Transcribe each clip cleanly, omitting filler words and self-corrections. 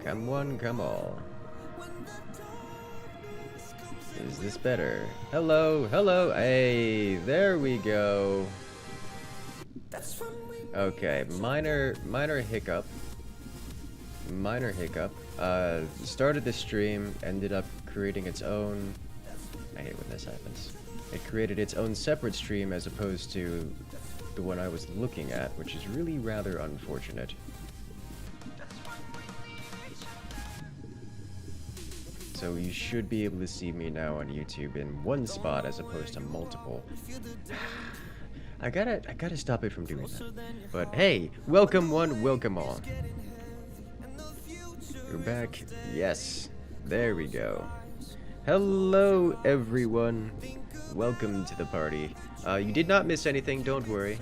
Come one, come all. Is this better? Hello, hello. Hey, there we go. Okay, minor hiccup. Minor hiccup. Started the stream, ended up creating its own. I hate when this happens. It created its own separate stream as opposed to the one I was looking at, which is really rather unfortunate. So you should be able to see me now on YouTube in one spot as opposed to multiple. I gotta stop it from doing that. But hey, welcome one, welcome all. You're back. Yes, there we go. Hello everyone. Welcome to the party. You did not miss anything, don't worry.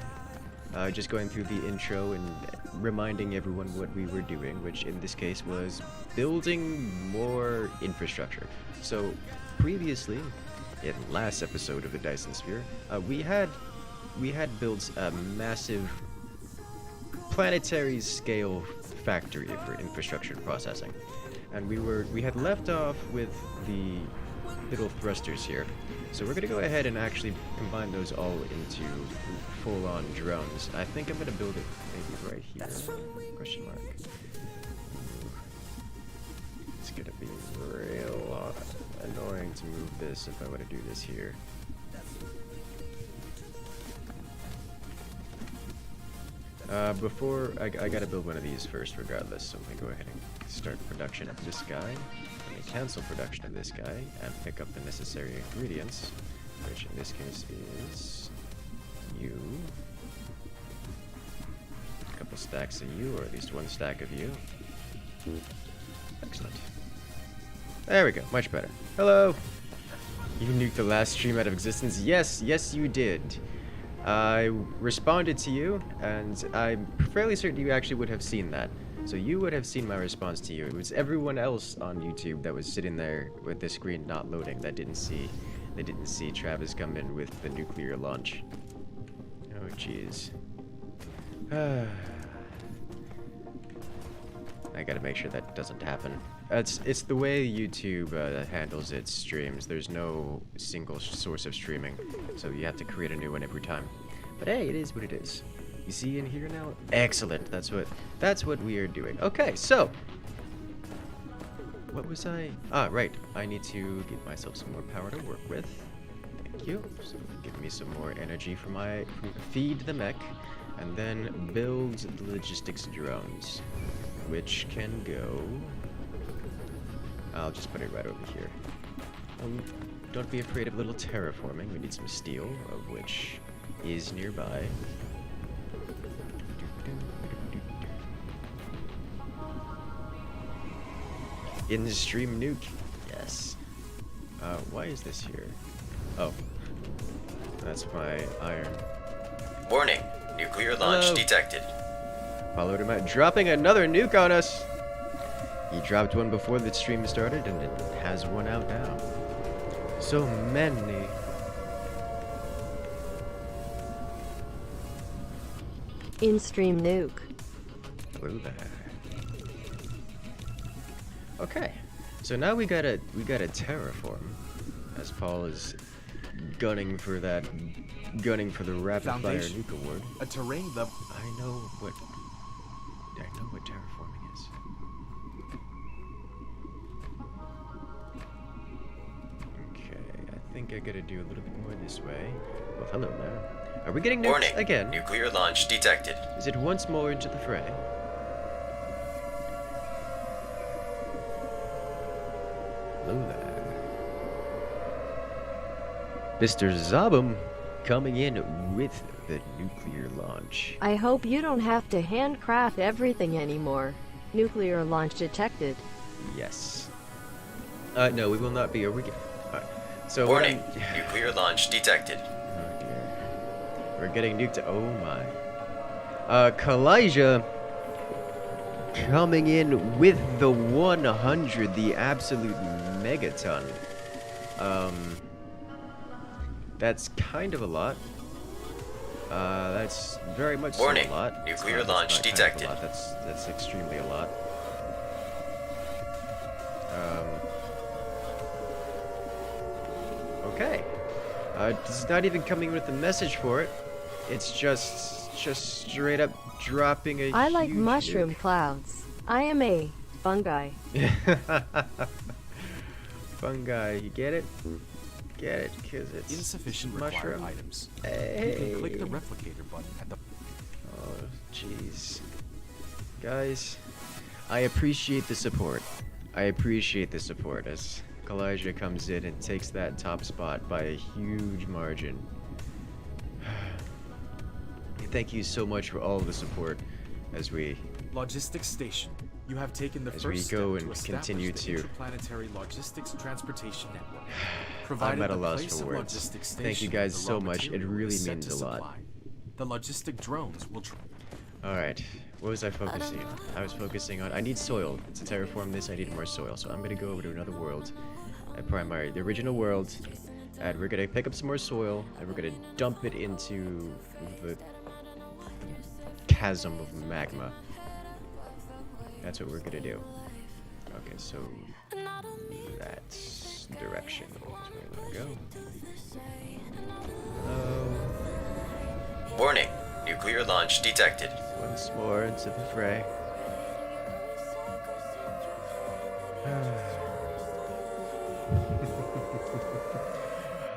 Just going through the intro and reminding everyone what we were doing, which in this case was building more infrastructure. So previously, in last episode of the Dyson Sphere, we had built a massive planetary scale factory for infrastructure processing, and we had left off with the little thrusters here. So we're gonna go ahead and actually combine those all into full-on drones. I think I'm gonna build it maybe right here. Question mark. It's gonna be real annoying to move this if I were to do this here. Before I gotta build one of these first, regardless. So I'm gonna go ahead and start production of this guy. Let me cancel production of this guy and pick up the necessary ingredients, which in this case is you. A couple stacks of you, or at least one stack of you. Excellent. There we go. Much better. Hello. You nuked the last stream out of existence. Yes, yes, you did. I responded to you, and I'm fairly certain you actually would have seen that. So you would have seen my response to you. It was everyone else on YouTube that was sitting there with the screen not loading that didn't see Travis come in with the nuclear launch. Oh jeez. I gotta make sure that doesn't happen. It's the way YouTube handles its streams. There's no single source of streaming, so you have to create a new one every time. But hey, it is what it is. You see in here now? Excellent. That's what we are doing. Okay, so what was I? Ah, right. I need to give myself some more power to work with. Thank you. So give me some more energy for my feed the mech, and then build the logistics drones, which can go. I'll just put it right over here. Don't be afraid of a little terraforming. We need some steel, of which is nearby. In the stream nuke. Yes. Why is this here? Oh. That's my iron. Warning. Nuclear launch detected. Followed him out, dropping another nuke on us. He dropped one before the stream started, and it has one out now. So many. In-stream nuke. Hello there. Okay, so now we gotta terraform, as Paul is gunning for the rapid fire nuke award. A terrain the I know what terraforming is. Okay, I think I gotta do a little bit more this way. Well, hello there. Are we getting nuked Warning. again? Nuclear launch detected. Is it once more into the fray? Hello there. Mr. Zabum coming in with the nuclear launch. I hope you don't have to handcraft everything anymore. Nuclear launch detected. Yes. No, we will not be. Are we? So Warning. Nuclear launch detected. Oh dear. We're getting nuked. Oh my. Kalijah coming in with the 100, the absolute megaton. That's kind of a lot. That's very much Warning. so a lot. Nuclear launch detected. That's extremely a lot. Okay. It's not even coming with a message for it. It's just straight up dropping a I like huge mushroom nuke. clouds. I am a fungi. Fungi, you get it? Get it? Because it's Insufficient required mushroom. items. Hey. You can click the replicator button at the... Oh, jeez. Guys, I appreciate the support. I appreciate the support as Kalijah comes in and takes that top spot by a huge margin. Thank you so much for all of the support as we Logistics station. You have taken the As we first go step and to establish continue the to- interplanetary logistics transportation network. I'm Provided at a the loss place for of words. logistics Thank you station guys with the so raw much. It material really is set means to a lot. supply. The logistic drones will... Alright, what was I focusing on? I was focusing on, I need soil. To terraform this, I need more soil. So I'm gonna go over to another world, the original world, and we're gonna pick up some more soil, and we're gonna dump it into the chasm of magma. That's what we're gonna do. Okay, so that direction is where we're gonna go. Warning. Nuclear launch detected. Once more into the fray.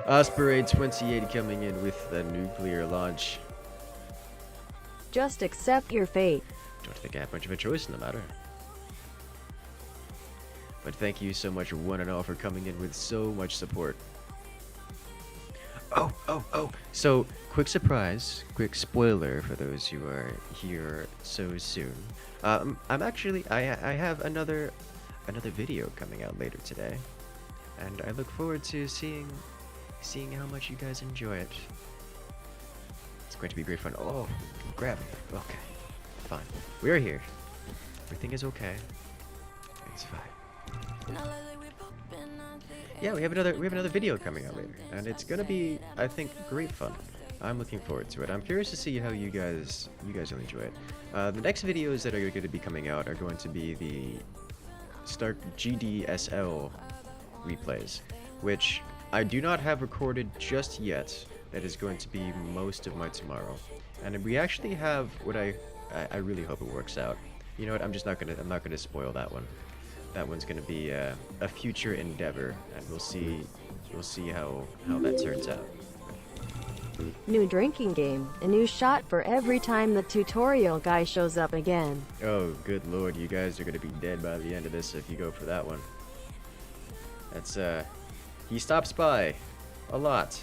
Osprey 28 coming in with the nuclear launch. Just accept your fate. Don't think I have much of a choice in the matter. But thank you so much, one and all, for coming in with so much support. Oh! So, quick surprise, quick spoiler for those who are here so soon. I have another video coming out later today, and I look forward to seeing how much you guys enjoy it. It's going to be great fun. Oh, grab me. Okay, fine. We're here. Everything is okay. It's fine. Yeah, we have another video coming out later, and it's gonna be, I think, great fun. I'm looking forward to it. I'm curious to see how you guys will enjoy it. The next videos that are going to be coming out are going to be the Stark GDSL replays, which I do not have recorded just yet. That is going to be most of my tomorrow, and we actually have what I really hope it works out. You know what? I'm not gonna spoil that one. That one's gonna be a future endeavor, and we'll see how that turns out. New drinking game. A new shot for every time the tutorial guy shows up again. Oh, good lord, you guys are gonna be dead by the end of this if you go for that one. That's he stops by a lot,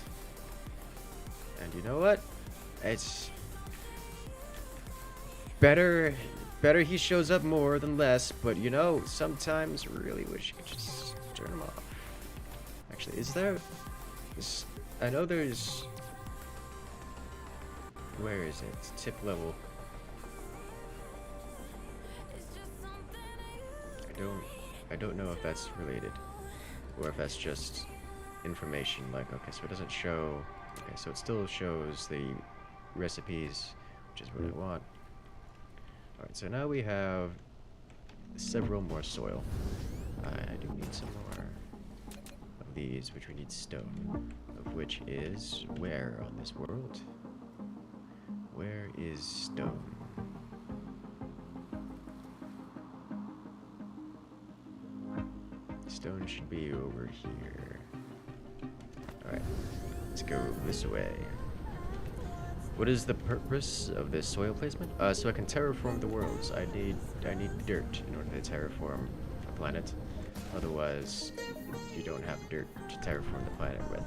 and you know what? It's better he shows up more than less, but you know, sometimes really wish you could just turn him off. Actually, is there... I know there's... Where is it? It's tip level. I don't know if that's related, or if that's just information, like, okay, so it doesn't show... Okay, so it still shows the recipes, which is what I want. Alright, so now we have several more soil. I do need some more of these, which we need stone. Of which is where on this world? Where is stone? Stone should be over here. Alright, let's go this way. What is the purpose of this soil placement? So I can terraform the worlds. I need dirt in order to terraform a planet. Otherwise, you don't have dirt to terraform the planet with.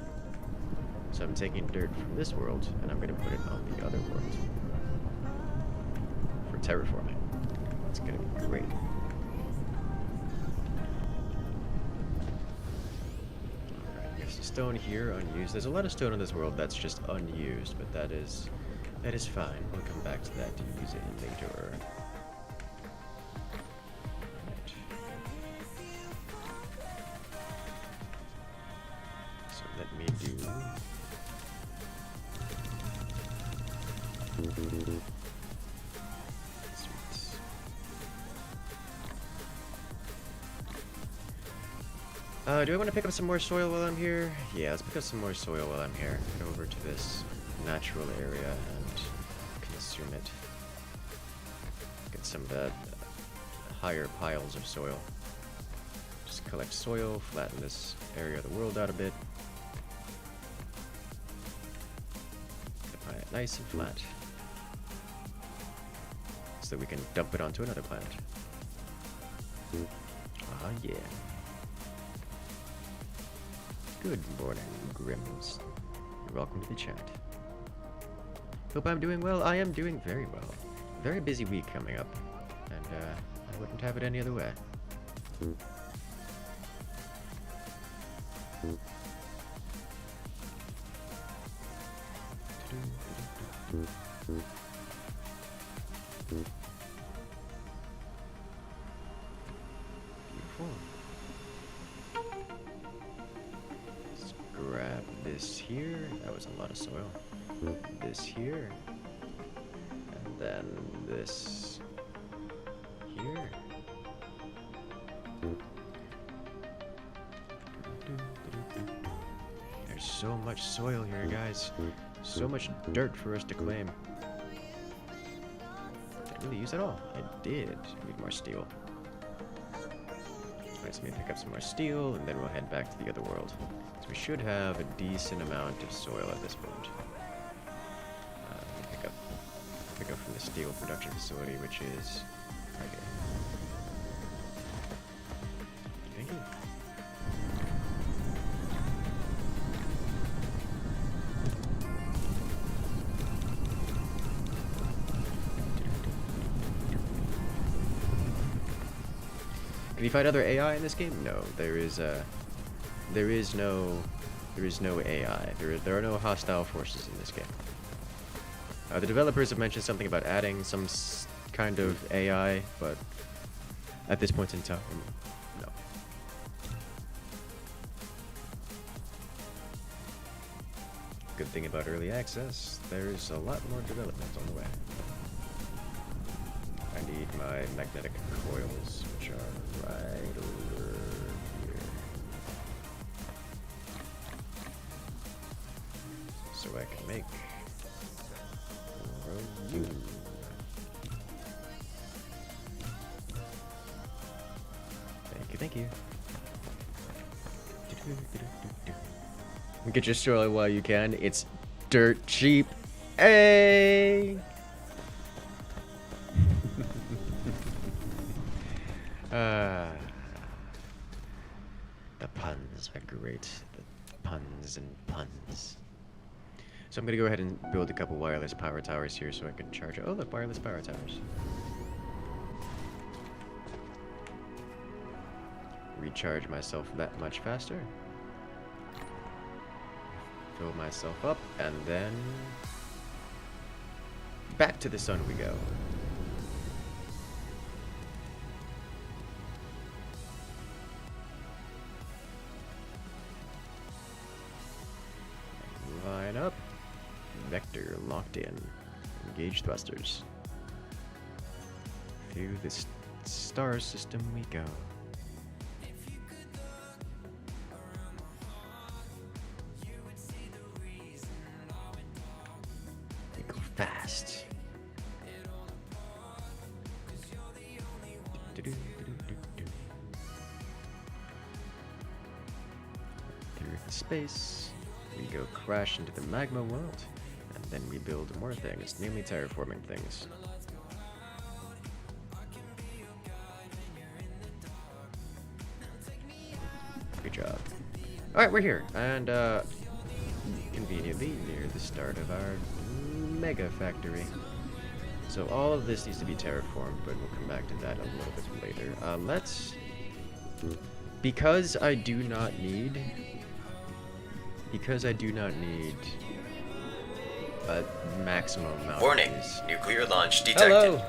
So I'm taking dirt from this world, and I'm going to put it on the other world for terraforming. It's going to be great. Alright, there's some stone here, unused. There's a lot of stone in this world that's just unused, but that is fine. We'll come back to that to use it later. Alright. So let me do... Sweet. Do I want to pick up some more soil while I'm here? Yeah, let's pick up some more soil while I'm here. Go over to this natural area and consume it. Get some of that higher piles of soil. Just collect soil, flatten this area of the world out a bit. Get it nice and flat. So that we can dump it onto another planet. Ah, yeah. Good morning, Grims. You're welcome to the chat. Hope I'm doing well. I am doing very well. Very busy week coming up, and I wouldn't have it any other way. Beautiful. Let's grab this here. That was a lot of soil. This here. And then this here. There's so much soil here, guys. So much dirt for us to claim. Did I really use it all? I did. I need more steel. Alright, so let me pick up some more steel, and then we'll head back to the other world. So we should have a decent amount of soil at this point. Let me pick up from the steel production facility, which is right here. Thank you. Can you find other AI in this game? No, there is no AI. There are no hostile forces in this game. The developers have mentioned something about adding some kind of AI, but at this point in time, no. Good thing about early access, there's a lot more development on the way. I need my magnetic coils, which are right over here. So I can make you. Thank you. Get your soil while you can. It's dirt cheap. Hey! The puns are great. The puns and puns. So I'm gonna go ahead and build a couple wireless power towers here so I can charge it. Oh look, wireless power towers. Recharge myself that much faster. Fill myself up, and then back to the sun we go. Line up. Vector locked in. Engage thrusters. Through this star system we go. We go fast. Through the space. We go crash into the magma world, and then we build more things, namely terraforming things. Good job. Alright, we're here, and conveniently near the start of our mega factory. So all of this needs to be terraformed, but we'll come back to that a little bit later. Because I do not need a maximum amount. Warning, of these. nuclear launch detected. Hello!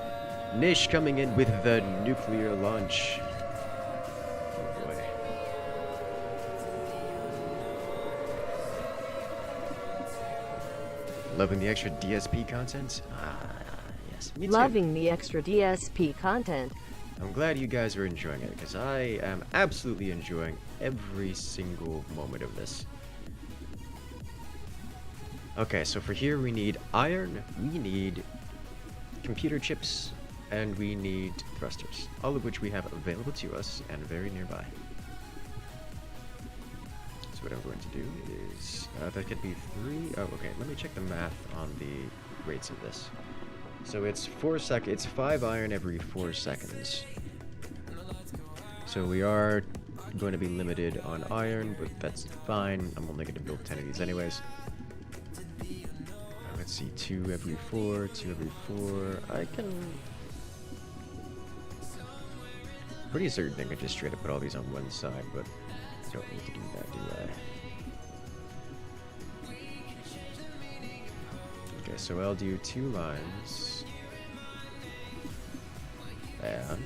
Nish coming in with the nuclear launch. Oh boy. Loving the extra DSP content? Ah, yes. Me too. Loving the extra DSP content. I'm glad you guys are enjoying it, because I am absolutely enjoying every single moment of this. Okay, so for here we need iron, we need computer chips, and we need thrusters, all of which we have available to us and very nearby. So what I'm going to do is, that could be 3, oh okay, let me check the math on the rates of this. So it's 5 iron every 4 seconds. So we are going to be limited on iron, but that's fine. I'm only going to build 10 of these anyways. Let's see, 2 every 4, 2 every 4. I can... Pretty certain I could just straight up put all these on one side, but I don't need to do that, do I? Okay, so I'll do 2 lines. And...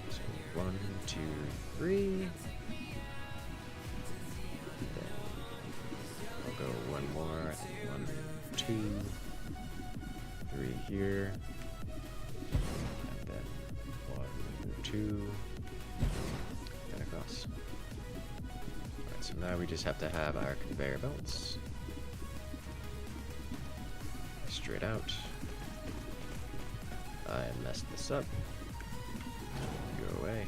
So 1, 2, 3... Go one more, I think 1, 2, 3 here, and then 1, 2, and across. Alright, so now we just have to have our conveyor belts straight out. I messed this up. Go away.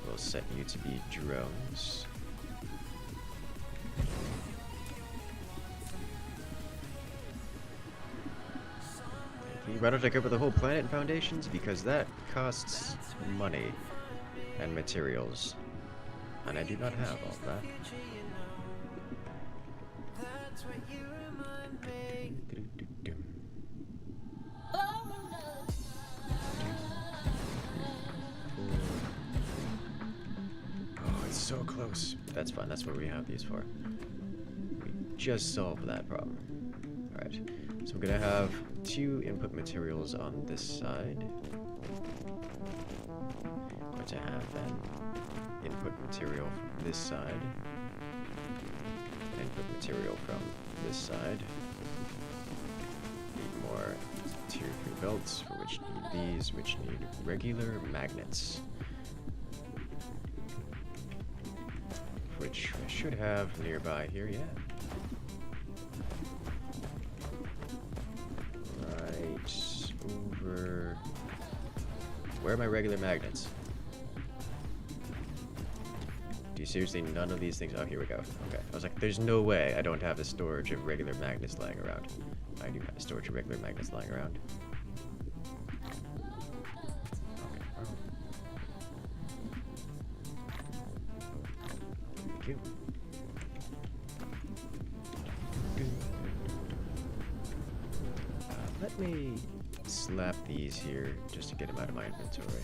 We'll set you to be drones. Why don't I cover the whole planet in foundations? Because that costs money and materials. And I do not have all that. Oh, it's so close. That's fine, that's what we have these for. We just solved that problem. Alright, so I'm gonna have 2 input materials on this side. I'm going to have then input material from this side. Input material from this side. Need more tier 3 belts, for which need these, which need regular magnets. Which I should have nearby here, yeah. Over... Where are my regular magnets? Do you seriously none of these things? Oh, here we go. Okay. I was like, there's no way I don't have a storage of regular magnets lying around. I do have a storage of regular magnets lying around. Okay. Thank you. Let me slap these here just to get them out of my inventory.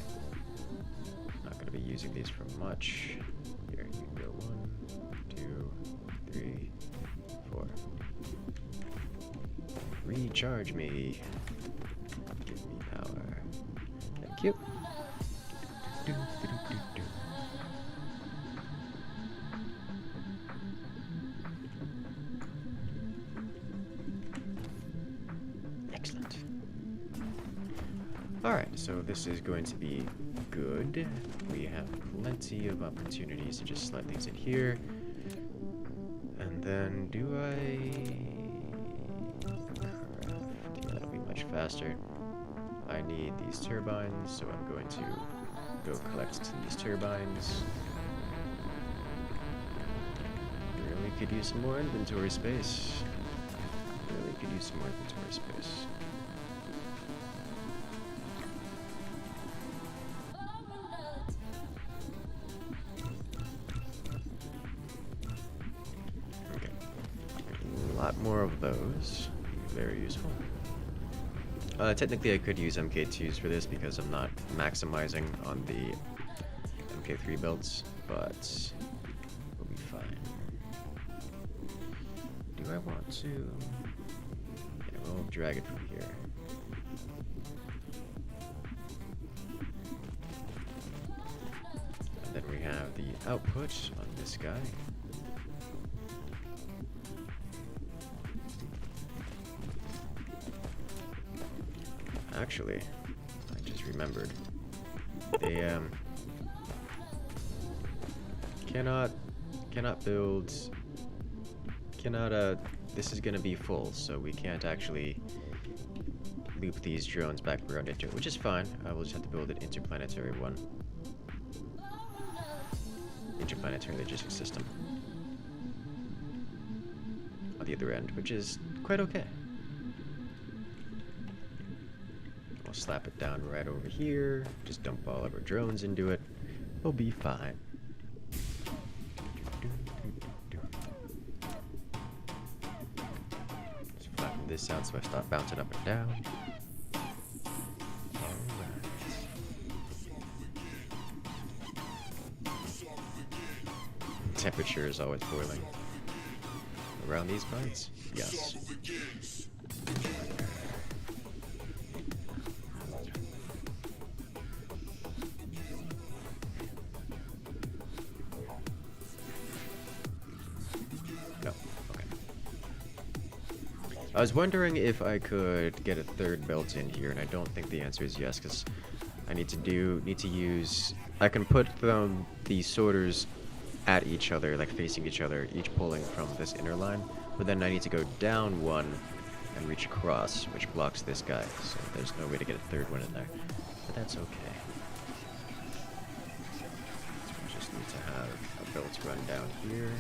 Not going to be using these for much. Here, you can go 1, 2, 3, 4. Recharge me. Give me power. Thank you. Excellent. Alright, so this is going to be good. We have plenty of opportunities to just slide things in here. And then do that'll be much faster. I need these turbines, so I'm going to go collect these turbines. Really could use some more inventory space. Really could use some more inventory space. Okay. A lot more of those. Very useful. Technically I could use MK2s for this because I'm not maximizing on the MK3 builds, but we'll be fine. Do I want to... Yeah, we'll drag it from here. And then we have the output on this guy. Actually, I just remembered. They cannot build. This is gonna be full, so we can't actually loop these drones back around into it, which is fine. We'll just have to build an interplanetary one. Interplanetary logistics system on the other end, which is quite okay. We'll slap it down right over here, just dump all of our drones into it. We'll be fine. Just flatten this out so I stop bouncing up and down. Temperature is always boiling. Around these parts? Yes. No. Okay. I was wondering if I could get a third belt in here, and I don't think the answer is yes, because I need to use. I can put these sorters at each other, like facing each other, each pulling from this inner line, but then I need to go down one and reach across, which blocks this guy, so there's no way to get a third one in there, but that's okay. So we just need to have a belt run down here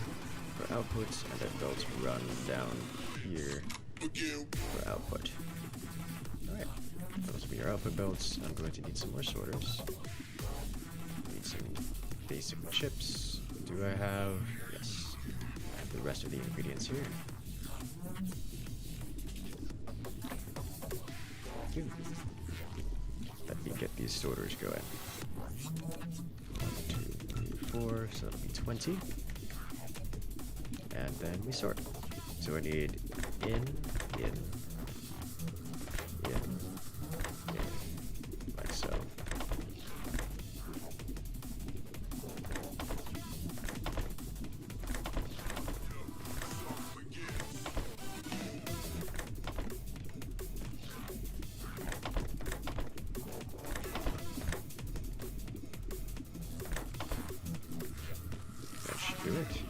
for outputs, and a belt run down here for output. Alright, those will be our output belts. I'm going to need some more sorters. Need some basic chips. Do I have? Yes. I have the rest of the ingredients here. Let me get these sorters going. 1, 2, 3, 4, so that'll be 20. And then we sort. So I need in, like so. Do it.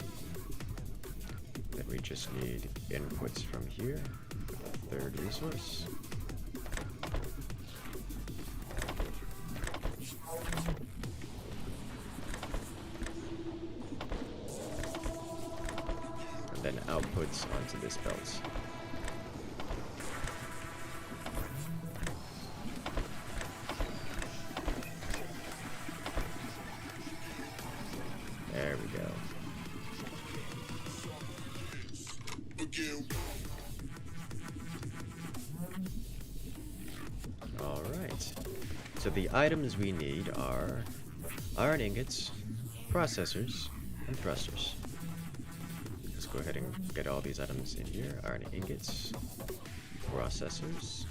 Then we just need inputs from here for the third resource. And then outputs onto this belt. There we go. Alright, so the items we need are iron ingots, processors, and thrusters. Let's go ahead and get all these items in here. Iron ingots, processors,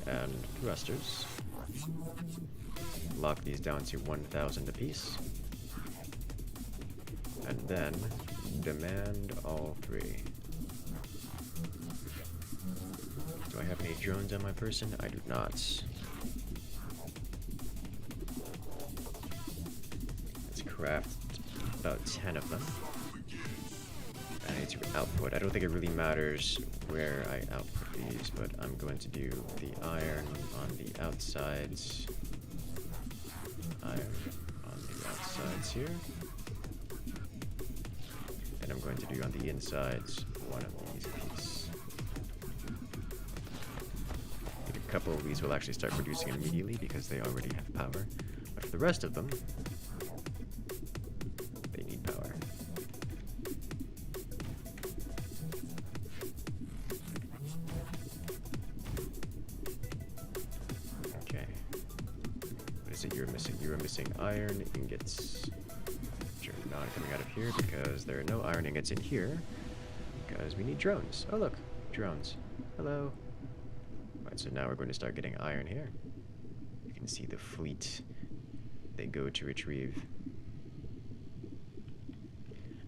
and thrusters. Lock these down to 1,000 apiece. And then demand all three. Do I have any drones on my person? I do not. Let's craft about 10 of them. I need to output. I don't think it really matters where I output these, but I'm going to do the iron on the outsides. Iron on the outsides here. And I'm going to do on the insides one of these apiece. I think a couple of these will actually start producing immediately because they already have power. But for the rest of them, they need power. Okay. What is it you're missing? You're missing iron ingots. Not coming out of here because there are no iron ingots in here because we need drones. Oh look, drones. Hello. Alright, so now we're going to start getting iron here. You can see the fleet they go to retrieve.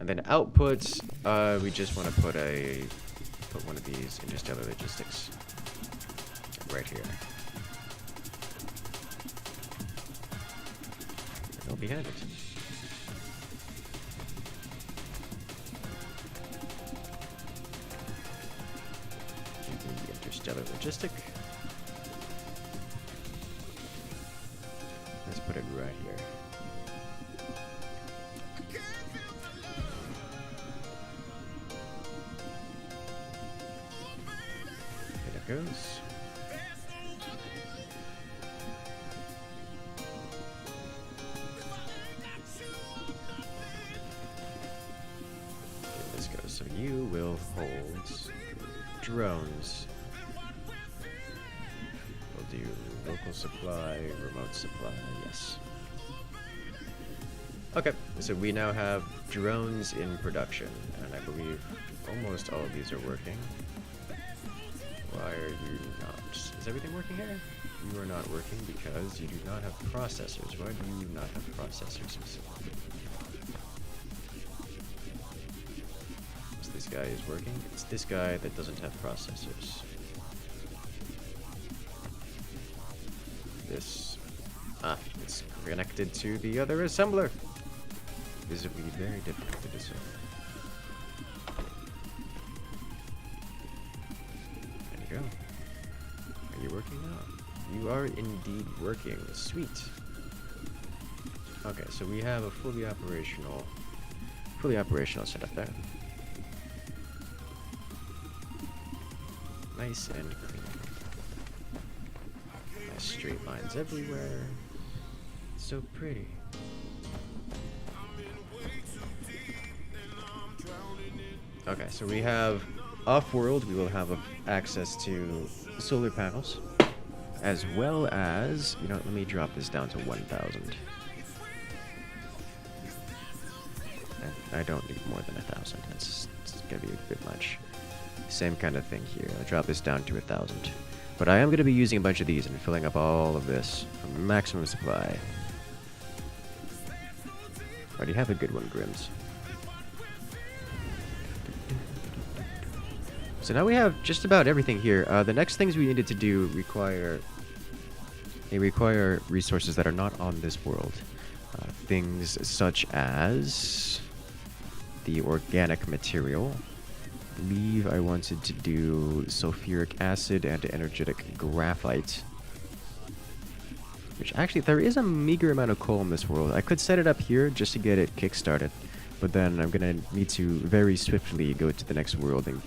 And then outputs, we just want to put one of these interstellar logistics right here. I'll be handed. The interstellar logistic. Let's put it right here. There it goes. Here this goes. So you will hold drones. We'll do local supply, remote supply, yes. Okay, so we now have drones in production, and I believe almost all of these are working. Why are you not? Is everything working here? You are not working because you do not have processors. Why do you not have processors specifically? So this guy is working. It's this guy that doesn't have processors. This... it's connected to the other assembler. This would be very difficult to discern. There you go. Are you working now? You are indeed working. Sweet. Okay, so we have a fully operational setup there. Nice and clean. Nice straight lines everywhere. So pretty. Okay, so we have off-world, we will have access to solar panels, as well as, you know, let me drop this down to 1,000. I don't need more than 1,000, it's gonna be a bit much. Same kind of thing here, I'll drop this down to 1,000. But I am gonna be using a bunch of these and filling up all of this for maximum supply. Already have a good one, Grims. So now we have just about everything here. The next things we needed to do require resources that are not on this world. Things such as the organic material. I believe I wanted to do sulfuric acid and energetic graphite. Which actually, there is a meager amount of coal in this world. I could set it up here just to get it kick-started. But then I'm gonna need to very swiftly go to the next world and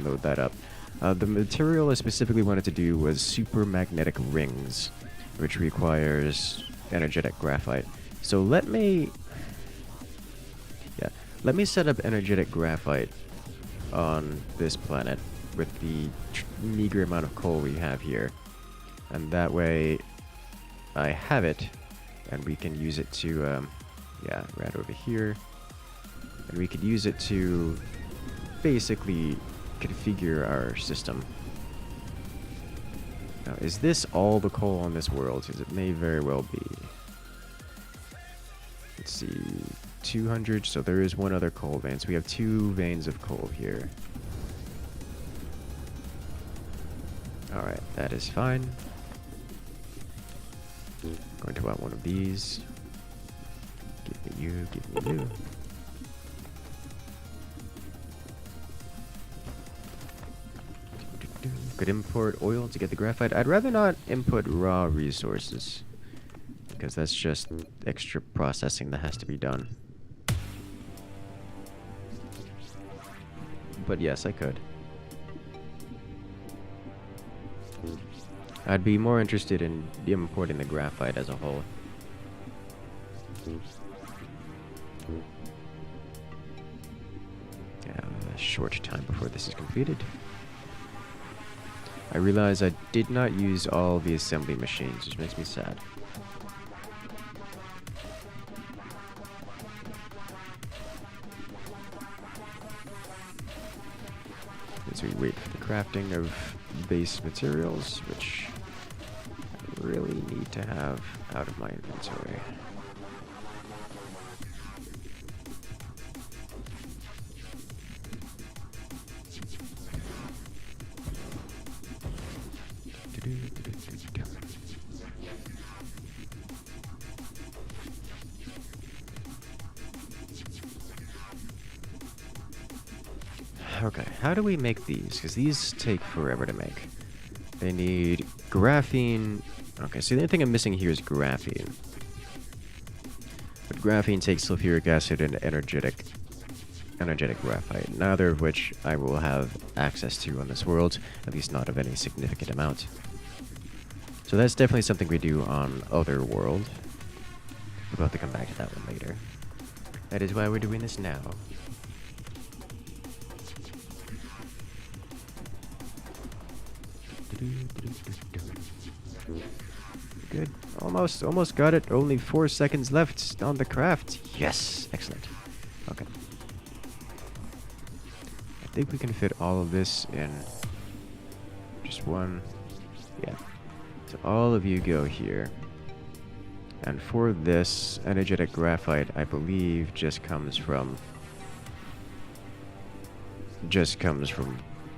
load that up. The material I specifically wanted to do was super magnetic rings, which requires energetic graphite. So let me set up energetic graphite on this planet with the meager amount of coal we have here, and that way I have it, and we can use it to right over here, and we could use it to basically configure our system. Now, is this all the coal on this world? Because it may very well be. Let's see, 200, so there is one other coal vein. So we have 2 veins of coal here. Alright, that is fine. Going to want one of these. Give me you, give me you. Could import oil to get the graphite. I'd rather not input raw resources, because that's just extra processing that has to be done. But yes, I could. I'd be more interested in importing the graphite as a whole. A short time before this is completed. I realize I did not use all the assembly machines, which makes me sad. As we wait for the crafting of base materials, which I really need to have out of my inventory. Okay, how do we make these? Because these take forever to make. They need graphene. Okay, so the only thing I'm missing here is graphene. But graphene takes sulfuric acid and energetic graphite, neither of which I will have access to on this world, at least not of any significant amount. So that's definitely something we do on Otherworld. We'll have to come back to that one later. That is why we're doing this now. Good. Almost got it. Only 4 seconds left on the craft. Yes! Excellent. Okay. I think we can fit all of this in just one. Yeah. So all of you go here. And for this, energetic graphite, I believe, just comes from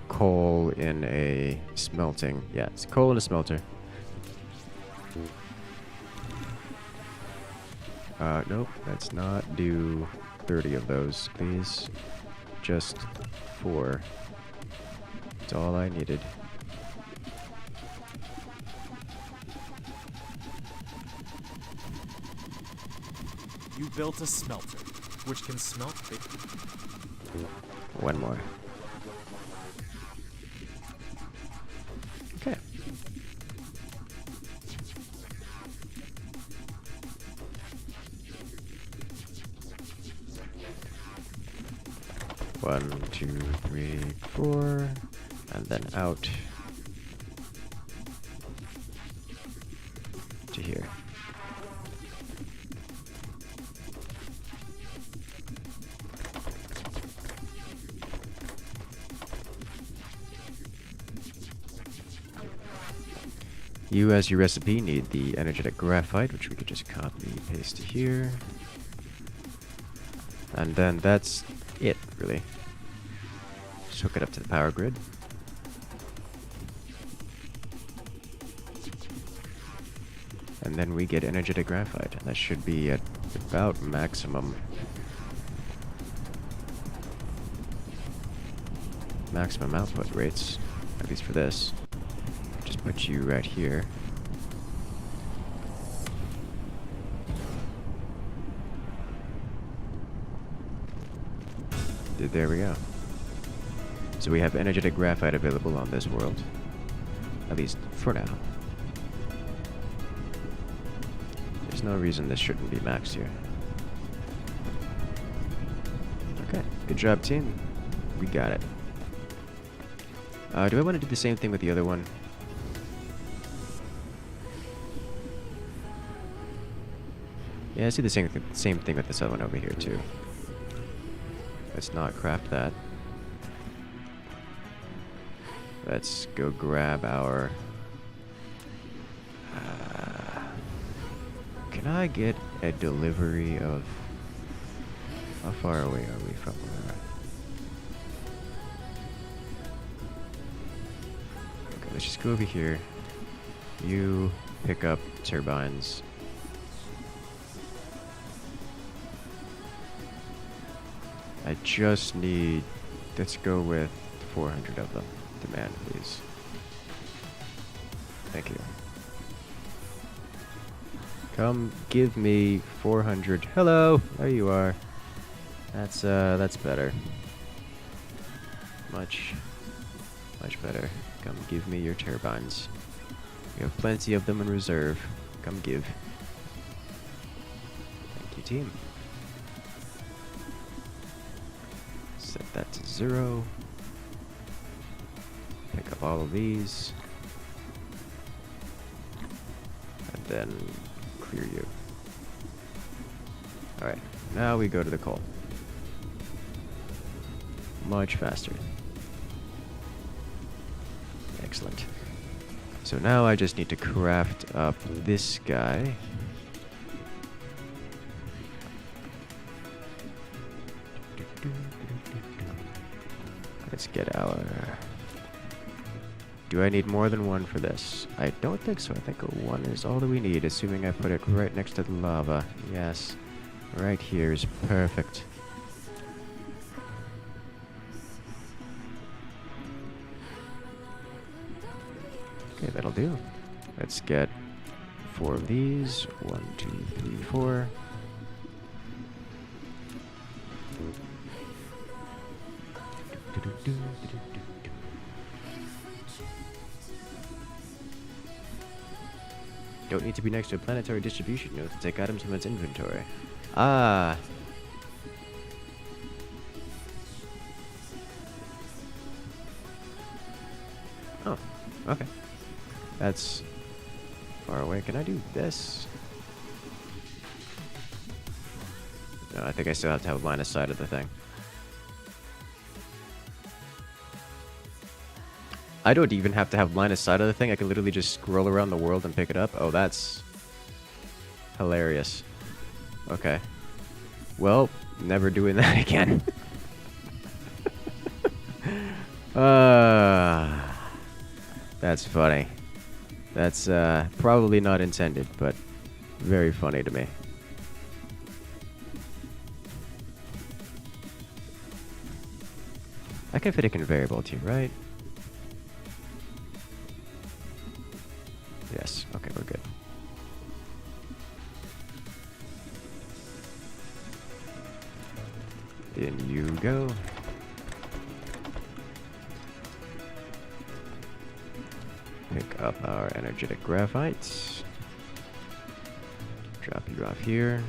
coal in a smelting. Yeah, it's coal in a smelter. Nope, let's not do 30 of those, please. Just 4. That's all I needed. You built a smelter, which can smelt big. One more. Okay. One, 2, 3, 4, and then out to here. You, as your recipe, need the energetic graphite, which we could just copy and paste here. And then that's it, really. Just hook it up to the power grid. And then we get energetic graphite, and that should be at about maximum output rates, at least for this. Just put you right here. There we go. So we have energetic graphite available on this world. At least for now. There's no reason this shouldn't be maxed here. Okay, good job, team. We got it. Do I want to do the same thing with the other one? Yeah, let's do the same thing with this other one over here, too. Let's not craft that. Let's go grab our... can I get a delivery of... How far away are we from where? Okay, let's just go over here. You pick up turbines. I just need... Let's go with 400 of them. Demand, please. Thank you. Come give me 400. Hello! There you are. That's better. Much better. Come give me your turbines. We have plenty of them in reserve. Come give. Thank you, team. Set that to 0. Pick up all of these. And then clear you. Alright, now we go to the coal. Much faster. Excellent. So now I just need to craft up this guy. Let's get our... Do I need more than one for this? I don't think so. I think one is all that we need, assuming I put it right next to the lava. Yes. Right here is perfect. Okay, that'll do. Let's get 4 of these. 1, 2, 3, 4. Don't need to be next to a planetary distribution node to take items from its inventory. Ah. Oh, okay. That's far away. Can I do this? No, I think I still have to have line of sight of the thing. I don't even have to have line of sight of the thing. I can literally just scroll around the world and pick it up. Oh, that's hilarious. Okay. Well, never doing that again. That's funny. That's probably not intended, but very funny to me. I can fit a conveyor belt here, right? Yes. Okay, we're good. In you go. Pick up our energetic graphite. Drop you off here.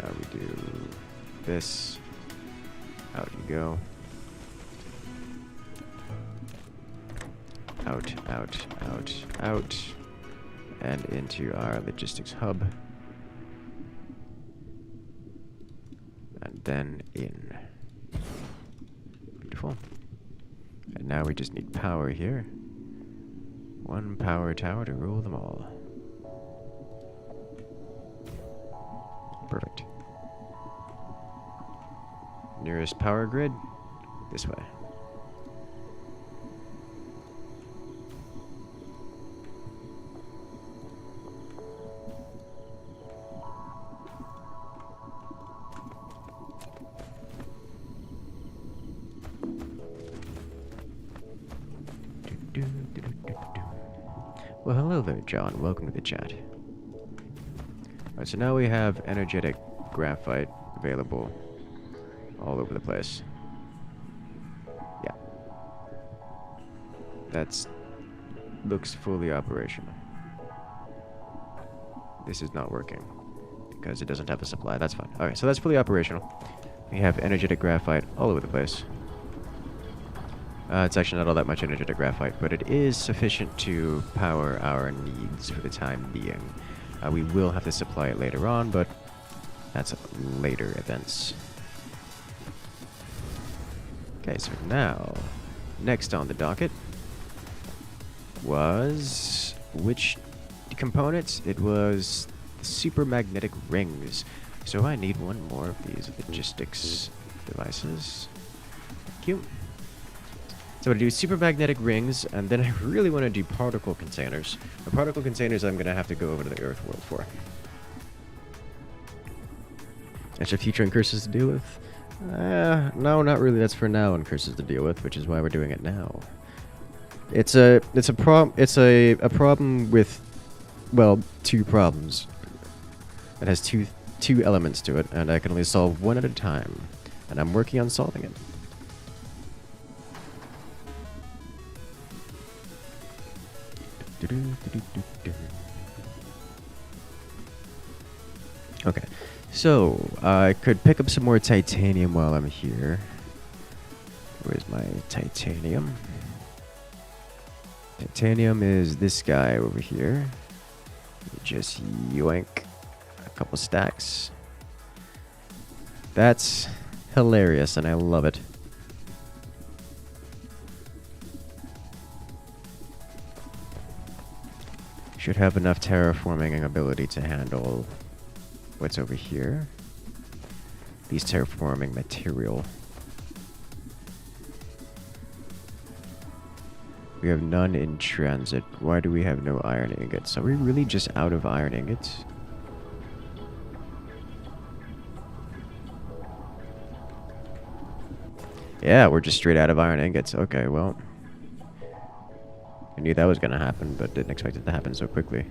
Now we do this. Out you go. Out, out, out, out. And into our logistics hub. And then in. Beautiful. And now we just need power here. One power tower to rule them all. Perfect. Nearest power grid? This way. Well, hello there, John. Welcome to the chat. Alright, so now we have energetic graphite available all over the place. Yeah. That's looks fully operational. This is not working because it doesn't have a supply. That's fine. Alright, so that's fully operational. We have energetic graphite all over the place. It's actually not all that much energetic graphite, but it is sufficient to power our needs for the time being. We will have to supply it later on, but that's later events. Okay, so now, next on the docket was which components? It was the supermagnetic rings. So I need one more of these logistics devices. Thank you. So I'm going to do supermagnetic rings, and then I really want to do particle containers. The particle containers I'm going to have to go over to the Earth world for. That's a future Incursus to deal with? No, not really. That's for now Incursus to deal with, which is why we're doing it now. It's a problem with, well, 2 problems. It has two elements to it, and I can only solve one at a time. And I'm working on solving it. Okay, so I could pick up some more titanium while I'm here. Where's my titanium? Titanium is this guy over here. Just yoink a couple stacks. That's hilarious, and I love it. Should have enough terraforming ability to handle what's over here. These terraforming material. We have none in transit. Why do we have no iron ingots? Are we really just out of iron ingots? Yeah, we're just straight out of iron ingots. Okay, well, I knew that was gonna happen, but didn't expect it to happen so quickly.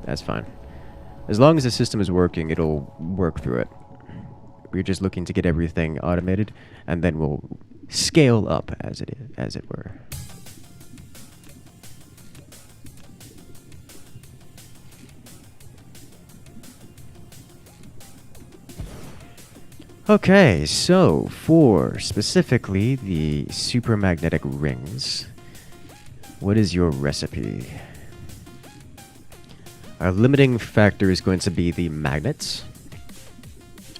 That's fine. As long as the system is working, it'll work through it. We're just looking to get everything automated, and then we'll scale up as it were. Okay, so for specifically the supermagnetic rings, what is your recipe? Our limiting factor is going to be the magnets,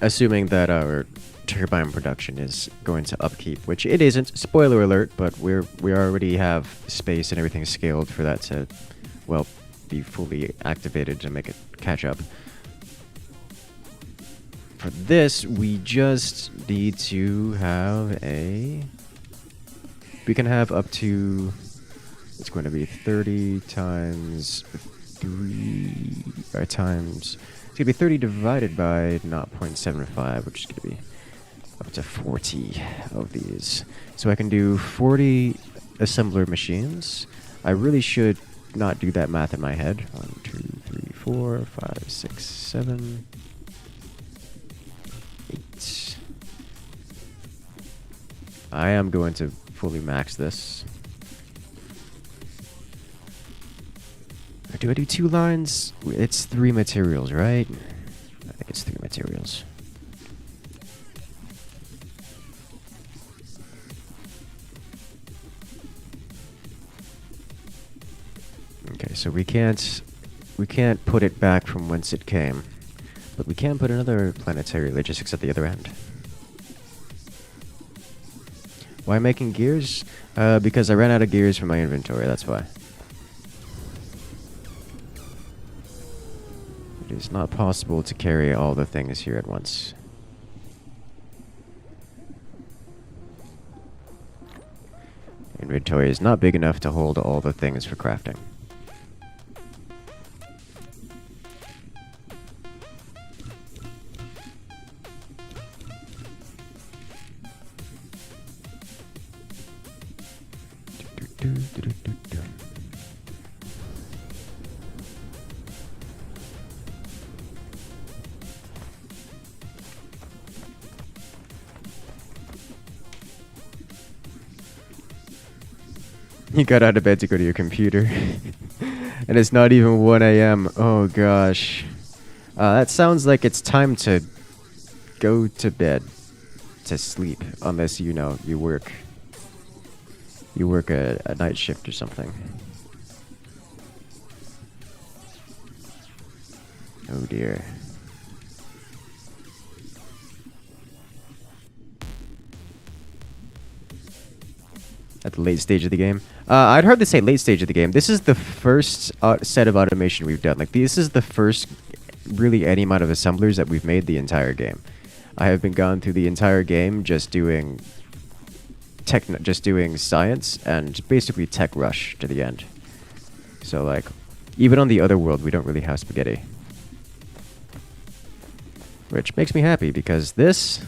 assuming that our turbine production is going to upkeep, which it isn't. Spoiler alert, but we already have space and everything scaled for that to, well, be fully activated to make it catch up. For this, we just need to have a... We can have up to... It's going to be 30 times 3... Or times... It's going to be 30 divided by 0.75, which is going to be up to 40 of these. So I can do 40 assembler machines. I really should not do that math in my head. 1, 2, 3, 4, 5, 6, 7... 8. I am going to fully max this. Or do I do 2 lines? It's 3 materials, right? I think it's 3 materials. Okay, so we can't put it back from whence it came. But we can put another planetary logistics at the other end. Why making gears? Because I ran out of gears from my inventory, that's why. It is not possible to carry all the things here at once. Inventory is not big enough to hold all the things for crafting. You got out of bed to go to your computer. And it's not even 1 a.m. Oh gosh. That sounds like it's time to go to bed. To sleep. Unless, you know, you work a night shift or something. Oh dear. At the late stage of the game. I'd hardly say late stage of the game. This is the first set of automation we've done. Like, this is the first really any amount of assemblers that we've made the entire game. I have been gone through the entire game just doing science and basically tech rush to the end. So like, even on the other world, we don't really have spaghetti. Which makes me happy because this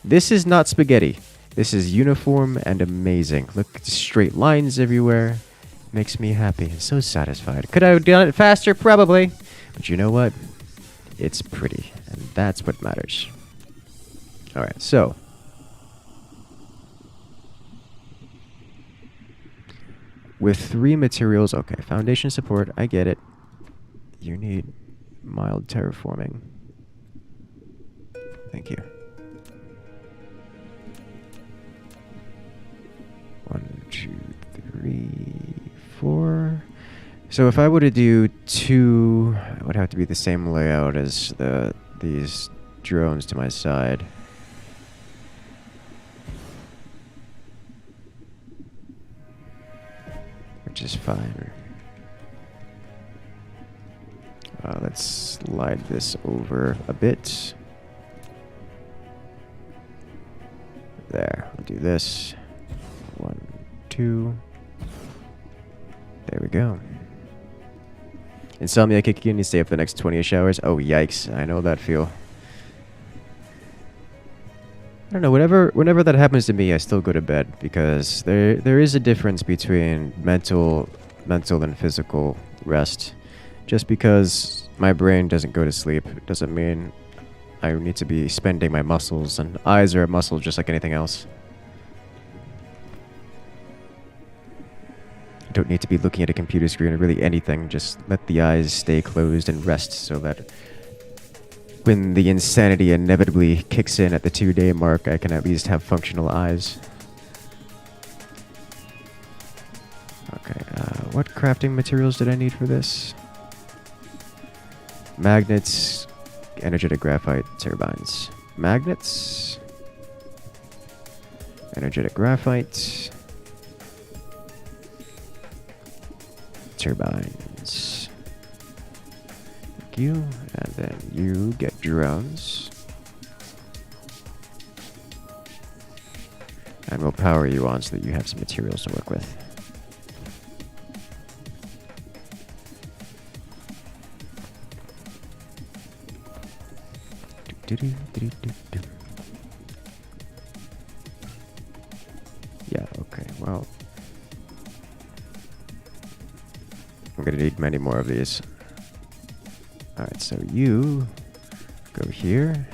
is not spaghetti. This is uniform and amazing. Look at the straight lines everywhere. Makes me happy and so satisfied. Could I have done it faster? Probably. But you know what? It's pretty. And that's what matters. Alright, so. With 3 materials. Okay, foundation support. I get it. You need mild terraforming. Thank you. 1, 2, 3, 4. So if I were to do 2, it would have to be the same layout as these drones to my side. Which is fine. Let's slide this over a bit. There, I'll do this. 1, 2. There we go. Insomnia kicking in, you stay up the next 20-ish hours. Oh, yikes. I know that feel. I don't know. Whenever that happens to me, I still go to bed because there is a difference between mental and physical rest. Just because my brain doesn't go to sleep doesn't mean I need to be spending my muscles, and eyes are a muscle just like anything else. You don't need to be looking at a computer screen or really anything. Just let the eyes stay closed and rest so that when the insanity inevitably kicks in at the 2-day mark, I can at least have functional eyes. Okay, what crafting materials did I need for this? Magnets, energetic graphite, turbines. Magnets, energetic graphite, turbines. Thank you. And then you get drones. And we'll power you on so that you have some materials to work with. Yeah, okay, well, I'm gonna need many more of these. Alright, so you go here.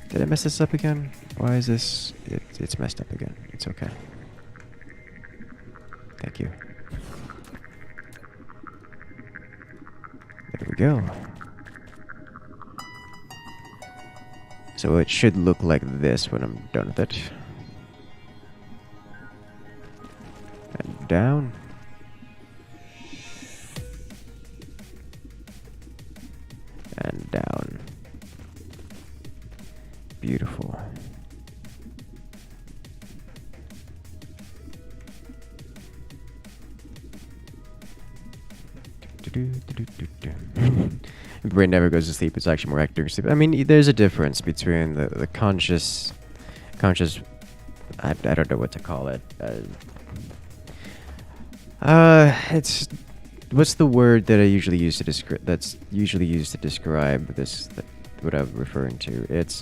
Did I mess this up again? Why is this? It's messed up again. It's okay. Thank you. There we go. So it should look like this when I'm done with it. And down. And down. Beautiful. The brain never goes to sleep. It's actually more active during sleep. I mean, there's a difference between the conscious, I don't know what to call it. It's, what's the word that I usually use to describe, that's usually used to describe this, what I'm referring to? It's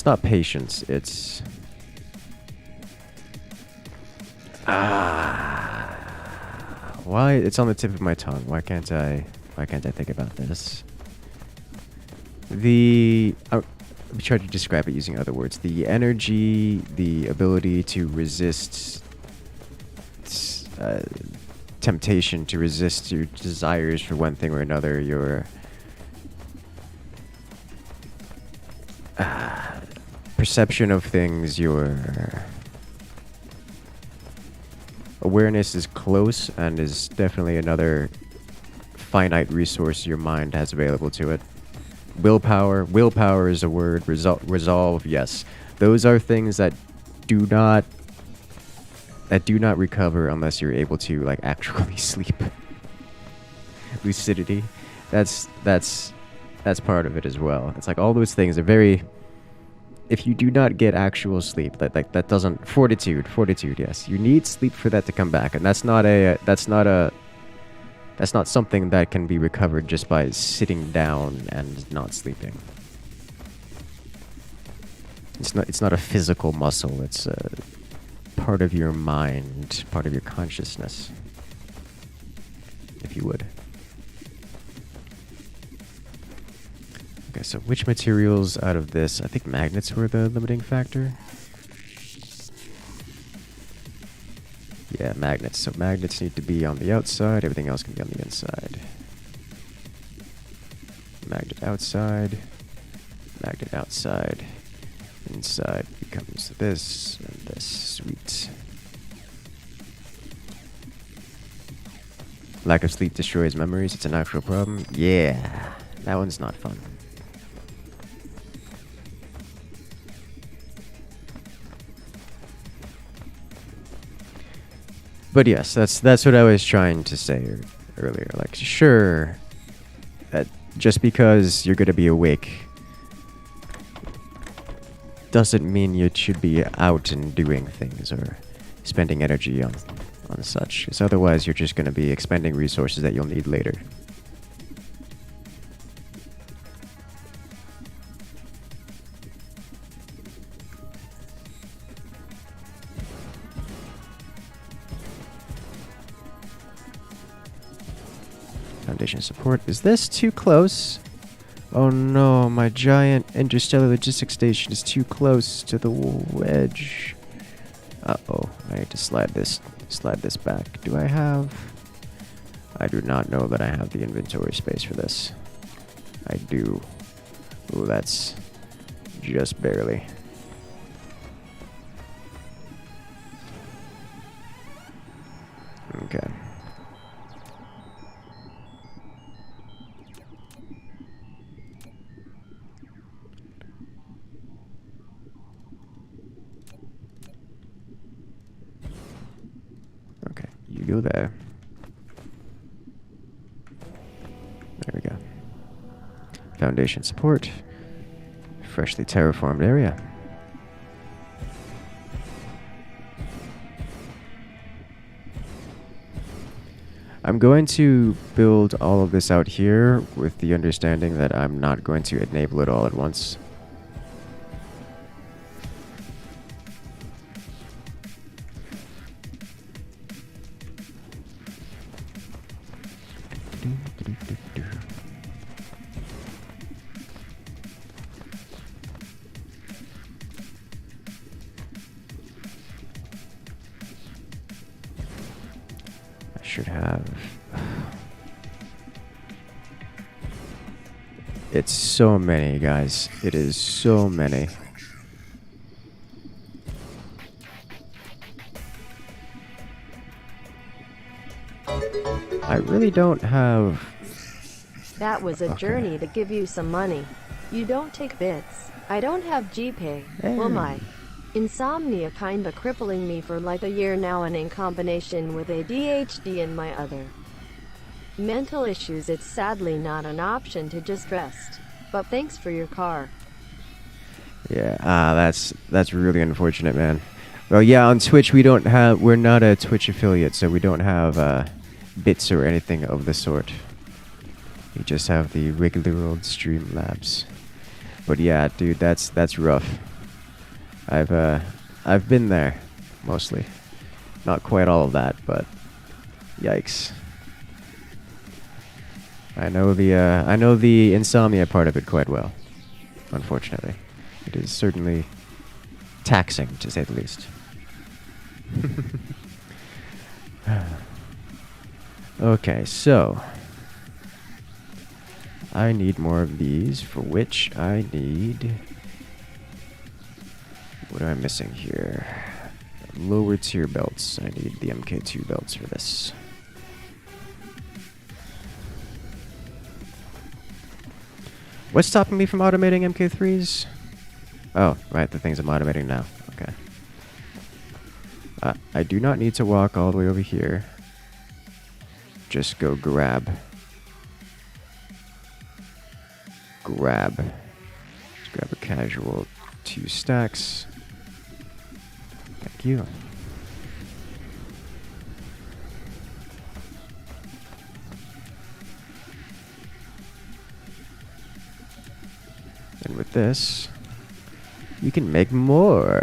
not patience, it's, why, it's on the tip of my tongue. Why can't I think about this? I'll try to describe it using other words. The energy, the ability to resist temptation, to resist your desires for one thing or another, your perception of things, your awareness is close and is definitely another finite resource your mind has available to it. Willpower is a word. Resolve, yes. Those are things that do not recover unless you're able to like actually sleep. Lucidity, that's part of it as well. It's like all those things are very. If you do not get actual sleep, that doesn't fortitude, yes. You need sleep for that to come back, and that's not something that can be recovered just by sitting down and not sleeping. It's not a physical muscle, it's a part of your mind, part of your consciousness, if you would. Okay, so which materials out of this? I think magnets were the limiting factor. Yeah, magnets. So magnets need to be on the outside. Everything else can be on the inside. Magnet outside. Magnet outside. Inside becomes this and this. Sweet. Lack of sleep destroys memories. It's an actual problem. Yeah, that one's not fun. But yes, that's what I was trying to say earlier. Like, sure, that just because you're going to be awake doesn't mean you should be out and doing things or spending energy on such. Because otherwise, you're just going to be expending resources that you'll need later. Foundation support. Is this too close? Oh no, my giant interstellar logistics station is too close to the wedge. Uh-oh, I need to slide this back. Do I have... I do not know that I have the inventory space for this. I do. Ooh, that's just barely. Okay. Okay, you go there. There we go. Foundation support. Freshly terraformed area. I'm going to build all of this out here with the understanding that I'm not going to enable it all at once. Should have. It's so many, guys. It is so many. I really don't have... That was a journey to give you some money. You don't take bits. I don't have GPay. Well, my insomnia kinda crippling me for like a year now, and in combination with ADHD and my other mental issues, it's sadly not an option to just rest. But thanks for your car. Yeah, that's really unfortunate, man. Well, yeah, on Twitch we're not a Twitch affiliate, so we don't have bits or anything of the sort. We just have the regular old Streamlabs. But yeah, dude, that's rough. I've been there, mostly. Not quite all of that, but yikes. I know the insomnia part of it quite well. Unfortunately, it is certainly taxing, to say the least. Okay, so I need more of these, for which I need... What am I missing here? Lower tier belts. I need the MK2 belts for this. What's stopping me from automating MK3s? Oh, right, the things I'm automating now. Okay. I do not need to walk all the way over here. Just go grab. Just grab a casual 2 stacks. Thank you. And with this, you can make more.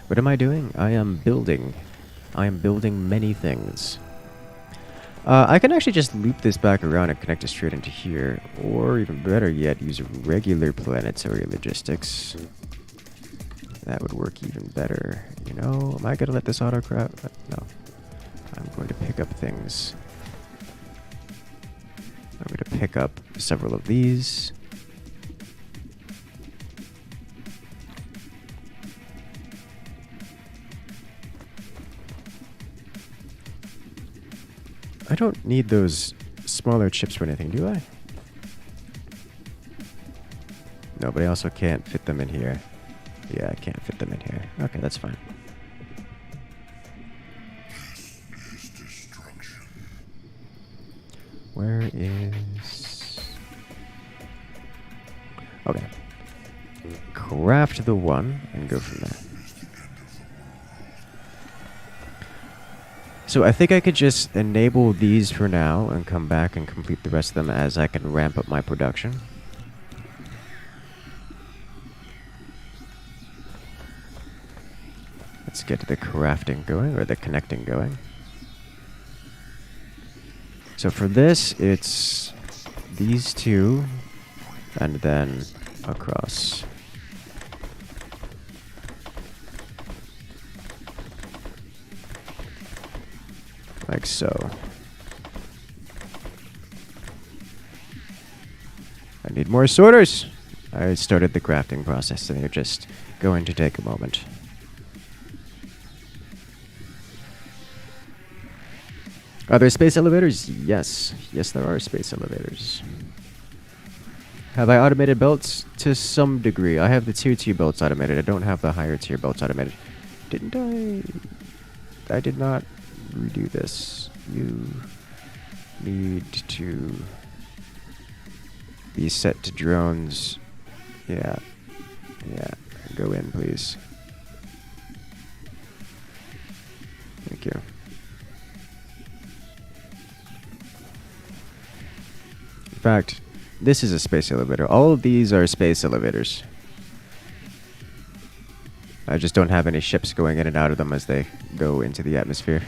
What am I doing? I am building many things. I can actually just loop this back around and connect it straight into here. Or even better yet, use regular planetary logistics. That would work even better. You know, am I going to let this autocraft? No. I'm going to pick up things. I'm going to pick up several of these. I don't need those smaller chips for anything, do I? No, but I also can't fit them in here. Yeah, I can't fit them in here. Okay, that's fine. Where is... Okay. Craft the one and go from there. So I think I could just enable these for now and come back and complete the rest of them as I can ramp up my production. Let's get the crafting going, or the connecting going. So for this, it's these two, and then across. Like so. I need more sorters! I started the crafting process, and they're just going to take a moment. Are there space elevators? Yes. Yes, there are space elevators. Have I automated belts? To some degree. I have the tier 2 belts automated. I don't have the higher tier belts automated. Didn't I? I did not redo this. You need to be set to drones. Yeah. Yeah. Go in, please. Thank you. In fact, this is a space elevator. All of these are space elevators. I just don't have any ships going in and out of them as they go into the atmosphere.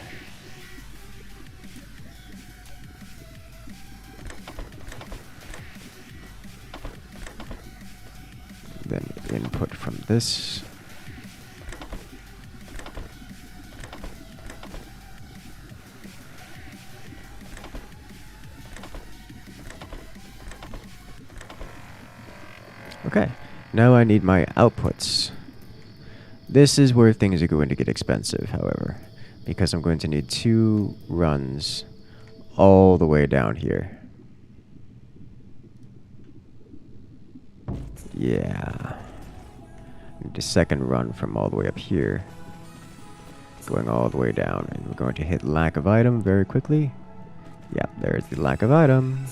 Then input from this. Okay, now I need my outputs. This is where things are going to get expensive, however, because I'm going to need 2 runs all the way down here. Yeah. Need a second run from all the way up here, going all the way down, and we're going to hit lack of item very quickly. Yeah, there's the lack of item.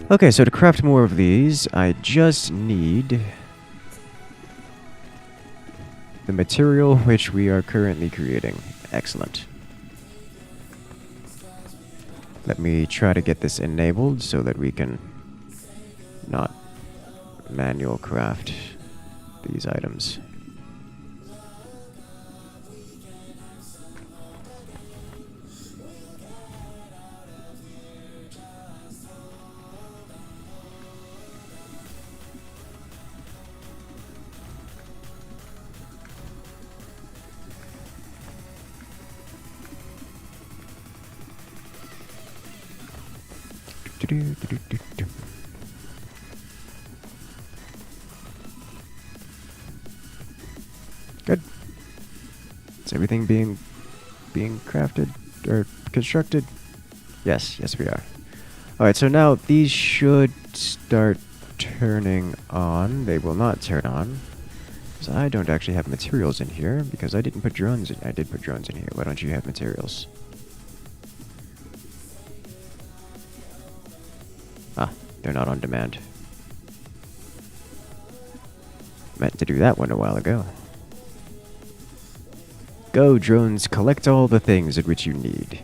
Okay, so to craft more of these, I just need the material which we are currently creating. Excellent. Let me try to get this enabled so that we can not manual craft these items. Good. Is everything being crafted or constructed? Yes, yes we are. Alright, so now these should start turning on. They will not turn on, because I don't actually have materials in here, because I didn't put drones in. I did put drones in here. Why don't you have materials? Ah, they're not on demand. Meant to do that one a while ago. Go, drones, collect all the things at which you need.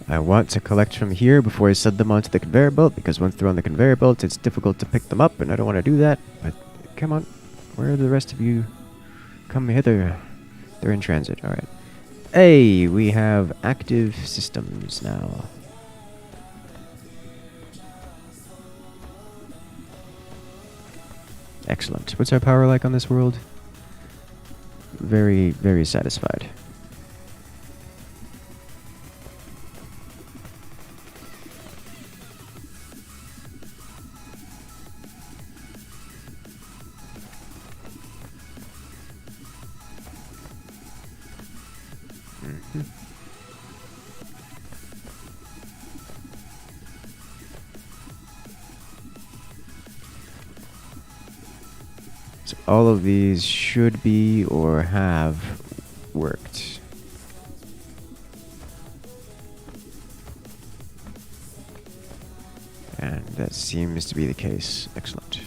I want to collect from here before I set them onto the conveyor belt, because once they're on the conveyor belt, it's difficult to pick them up, and I don't want to do that. But come on, where are the rest of you? Come hither. They're in transit. All right. Hey, we have active systems now. Excellent. What's our power like on this world? Very, very satisfied. So all of these should be or have worked. That seems to be the case. Excellent.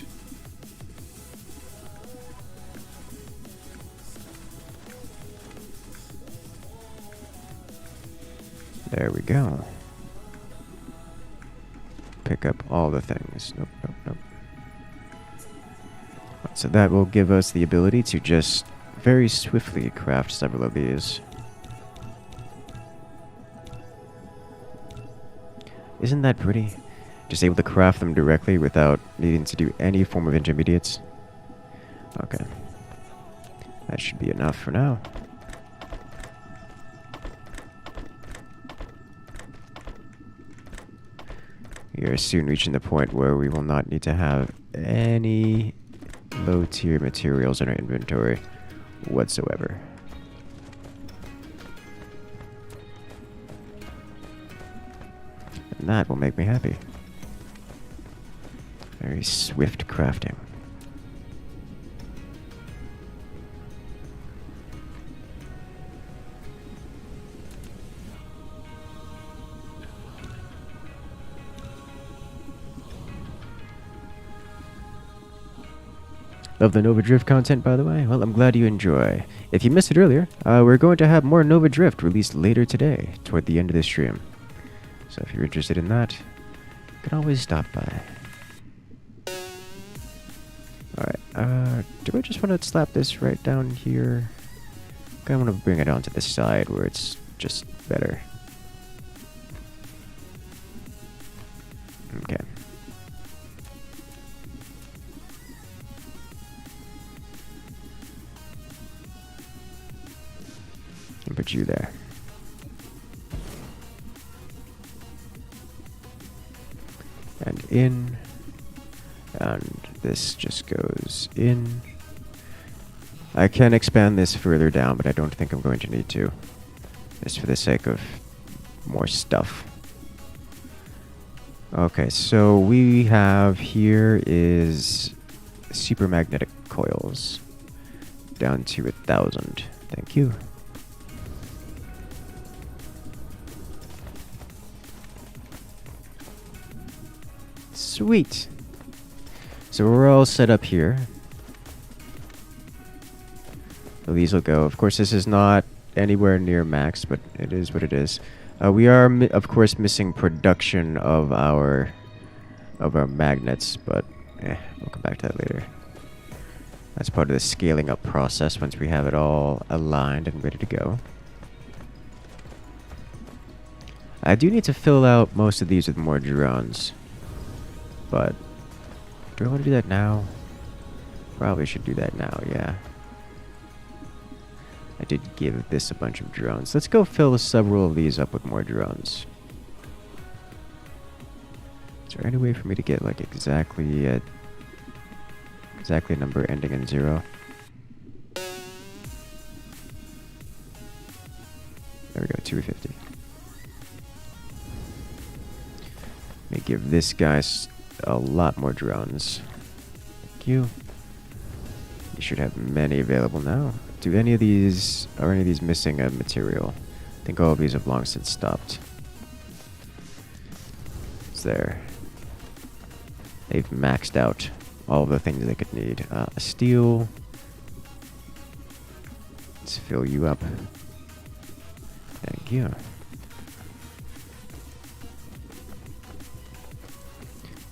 There we go. Pick up all the things. Nope, nope, nope. So that will give us the ability to just very swiftly craft several of these. Isn't that pretty? Just able to craft them directly without needing to do any form of intermediates. Okay. That should be enough for now. We are soon reaching the point where we will not need to have any low-tier materials in our inventory whatsoever. And that will make me happy. Very swift crafting. Love the Nova Drift content, by the way? Well, I'm glad you enjoy. If you missed it earlier, we're going to have more Nova Drift released later today, toward the end of the stream. So if you're interested in that, you can always stop by. Alright, do I just want to slap this right down here? I kind of want to bring it onto the side where it's just better. Okay. And put you there. And in. And this just goes in. I can expand this further down, but I don't think I'm going to need to. Just for the sake of more stuff. Okay, so we have here is super magnetic coils. Down to 1,000. Thank you. Sweet. So we're all set up here. So these will go. Of course, this is not anywhere near max, but it is what it is. We are, of course, missing production of our magnets, but we'll come back to that later. That's part of the scaling up process once we have it all aligned and ready to go. I do need to fill out most of these with more drones, but do I want to do that now? Probably should do that now, yeah. I did give this a bunch of drones. Let's go fill several of these up with more drones. Is there any way for me to get like exactly a number ending in 0? There we go, 250. Let me give this guy a lot more drones. Thank you. You should have many available now. Are any of these missing a material? I think all of these have long since stopped. It's there. They've maxed out all of the things they could need. Steel. Let's fill you up. Thank you.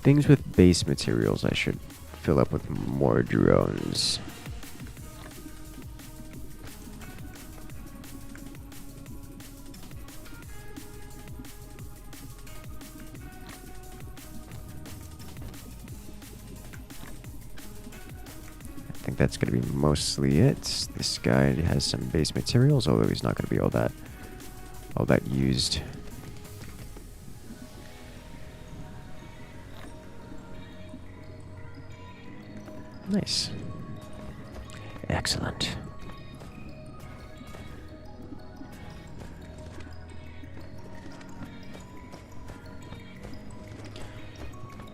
Things with base materials I should fill up with more drones. I think that's going to be mostly it. This guy has some base materials, although he's not going to be all that used. Nice. Excellent.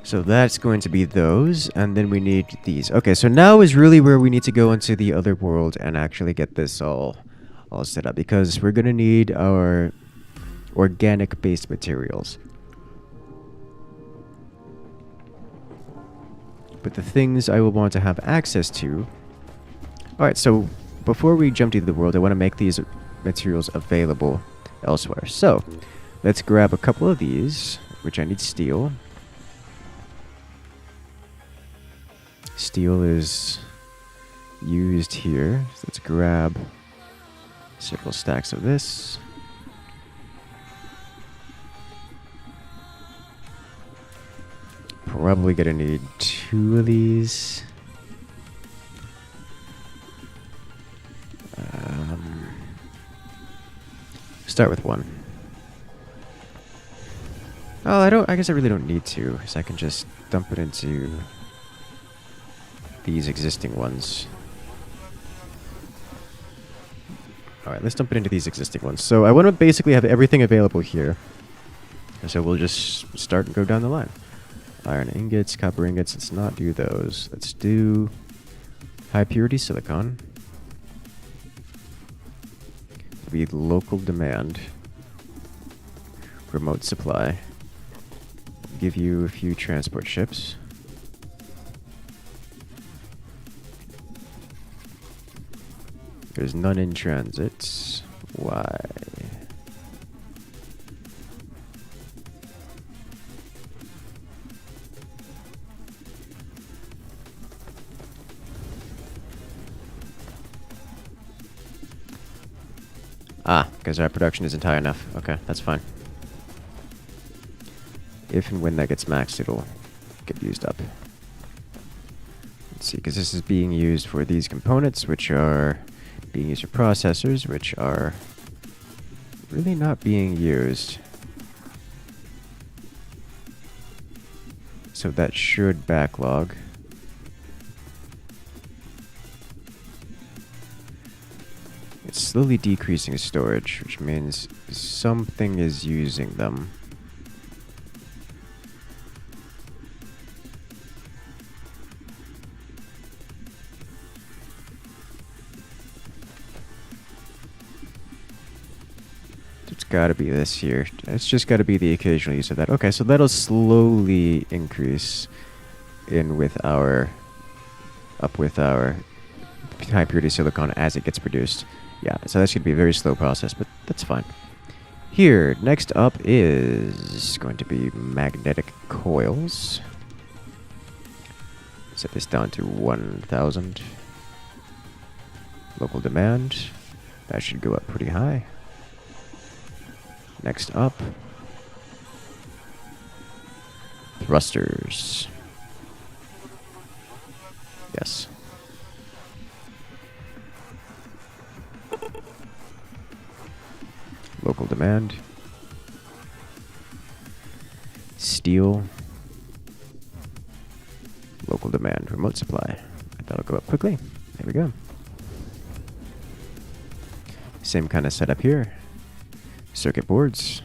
So that's going to be those, and then we need these. Okay, so now is really where we need to go into the other world and actually get this all set up, because we're going to need our organic-based materials. But the things I will want to have access to... Alright, so before we jump into the world, I want to make these materials available elsewhere. So, let's grab a couple of these, which I need steel. Steel is used here. So let's grab several stacks of this. Probably gonna need 2 of these. Start with 1. Oh, I guess I really don't need to, because I can just dump it into these existing ones. Alright, let's dump it into these existing ones. So I want to basically have everything available here. So we'll just start and go down the line. Iron ingots, copper ingots, let's not do those. Let's do high purity silicon. Be local demand. Remote supply. Give you a few transport ships. There's none in transit. Why? Ah, because our production isn't high enough. Okay, that's fine. If and when that gets maxed, it'll get used up. Let's see, because this is being used for these components, which are being used for processors, which are really not being used. So that should backlog. It's slowly decreasing storage, which means something is using them. It's gotta be this here. It's just gotta be the occasional use of that. Okay, so that'll slowly increase in with our... up with our high purity silicon as it gets produced. Yeah, so that's going to be a very slow process, but that's fine. Here, next up is going to be magnetic coils. Set this down to 1,000. Local demand. That should go up pretty high. Next up, thrusters. Yes. Local demand. Steel. Local demand. Remote supply. That'll go up quickly. There we go. Same kind of setup here. Circuit boards.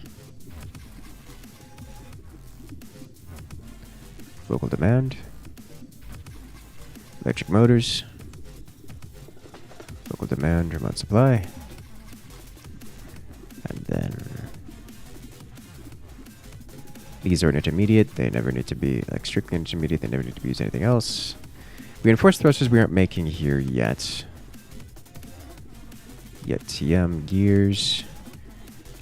Local demand. Electric motors. Local demand. Remote supply. And then these are an intermediate. They never need to be like strictly intermediate. They never need to be used anything else. Reinforced thrusters we aren't making here yet. Yet TM gears.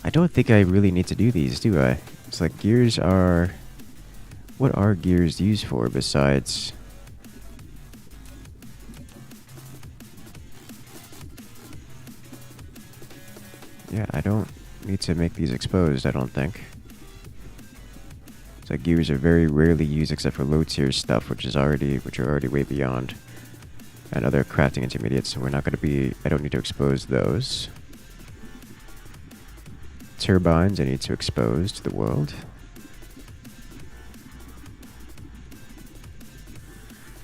I don't think I really need to do these, do I? It's like gears are... What are gears used for besides... Yeah, I don't need to make these exposed, I don't think. So gears are very rarely used except for low tier stuff, which are already way beyond. And other crafting intermediates, so we're not going to be... I don't need to expose those. Turbines I need to expose to the world.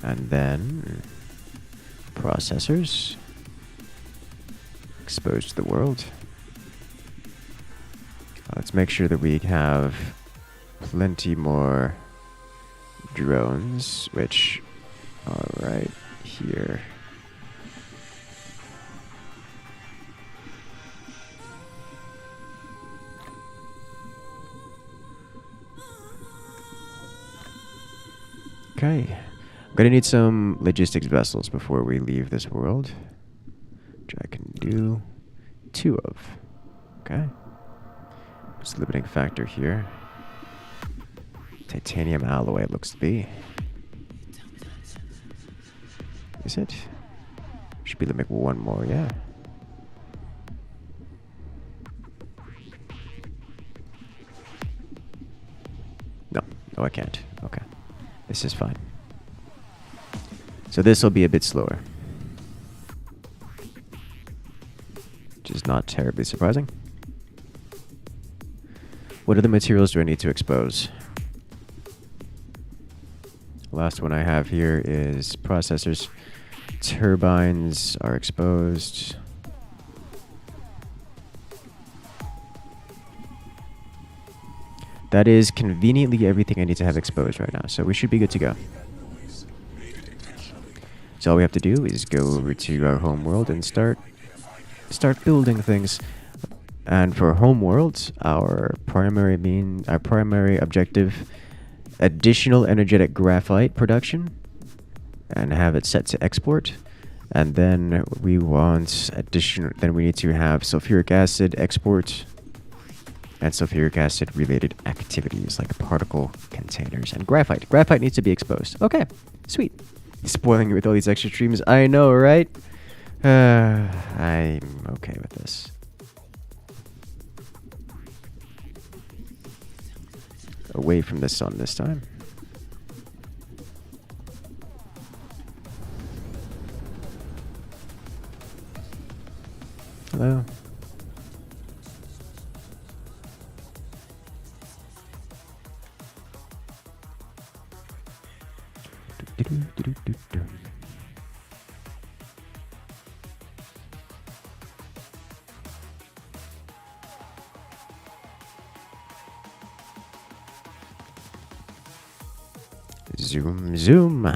And then... processors. Exposed to the world. Let's make sure that we have plenty more drones, which are right here. Okay. gonna need some logistics vessels before we leave this world, which I can do 2 of. Okay. What's the limiting factor here? Titanium alloy it looks to be. Is it? Should be able to make 1 more, yeah. No, I can't. Okay. This is fine. So this will be a bit slower. Which is not terribly surprising. What other materials do I need to expose? Last one I have here is processors. Turbines are exposed. That is conveniently everything I need to have exposed right now, so we should be good to go. So all we have to do is go over to our home world and start building things. And for home worlds, our primary objective, additional energetic graphite production, and have it set to export. And then we want then we need to have sulfuric acid export and sulfuric acid related activities like particle containers and graphite. Graphite needs to be exposed. Okay, sweet. Spoiling it with all these extra streams. I know, right? I'm okay with this. Away from the sun this time. Hello. Zoom, zoom.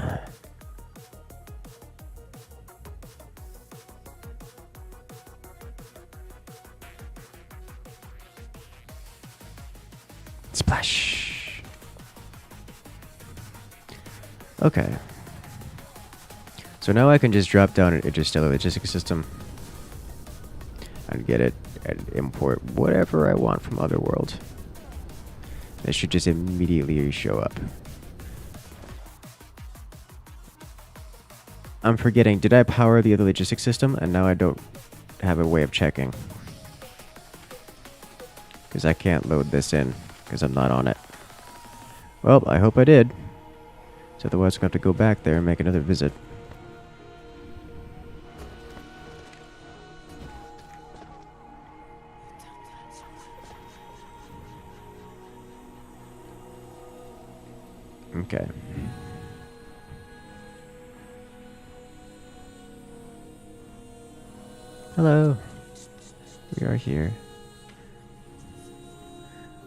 Splash. Okay. So now I can just drop down an interstellar logistics system and get it and import whatever I want from Otherworld. It should just immediately show up. I'm forgetting, did I power the other logistics system? And now I don't have a way of checking. Because I can't load this in, because I'm not on it. Well, I hope I did. So otherwise I'm going to have to go back there and make another visit. Okay. Hello. We are here.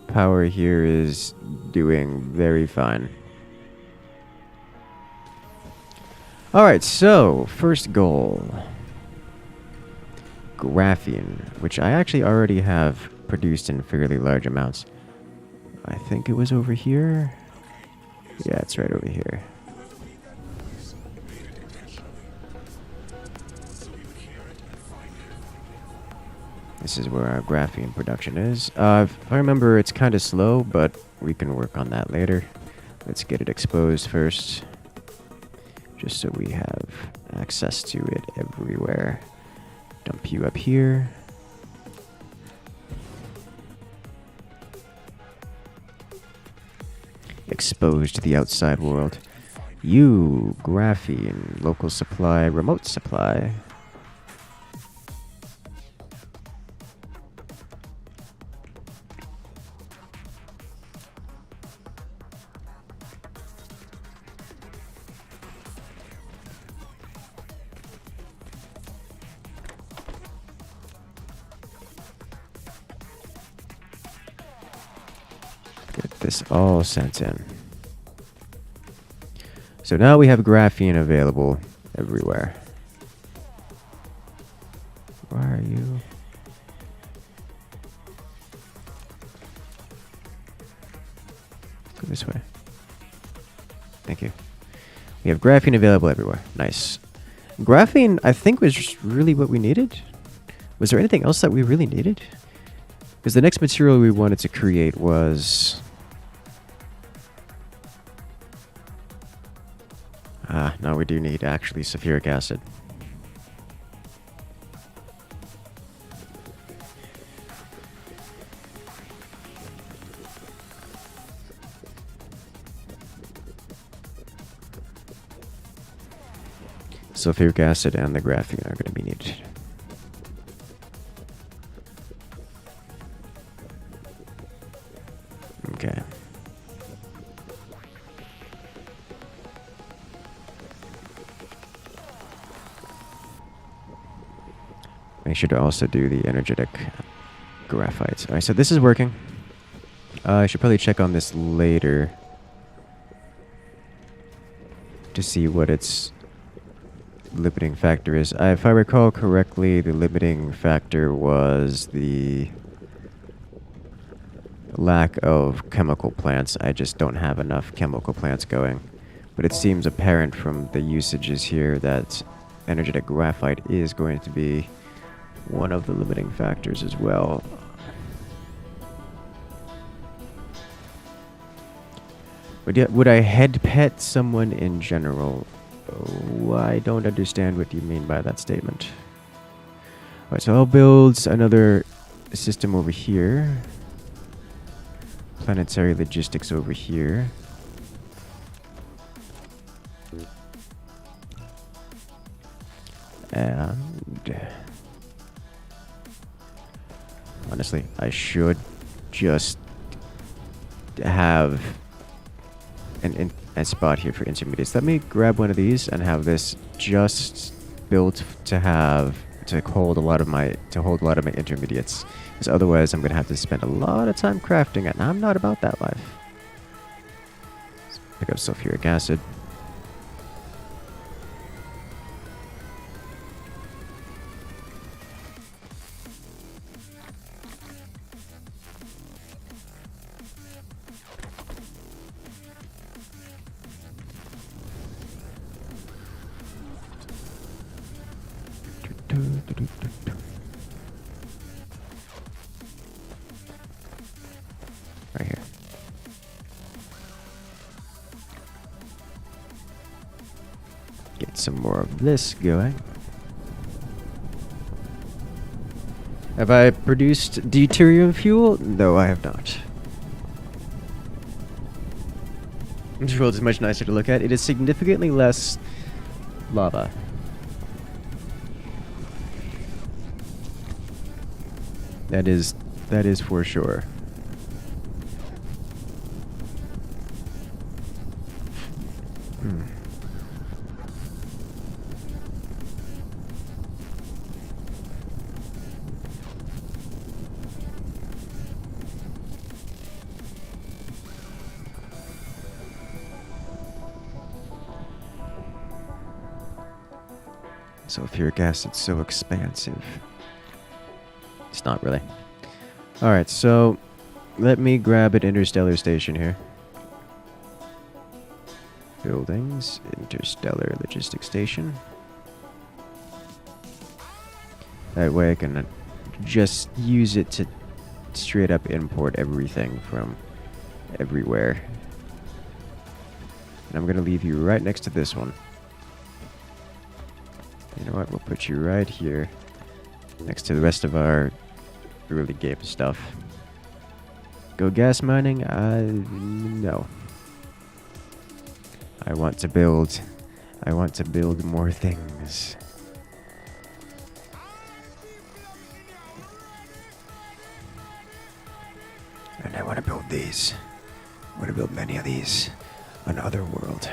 Power here is doing very fine. Alright, so first goal. Graphene, which I actually already have produced in fairly large amounts. I think it was over here. Yeah, it's right over here. This is where our graphene production is. If I remember, it's kind of slow, but we can work on that later. Let's get it exposed first, just so we have access to it everywhere. Dump you up here. Exposed to the outside world. You, graphene, local supply, remote supply. This all sent in. So now we have graphene available everywhere. Why are you? Go this way. Thank you. We have graphene available everywhere. Nice. Graphene, I think, was just really what we needed. Was there anything else that we really needed? Because the next material we wanted to create was... no, we do need actually sulfuric acid. Sulfuric acid and the graphene are going to be needed. Okay. Make sure to also do the energetic graphite. Alright, so this is working. I should probably check on this later to see what its limiting factor is. If I recall correctly, the limiting factor was the lack of chemical plants. I just don't have enough chemical plants going. But it seems apparent from the usages here that energetic graphite is going to be one of the limiting factors as well. Would I head pet someone in general? Oh, I don't understand what you mean by that statement. Alright, so I'll build another system over here. Planetary logistics over here. And... honestly, I should just have a spot here for intermediates. Let me grab one of these and have this just built to hold a lot of my intermediates. Because otherwise, I'm gonna have to spend a lot of time crafting it, and I'm not about that life. Let's pick up sulfuric acid. Right here. Get some more of this going. Have I produced deuterium fuel? No, I have not. This world is much nicer to look at. It is significantly less lava. That is for sure. Sulfuric acid's so expansive. It's not really. Alright, so let me grab an interstellar station here. Buildings, interstellar logistics station. That way I can just use it to straight up import everything from everywhere. And I'm going to leave you right next to this one. You know what, we'll put you right here next to the rest of our early game stuff. Go gas mining? No. I want to build more things. And I want to build these. I want to build many of these on Otherworld.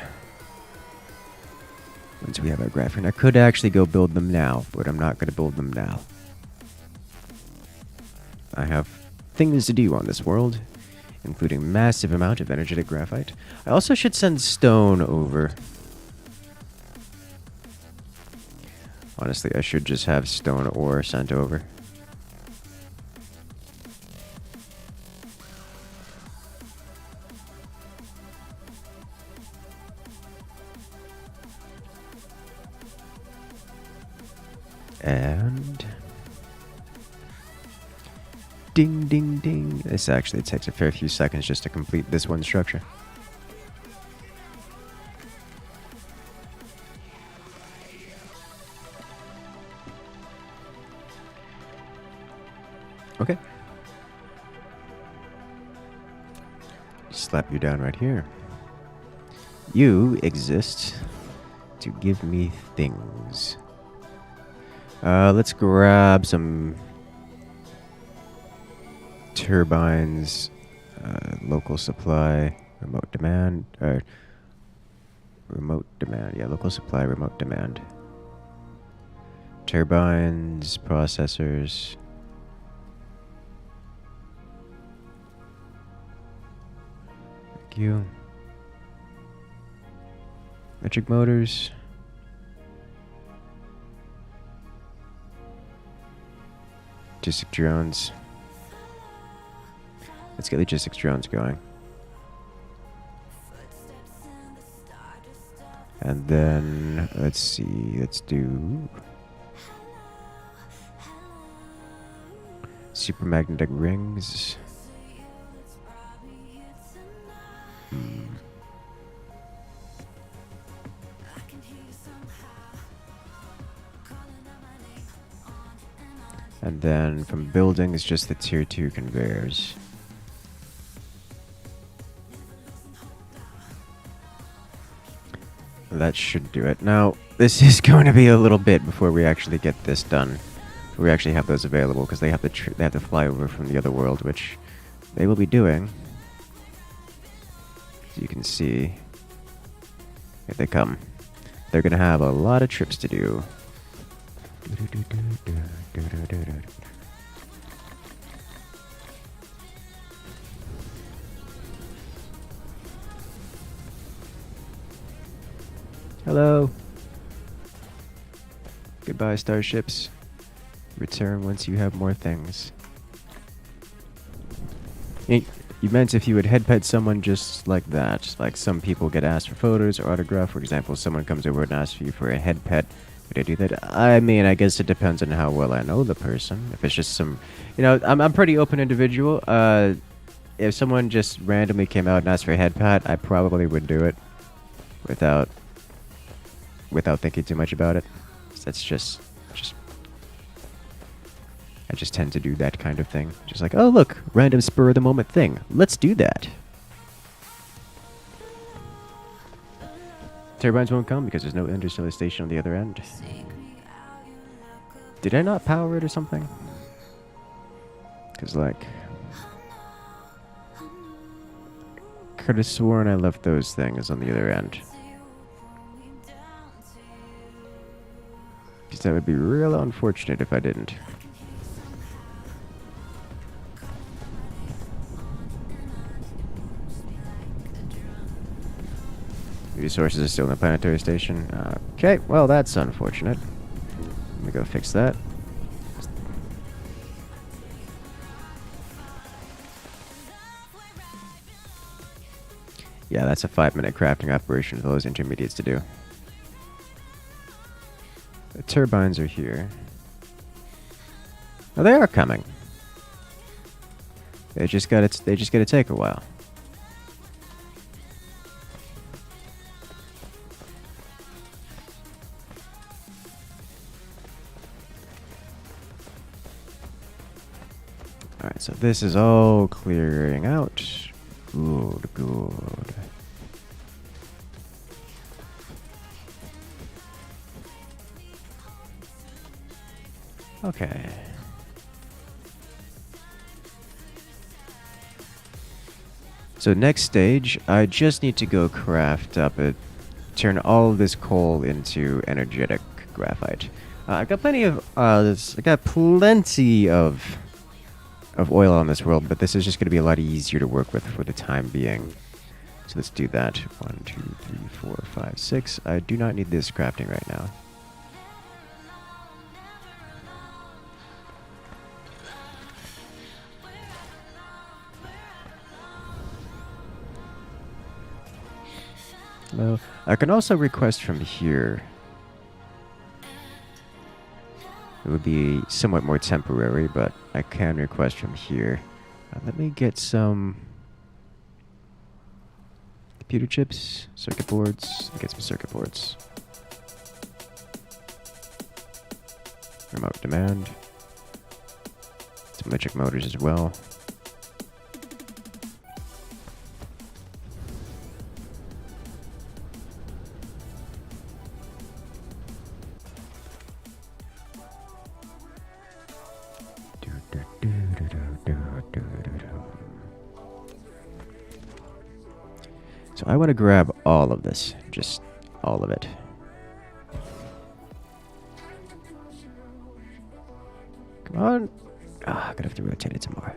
Once we have our graphene, I could actually go build them now, but I'm not going to build them now. I have things to do on this world, including massive amount of energetic graphite. I also should send stone over. Honestly, I should just have stone ore sent over. And ding, ding, ding. This actually takes a fair few seconds just to complete this one structure. Okay. Slap you down right here. You exist to give me things. Let's grab some turbines, local supply, remote demand, yeah, local supply, remote demand. Turbines, processors. Thank you. Electric motors. Logistic drones. Let's get logistics drones going. And then, let's see, let's do supermagnetic rings. And then from building, it's just the tier 2 conveyors. That should do it. Now, this is going to be a little bit before we actually get this done. We actually have those available because they have to fly over from the other world, which they will be doing. As you can see, here they come. They're going to have a lot of trips to do. Hello. Goodbye, starships. Return once you have more things. You meant if you would head pet someone just like that. Like some people get asked for photos or autograph. For example, someone comes over and asks you for a head pet. Would I do that? I mean, I guess it depends on how well I know the person. If it's just some, I'm a pretty open individual. If someone just randomly came out and asked for a head pat, I probably would do it without thinking too much about it. That's just I just tend to do that kind of thing. Just like, oh look, random spur of the moment thing. Let's do that. Turbines won't come because there's no interstellar station on the other end. Did I not power it or something? Because, like, could have sworn I left those things on the other end. Because that would be real unfortunate if I didn't. Resources are still in the planetary station. Okay, well that's unfortunate. Let me go fix that. Yeah, that's a 5-minute crafting operation for those intermediates to do. The turbines are here. Oh, they are coming. They just gotta take a while. Alright, so this is all clearing out. Good, good. Okay. So next stage, I just need to go craft up turn all of this coal into energetic graphite. I've got plenty of of oil on this world, but this is just going to be a lot easier to work with for the time being. So let's do that. 1, 2, 3, 4, 5, 6. I do not need this crafting right now. Well, I can also request from here. It would be somewhat more temporary, but I can request from here. Let me get some computer chips, circuit boards. Get some circuit boards. Remote demand. Some electric motors as well. So I want to grab all of this, just all of it. Come on. Ah, I'm gonna have to rotate it some more.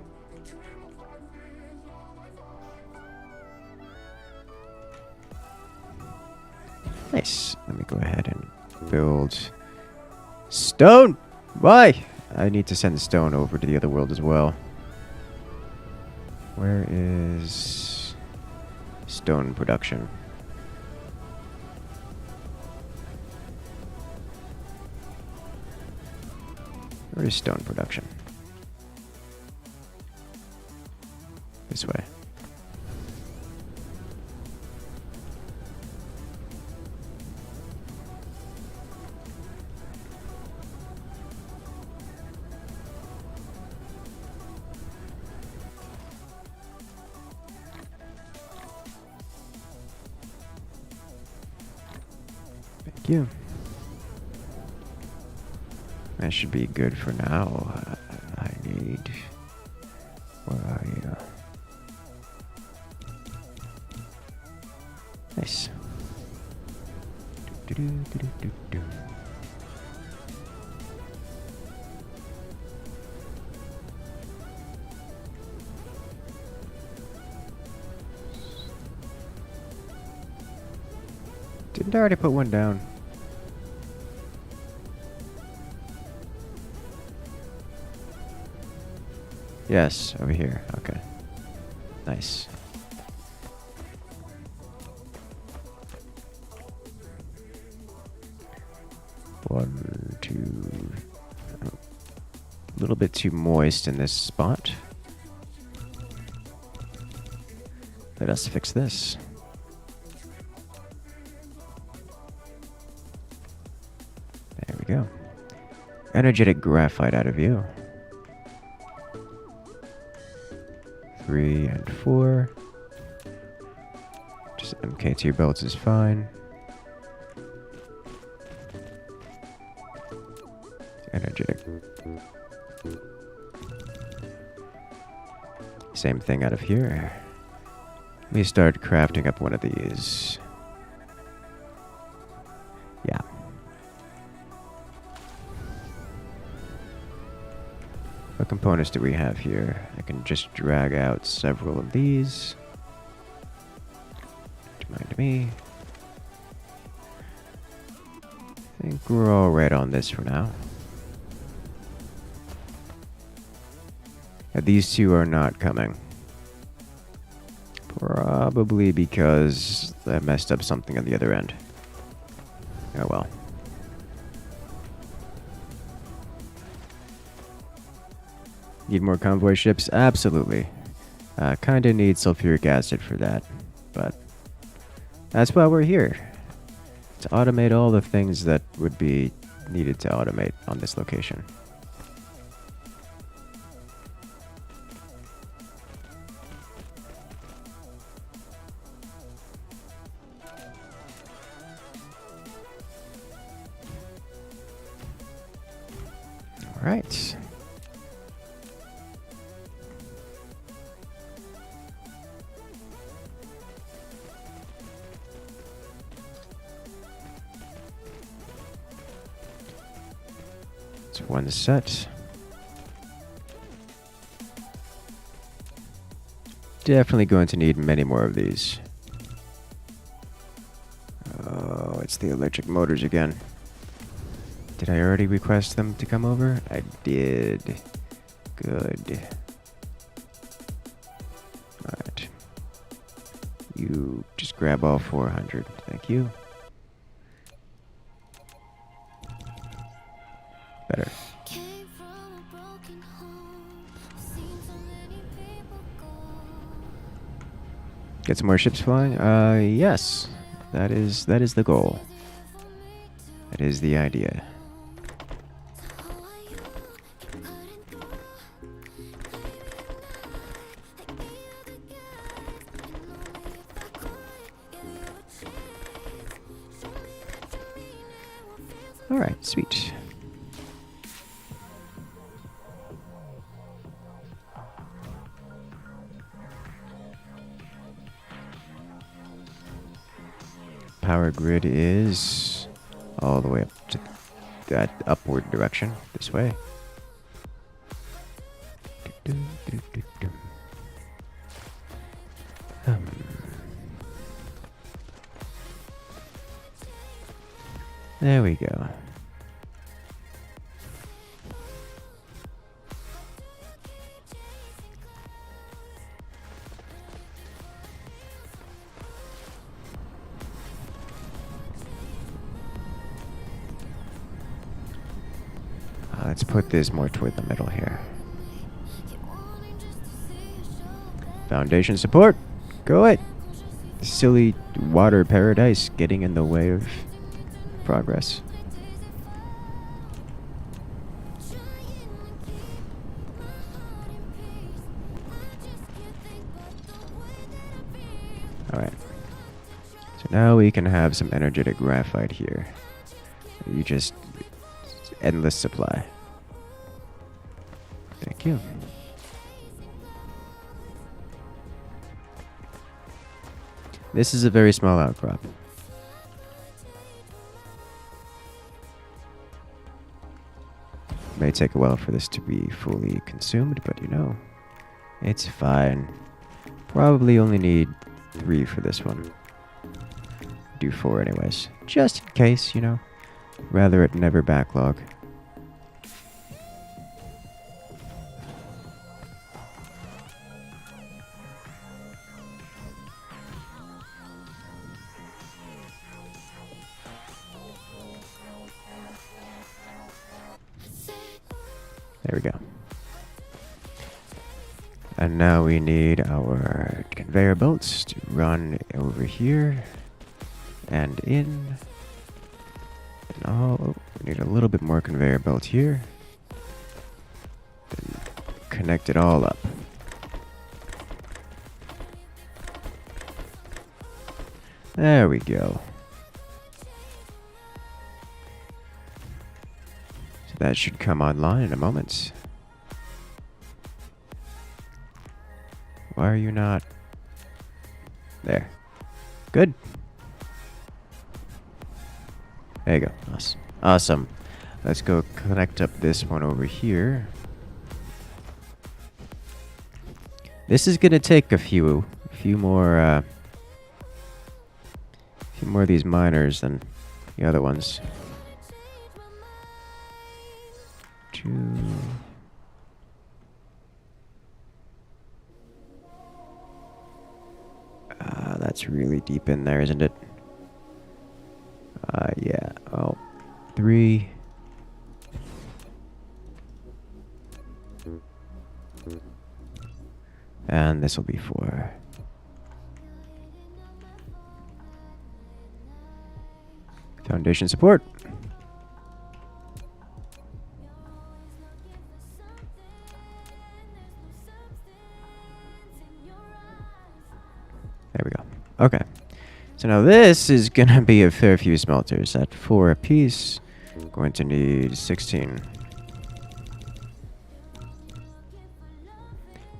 Nice. Let me go ahead and build stone. Why? I need to send the stone over to the other world as well. Where is stone production? Where is stone production? This way. Thank you. That should be good for now. I need... Where are you? Nice. Do-do-do-do-do-do. Didn't I already put one down? Yes, over here. Okay. Nice. One, two. A little bit too moist in this spot. Let us fix this. There we go. Energetic graphite out of you. 3 and 4. Just MK2 belts is fine. Energetic. Same thing out of here. Let me start crafting up one of these. Yeah. What components do we have here? I can just drag out several of these. Don't mind me. I think we're all right on this for now. These two are not coming. Probably because I messed up something on the other end. Oh well. Need more convoy ships? Absolutely. Kinda need sulfuric acid for that. But that's why we're here. To automate all the things that would be needed to automate on this location. Alright. It's one set. Definitely going to need many more of these. Oh, it's the electric motors again. Did I already request them to come over? I did. Good. Alright. You just grab all 400. Thank you. Better. Get some more ships flying? Yes. That is the goal. That is the idea. Alright, sweet. Power grid is all the way up to that upward direction, this way. There we go. Let's put this more toward the middle here. Foundation support! Go it! Silly water paradise getting in the way of progress. Alright. So now we can have some energetic graphite here. You just... endless supply. Thank you. This is a very small outcrop. May take a while for this to be fully consumed, but you know, it's fine. Probably only need 3 for this one. Do 4 anyways. Just in case, you know. Rather it never backlog. There we go. And now we need our conveyor belts to run over here and in. And all, we need a little bit more conveyor belt here. Then connect it all up. There we go. That should come online in a moment. Why are you not? There. Good. There you go. Awesome. Awesome. Let's go connect up this one over here. This is gonna take a few more of these miners than the other ones. That's really deep in there, isn't it? Yeah. Oh, 3. And this will be 4. Foundation support. There we go. Okay. So now this is going to be a fair few smelters. At 4 apiece, going to need 16.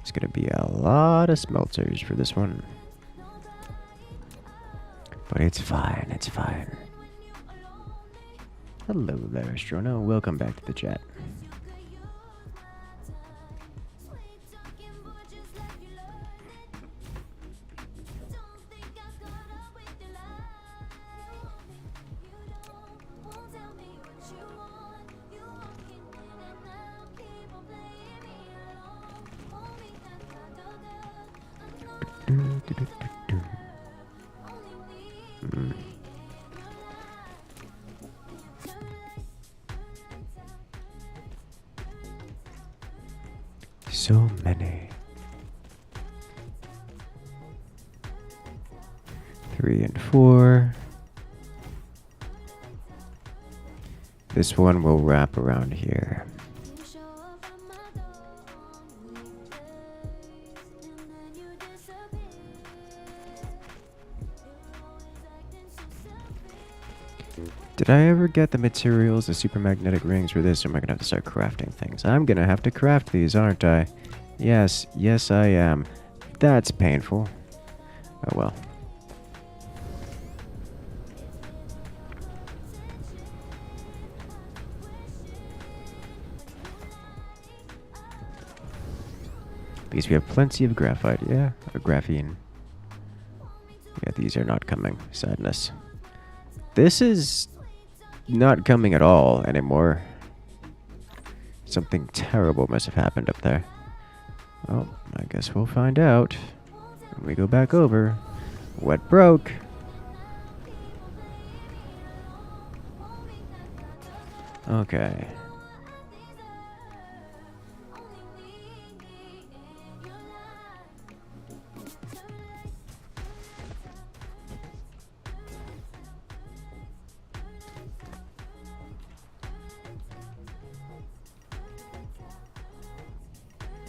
It's going to be a lot of smelters for this one. But it's fine, it's fine. Hello there, Astrono. Welcome back to the chat. So many. 3 and 4. This one will wrap around here. Did I ever get the materials, the supermagnetic rings for this, or am I gonna have to start crafting things? I'm gonna have to craft these, aren't I? Yes, yes I am. That's painful. Oh well. Because we have plenty of graphite, yeah, or graphene. Yeah, these are not coming. Sadness. This is not coming at all anymore. Something terrible must have happened up there. Well, I guess we'll find out when we go back over. What broke? Okay.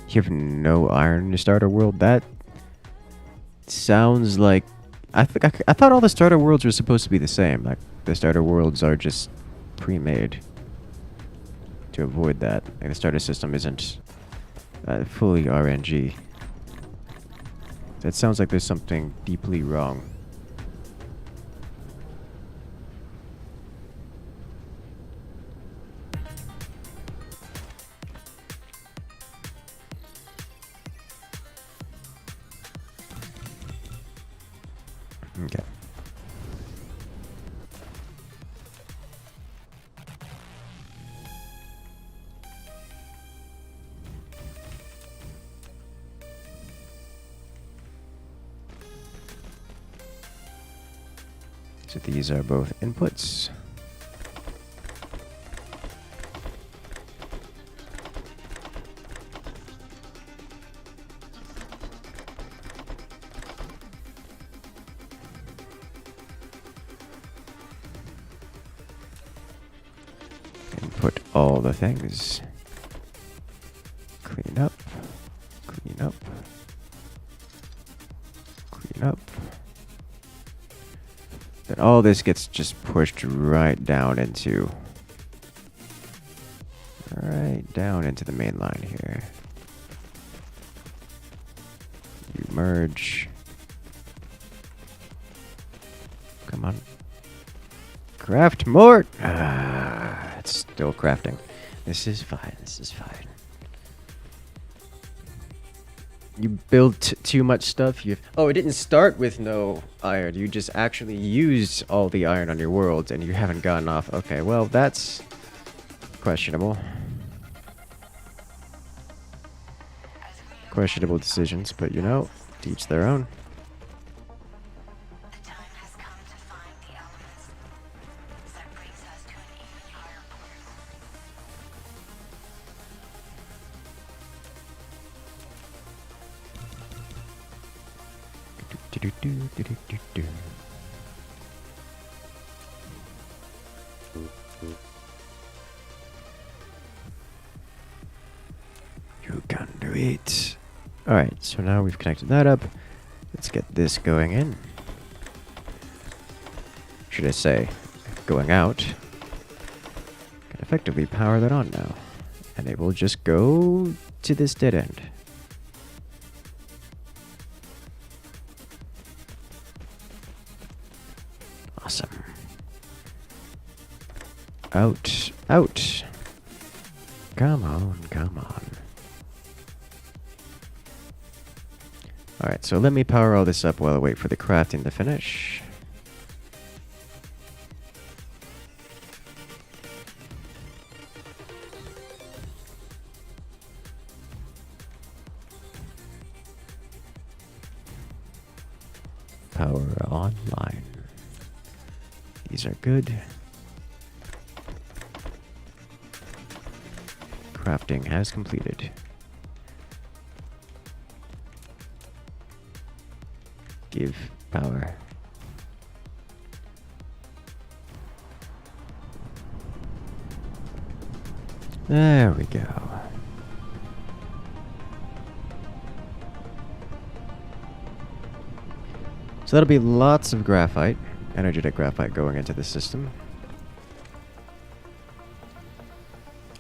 You have no iron in your starter world? That sounds like... I thought all the starter worlds were supposed to be the same. Like, the starter worlds are just pre-made to avoid that. Like, the starter system isn't fully RNG. That sounds like there's something deeply wrong. Okay. So these are both inputs. Input all the things. Clean up. Clean up. Clean up. Then all this gets just pushed right down into the main line here. You merge. Come on. Craft more. It's still crafting. This is fine. This is fine. You built too much stuff. Oh, it didn't start with no iron. You just actually used all the iron on your world and you haven't gotten off. Okay, well, that's questionable. Questionable decisions, but you know, to each their own. You can do it. Alright, so now we've connected that up. Let's get this going in. Should I say, going out. Can effectively power that on now. And it will just go to this dead end. Awesome. Out. Out. Come on, come on. Alright, so let me power all this up while I wait for the crafting to finish. Power online. These are good. Crafting has completed. give power. There we go. So that'll be lots of graphite, energetic graphite going into the system.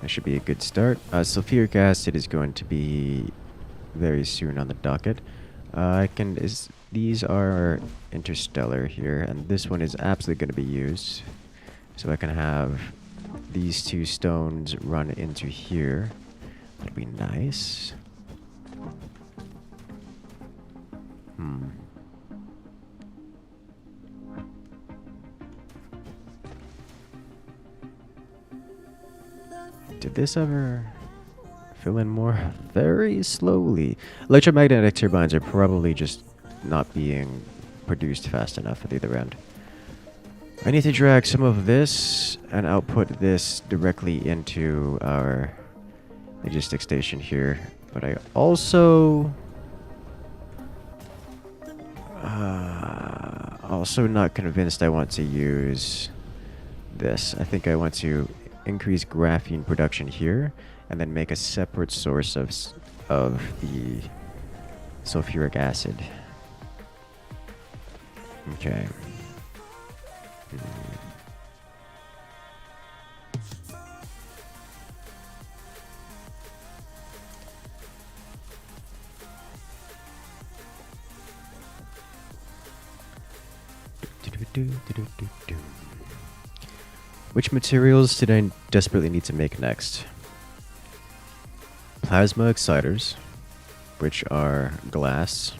That should be a good start. Sulfuric acid is going to be very soon on the docket. These are interstellar here, and this one is absolutely going to be used. So I can have these two stones run into here. That'd be nice. Did this ever fill in more? Very slowly. Electromagnetic turbines are probably just not being produced fast enough at either end. I need to drag some of this and output this directly into our logistics station here. But I also not convinced I want to use this. I think I want to increase graphene production here and then make a separate source of the sulfuric acid. Okay. Which materials did I desperately need to make next? Plasma exciters, which are glass.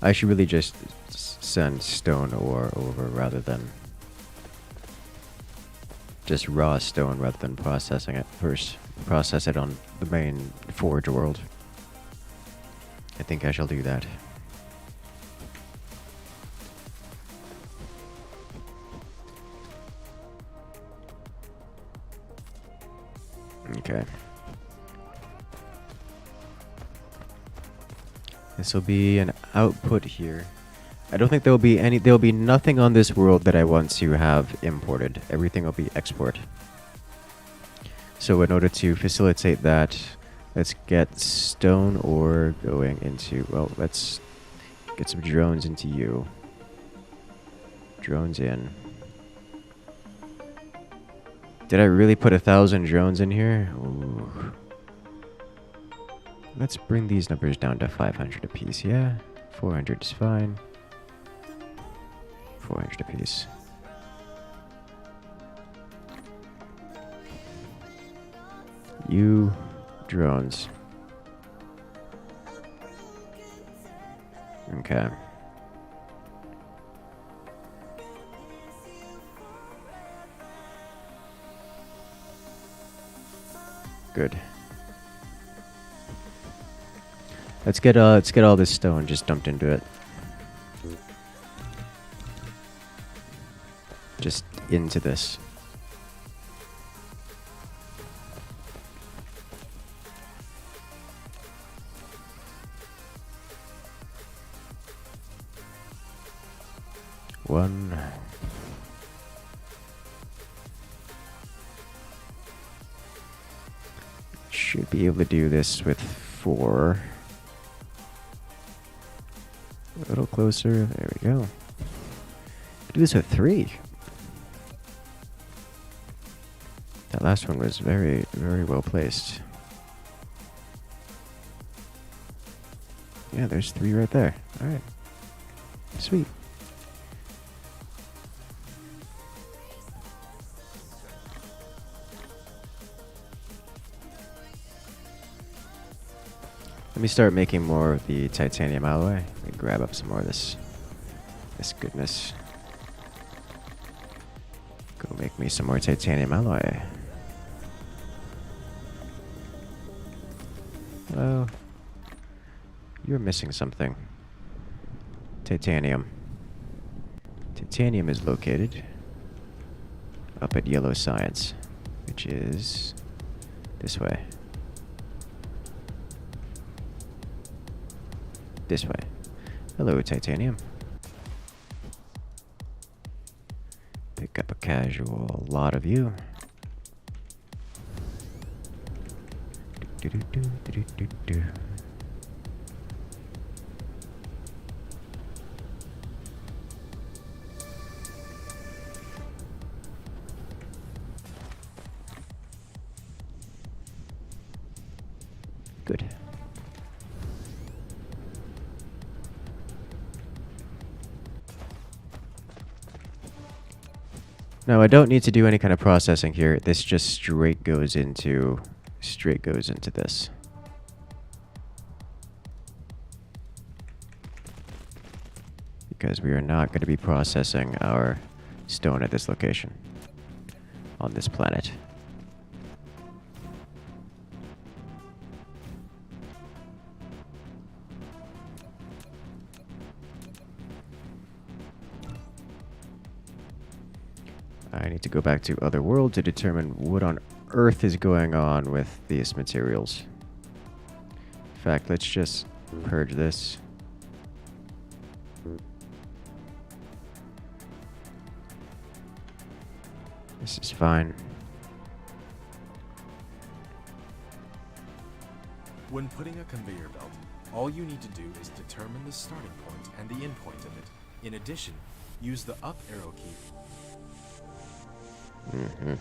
I should really just send stone ore over rather than just raw stone rather than processing it first. Process it on the main forge world. I think I shall do that. Okay. This will be an output here. I don't think there'll be nothing on this world that I want to have imported. Everything will be export. So in order to facilitate that, let's get stone ore going into, well, let's get some drones into you. Drones in. Did I really put 1,000 drones in here? Ooh. Let's bring these numbers down to 500 apiece, yeah? 400 is fine. 400 apiece. You drones. Okay. Good. Let's get all this stone just dumped into it. Just into this. One. Should be able to do this with 4. A little closer. There we go. Do this with 3. That last one was very, very well placed. Yeah, there's 3 right there. Alright. Sweet. Let me start making more of the titanium alloy. Let me grab up some more of this goodness. Go make me some more titanium alloy. Oh, you're missing something. Titanium. Titanium is located up at Yellow Science, which is this way. This way. Hello, titanium. Pick up a casual lot of you. Do-do-do-do-do-do-do. Good. Now I don't need to do any kind of processing here. This just straight goes into this. Because we are not going to be processing our stone at this location on this planet. I need to go back to Otherworld to determine what on earth is going on with these materials. In fact, let's just purge this. This is fine. When putting a conveyor belt, all you need to do is determine the starting point and the end point of it. In addition, use the up arrow key. Mm-hmm.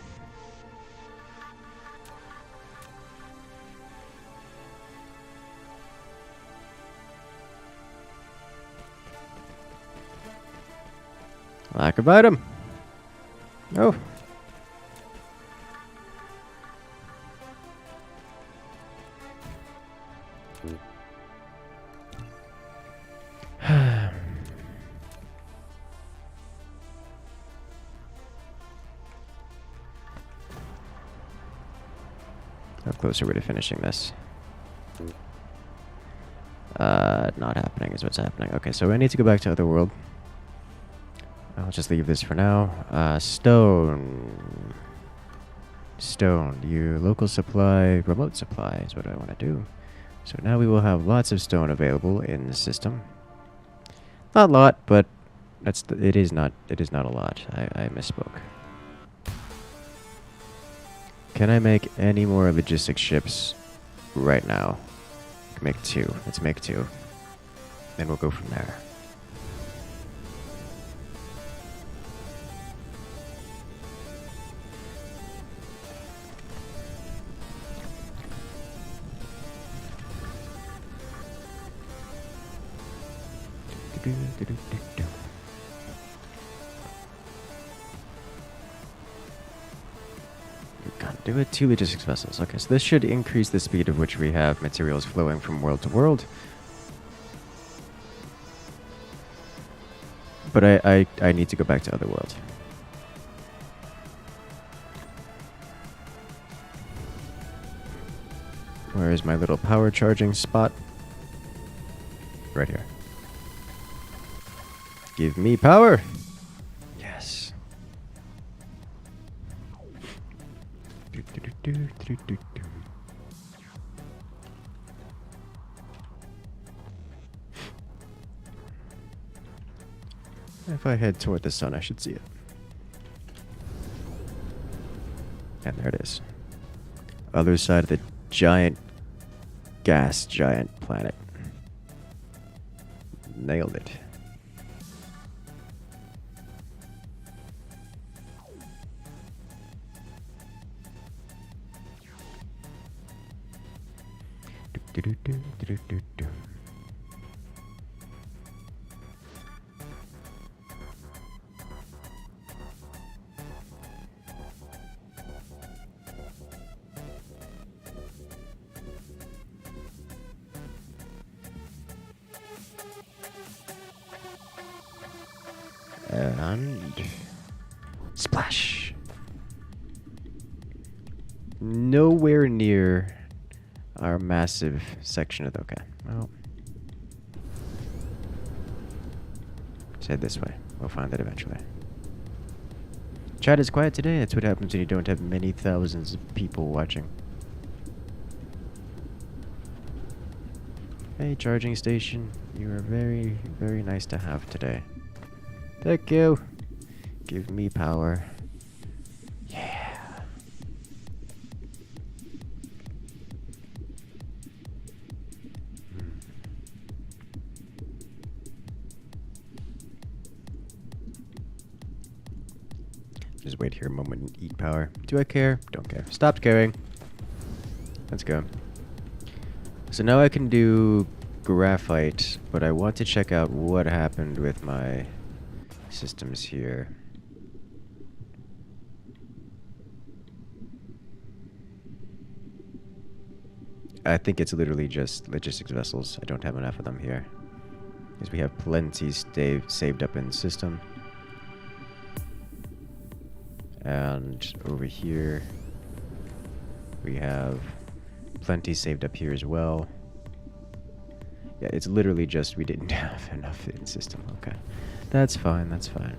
Lack of item. Oh. How close are we to finishing this? Not happening is what's happening. Okay, so I need to go back to Otherworld. I'll just leave this for now. Stone. Stone. You local supply, remote supply is what I want to do. So now we will have lots of stone available in the system. Not a lot, but it is not a lot. I misspoke. Can I make any more logistic ships right now? I can make 2. Let's make 2. Then we'll go from there. Do it 2 logistics vessels. Okay, so this should increase the speed of which we have materials flowing from world to world. But I need to go back to Otherworld. Where is my little power charging spot? Right here. Give me power! Yes. If I head toward the sun, I should see it. And there it is. Other side of the giant planet. Nailed it. Do-do-do-do-do-do. And splash. Nowhere near our massive section of the... Okay, well... let's head this way. We'll find that eventually. Chat is quiet today. That's what happens when you don't have many thousands of people watching. Hey, charging station. You are very, very nice to have today. Thank you. Give me power. Yeah. Just wait here a moment and eat power. Do I care? Don't care. Stopped caring. Let's go. So now I can do graphite, but I want to check out what happened with my systems here. I think it's literally just logistics vessels. I don't have enough of them here. Because we have plenty saved up in the system. And over here, we have plenty saved up here as well. Yeah, it's literally just we didn't have enough in the system. Okay. That's fine, that's fine.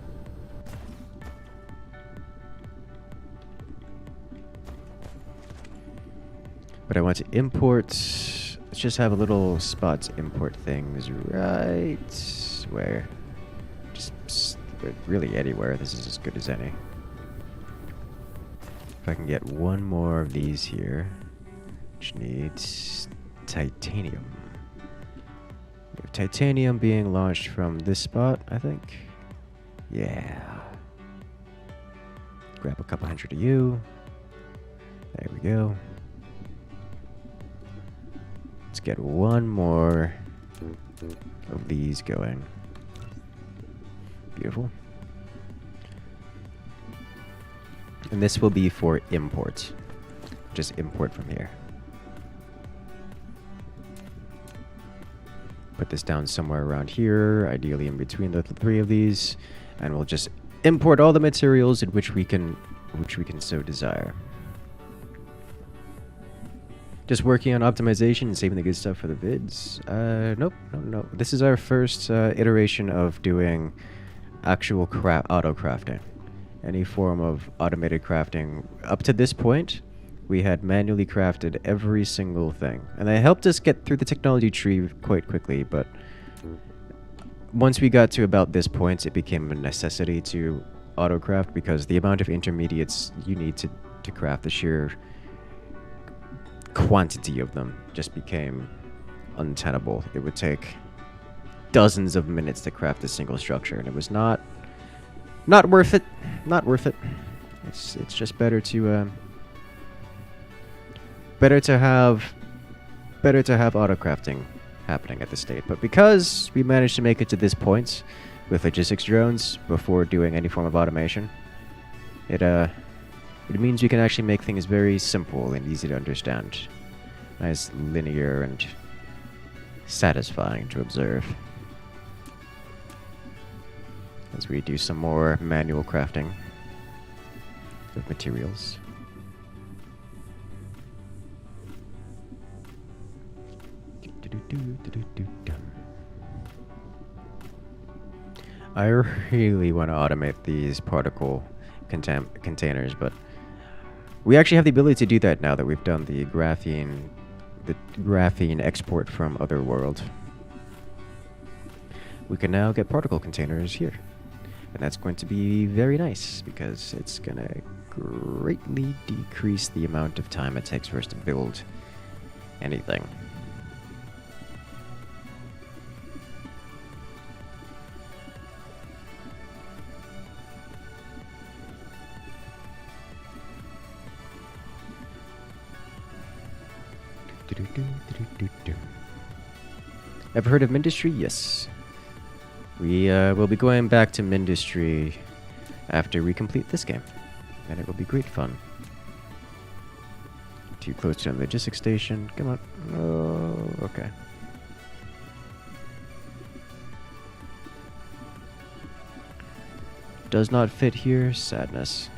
But I want to import. Let's just have a little spot to import things right where. Just really anywhere. This is as good as any. If I can get one more of these here, which needs titanium. We have titanium being launched from this spot, I think. Yeah. Grab a couple hundred of you. There we go. Let's get one more of these going. Beautiful. And this will be for import. Just import from here. Put this down somewhere around here, ideally in between the three of these, and we'll just import all the materials in which we can so desire. Just working on optimization and saving the good stuff for the vids. Nope, no. This is our first iteration of doing actual auto crafting. Any form of automated crafting. Up to this point, we had manually crafted every single thing. And that helped us get through the technology tree quite quickly, but once we got to about this point, it became a necessity to auto craft because the amount of intermediates you need to craft, the sheer quantity of them just became untenable. It would take dozens of minutes to craft a single structure, and it was not worth it. Not worth it. It's just better to have auto crafting happening at this state. But because we managed to make it to this point with logistics drones before doing any form of automation, it means we can actually make things very simple and easy to understand. Nice, linear, and satisfying to observe. As we do some more manual crafting of materials. I really want to automate these particle containers, but we actually have the ability to do that now that we've done the graphene export from Otherworld. We can now get particle containers here. And that's going to be very nice because it's going to greatly decrease the amount of time it takes for us to build anything. Ever heard of Mindustry? Yes. We will be going back to Mindustry after we complete this game. And it will be great fun. Too close to the logistics station. Come on. Oh, okay. Does not fit here. Sadness.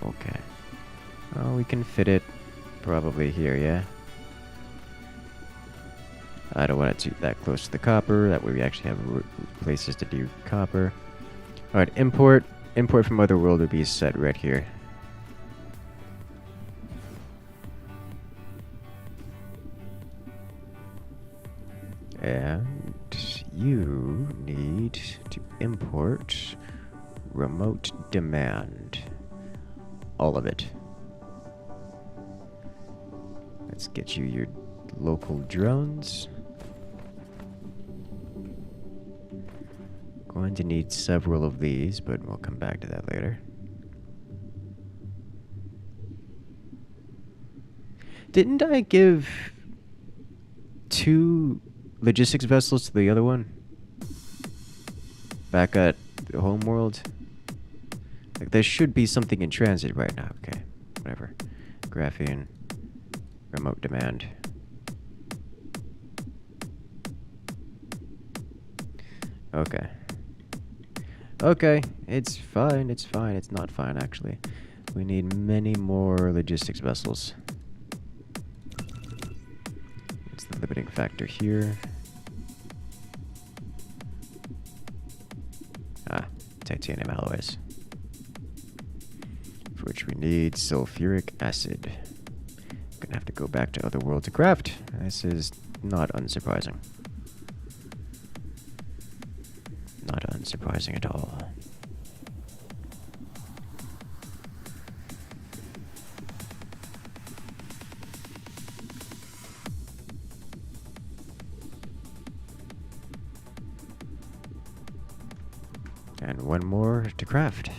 Okay. Oh, we can fit it probably here, yeah? I don't want it to that close to the copper. That way we actually have places to do copper. Alright, import. Import from Otherworld would be set right here. And you need to import remote demand. All of it. Let's get you your local drones. Going to need several of these, but we'll come back to that later. Didn't I give 2 logistics vessels to the other one? Back at the homeworld? Like, there should be something in transit right now. Okay, whatever. Graphene. Remote demand. Okay. Okay, it's fine, it's fine. It's not fine, actually. We need many more logistics vessels. It's the limiting factor here. Ah, titanium alloys. For which we need sulfuric acid. Gonna have to go back to Otherworld to craft. This is not unsurprising. Not unsurprising at all. And one more to craft.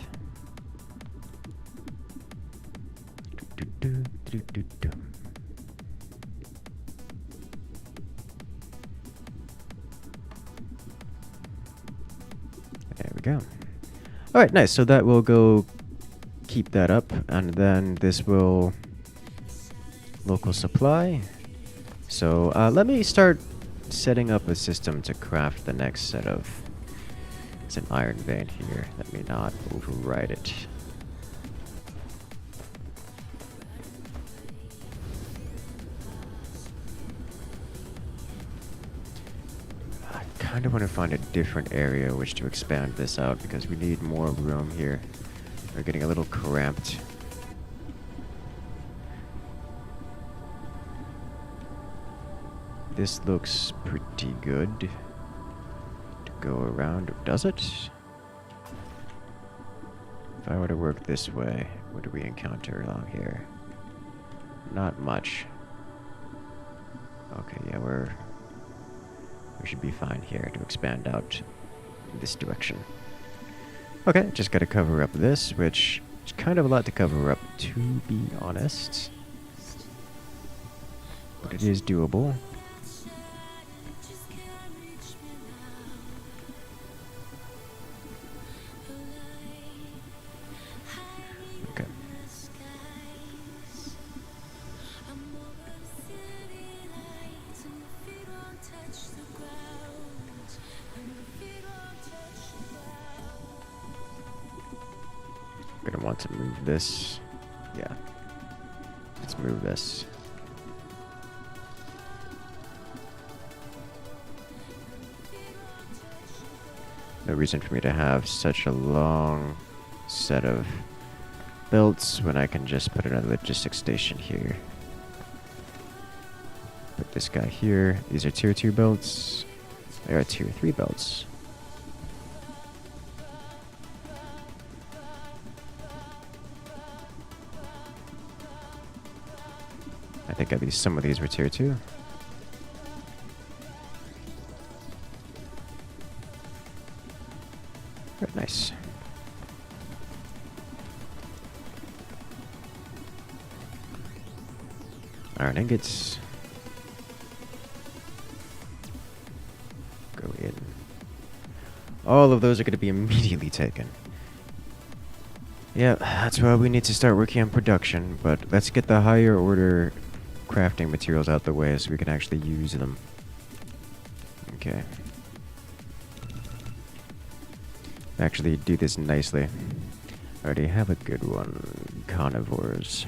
There we go. Alright, nice. So that will go keep that up, and then this will local supply. So let me start setting up a system to craft the next set of... It's an iron vein here. Let me not override it. I kind of want to find a different area which to expand this out because we need more room here. We're getting a little cramped. This looks pretty good to go around. Does it? If I were to work this way, what do we encounter along here? Not much. Okay, yeah, we should be fine here to expand out in this direction. Okay, just gotta cover up this, which is kind of a lot to cover up, to be honest. But it is doable. Okay. Gonna want to move this. Yeah. Let's move this. No reason for me to have such a long set of belts when I can just put another logistics station here. Put this guy here. These are tier 2 belts. There are tier 3 belts. I think at least some of these were tier 2. Very nice. Iron ingots. Go in. All of those are going to be immediately taken. Yeah, that's why we need to start working on production, but let's get the higher order crafting materials out the way so we can actually use them. Okay. Actually do this nicely. I already have a good one. Carnivores.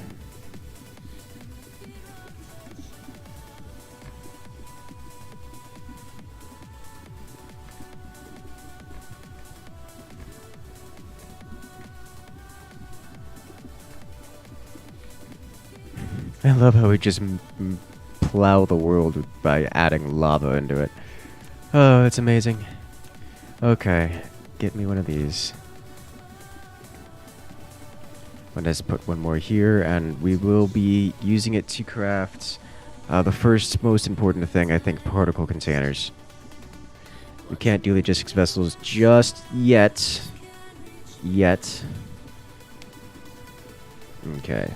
I love how we just plow the world by adding lava into it. Oh, it's amazing. Okay, get me one of these. Let's put one more here, and we will be using it to craft the first most important thing, I think, particle containers. We can't do logistics vessels just yet. Okay.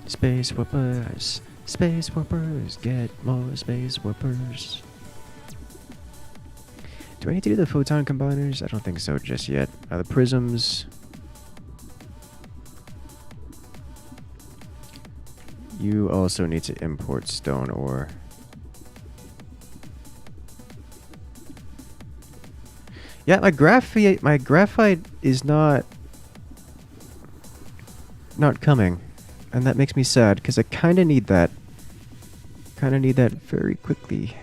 Space warpers, space warpers, get more space warpers. Do I need to do the photon combiners? I don't think so just yet. The prisms. You also need to import stone ore. Yeah, my graphite is not coming. And that makes me sad, because I kind of need that. Kind of need that very quickly.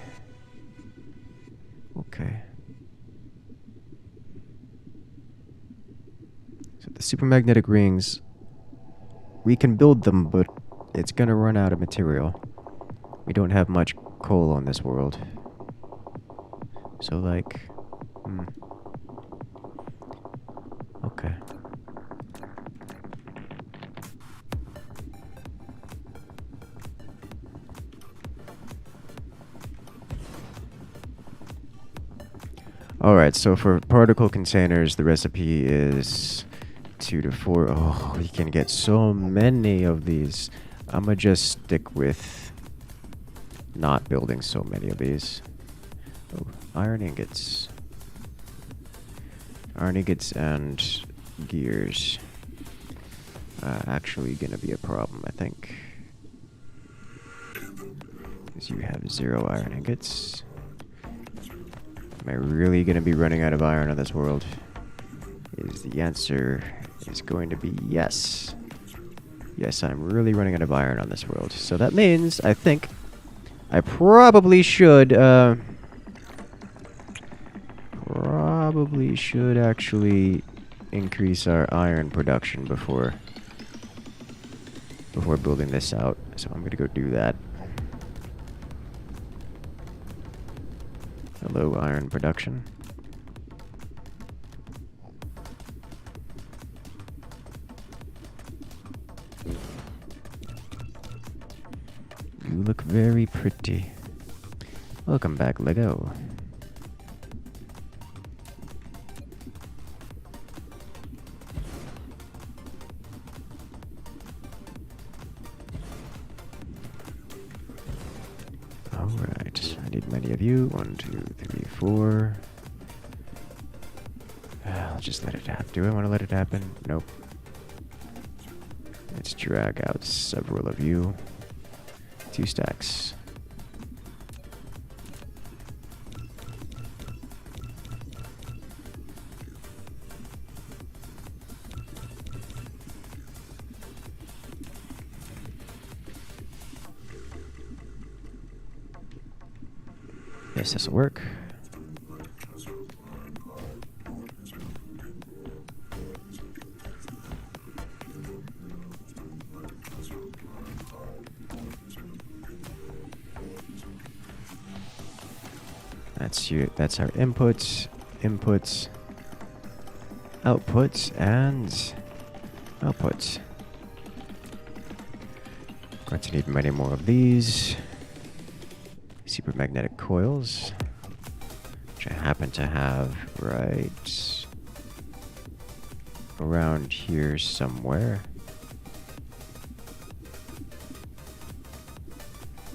Okay. So the supermagnetic rings, we can build them, but it's going to run out of material. We don't have much coal on this world. So, like... Okay. Alright, so for particle containers, the recipe is 2 to 4. Oh, you can get so many of these. I'm gonna just stick with not building so many of these. Oh, iron ingots. Iron ingots and gears. Actually gonna be a problem, I think. Because you have 0 iron ingots. Am I really going to be running out of iron on this world? The answer is going to be yes. Yes, I'm really running out of iron on this world. So that means, I think, I probably should actually increase our iron production before building this out. So I'm going to go do that. Hello, iron production. You look very pretty. Welcome back, Lego. Alright, I need many of you. 1, 2, 3, 4. I'll just let it happen. Do I want to let it happen? Nope. Let's drag out several of you. 2 stacks. Yes, this'll work. That's our inputs, outputs, and outputs. Going to need many more of these. Supermagnetic coils, which I happen to have right around here somewhere.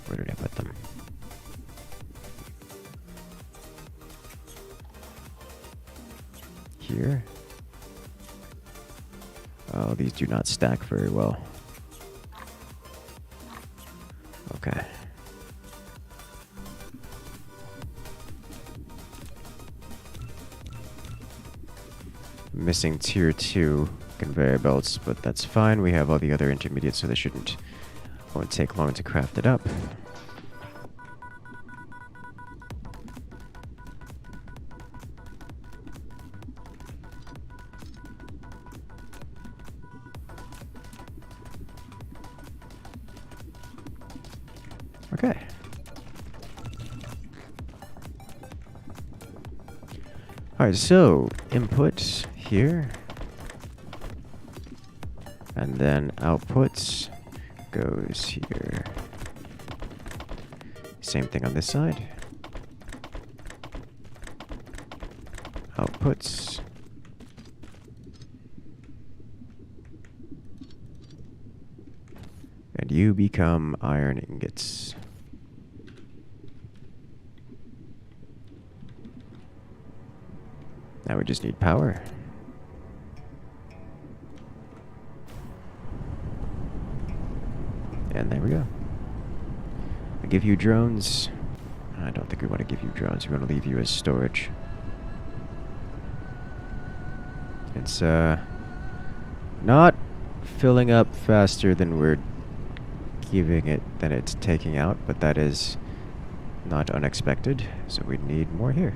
Where did I put them? Here. Oh, these do not stack very well. Okay. Missing tier 2 conveyor belts, but that's fine. We have all the other intermediates, so they won't take long to craft it up. Alright, so inputs here. And then outputs goes here. Same thing on this side. Outputs. And you become iron ingots. Now we just need power. And there we go. I give you drones. I don't think we want to give you drones. We want to leave you as storage. It's not filling up faster than we're giving it, than it's taking out, but that is not unexpected, so we need more here.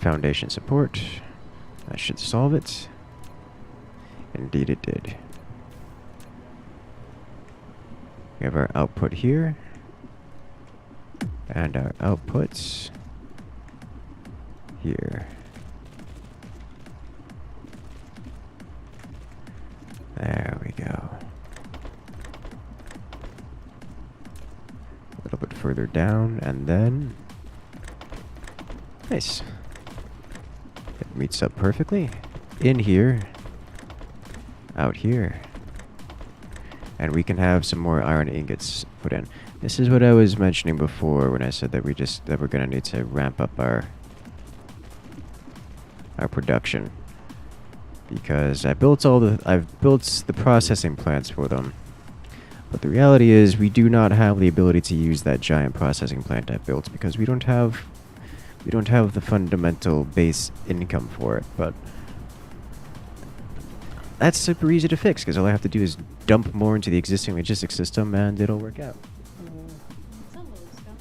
Foundation support. That should solve it. Indeed it did. We have our output here. And our outputs here. There we go. A little bit further down, and then... Nice. It meets up perfectly. In here. Out here. And we can have some more iron ingots put in. This is what I was mentioning before when I said that we're gonna need to ramp up our production. Because I've built the processing plants for them. But the reality is we do not have the ability to use that giant processing plant I built because we don't have the fundamental base income for it. But that's super easy to fix because all I have to do is dump more into the existing logistics system and it'll work out. What's a lodestone?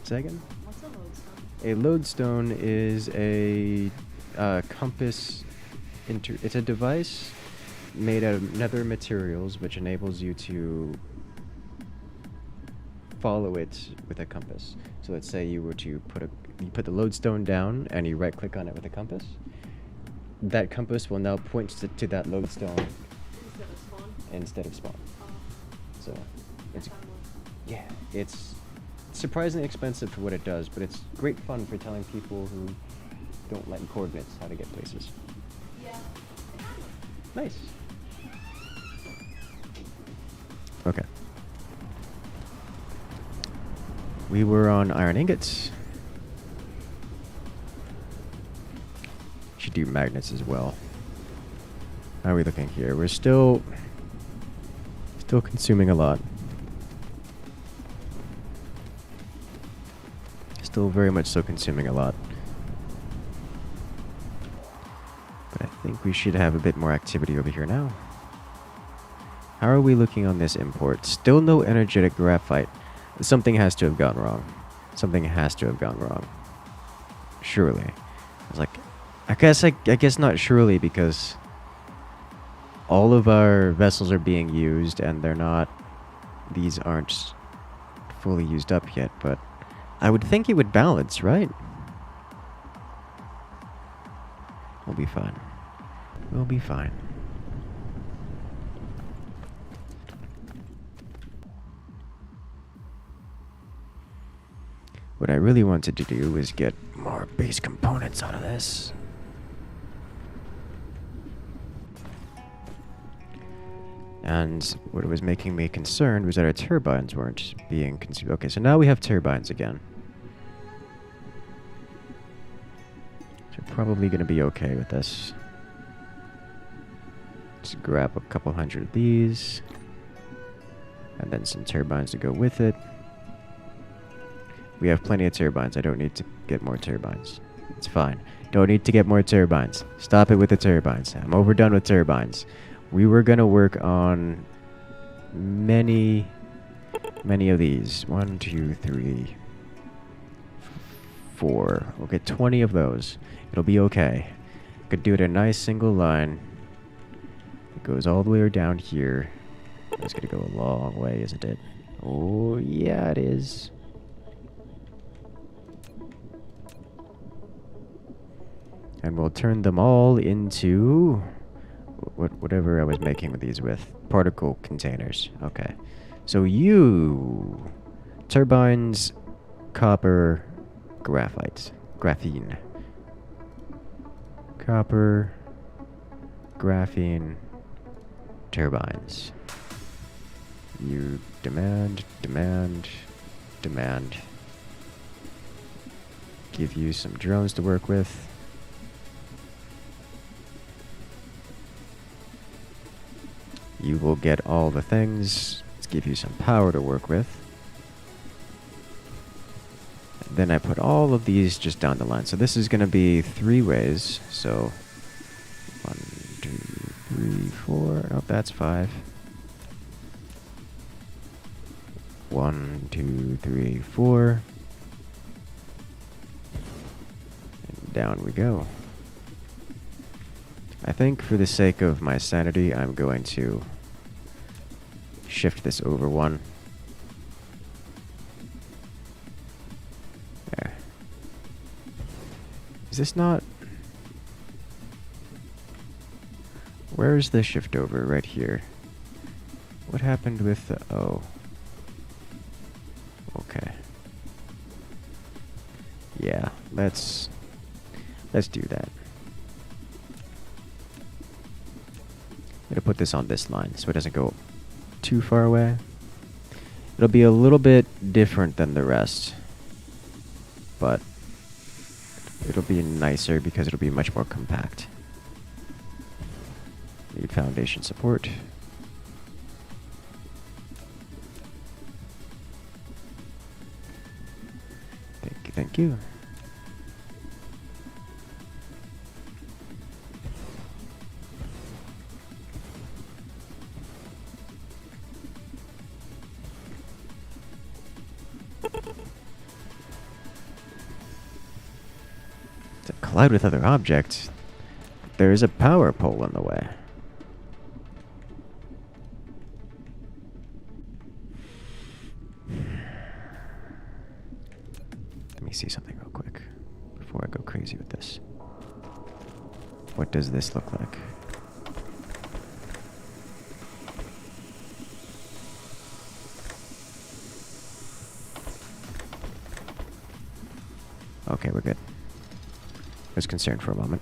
Second? What's a lodestone? A lodestone is a compass. It's a device made out of nether materials which enables you to follow it with a compass. So let's say you were to put the lodestone down and you right click on it with a compass. That compass will now point to that lodestone instead of spawn. So it's surprisingly expensive for what it does, but it's great fun for telling people who don't like coordinates how to get places. Nice. Okay. We were on iron ingots. Should do magnets as well. How are we looking here? We're still consuming a lot. Still very much so consuming a lot. But I think we should have a bit more activity over here now. How are we looking on this import? Still no energetic graphite. Something has to have gone wrong. Something has to have gone wrong. Surely. I was like, I guess not surely because all of our vessels are being used and these aren't fully used up yet, but I would think it would balance, right? We'll be fine. We'll be fine. What I really wanted to do was get more base components out of this. And what was making me concerned was that our turbines weren't being consumed. Okay, so now we have turbines again. So we're probably going to be okay with this. Just grab a couple hundred of these. And then some turbines to go with it. We have plenty of turbines. I don't need to get more turbines. It's fine. Don't need to get more turbines. Stop it with the turbines. I'm overdone with turbines. We were gonna work on many of these. 1, 2, 3, 4. We'll get 20 of those. It'll be okay. Could do it in a nice single line. It goes all the way down here. It's gonna go a long way, isn't it? Oh, yeah, it is. And we'll turn them all into whatever I was making these with. Particle containers. Okay. So you... turbines, copper, graphite. Graphene. Copper, graphene, turbines. You demand. Give you some drones to work with. You will get all the things. Let's give you some power to work with. And then I put all of these just down the line. So this is going to be 3 ways. So 1, 2, 3, 4. Oh, that's 5. 1, 2, 3, 4. And down we go. I think for the sake of my sanity, I'm going to shift this over 1. There. Is this not... Where is the shift over? Right here. What happened with the... Oh. Okay. Yeah, let's do that. I'm gonna put this on this line so it doesn't go too far away. It'll be a little bit different than the rest, but it'll be nicer because it'll be much more compact. Need foundation support. Thank you. To collide with other objects, there is a power pole in the way. Let me see something real quick before I go crazy with this. What does this look like? Okay, we're good. I was concerned for a moment.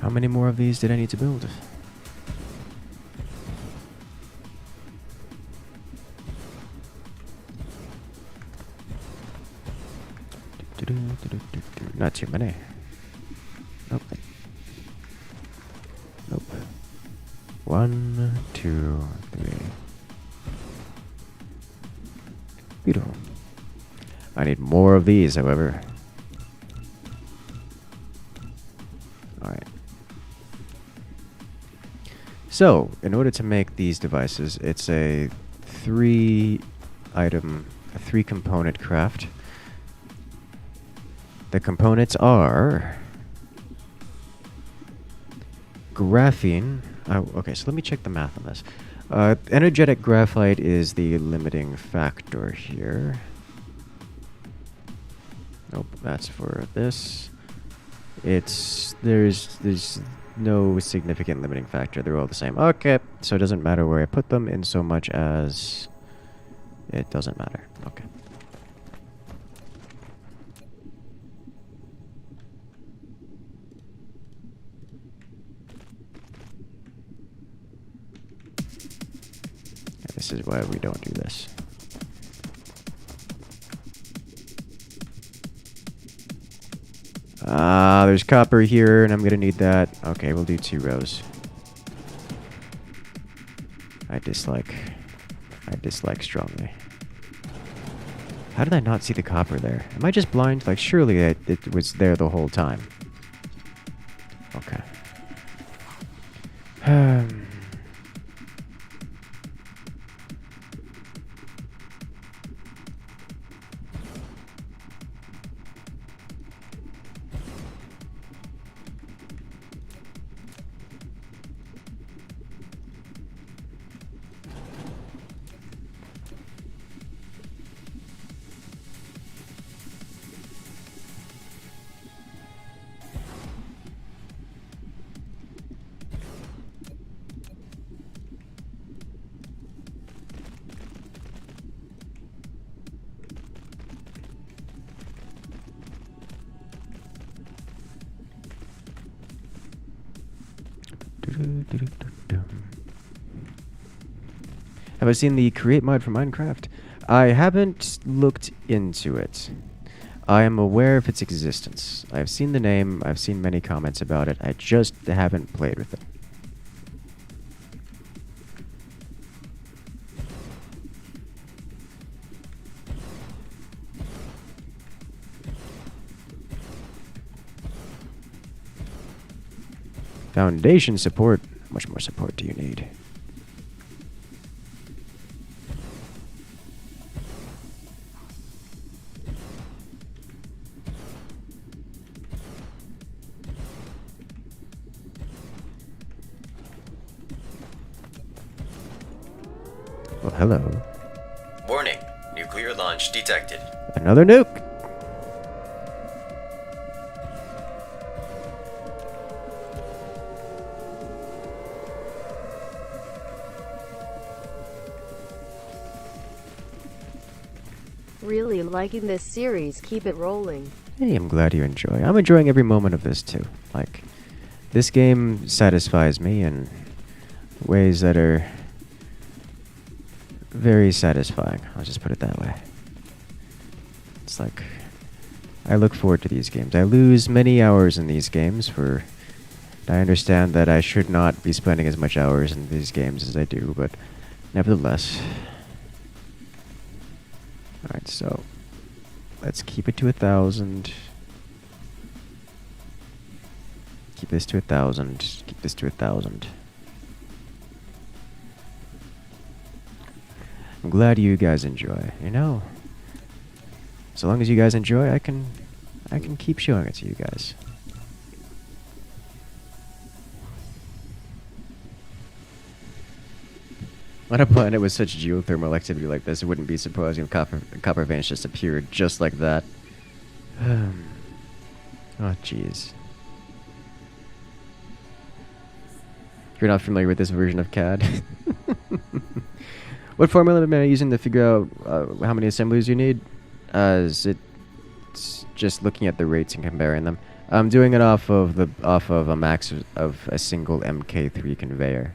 How many more of these did I need to build? Not too many. Nope. Nope. 1, 2, 3. Beautiful. I need more of these, however. Alright. So, in order to make these devices, it's a 3-component craft. The components are graphene. Okay, so let me check the math on this. Energetic graphite is the limiting factor here. Nope, that's for this. There's no significant limiting factor. They're all the same. Okay, so it doesn't matter where I put them in so much as it doesn't matter. Okay. This is why we don't do this. There's copper here, and I'm gonna need that. Okay, we'll do 2 rows. I dislike strongly. How did I not see the copper there? Am I just blind? Like, surely it was there the whole time. Okay. Have I seen the create mod for Minecraft? I haven't looked into it. I am aware of its existence. I've seen the name, I've seen many comments about it, I just haven't played with it. Foundation support? How much more support do you need? Well, hello. Warning. Nuclear launch detected. Another nuke! Really liking this series, keep it rolling. Hey, I'm glad you enjoy. I'm enjoying every moment of this too. Like, this game satisfies me in ways that are very satisfying. I'll just put it that way. It's like, I look forward to these games. I lose many hours in these games for... I understand that I should not be spending as much hours in these games as I do, but nevertheless. Alright, so let's keep it to 1,000. Keep this to 1,000. Keep this to 1,000. I'm glad you guys enjoy. You know, so long as you guys enjoy, I can keep showing it to you guys. On a planet with such geothermal activity like this, it wouldn't be surprising if copper veins just appeared just like that. Oh, jeez. You're not familiar with this version of CAD? What formula am I using to figure out how many assemblies you need? Is it just looking at the rates and comparing them? I'm doing it off of a max of a single MK3 conveyor.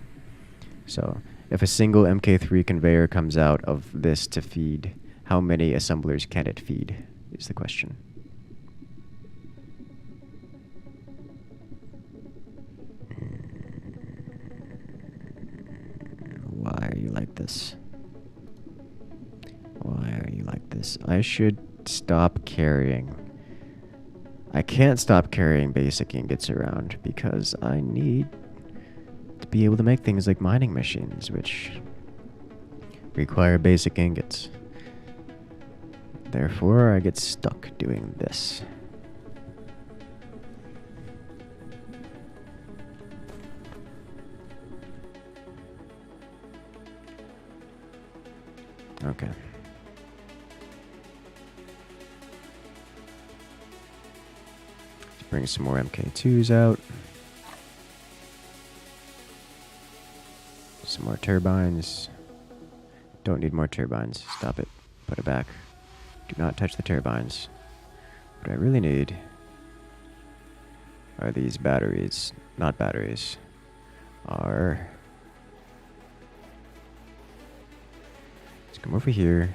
So if a single MK3 conveyor comes out of this to feed, how many assemblers can it feed? Is the question. Why are you like this? Why are you like this? I should stop carrying. I can't stop carrying basic ingots around because I need to be able to make things like mining machines, which require basic ingots. Therefore, I get stuck doing this. Okay. Let's bring some more MK2s out. Some more turbines. Don't need more turbines. Stop it. Put it back. Do not touch the turbines. What I really need are these batteries. Not batteries. Are... Let's come over here.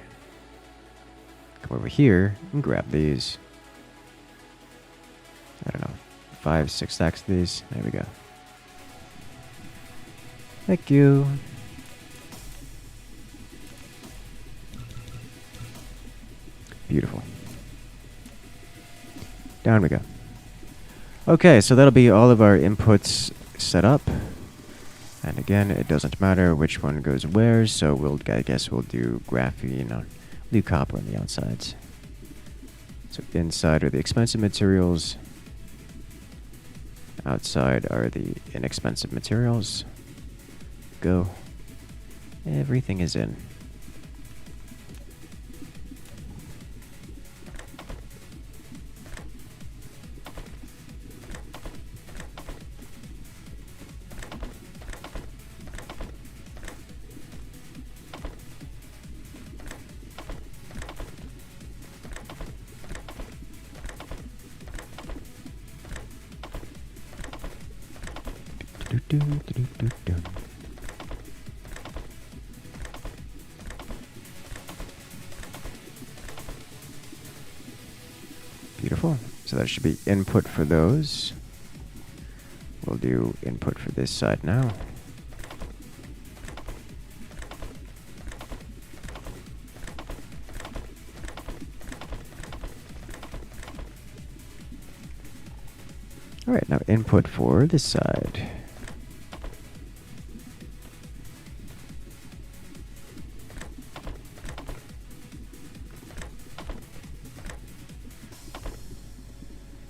Come over here and grab these. I don't know, 5, 6 stacks of these. There we go. Thank you. Beautiful. Down we go. Okay, so that'll be all of our inputs set up. And again, it doesn't matter which one goes where, so I guess we'll do graphene on, do copper on the outsides. So inside are the expensive materials. Outside are the inexpensive materials. Go. Everything is in. Beautiful. So that should be input for those. We'll do input for this side now. Alright, now input for this side.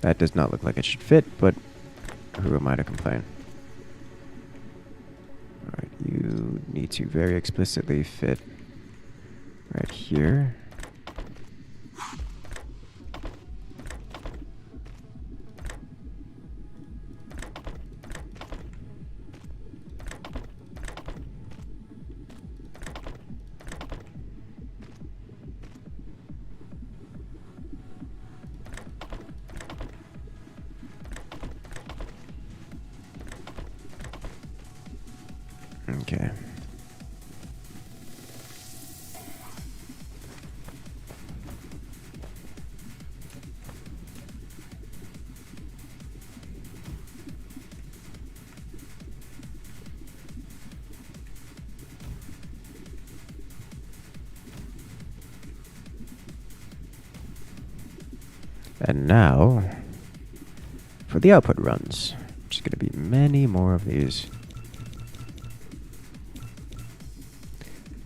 That does not look like it should fit, but who am I to complain? Alright, you need to very explicitly fit right here. Okay. And now, for the output runs, there's going to be many more of these.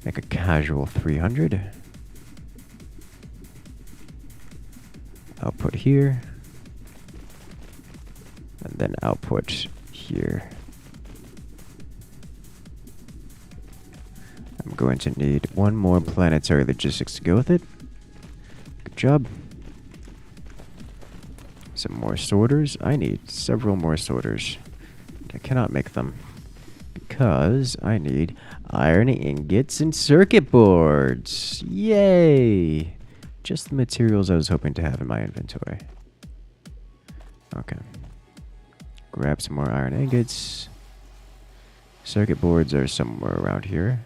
Make a casual 300. Output here. And then output here. I'm going to need one more planetary logistics to go with it. Good job. Some more sorters. I need several more sorters. I cannot make them because I need iron ingots and circuit boards. Yay! Just the materials I was hoping to have in my inventory. Okay. Grab some more iron ingots. Circuit boards are somewhere around here.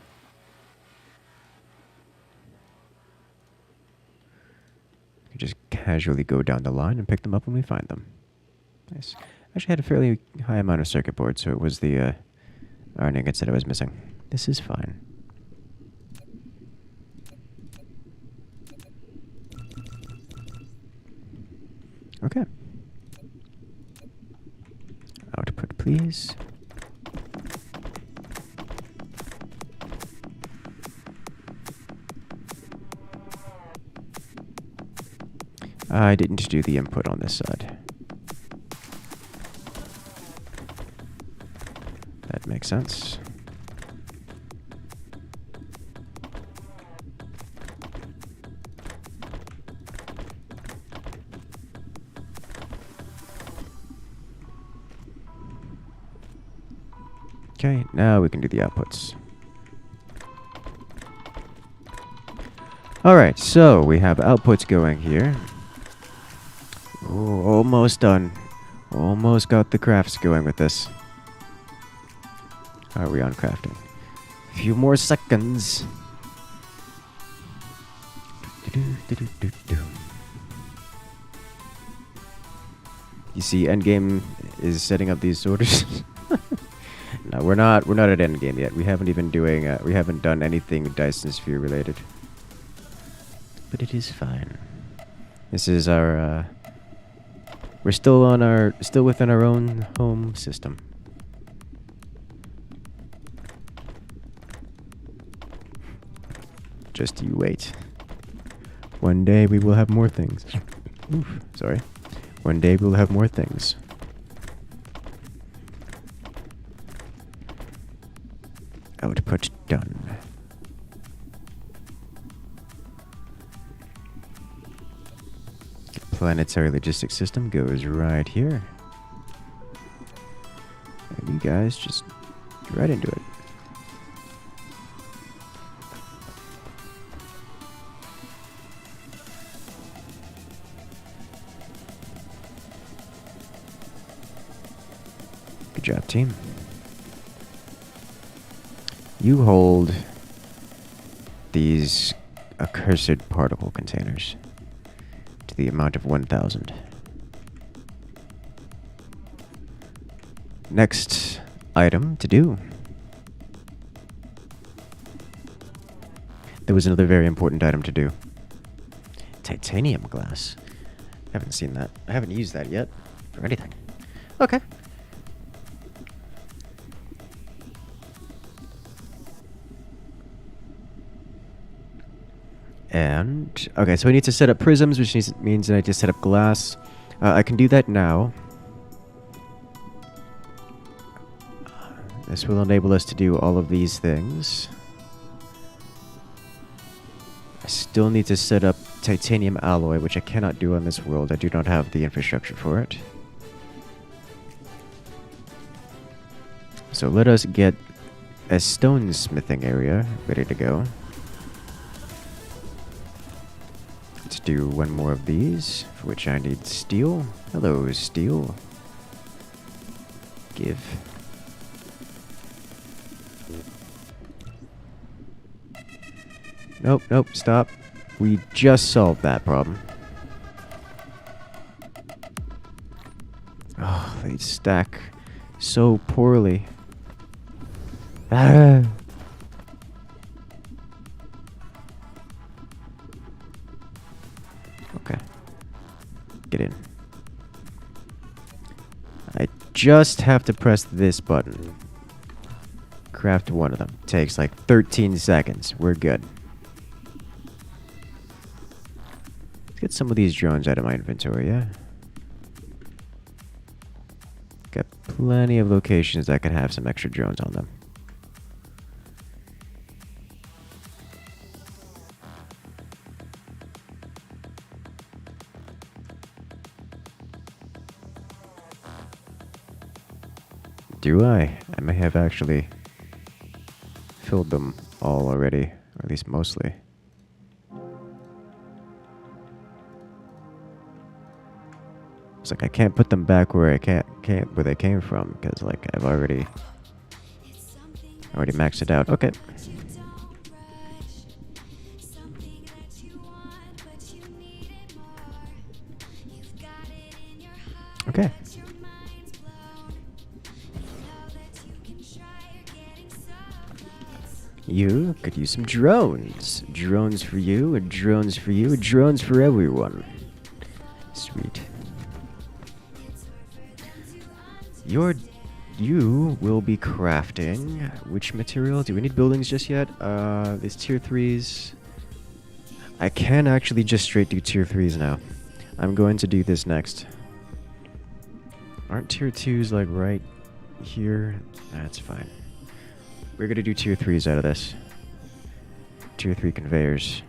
Just casually go down the line and pick them up when we find them. Nice. Actually had a fairly high amount of circuit boards, so it was the iron ingots that I was missing. This is fine. Okay. Output, please. I didn't do the input on this side. That makes sense. Okay, now we can do the outputs. Alright, so we have outputs going here. Ooh, almost done. Almost got the crafts going with this. How are we on crafting? A few more seconds. You see, Endgame is setting up these sorters. No, we're not at Endgame yet. We haven't even we haven't done anything Dyson Sphere related. But it is fine. This is our, we're still within our own home system. Just you wait. One day we will have more things. Oof, sorry. One day we'll have more things. Output done. Planetary logistics system goes right here. And you guys just get right into it. Good job, team. You hold these accursed particle containers to the amount of 1,000. Next item to do. There was another very important item to do. Titanium glass. I haven't seen that. I haven't used that yet for anything. Okay. And, okay, so I need to set up prisms, which means that I need to set up glass. I can do that now. This will enable us to do all of these things. I still need to set up titanium alloy, which I cannot do on this world. I do not have the infrastructure for it. So let us get a stone smithing area ready to go. Let's do one more of these, for which I need steel. Hello, steel. Give. Nope, nope, stop. We just solved that problem. Oh, they stack so poorly. Ah. Okay. Get in. I just have to press this button. Craft one of them. Takes like 13 seconds. We're good. Let's get some of these drones out of my inventory, yeah? Got plenty of locations that could have some extra drones on them. Do I? I may have actually filled them all already, or at least mostly. It's like I can't put them back where I can't where they came from, because like I've already maxed it out. Okay. Okay. You could use some drones. Drones for you, and drones for you, and drones for everyone. Sweet. You will be crafting which material? Do we need buildings just yet? These tier 3s. I can actually just straight do tier 3s now. I'm going to do this next. Aren't tier 2s like right here? That's fine. We're gonna do tier 3s out of this. Tier 3 conveyors.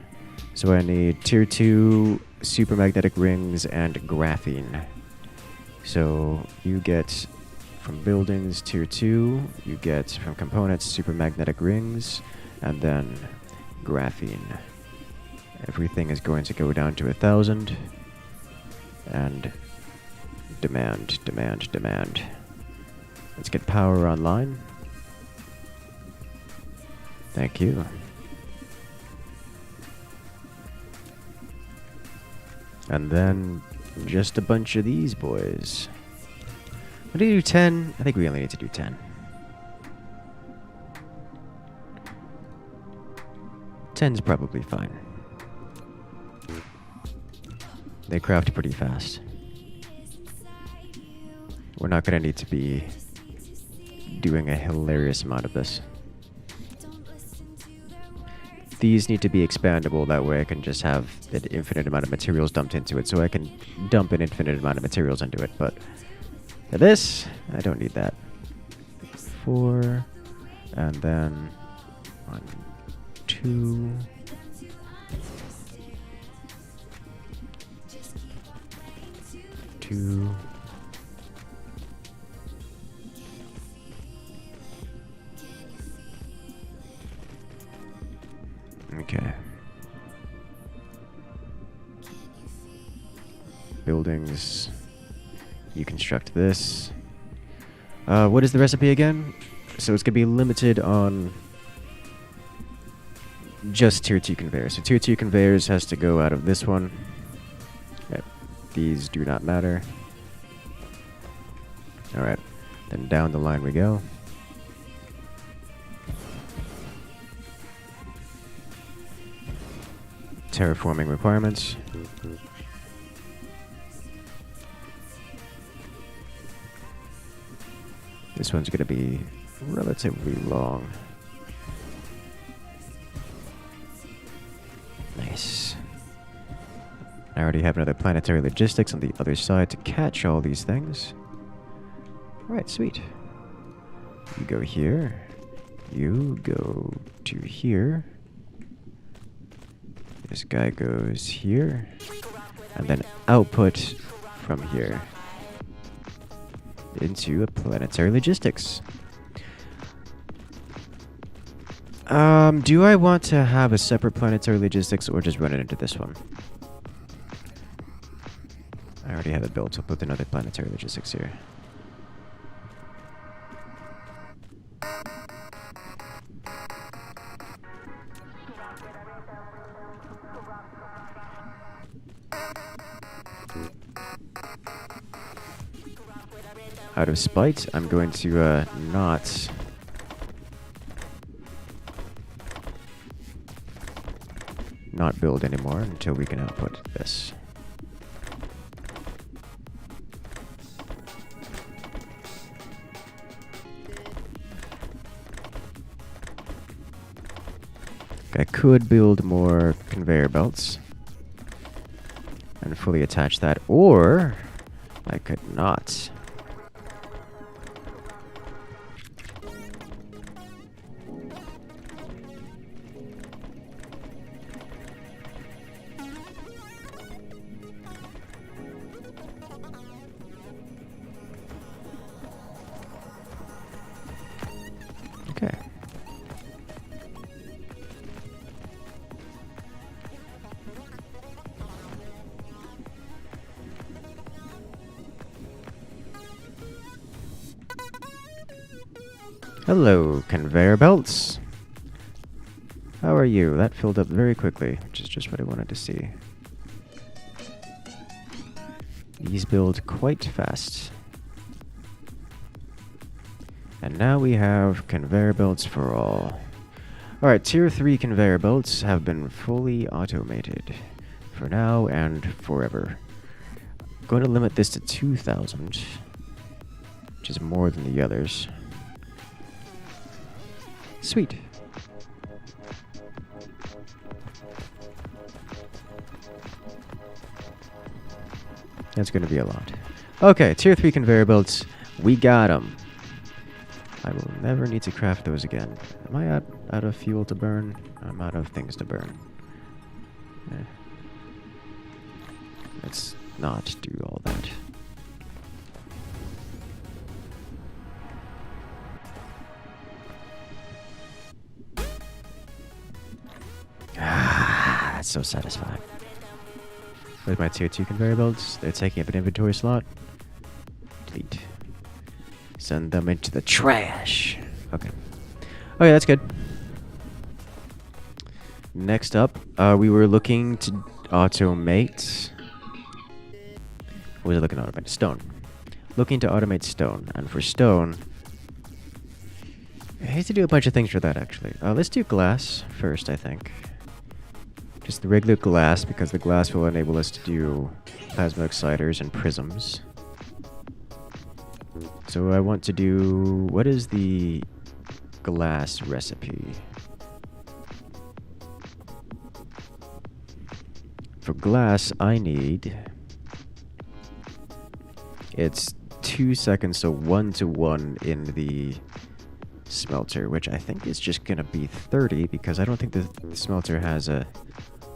So I need tier 2 super magnetic rings and graphene. So you get from buildings tier 2, you get from components super magnetic rings, and then graphene. Everything is going to go down to 1,000. And demand. Let's get power online. Thank you. And then just a bunch of these boys. What do you do 10? I think we only need to do 10. 10's probably fine. They craft pretty fast. We're not going to need to be doing a hilarious amount of this. These need to be expandable, that way I can just have an infinite amount of materials dumped into it, so I can dump an infinite amount of materials into it, but for this, I don't need that. 4, and then 1, 2, 2. Okay. Buildings. You construct this. What is the recipe again? So it's going to be limited on just tier 2 conveyors. So tier 2 conveyors has to go out of this one. Yep. These do not matter. Alright. Then down the line we go. Terraforming requirements. This one's going to be relatively long. Nice. I already have another planetary logistics on the other side to catch all these things. Alright, sweet. You go here. You go to here. This guy goes here. And then output from here into a planetary logistics. Do I want to have a separate planetary logistics or just run it into this one? I already have it built, so I'll put another planetary logistics here. Out of spite, I'm going to not build anymore until we can output this. I could build more conveyor belts and fully attach that, or I could not. Okay. Hello, conveyor belts. How are you? That filled up very quickly, which is just what I wanted to see. These build quite fast. And now we have conveyor belts for all. Alright, tier 3 conveyor belts have been fully automated. For now and forever. I'm going to limit this to 2,000. Which is more than the others. Sweet. That's going to be a lot. Okay, tier 3 conveyor belts. We got them. I will never need to craft those again. Am I out of fuel to burn? I'm out of things to burn. Let's not do all that. Ah, that's so satisfying. With my tier 2 conveyor belts, they're taking up an inventory slot. Delete. Send them into the trash. Okay. Okay, that's good. Next up, we were looking to automate What was I looking to automate? Stone. Looking to automate stone. And for stone, I hate to do a bunch of things for that, actually. Let's do glass first, I think. Just the regular glass, because the glass will enable us to do plasma exciters and prisms. So I want to do... What is the glass recipe? For glass, I need... It's 2 seconds, so 1 to 1 in the smelter, which I think is just gonna be 30, because I don't think the smelter has a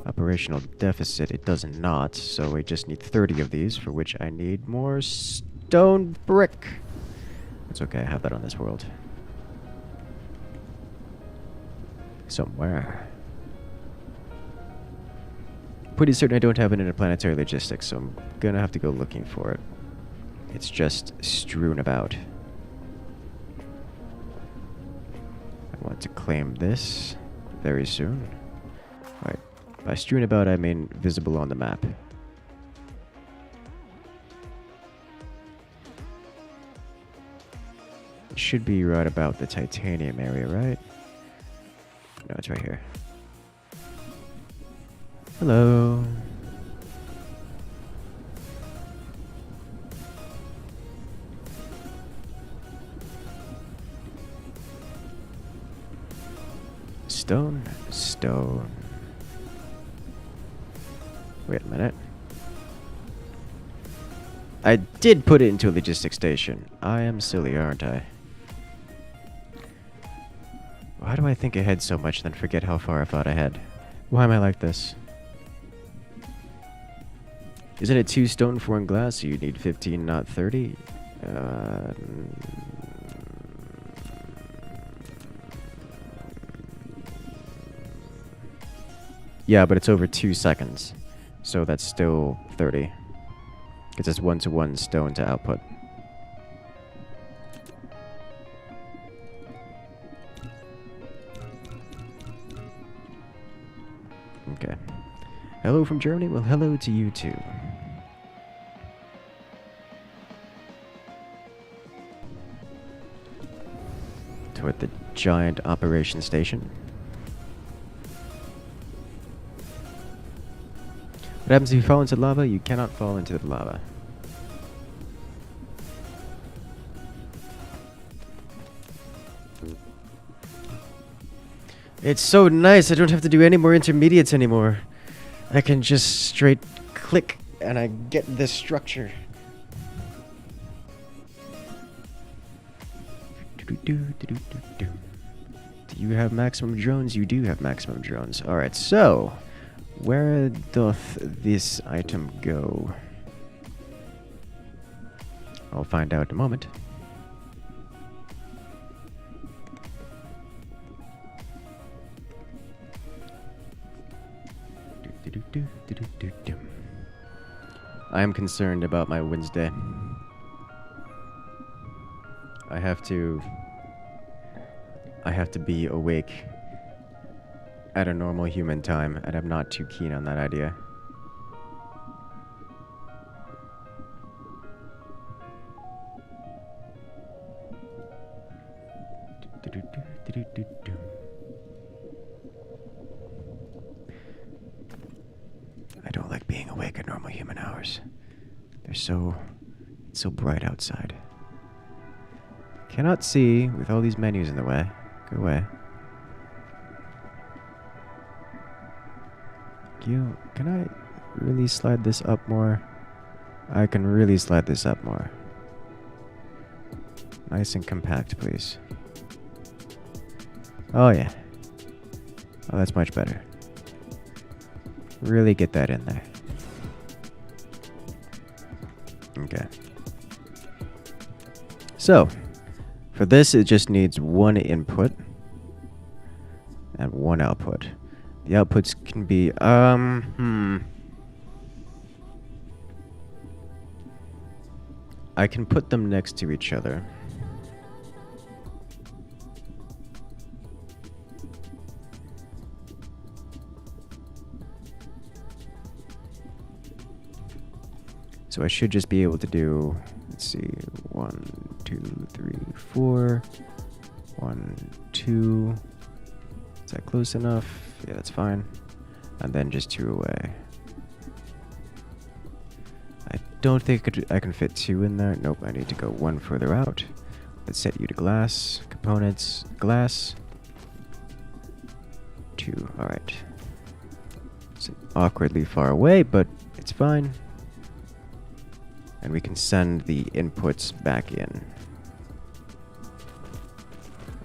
operational deficit. It does not, so we just need 30 of these, for which I need more stone brick. It's okay, I have that on this world. Somewhere. Pretty certain I don't have it in interplanetary logistics, so I'm gonna have to go looking for it. It's just strewn about. I want to claim this very soon. Alright, by strewn about I mean visible on the map. It should be right about the titanium area, right? No, it's right here. Hello. Stone, stone. Wait a minute. I did put it into a logistics station. I am silly, aren't I? Why do I think ahead so much and then forget how far I thought ahead? Why am I like this? Isn't it 2 stone for 1 glass, so you need 15, not 30? Yeah, but it's over 2 seconds. So that's still 30. Because it's 1 to 1 stone to output. Okay. Hello from Germany? Well, hello to you too. Toward the giant operation station. What happens if you fall into lava? You cannot fall into the lava. It's so nice, I don't have to do any more intermediates anymore. I can just straight click and I get this structure. Do you have maximum drones? You do have maximum drones. Alright, so where doth this item go? I'll find out in a moment. I am concerned about my Wednesday. I have to be awake at a normal human time, and I'm not too keen on that idea. I don't like being awake at normal human hours. It's so bright outside. Cannot see with all these menus in the way. Go away. Can I really slide this up more? I can really slide this up more. Nice and compact, please. Oh yeah. Oh, that's much better. Really get that in there. Okay. So, for this it just needs 1 input and 1 output. The outputs can be, I can put them next to each other. So I should just be able to do, let's see, 1, 2, 3, 4, 1, 2. Is that close enough? Yeah, that's fine. And then just 2 away. I don't think I can fit 2 in there. Nope, I need to go 1 further out. Let's set you to glass. Components, glass. 2, alright. It's awkwardly far away, but it's fine. And we can send the inputs back in.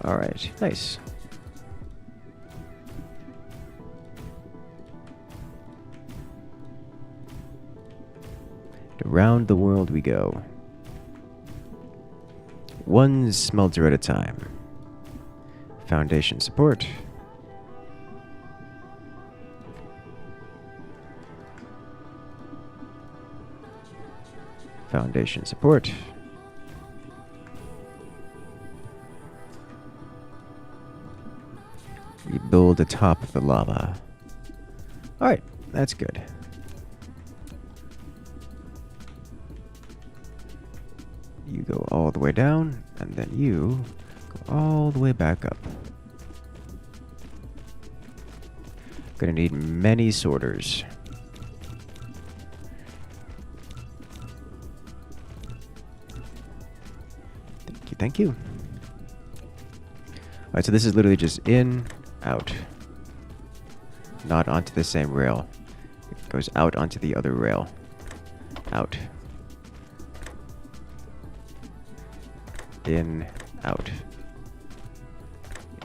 Alright, nice. Around the world we go. One smelter at a time. Foundation support. Foundation support. We build atop the lava. Alright, that's good. You go all the way down, and then you go all the way back up. Gonna need many sorters. Thank you. Alright, so this is literally just in, out. Not onto the same rail. It goes out onto the other rail. Out. In, out.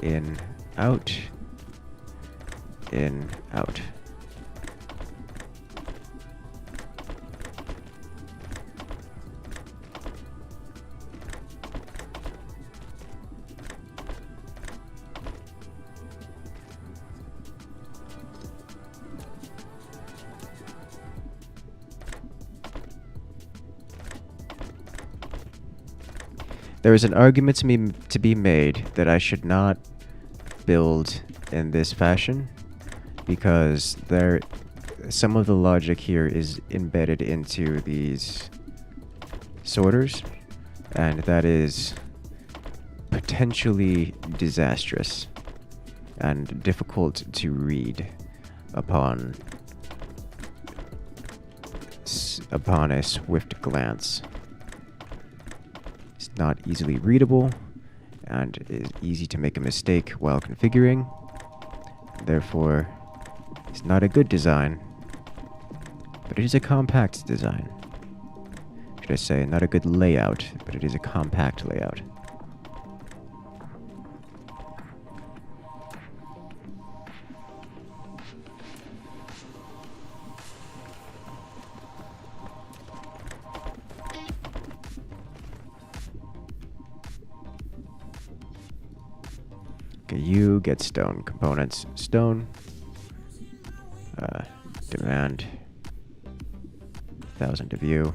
In, out. In, out. There is an argument to be made that I should not build in this fashion because some of the logic here is embedded into these sorters, and that is potentially disastrous and difficult to read upon a swift glance. Not easily readable, and is easy to make a mistake while configuring. Therefore, it's not a good design, but it is a compact design. Should I say, not a good layout, but it is a compact layout. Okay, you get stone. Components, stone. Demand 1,000 of you.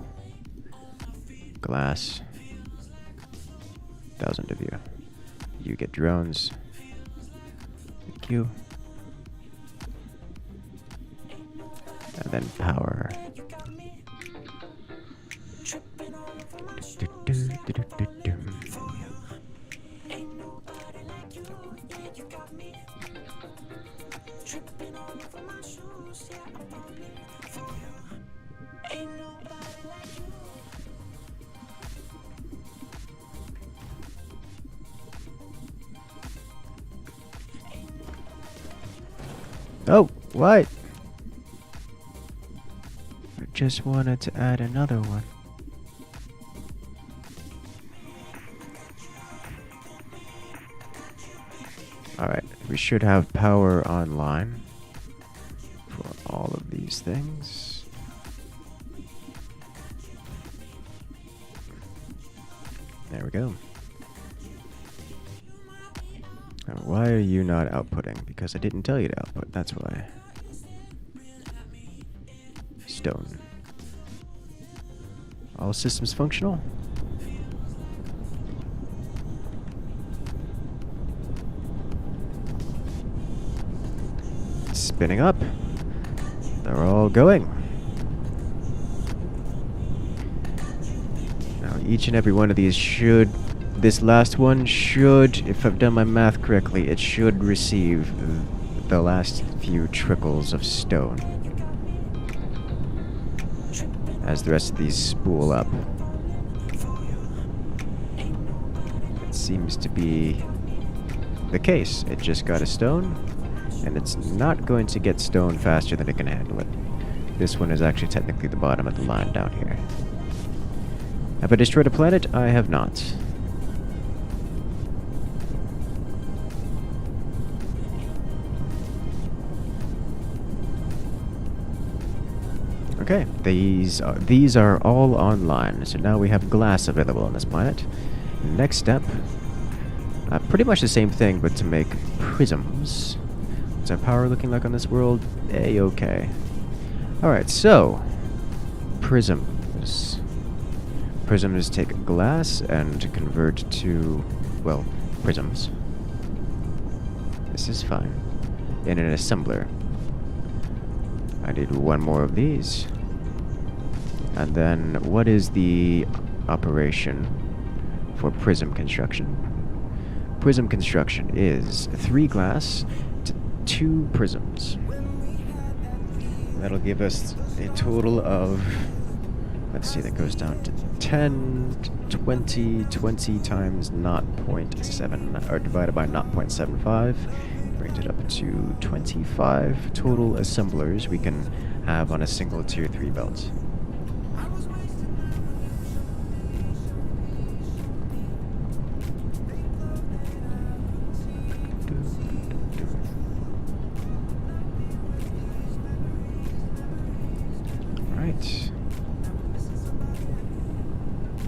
Glass 1,000 of you. You get drones. Thank you. And then power. Oh, what? I just wanted to add another one. Alright, we should have power online for all of these things. There we go. And why are you not outputting? Because I didn't tell you to output, that's why. Stone. All systems functional? Spinning up. They're all going. Now, each and every one of these should... This last one should, if I've done my math correctly, it should receive the last few trickles of stone. As the rest of these spool up. It seems to be the case. It just got a stone, and it's not going to get stone faster than it can handle it. This one is actually technically the bottom of the line down here. Have I destroyed a planet? I have not. Okay, these are all online, so now we have glass available on this planet. Next step, pretty much the same thing, but to make prisms. What's our power looking like on this world? A-okay. Alright, so, prisms. Prisms take glass and convert to, well, prisms. This is fine. In an assembler. I need one more of these. And then, what is the operation for prism construction? Prism construction is 3 glass to 2 prisms. That'll give us a total of, let's see, that goes down to 10, 20 times 0.7, or divided by 0.75. Brings it up to 25 total assemblers we can have on a single tier 3 belt. Alright.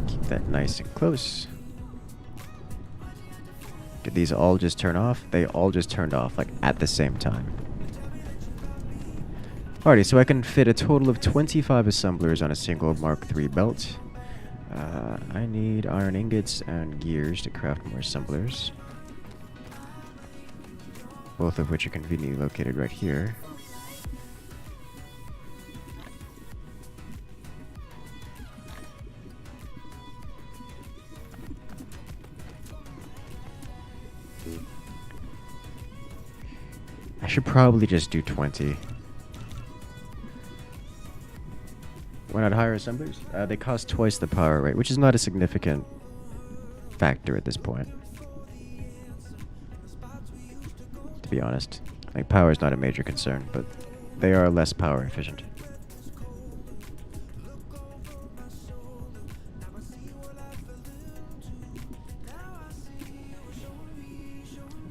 Keep that nice and close. Did these all just turn off? They all just turned off, like, at the same time. Alrighty, so I can fit a total of 25 assemblers on a single Mark III belt. I need iron ingots and gears to craft more assemblers. Both of which are conveniently located right here. I should probably just do 20. Why not higher assemblers? They cost twice the power rate, which is not a significant factor at this point. To be honest. Like, power is not a major concern, but they are less power efficient.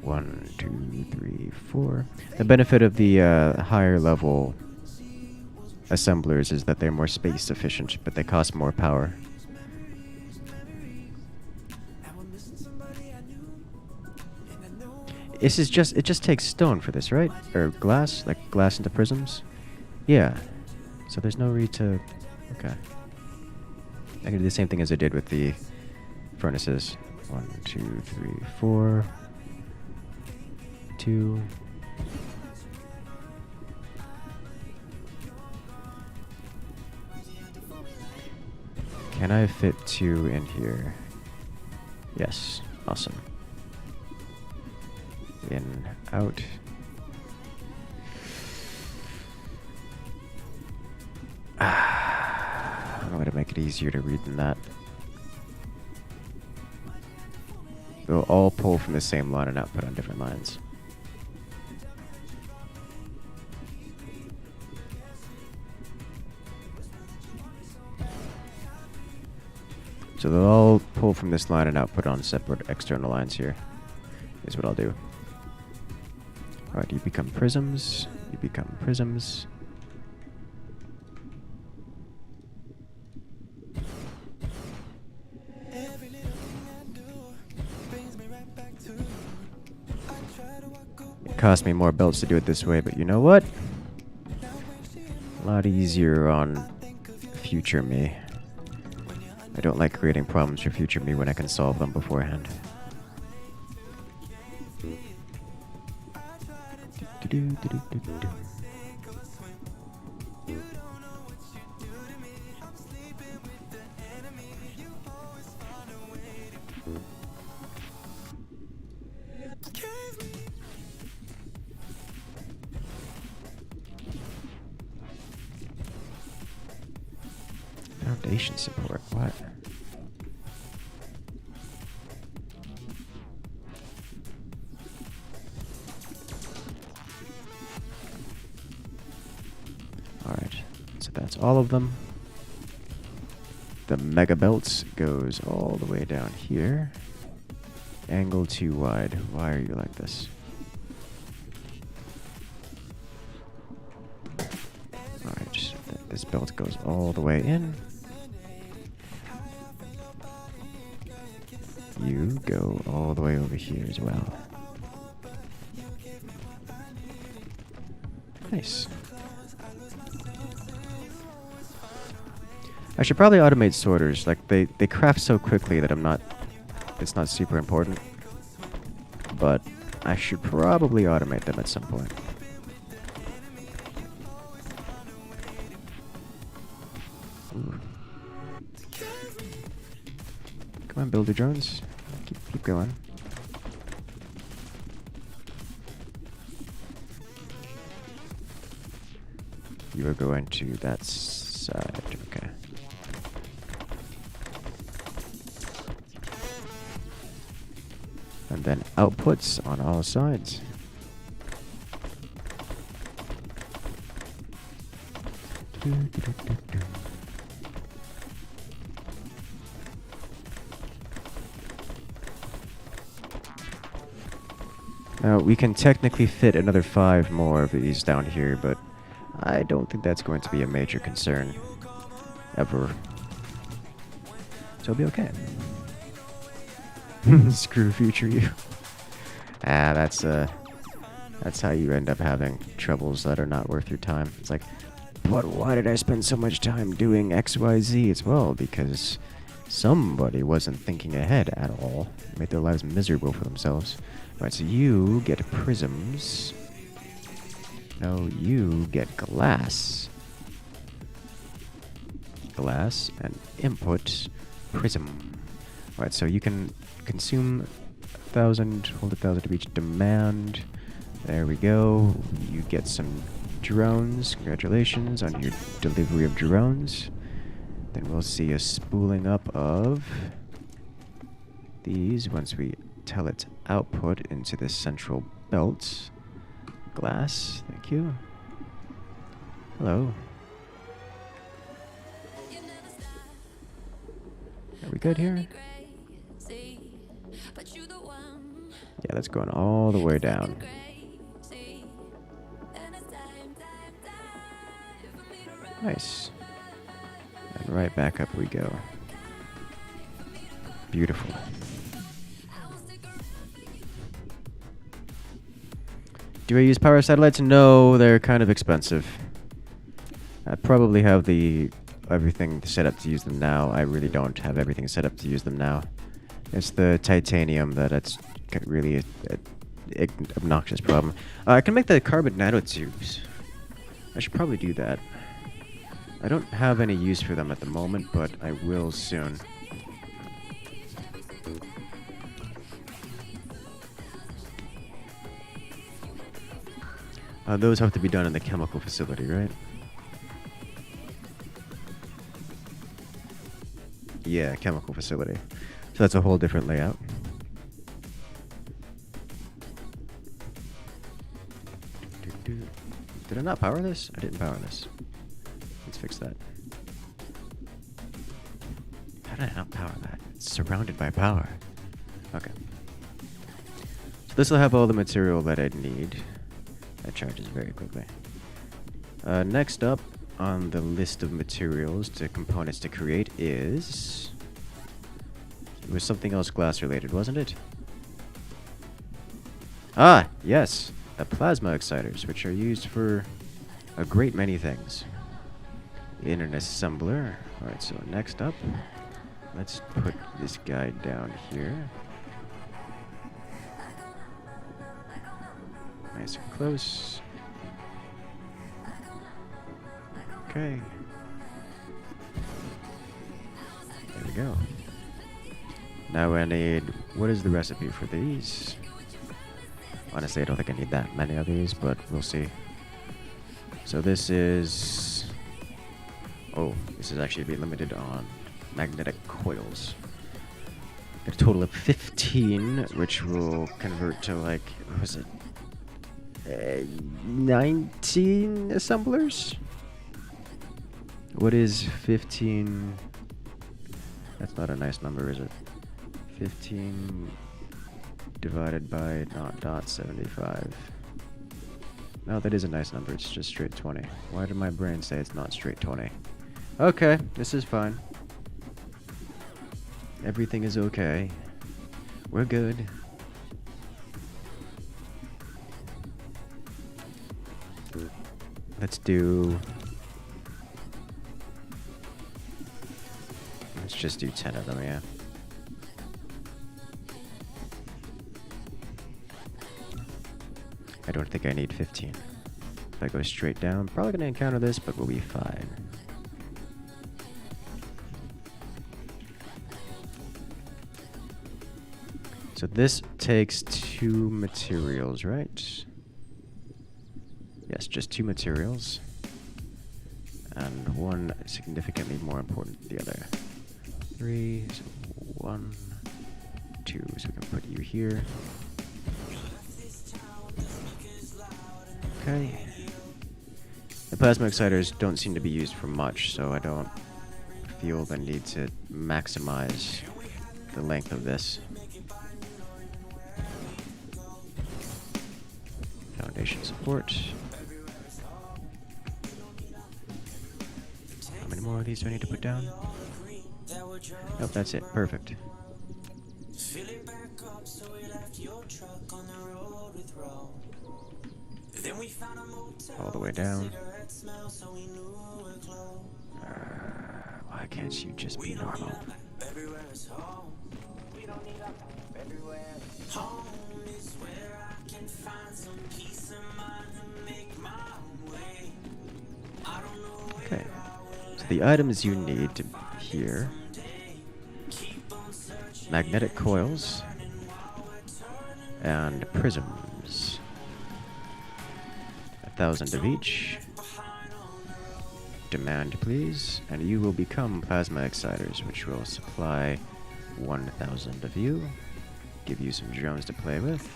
One, 2, 3, 4. The benefit of the higher level assemblers is that they're more space efficient, but they cost more power. This is just, it just takes stone for this, right? Or glass, like glass into prisms? Yeah. So there's no need to, okay. I can do the same thing as I did with the furnaces. 1, 2, 3, 4. 2. Can I fit 2 in here? Yes. Awesome. In, out. I'm going to make it easier to read than that. They'll all pull from the same line and output on different lines. So they'll all pull from this line and output on separate external lines here, is what I'll do. Alright, you become prisms. You become prisms. It cost me more belts to do it this way, but you know what? A lot easier on future me. I don't like creating problems for future me when I can solve them beforehand. Installation support. What? Alright, so that's all of them. The mega belts goes all the way down here. Angle too wide. Why are you like this? Alright, this belt goes all the way in. You go all the way over here as well. Nice. I should probably automate sorters. Like, they craft so quickly that it's not super important. But I should probably automate them at some point. Ooh. Come on, builder drones. Keep going. You are going to that side. Okay. And then outputs on all sides. Now, we can technically fit another 5 more of these down here, but I don't think that's going to be a major concern. Ever. So it'll be okay. Screw future you. That's how you end up having troubles that are not worth your time. It's like, but why did I spend so much time doing XYZ? It's well, because somebody wasn't thinking ahead at all. Made their lives miserable for themselves. Alright, so you get prisms. No, you get glass. Glass and input prism. Alright, so you can consume 1,000, hold 1,000 of each demand. There we go. You get some drones. Congratulations on your delivery of drones. Then we'll see a spooling up of these once we tell its output into this central belt. Glass, thank you. Hello. Are we good here? Yeah, that's going all the way down. Nice. And right back up we go. Beautiful. Do I use power satellites? No, they're kind of expensive. I probably have everything set up to use them now. I really don't have everything set up to use them now. It's the titanium that's really an obnoxious problem. I can make the carbon nanotubes. I should probably do that. I don't have any use for them at the moment, but I will soon. Those have to be done in the chemical facility, right? Yeah, chemical facility. So that's a whole different layout. Did I not power this? I didn't power this. Let's fix that. How did I not power that? It's surrounded by power. Okay. So this will have all the material that I need. That charges very quickly. Next up on the list of materials to components to create is... It was something else glass related, wasn't it? Ah, yes. The plasma exciters, which are used for a great many things. In an assembler. Alright, so next up, let's put this guy down here. Nice and close. Okay. There we go. Now I need... What is the recipe for these? Honestly, I don't think I need that many of these, but we'll see. So this is Oh, this is actually be limited on magnetic coils. Got a total of 15, which will convert to like, what was it? 19 assemblers? What is 15? That's not a nice number, is it? 15 divided by not dot 75. No, that is a nice number. It's just straight 20. Why did my brain say it's not straight 20? Okay, this is fine. Everything is okay. We're good. Let's do... Let's just do 10 of them, yeah. I don't think I need 15. If I go straight down, probably gonna encounter this, but we'll be fine. So this takes 2 materials, right? Yes, just 2 materials. And one significantly more important than the other. 3, so 1, 2, so we can put you here. Okay. The plasma exciters don't seem to be used for much, so I don't feel the need to maximize the length of this. Foundation support. How many more of these do I need to put down? Nope, that's it. Perfect. All the way down. Why can't you just be normal? Okay. So the items you need to here: magnetic coils and prisms. 1,000 of each. Demand, please. And you will become plasma exciters, which will supply 1,000 of you. Give you some drones to play with.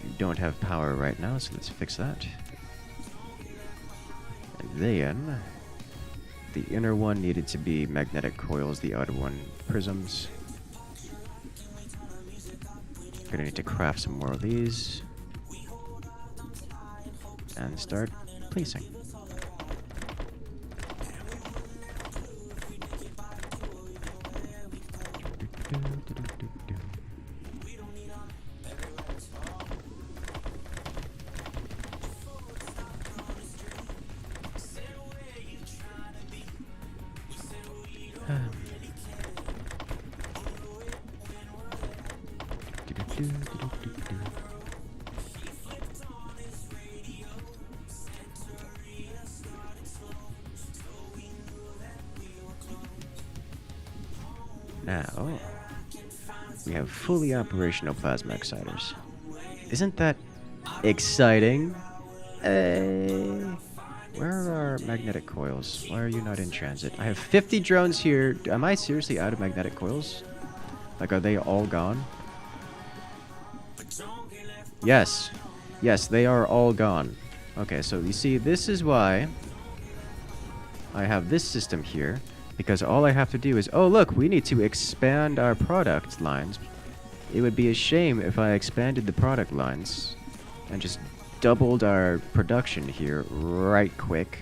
You don't have power right now, so let's fix that. And then the inner one needed to be magnetic coils, the outer one prisms. Gonna need to craft some more of these. And start placing. Now, we have fully operational plasma exciters. Isn't that exciting? Where are our magnetic coils? Why are you not in transit? I have 50 drones here. Am I seriously out of magnetic coils? Like, are they all gone? Yes. Yes, they are all gone. Okay, so you see, this is why I have this system here. Because all I have to do is, oh look, we need to expand our product lines. It would be a shame if I expanded the product lines and just doubled our production here right quick.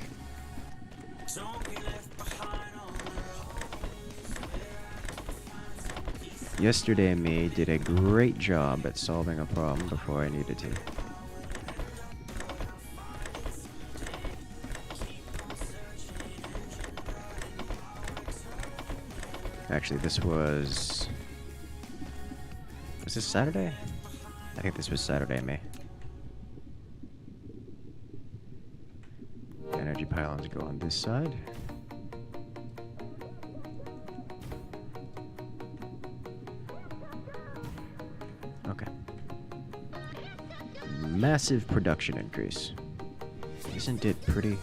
Yesterday me did a great job at solving a problem before I needed to. Actually, this was this Saturday? I think this was Saturday, May. Energy pylons go on this side. Okay. Massive production increase. Isn't it pretty?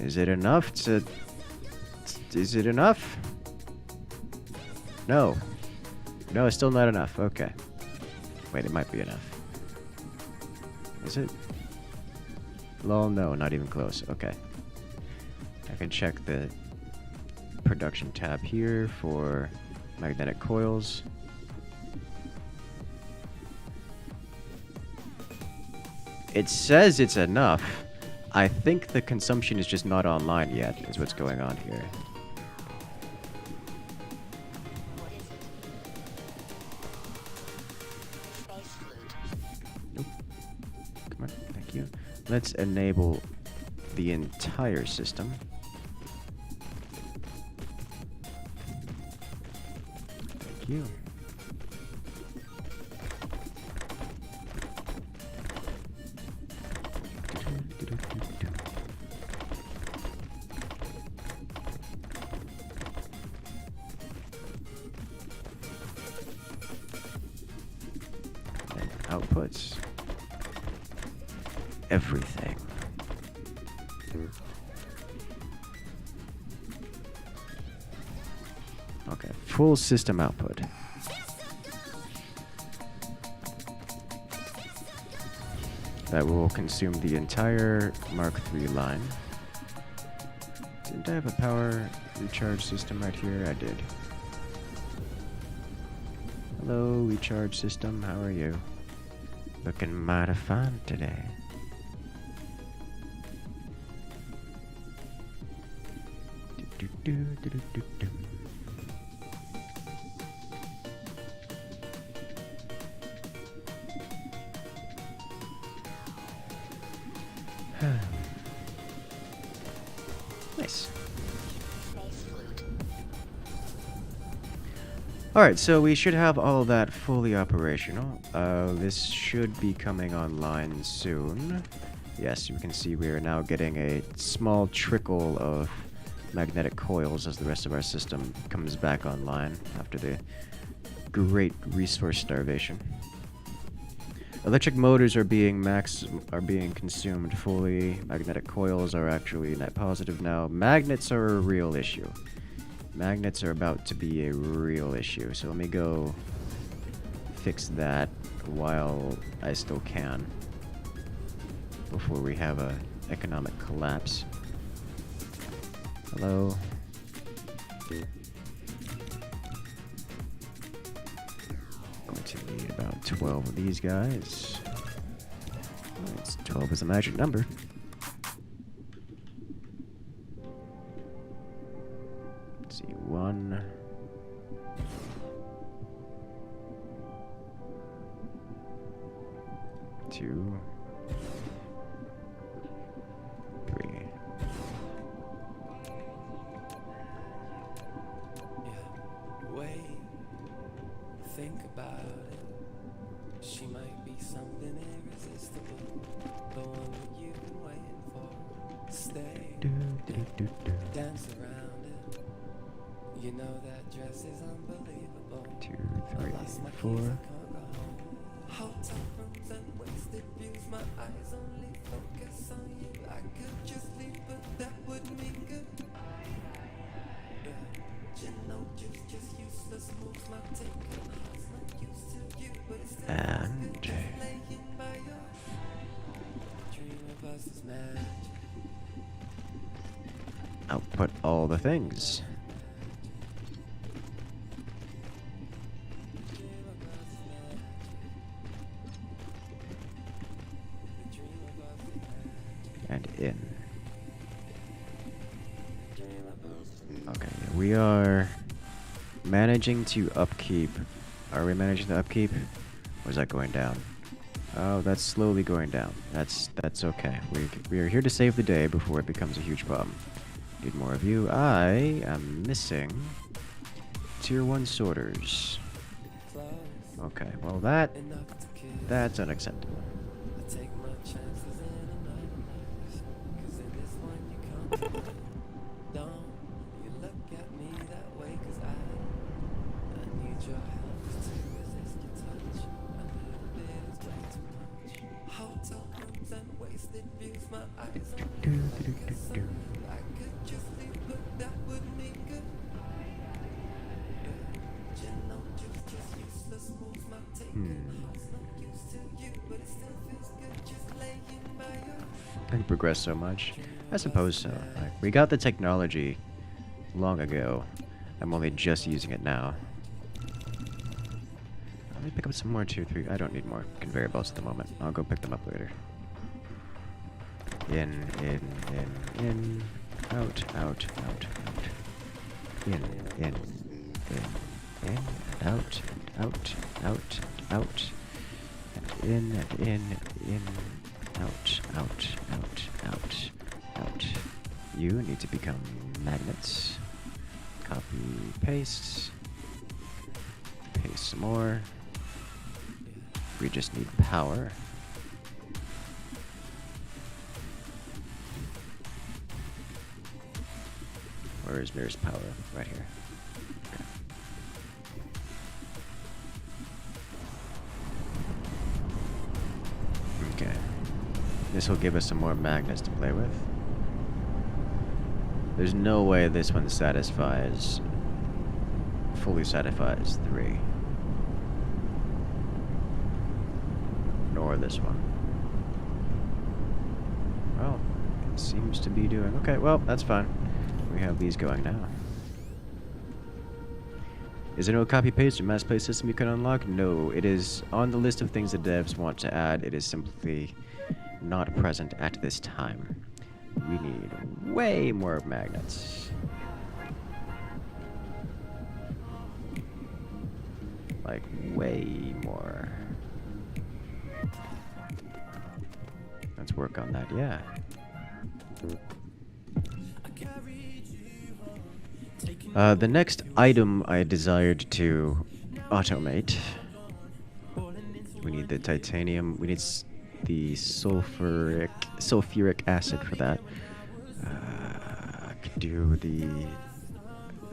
Is it enough to... Is it enough? No. No, it's still not enough. Okay. Wait, it might be enough. Is it? Lol, no, not even close. Okay. I can check the production tab here for magnetic coils. It says it's enough. I think the consumption is just not online yet, is what's going on here. Nope. Come on, thank you. Let's enable the entire system. Thank you. Outputs everything. Okay, full system output. That will consume the entire Mark III line. Didn't I have a power recharge system right here? I did. Hello, recharge system. How are you? Looking mighty fine today. Do, do, do, do, do, do. Nice. Alright, so we should have all of that fully operational. This should be coming online soon. Yes, you can see we are now getting a small trickle of magnetic coils as the rest of our system comes back online after the great resource starvation. Electric motors are being consumed fully. Magnetic coils are actually net positive now. Magnets are a real issue. Magnets are about to be a real issue, so let me go fix that while I still can before we have a economic collapse. Hello? Going to need about 12 of these guys. It's 12 is a magic number. Let's see, 1. 2. 3. Wait, think about it. She might be something irresistible, the one that you've been waiting for. Stay, dance around it. You know that dress is unbelievable. 2, 3, 4. Hot times and wasted views, my eyes only focus on you. I could just leave, but that would mean good. You know, just useless moves, my taking heart's not used to you, but it's still And laying by your dream of us is magic. output all the things. And in. Okay, we are managing to upkeep. Are we managing to upkeep? Or is that going down? Oh, that's slowly going down. That's okay. We are here to save the day before it becomes a huge problem. Need more of you. I am missing tier 1 sorters. Okay, well that's unacceptable. I can progress so much. I suppose so. Like, we got the technology long ago. I'm only just using it now. Let me pick up some more 2, 3. I don't need more conveyor belts at the moment. I'll go pick them up later. In, out, out, out, out. In, and out, and out, out, out. And in, out, out, out, out, out. You need to become magnets. Copy, paste. Paste some more. We just need power. Where is nearest power? Right here. Okay. This will give us some more magnets to play with. There's no way this one fully satisfies 3. Nor this one. Well, it seems to be doing... Okay, well, that's fine. We have these going now. Is there no copy-paste or mass play system you can unlock? No, it is on the list of things the devs want to add. It is simply not present at this time. We need way more magnets. Like, way more. Let's work on that, yeah. The next item I desired to automate. We need the titanium. We need the sulfuric acid for that. I could do the...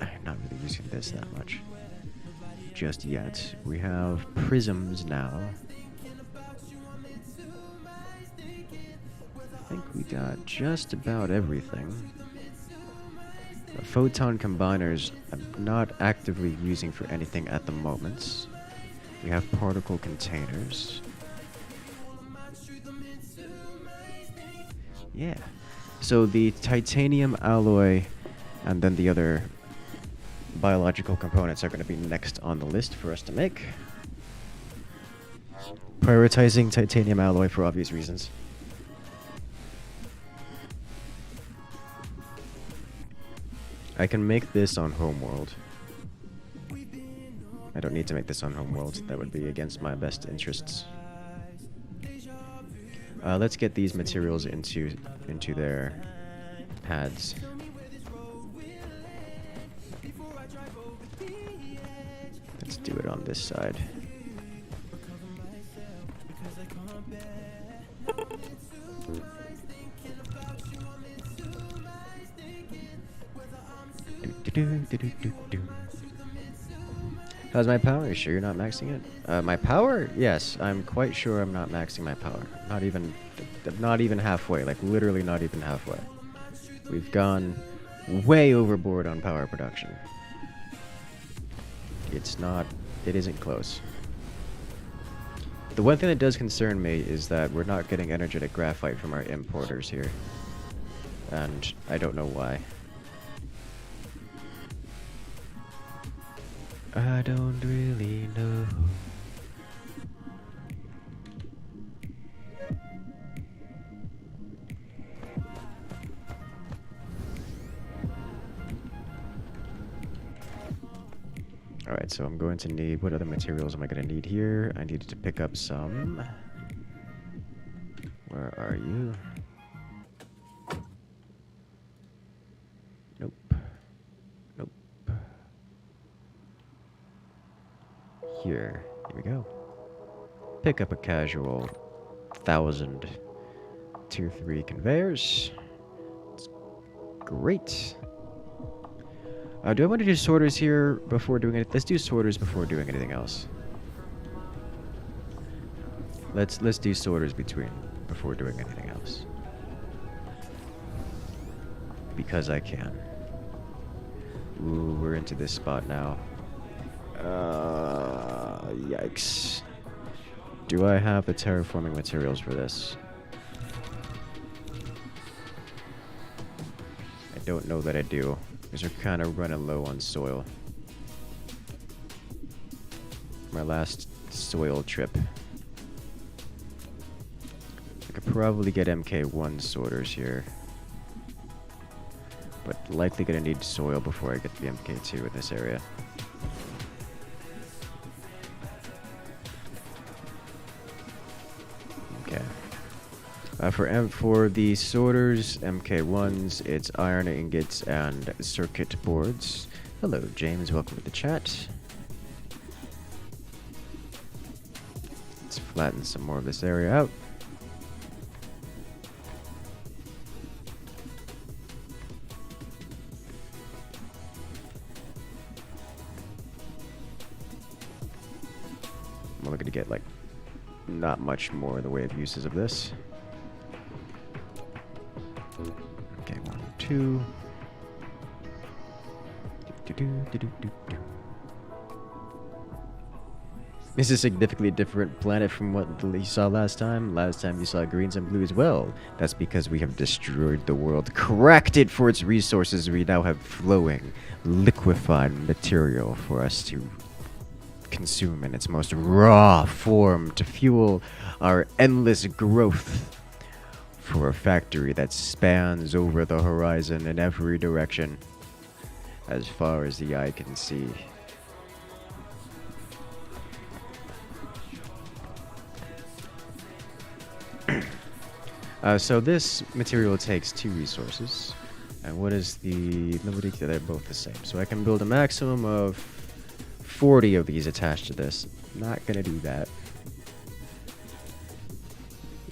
I'm not really using this that much just yet. We have prisms now. I think we got just about everything. The photon combiners I'm not actively using for anything at the moment. We have particle containers. Yeah. So the titanium alloy and then the other biological components are going to be next on the list for us to make. Prioritizing titanium alloy for obvious reasons. I can make this on Homeworld. I don't need to make this on Homeworld. That would be against my best interests. Let's get these materials into their pads. Let's do it on this side. How's my power? Are you sure you're not maxing it? My power? Yes, I'm quite sure I'm not maxing my power. Not even halfway. Like literally not even halfway. We've gone way overboard on power production. It isn't close. The one thing that does concern me is that we're not getting energetic graphite from our importers here. And I don't know why. I don't really know. Alright, so I'm going to need... What other materials am I going to need here? I needed to pick up some... Where are you? Nope. Nope. Here we go. Pick up a casual 1,000 tier 3 conveyors. It's great. Do I want to do sorters here before doing it? Let's do sorters before doing anything else. Let's do sorters before doing anything else. Because I can. Ooh, we're into this spot now. Yikes. Do I have the terraforming materials for this? I don't know that I do, because we're kind of running low on soil. My last soil trip. I could probably get MK1 sorters here. But likely gonna need soil before I get to the MK2 in this area. Okay. For the sorters, MK1s, it's iron ingots and circuit boards. Hello, James. Welcome to the chat. Let's flatten some more of this area out. I'm only gonna get like not much more in the way of uses of this. Okay, 1, 2. This is a significantly different planet from what you saw last time. Last time you saw greens and blues. Well, that's because we have destroyed the world, cracked it for its resources. We now have flowing, liquefied material for us to consume in its most raw form to fuel our endless growth for a factory that spans over the horizon in every direction as far as the eye can see. So this material takes 2 resources, and what is the ability? They're both the same. So I can build a maximum of 40 of these attached to this. Not gonna do that.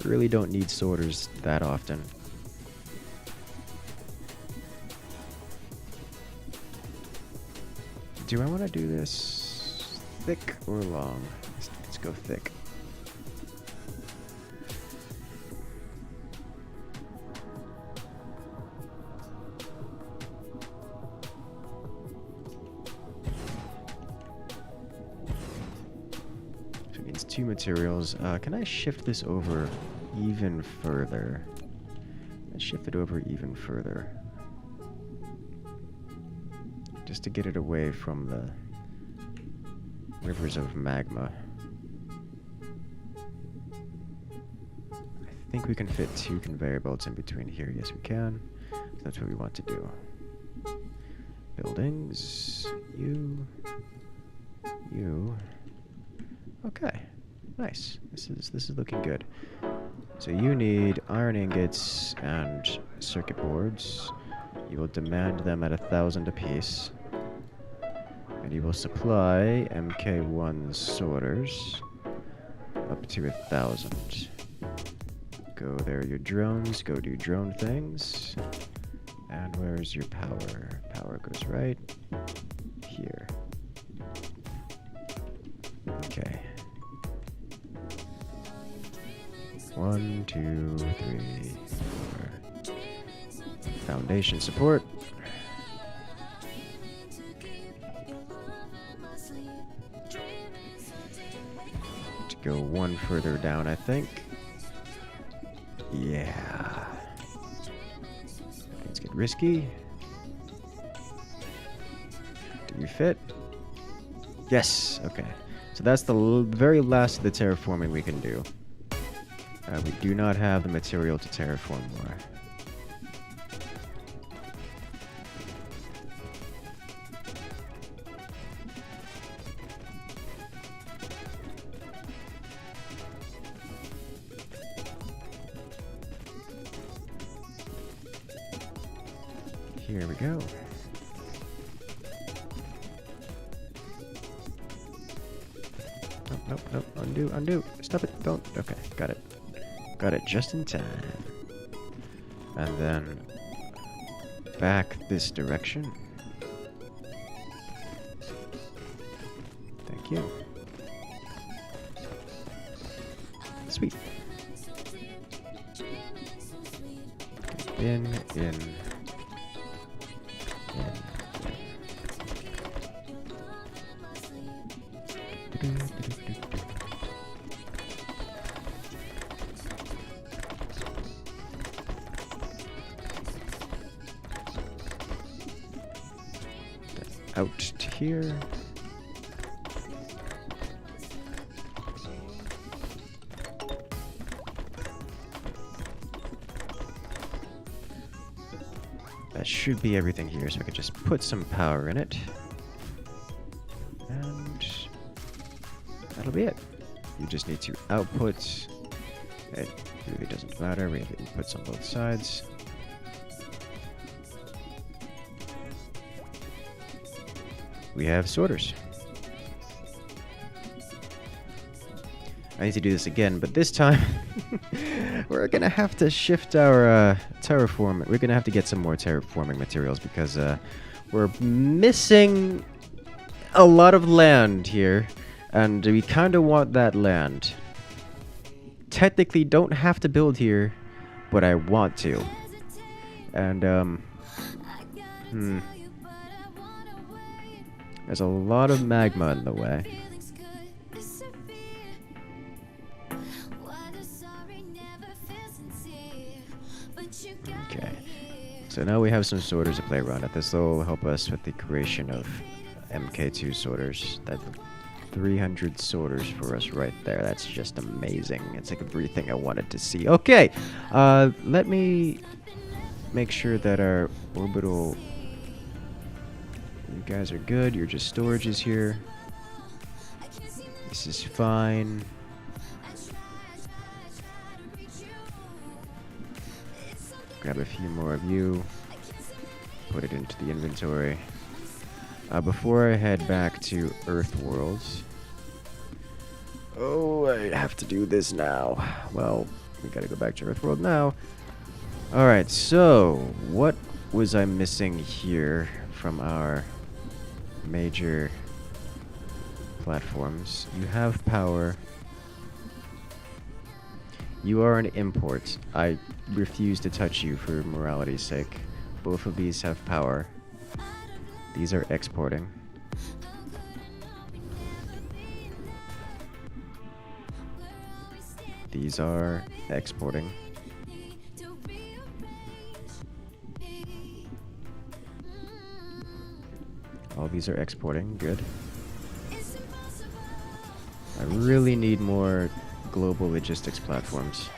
Really don't need sorters that often. Do I want to do this thick or long? Let's go thick. So it means 2 materials. Can I shift this over even further? Let's shift it over even further. Just to get it away from the rivers of magma. I think we can fit 2 conveyor belts in between here. Yes, we can. So that's what we want to do. Buildings. You. Okay. Nice. This is looking good. So you need iron ingots and circuit boards. You will demand them at 1,000 apiece. And you will supply MK1 sorters up to 1,000. Go there, your drones. Go do drone things. And where's your power? Power goes right here. Okay. 1, 2, 3, 4. Foundation support. To go 1 further down, I think. Yeah. Things get risky. Do you fit? Yes. Okay. So that's the very last of the terraforming we can do. We do not have the material to terraform more. Here we go. Nope. Undo. Stop it. Don't. Okay, got it. Got it just in time. And then back this direction. Thank you. Sweet. In. out to here. That should be everything here, so I can just put some power in it. And that'll be it. You just need to output. It really doesn't matter, we have inputs on both sides. We have sorters. I need to do this again, but this time we're gonna have to shift our terraform. We're gonna have to get some more terraforming materials because we're missing a lot of land here, and we kind of want that land. Technically, don't have to build here, but I want to. And there's a lot of magma in the way. Okay, so now we have some sorters to play around with. This will help us with the creation of MK2 sorters. That's 300 sorters for us right there. That's just amazing. It's like everything I wanted to see. Okay, let me make sure that our orbital... You guys are good. You're just storages here. This is fine. Grab a few more of you. Put it into the inventory. Before I head back to Earth Worlds. Oh, I have to do this now. Well, we gotta go back to Earth World now. Alright, so what was I missing here from our major platforms? You have power. You are an import. I refuse to touch you for morality's sake. Both of these have power. These are exporting. These are exporting. All these are exporting. Good. I really need more global logistics platforms.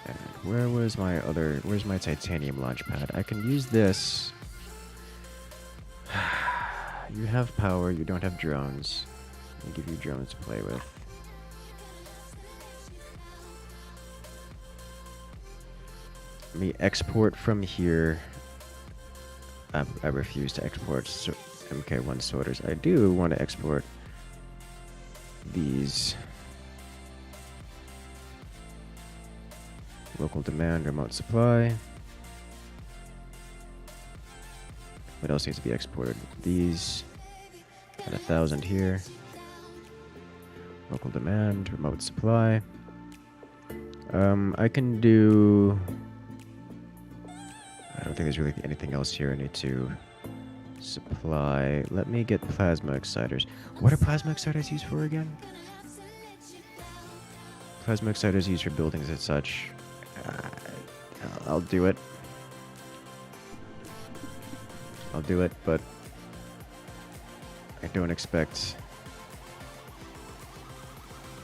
And where's my titanium launch pad? I can use this. You have power, you don't have drones. I'll give you drones to play with. Let me export from here. I refuse to export MK1 sorters. I do want to export these. Local demand, remote supply. What else needs to be exported? These. Got 1,000 here. Local demand, remote supply. I can do... I don't think there's really anything else here I need to supply. Let me get plasma exciters. What are plasma exciters used for again? Plasma exciters used for buildings and such. I'll do it. I'll do it, but I don't expect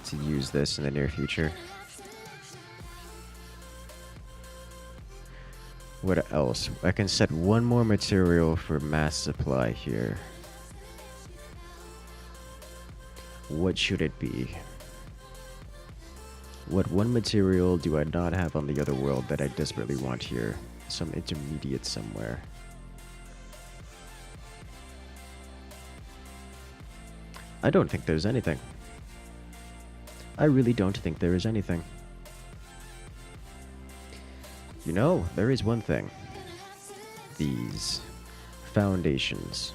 to use this in the near future. What else? I can set one more material for mass supply here. What should it be? What one material do I not have on the other world that I desperately want here? Some intermediate somewhere. I don't think there's anything. I really don't think there is anything. You know, there is one thing. These foundations.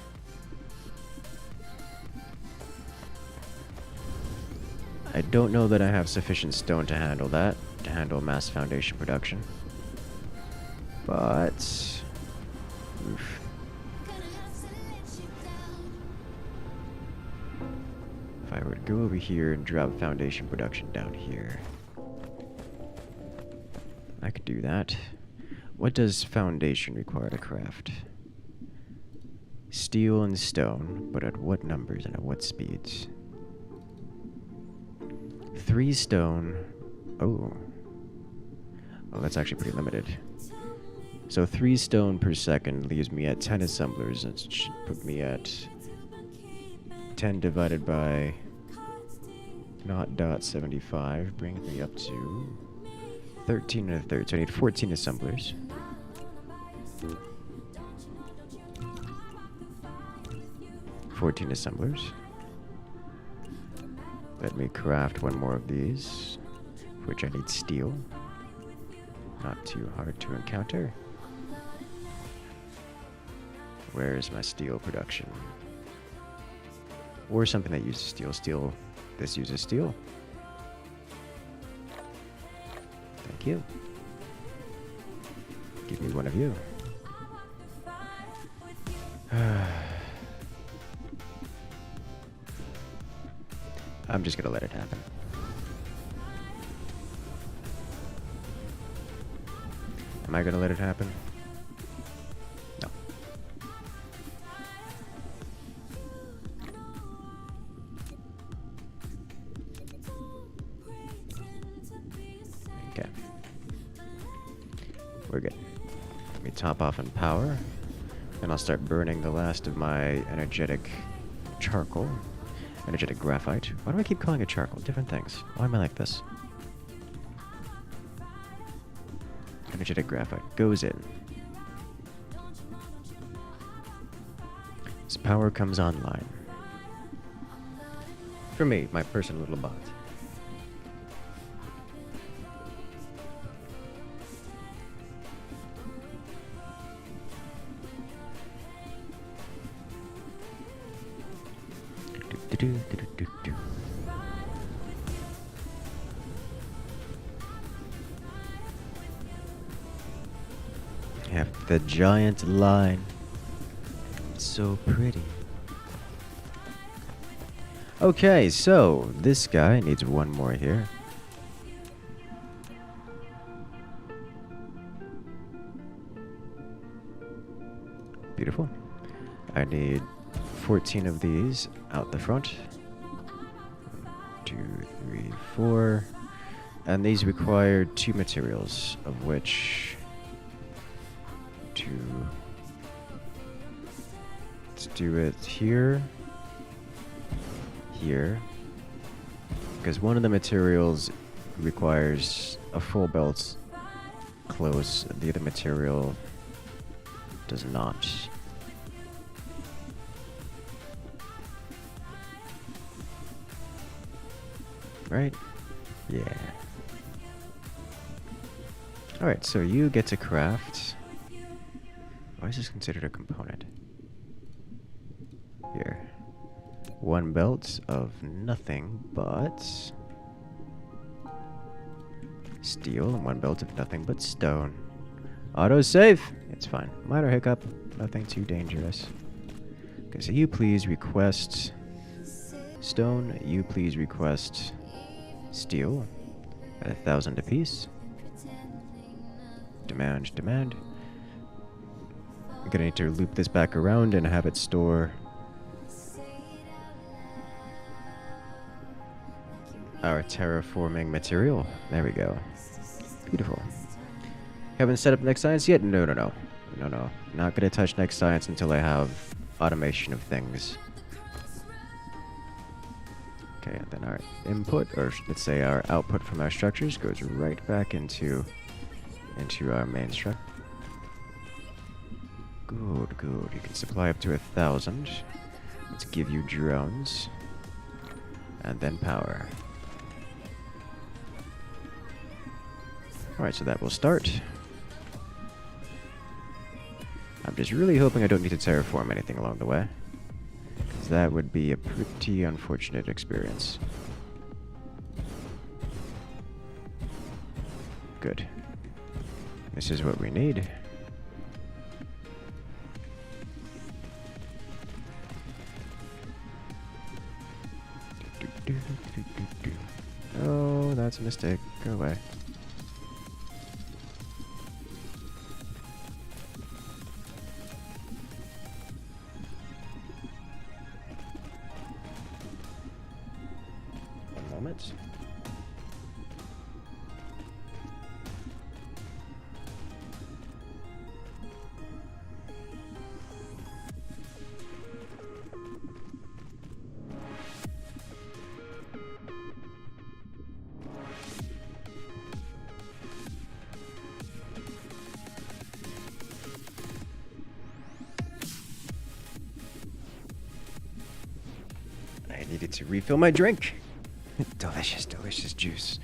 I don't know that I have sufficient stone to handle that, to handle mass foundation production. But... oof. If I were to go over here and drop foundation production down here, I could do that. What does foundation require to craft? Steel and stone, but at what numbers and at what speeds? 3 stone. Oh. Well, that's actually pretty limited. So 3 stone per second leaves me at 10 assemblers. That should put me at 10 divided by 0.75, brings me up to 13 and a third. So I need 14 assemblers. Let me craft one more of these, for which I need steel. Not too hard to encounter. Where is my steel production? Or something that uses steel. Steel. This uses steel. Thank you. Give me one of you. I'm just gonna let it happen. Am I gonna let it happen? No. Okay. We're good. Let me top off on power, and I'll start burning the last of my energetic charcoal. Energetic graphite. Why do I keep calling it charcoal? Different things. Why am I like this? Energetic graphite goes in. As power comes online. For me, my personal little bot. Have the giant line. It's so pretty. Okay, so this guy needs one more here. Beautiful. I need 14 of these out the front. 1, 2, 3, 4. And these require 2 materials, of which 2. Let's do it here. Here. Because one of the materials requires a full belt close, the other material does not. Right? Yeah. Alright, so you get to craft. Why is this considered a component? Here. 1 belt of nothing but steel, and 1 belt of nothing but stone. Autosave! It's fine. Minor hiccup. Nothing too dangerous. Okay, so you please request stone. You please request steel at 1,000 apiece. Demand, demand. I'm gonna need to loop this back around and have it store our terraforming material. There we go. Beautiful. Haven't set up next science yet? No. Not gonna touch next science until I have automation of things. Okay, and then our input, or let's say our output from our structures, goes right back into our main structure. Good, good. You can supply up to 1,000. Let's give you drones. And then power. Alright, so that will start. I'm just really hoping I don't need to terraform anything along the way, because that would be a pretty unfortunate experience. Good. This is what we need. Oh, that's a mistake. Go away. outputs. I needed to refill my drink. Delicious, delicious juice.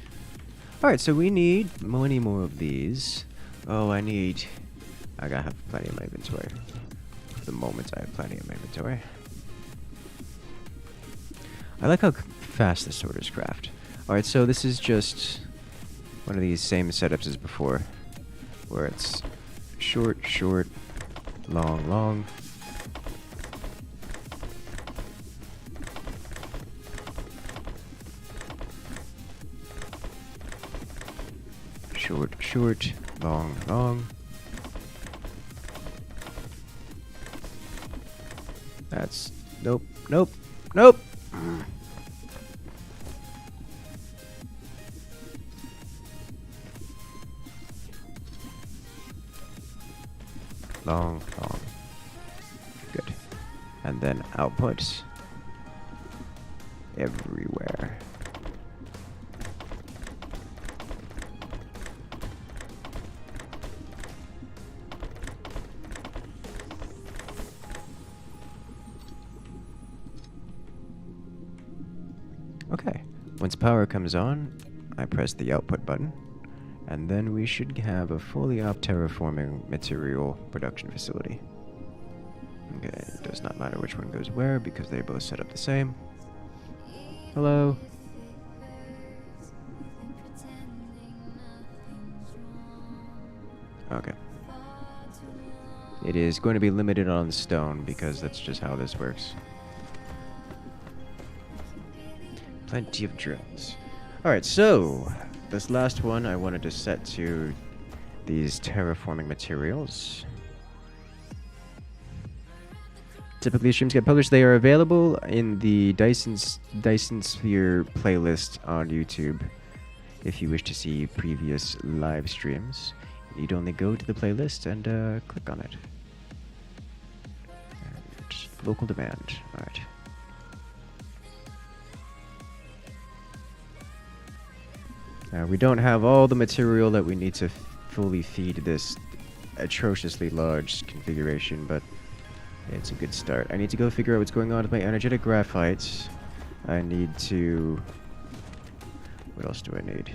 Alright, so we need many more of these. Oh, I gotta have plenty in my inventory. For the moment, I have plenty in my inventory. I like how fast the sorters craft. Alright, so this is just one of these same setups as before. Where it's short, short, long, long. Short, short, long, long. That's... Nope, nope, nope! Long, long. Good. And then output. Everywhere. Okay, once power comes on, I press the output button, and then we should have a fully up terraforming material production facility. Okay, it does not matter which one goes where because they both set up the same. Hello. Okay. It is going to be limited on stone because that's just how this works. Plenty of drones. Alright, so this last one I wanted to set to these terraforming materials. Typically streams get published. They are available in the Dyson Sphere playlist on YouTube. If you wish to see previous live streams, you'd only go to the playlist and click on it. And local demand. Alright. Now, we don't have all the material that we need to fully feed this atrociously large configuration, but it's a good start. I need to go figure out what's going on with my energetic graphites. I need to... What else do I need?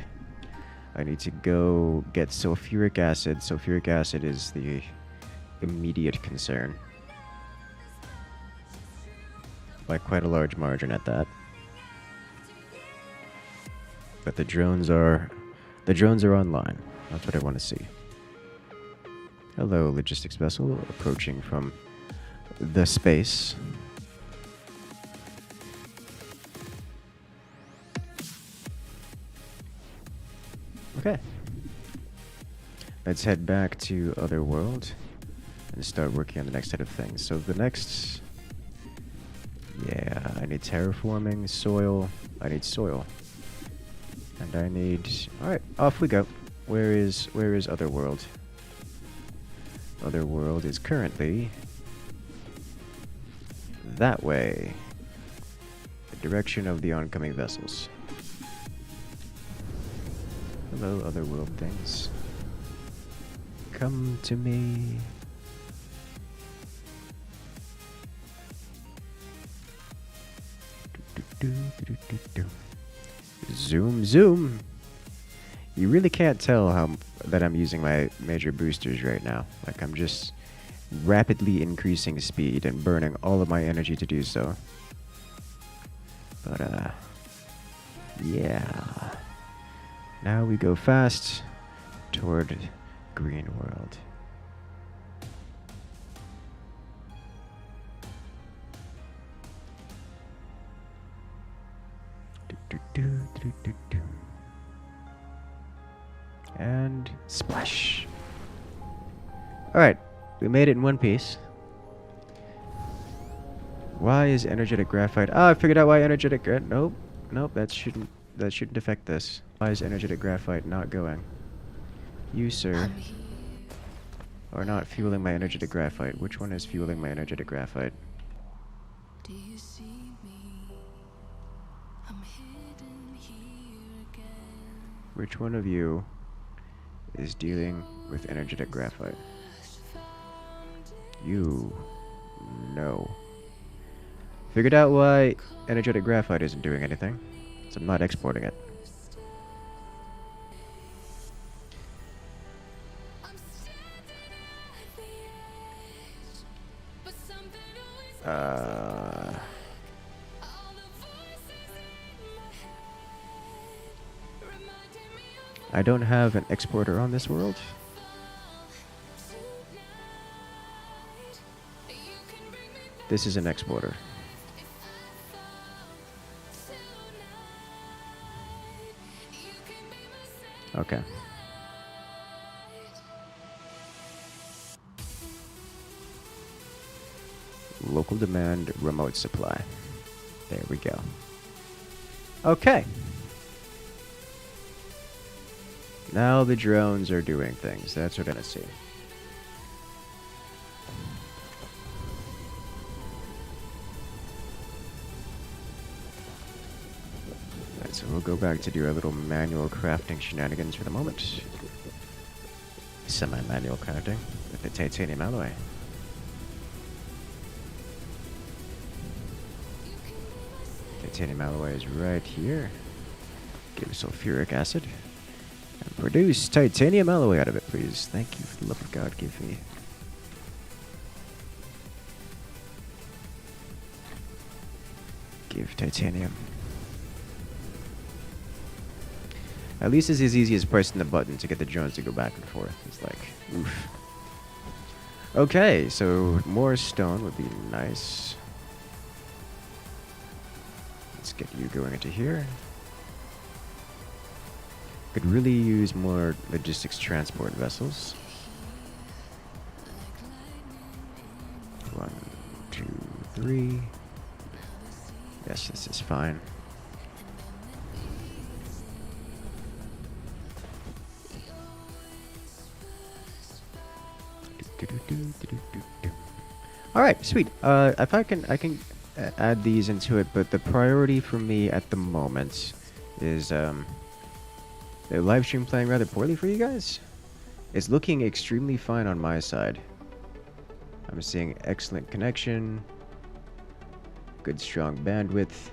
I need to go get sulfuric acid. Sulfuric acid is the immediate concern. By quite a large margin at that. But the drones are online. That's what I want to see. Hello, logistics vessel approaching from the space. Okay. Let's head back to Otherworld and start working on the next set of things. So the next... Yeah, I need terraforming, soil. I need soil. And I need... Alright, off we go. Where is Otherworld? Otherworld is currently... that way. The direction of the oncoming vessels. Hello, Otherworld things. Come to me. Zoom, zoom. You really can't tell that I'm using my major boosters right now. Like, I'm just rapidly increasing speed and burning all of my energy to do so. But, yeah. Now we go fast toward Green World. And splash. Alright, we made it in one piece. Why is energetic graphite? Ah, I figured out why energetic nope, that shouldn't that shouldn't affect this. Why is energetic graphite not going? You, sir, are not fueling my energetic graphite. Which one is fueling my energetic graphite? Do you see me? I'm hidden here again. Which one of you is dealing with energetic graphite? You. No. Figured out why energetic graphite isn't doing anything. So I'm not exporting it. I don't have an exporter on this world. This is an exporter. Okay. Local demand, remote supply. There we go. Okay. Now the drones are doing things. That's what I'm gonna see. Alright, so we'll go back to do our little manual crafting shenanigans for the moment. Semi-manual crafting with the titanium alloy. Titanium alloy is right here. Give sulfuric acid. And produce titanium alloy out of it, please. Thank you for the love of God, give me. Give titanium. At least it's as easy as pressing the button to get the drones to go back and forth. It's like, oof. Okay, so more stone would be nice. Let's get you going into here. Could really use more logistics transport vessels. 1, 2, 3. Yes, this is fine. All right, sweet. If I can add these into it, but the priority for me at the moment is the live stream playing rather poorly for you guys. It's looking extremely fine on my side. I'm seeing excellent connection, good strong bandwidth.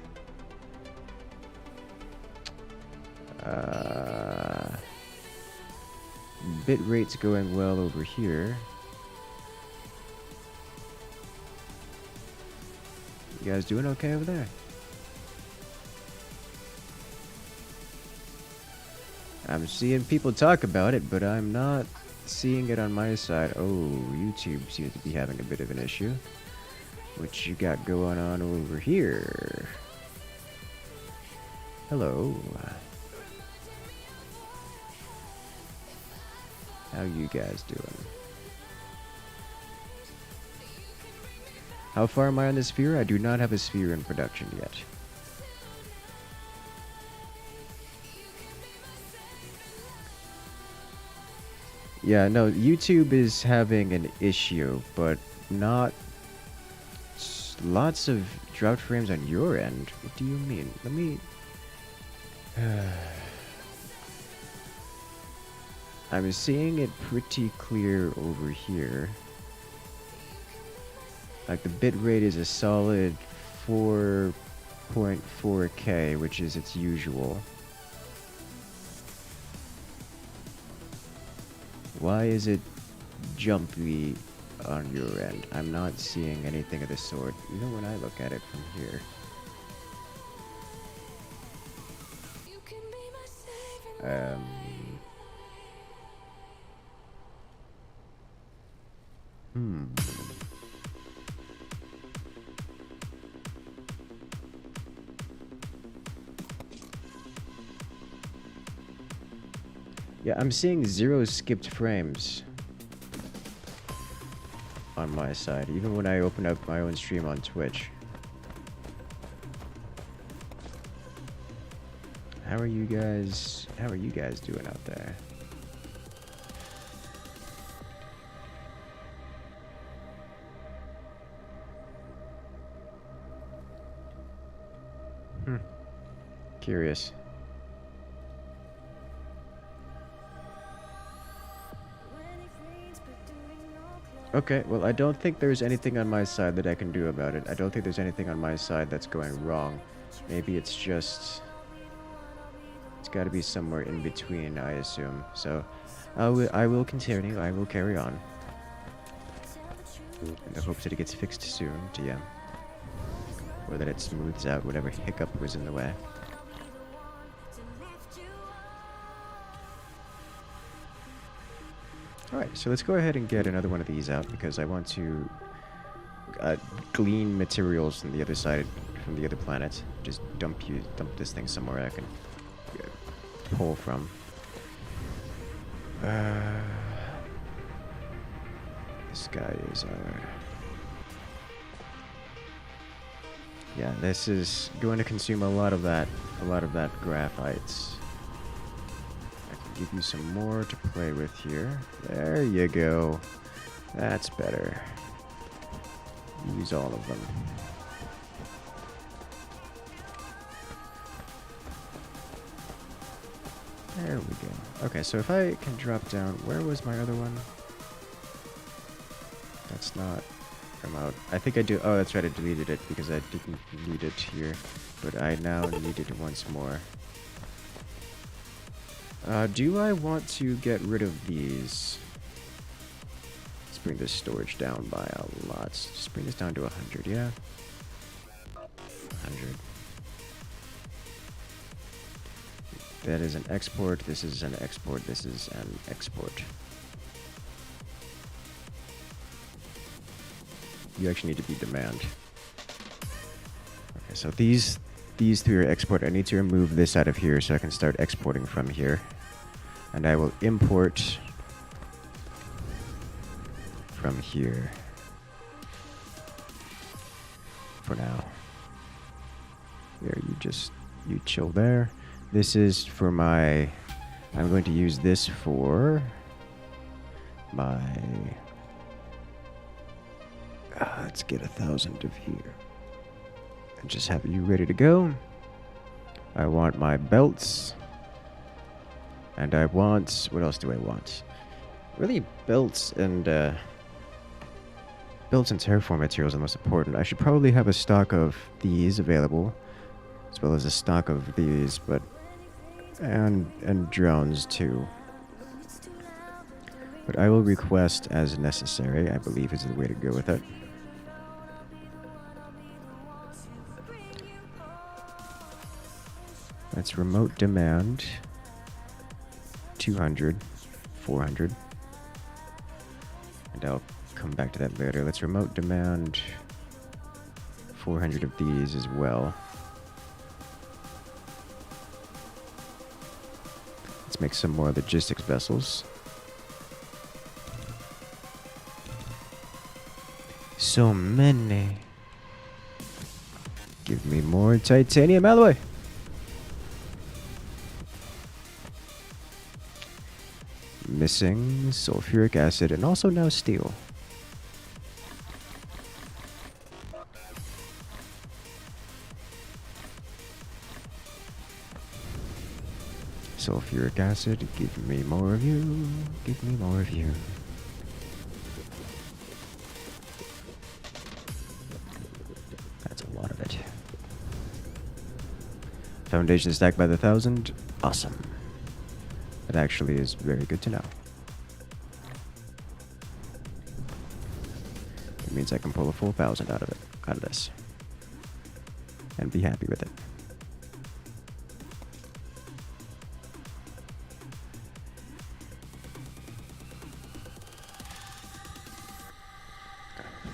Bit rate's going well over here. You guys doing okay over there? I'm seeing people talk about it, but I'm not seeing it on my side. Oh, YouTube seems to be having a bit of an issue. What you got going on over here? Hello. How you guys doing? How far am I on the sphere? I do not have a sphere in production yet. Yeah, no, YouTube is having an issue, but not lots of drought frames on your end. What do you mean? Let me... I'm seeing it pretty clear over here. Like the bit rate is a solid 4.4K, which is its usual. Why is it jumpy on your end? I'm not seeing anything of the sort, even when I look at it from here. Yeah, I'm seeing 0 skipped frames on my side, even when I open up my own stream on Twitch. How are you guys doing out there? Curious. Okay, well, I don't think there's anything on my side that I can do about it. I don't think there's anything on my side that's going wrong. Maybe it's just... It's got to be somewhere in between, I assume. So, I will continue. I will carry on. In the hopes that it gets fixed soon, TM. Or that it smooths out whatever hiccup was in the way. Alright, so let's go ahead and get another one of these out, because I want to glean materials from the other side, from the other planet. Just dump this thing somewhere I can pull from. This guy is yeah, this is going to consume a lot of that graphite. I can give you some more to play with here. There you go. That's better. Use all of them. There we go. Okay, so if I can drop down, where was my other one? That's not remote. I think I do. Oh, that's right. I deleted it because I didn't need it here, but I now need it once more. Do I want to get rid of these? Let's bring this storage down by a lot. Just bring this down to 100, yeah? 100. That is an export, this is an export, this is an export. You actually need to be demand. Okay, so these three are export. I need to remove this out of here so I can start exporting from here. And I will import from here for now. There, you chill there. This is for my, I'm going to use this for my, let's get 1,000 of here. And just have you ready to go. I want my belts. And I want, what else do I want? Really, belts and terraform materials are the most important. I should probably have a stock of these available, as well as a stock of these, but and drones too. But I will request as necessary, I believe is the way to go with it. That's remote demand. 200, 400. And I'll come back to that later. Let's remote demand 400 of these as well. Let's make some more logistics vessels. So many. Give me more titanium alloy. Missing sulfuric acid and also now steel. Sulfuric acid, give me more of you. Give me more of you. That's a lot of it. Foundation stacked by the 1,000. Awesome. That actually is very good to know. It means I can pull a full 1,000 out of this. And be happy with it.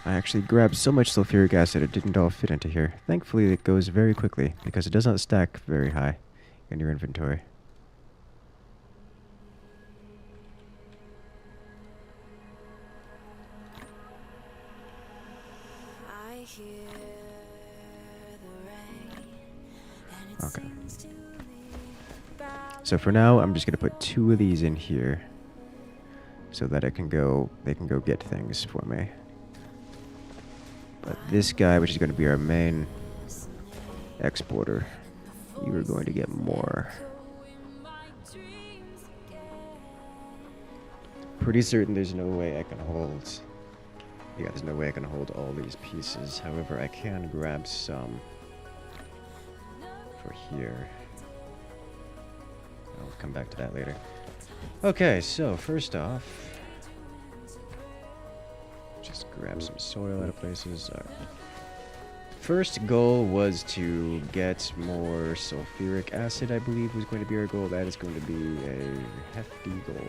I actually grabbed so much sulfuric acid it didn't all fit into here. Thankfully it goes very quickly because it does not stack very high in your inventory. Okay. So for now, I'm just gonna put 2 of these in here, so that they can go get things for me. But this guy, which is gonna be our main exporter, you are going to get more. Pretty certain there's no way I can hold. Yeah, there's no way I can hold all these pieces. However, I can grab some for here. I'll come back to that later. Okay, so first off, just grab some soil out of places. First goal was to get more sulfuric acid, I believe was going to be our goal. That is going to be a hefty goal.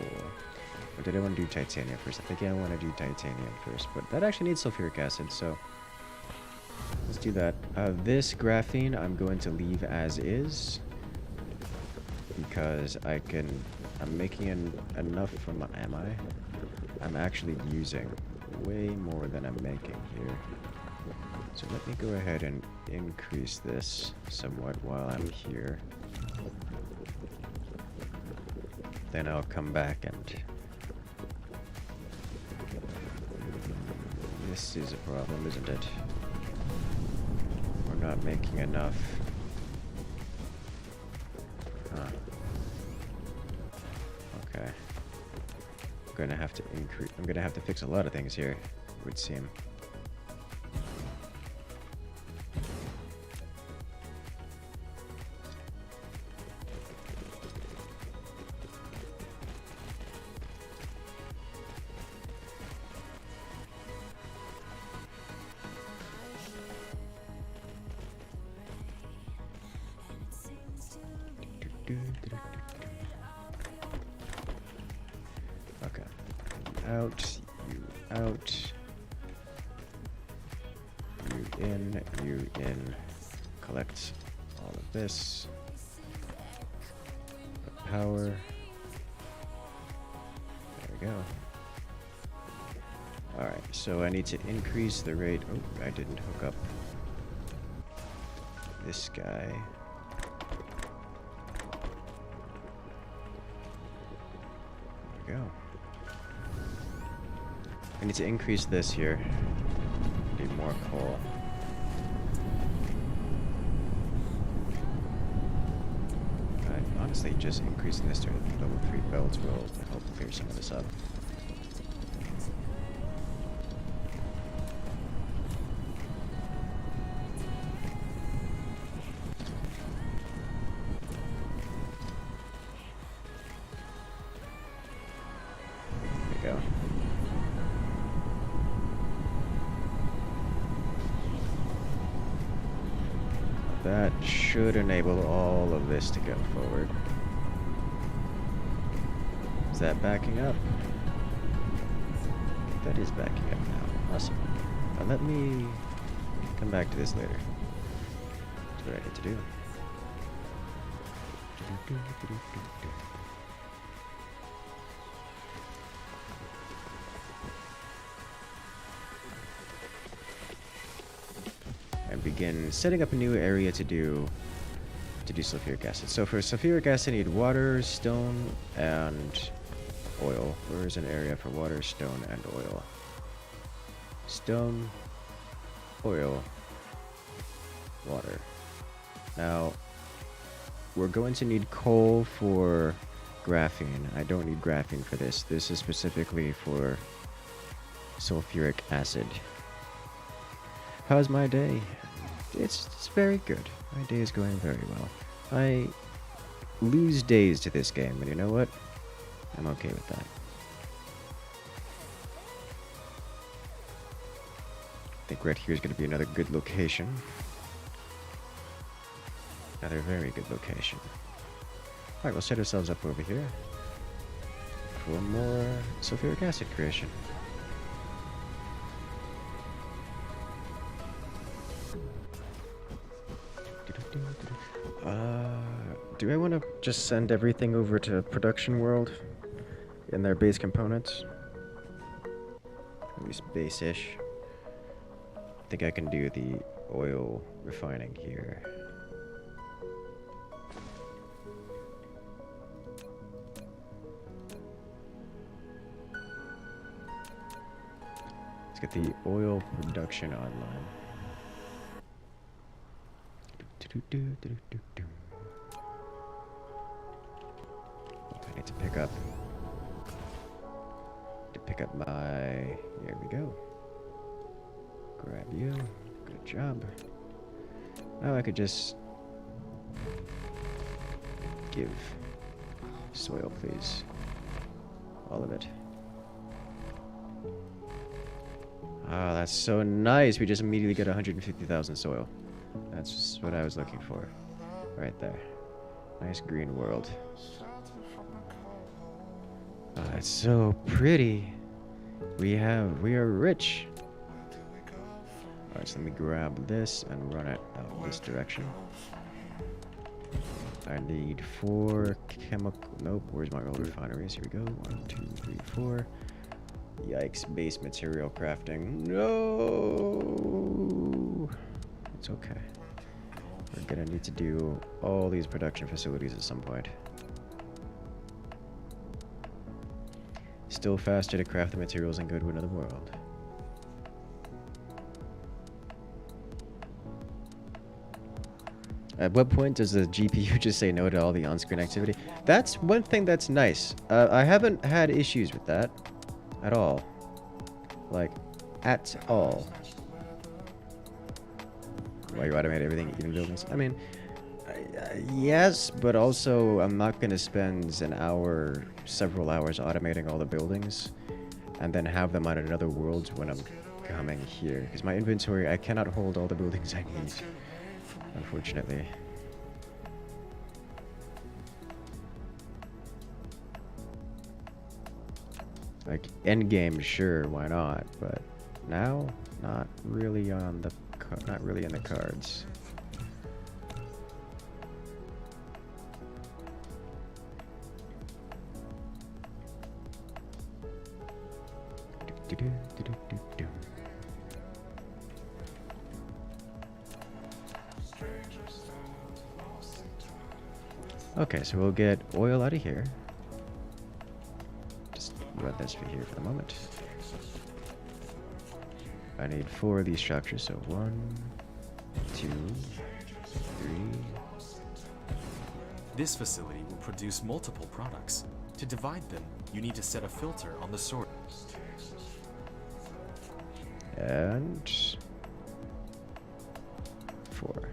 Or did I want to do titanium first? I think I want to do titanium first, but that actually needs sulfuric acid, so let's do that. This graphene I'm going to leave as is, because I'm making enough from, I'm actually using way more than I'm making here. So let me go ahead and increase this somewhat while I'm here. Then I'll come back and... This is a problem, isn't it? We're not making enough. Huh. Okay. I'm gonna have to fix a lot of things here, it would seem. Okay. Out, you out. You in. Collect all of this. Power. There we go. Alright, so I need to increase the rate. Oh, I didn't hook up this guy. There we go. I need to increase this here. Need more coal. Honestly, just increasing this to level 3 belts will help clear some of this up. There we go. That should enable all of this to go forward. Is that backing up? That is backing up now. Awesome. Let me come back to this later. That's what I need to do. And begin setting up a new area to do sulfuric acid. So for sulfuric acid, I need water, stone, and oil. Where is an area for water, stone, and oil? Stone, oil, water. Now, we're going to need coal for graphene. I don't need graphene for this. This is specifically for sulfuric acid. How's my day? It's very good. My day is going very well. I lose days to this game, and you know what? I'm okay with that. I think right here is going to be another good location. Another very good location. Alright, we'll set ourselves up over here for more sulfuric acid creation. Do I want to just send everything over to production world in their base components? At least base-ish. I think I can do the oil refining here. get the oil production online. I need to pick up my, here we go. Grab you, good job. Now I could just give soil, please. All of it. Ah, that's so nice. We just immediately get 150,000 soil. That's just what I was looking for. Right there. Nice green world. Ah, it's so pretty. We are rich. Alright, so let me grab this and run it out this direction. I need 4 chemical... Nope, where's my oil refineries? Here we go. 1, 2, 3, 4. Yikes, base material crafting. No! It's okay. We're gonna need to do all these production facilities at some point. Still faster to craft the materials and go to another world. At what point does the GPU just say no to all the on-screen activity? That's one thing that's nice. I haven't had issues with that. At all. Like, at all. Why you automate everything, even buildings? I mean, yes, but also I'm not going to spend an hour, several hours automating all the buildings and then have them on another world when I'm coming here. Because my inventory, I cannot hold all the buildings I need. Unfortunately. Like, endgame, sure, why not? But now, not really on the, not really in the cards. Okay, so we'll get oil out of here. Just run this for here for the moment. I need 4 of these structures, so 1, 2, 3. This facility will produce multiple products. To divide them, you need to set a filter on the sort. And 4.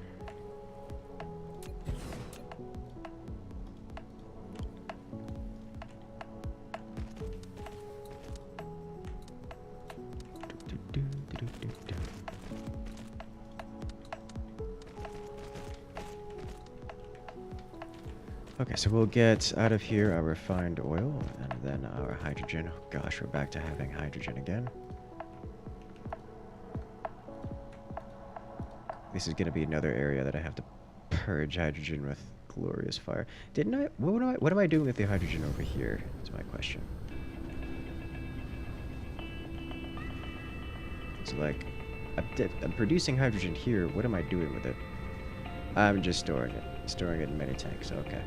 Okay, so we'll get out of here our refined oil and then our hydrogen. Oh gosh, we're back to having hydrogen again. This is going to be another area that I have to purge hydrogen with glorious fire. Didn't I? What am I doing with the hydrogen over here? That's my question. So like, I'm producing hydrogen here. What am I doing with it? I'm just storing it. Storing it in many tanks. Okay.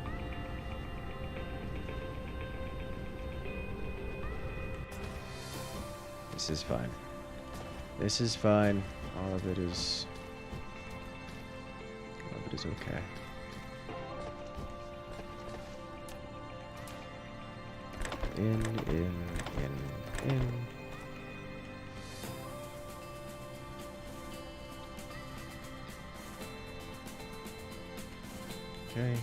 This is fine. This is fine. All of it is okay. In. Okay.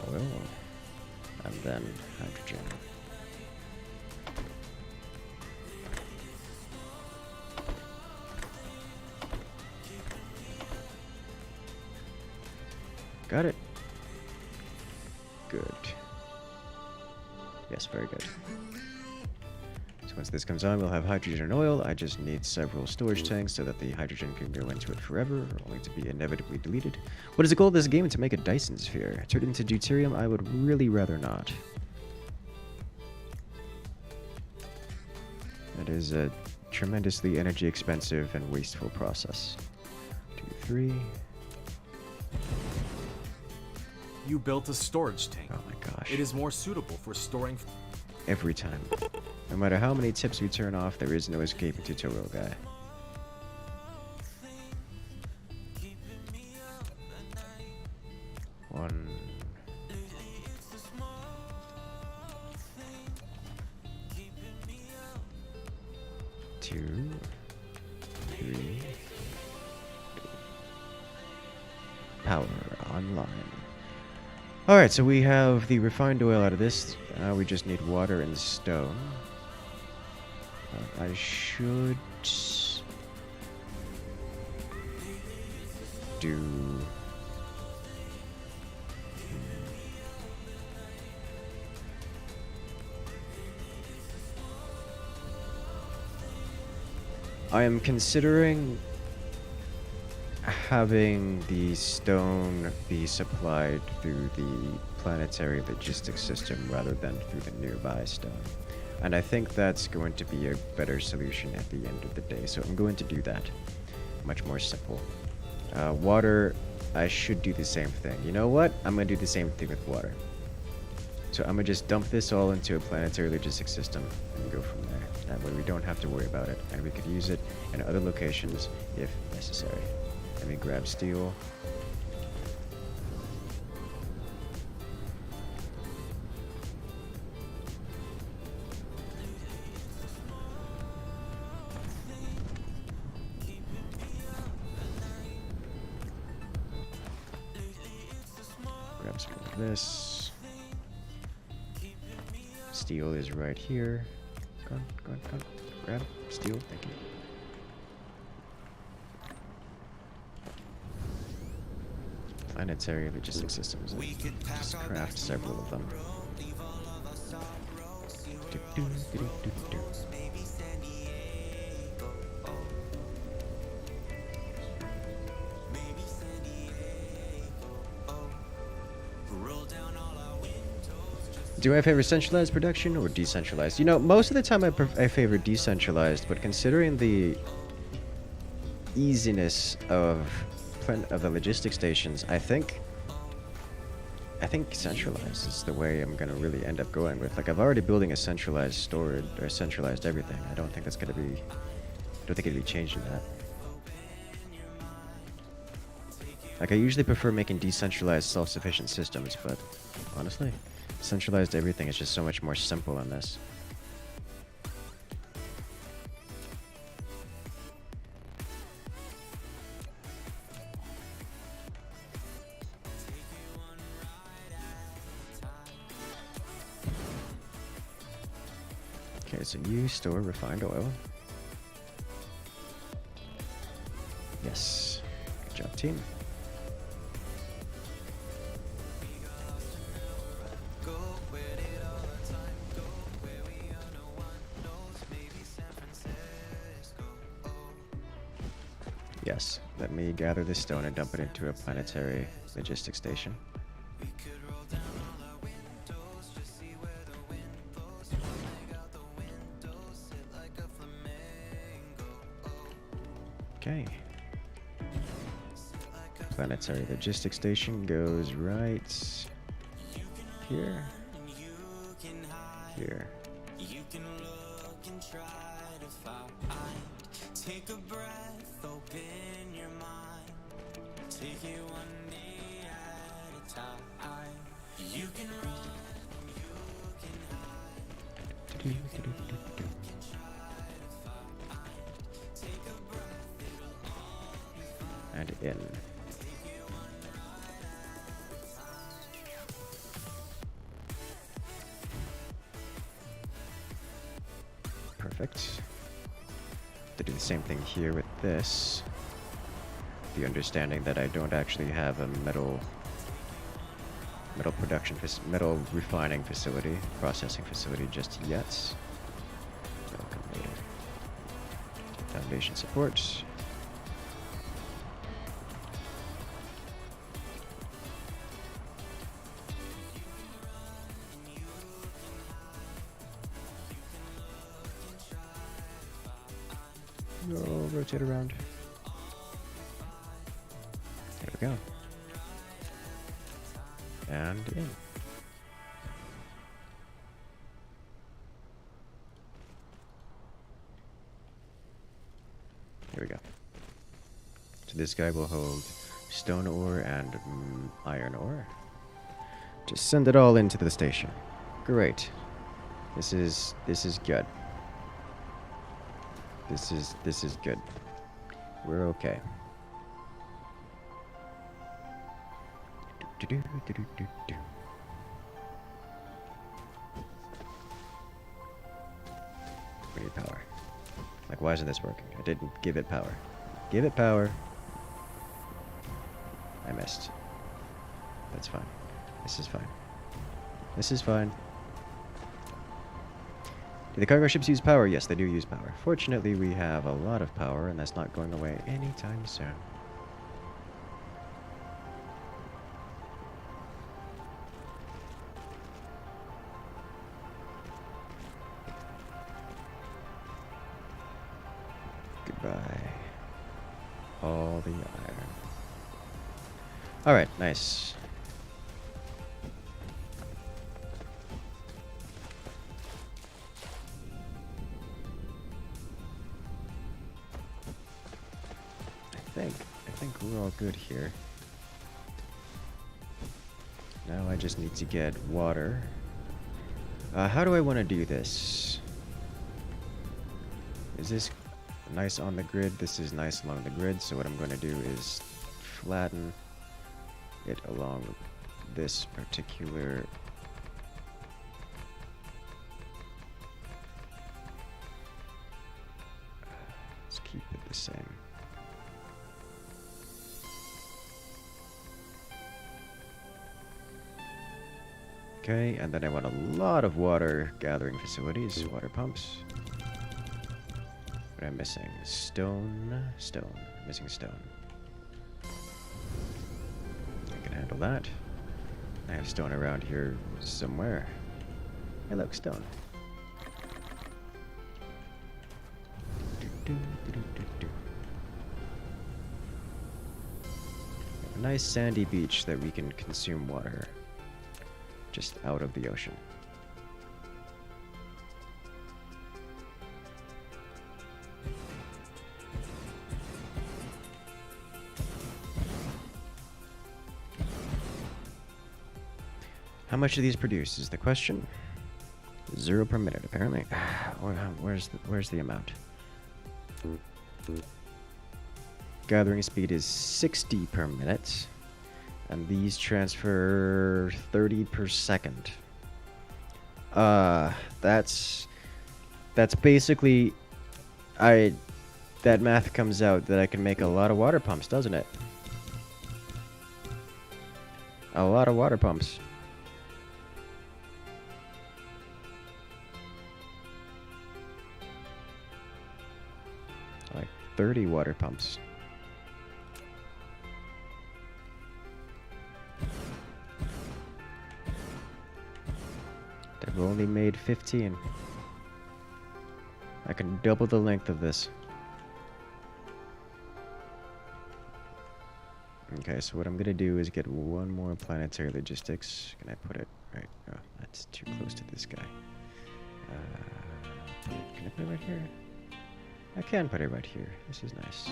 Oil, and then hydrogen. Got it. Good. Yes, very good. So once this comes on, we'll have hydrogen and oil. I just need several storage tanks so that the hydrogen can go into it forever, only to be inevitably deleted. What is the goal of this game? To make a Dyson Sphere. Turn it into deuterium? I would really rather not. It is a tremendously energy expensive and wasteful process. 2, 3. You built a storage tank. Oh my gosh. It is more suitable for storing. Every time. No matter how many tips we turn off, there is no escaping tutorial guy. One. Two. Three. Power online. Alright, so we have the refined oil out of this. We just need water and stone. I should do... I am considering having the stone be supplied through the planetary logistics system rather than through the nearby stone. And I think that's going to be a better solution at the end of the day, so I'm going to do that. Much more simple. Water, I should do the same thing. You know what? I'm going to do the same thing with water. So I'm going to just dump this all into a planetary logistics system and go from there. That way we don't have to worry about it, and we could use it in other locations if necessary. Let me grab steel. Grab some of this. Steel is right here. Go on, go on, go on. Grab steel, thank you. Planetary logistics systems. Just craft several of them. Do I favor centralized production or decentralized? You know, most of the time I favor decentralized, but considering the easiness of the logistics stations, I think centralized is the way I'm gonna really end up going with. Like, I'm already building a centralized storage or centralized everything. I don't think that's gonna be. I don't think it'd be changing that. Like, I usually prefer making decentralized, self-sufficient systems, but honestly, centralized everything is just so much more simple on this. Okay, so you store refined oil. Yes. Good job, team. Yes, let me gather this stone and dump it into a planetary logistics station. Okay. Planetary logistics station goes right here. Here. Take a breath, open your mind. Take it one day at a time. You can run, you can hide. You can look, you can try to find. Take a breath, it'll all be fine. And in. Take it one ride at a time. Perfect. To do the same thing here with this. The understanding that I don't actually have a metal metal refining facility, processing facility just yet. That'll come later. Foundation support. No, rotate around. There we go. And in. Here we go. So this guy will hold stone ore and iron ore. Just send it all into the station. Great. This is good. This is good. We're okay. Do-do-do-do-do-do. We need power. Like, why isn't this working? I didn't give it power. Give it power. I missed. That's fine. This is fine. This is fine. Do the cargo ships use power? Yes, they do use power. Fortunately, we have a lot of power, and that's not going away anytime soon. Goodbye. All the iron. Alright, nice. I think we're all good here. Now I just need to get water. How do I want to do this? Is this nice on the grid? This is nice along the grid, so what I'm going to do is flatten it along this particular let's keep it the same. Okay, and then I want a lot of water gathering facilities, water pumps. What am I missing? Stone. Missing stone. I can handle that. I have stone around here somewhere. Hey, look, stone. A nice sandy beach that we can consume water just out of the ocean. How much do these produce is the question. 0 per minute, apparently. Where's the amount? Gathering speed is 60 per minute. And these transfer 30 per second. That's basically that math comes out that I can make a lot of water pumps, doesn't it? A lot of water pumps. Like 30 water pumps. I've only made 15. I can double the length of this. Okay, so what I'm gonna do is get one more planetary logistics. Can I put it right? Oh, that's too close to this guy. Can I put it right here? I can put it right here. This is nice.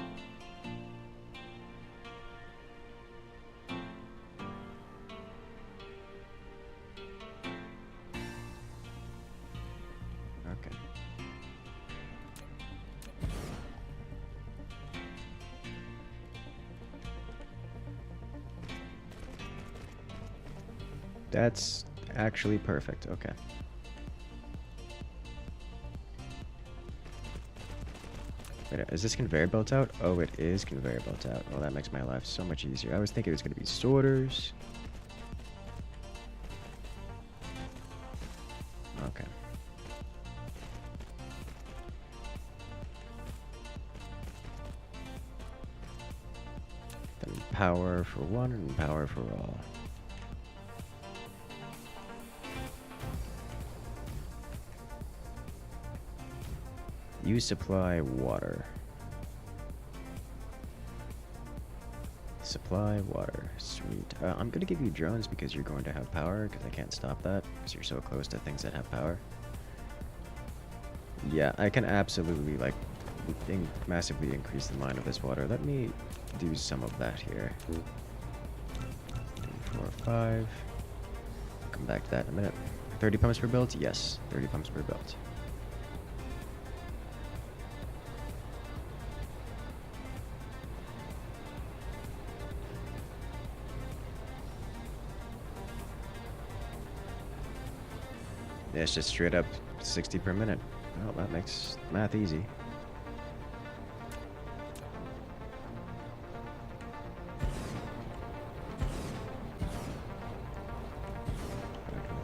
Okay. That's actually perfect. Okay. Wait, is this conveyor belt out? Oh, it is conveyor belt out. Well, that makes my life so much easier. I was thinking it was going to be sorters. Okay. Then power for one and power for all. You supply water. Supply water. Sweet. I'm gonna give you drones because you're going to have power, because I can't stop that, because you're so close to things that have power. Yeah, I can absolutely, like, massively increase the mine of this water. Let me do some of that here. 3, 4, 5. I'll come back to that in a minute. 30 pumps per build? Yes, 30 pumps per build. Yeah, it's just straight up 60 per minute. Well, that makes math easy.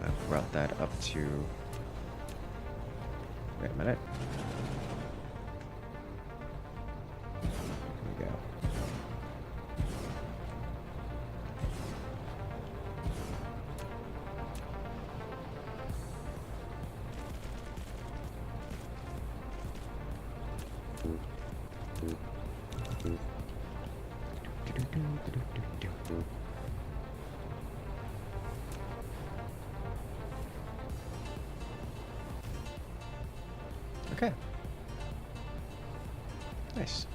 I've brought that up to... Wait a minute. Here we go. Okay. Nice.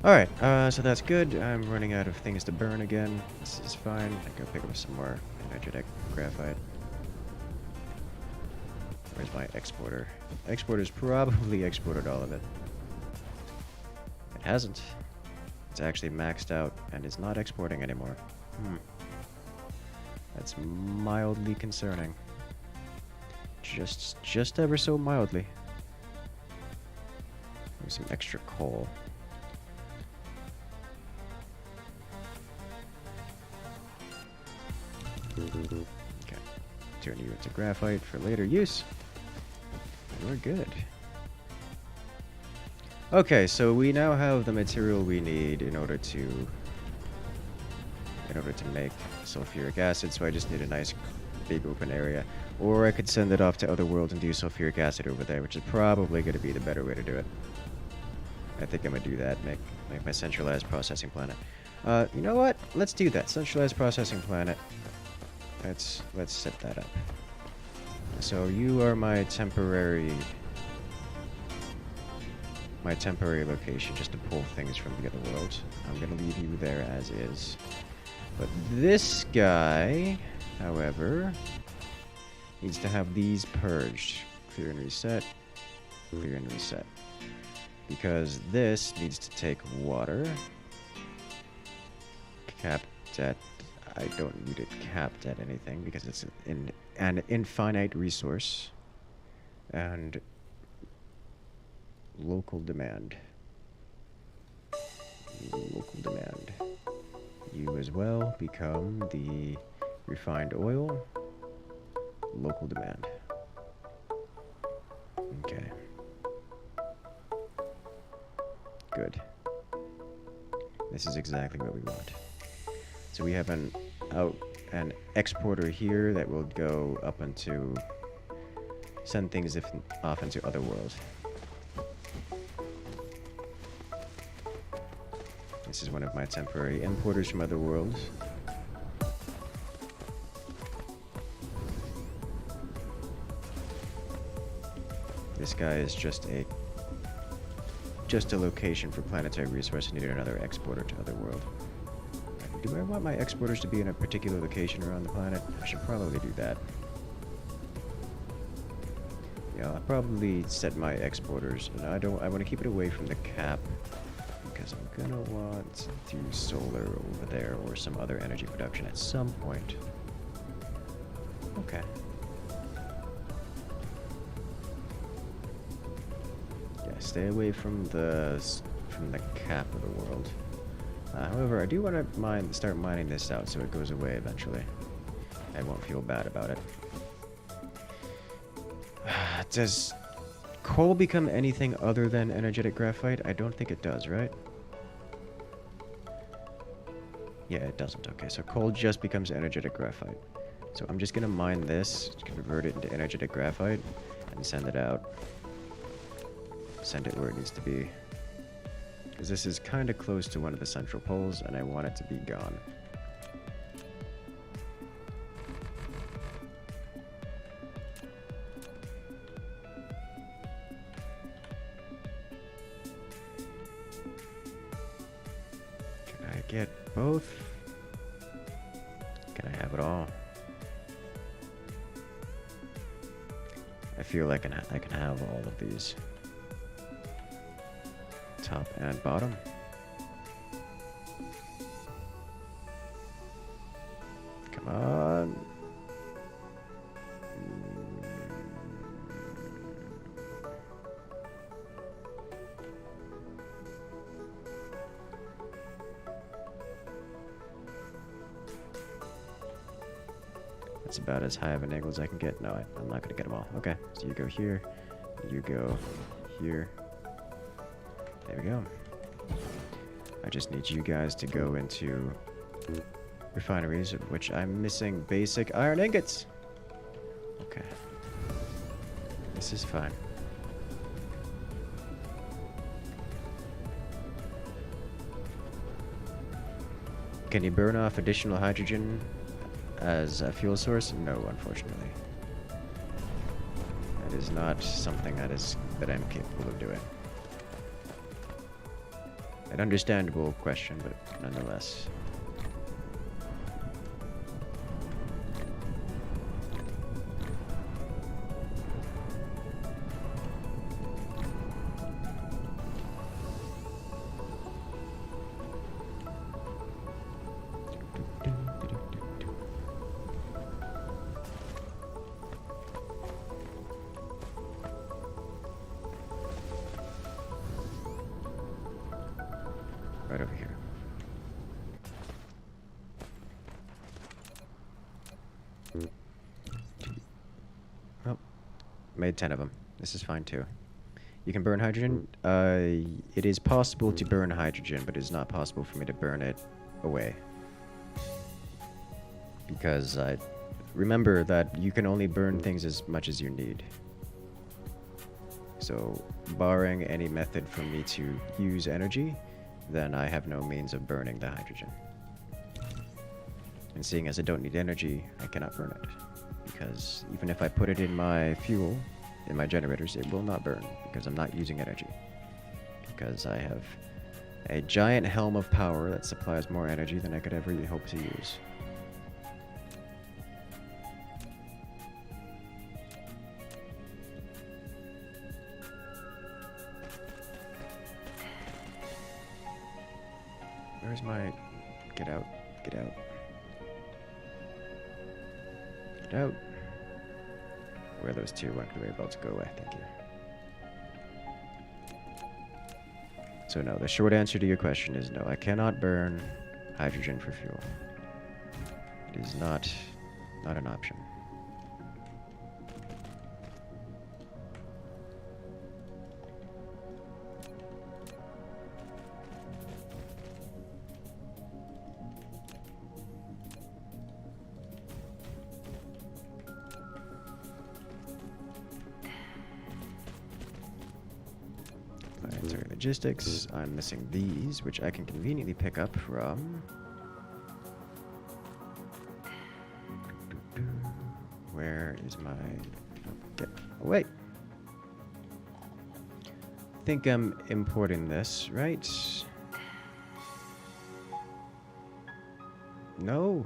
Alright, so that's good. I'm running out of things to burn again. This is fine. I can go pick up some more energetic graphite. Where's my exporter? Exporter's probably exported all of it. It hasn't. It's actually maxed out and is not exporting anymore. That's mildly concerning. Just ever so mildly. There's some extra coal. Okay. Turn you into graphite for later use. We're good. Okay, so we now have the material we need in order to make sulfuric acid, so I just need a nice big open area. Or I could send it off to other worlds and do sulfuric acid over there, which is probably going to be the better way to do it. I think I'm going to do that, make my centralized processing planet. You know what? Let's do that. Centralized processing planet. Let's set that up. So you are my temporary location, just to pull things from the other worlds. I'm going to leave you there as is. But this guy, however, needs to have these purged. Clear and reset. Clear and reset. Because this needs to take water. Capped at... I don't need it capped at anything because it's an infinite resource. And... local demand. Local demand. You as well become the refined oil. Local demand. Okay. Good. This is exactly what we want. So we have an exporter here that will go up into send things off into other worlds. This is one of my temporary importers from other worlds. This guy is just a location for planetary resource. I needed another exporter to other world. Do I want my exporters to be in a particular location around the planet? I should probably do that. Yeah, I'll probably set my exporters, and I want to keep it away from the cap. Because I'm gonna want to do solar over there or some other energy production at some point. Okay. Yeah, stay away from the cap of the world. However, I do want to start mining this out so it goes away eventually. I won't feel bad about it. Does coal become anything other than energetic graphite? I don't think it does, right? Yeah, it doesn't. Okay, so coal just becomes energetic graphite. So I'm just going to mine this, convert it into energetic graphite, and send it out. Send it where it needs to be. Because this is kind of close to one of the central poles, and I want it to be gone. Can I get both? Can I have it all? I feel like I can have all of these. Top and bottom. Come on. That's about as high of an angle as I can get. No, I'm not gonna get them all. Okay, so you go here, you go here. There we go. I just need you guys to go into refineries, of which I'm missing basic iron ingots. Okay. This is fine. Can you burn off additional hydrogen as a fuel source? No, unfortunately. That is not something that I'm capable of doing. An understandable question, but nonetheless. Right over here. Oh, made 10 of them. This is fine too. You can burn hydrogen. It is possible to burn hydrogen, but it is not possible for me to burn it away. Because remember that you can only burn things as much as you need. So, barring any method for me to use energy, then I have no means of burning the hydrogen. And seeing as I don't need energy, I cannot burn it. Because even if I put it in my fuel, in my generators, it will not burn, because I'm not using energy. Because I have a giant helm of power that supplies more energy than I could ever hope to use. Where's my... Get out. Get out. Get out. Where are those two? When are they about to go away? Thank you. So no, the short answer to your question is no. I cannot burn hydrogen for fuel. It is not an option. Planetary logistics. I'm missing these, which I can conveniently pick up from... Where is my... Get away! I think I'm importing this, right? No.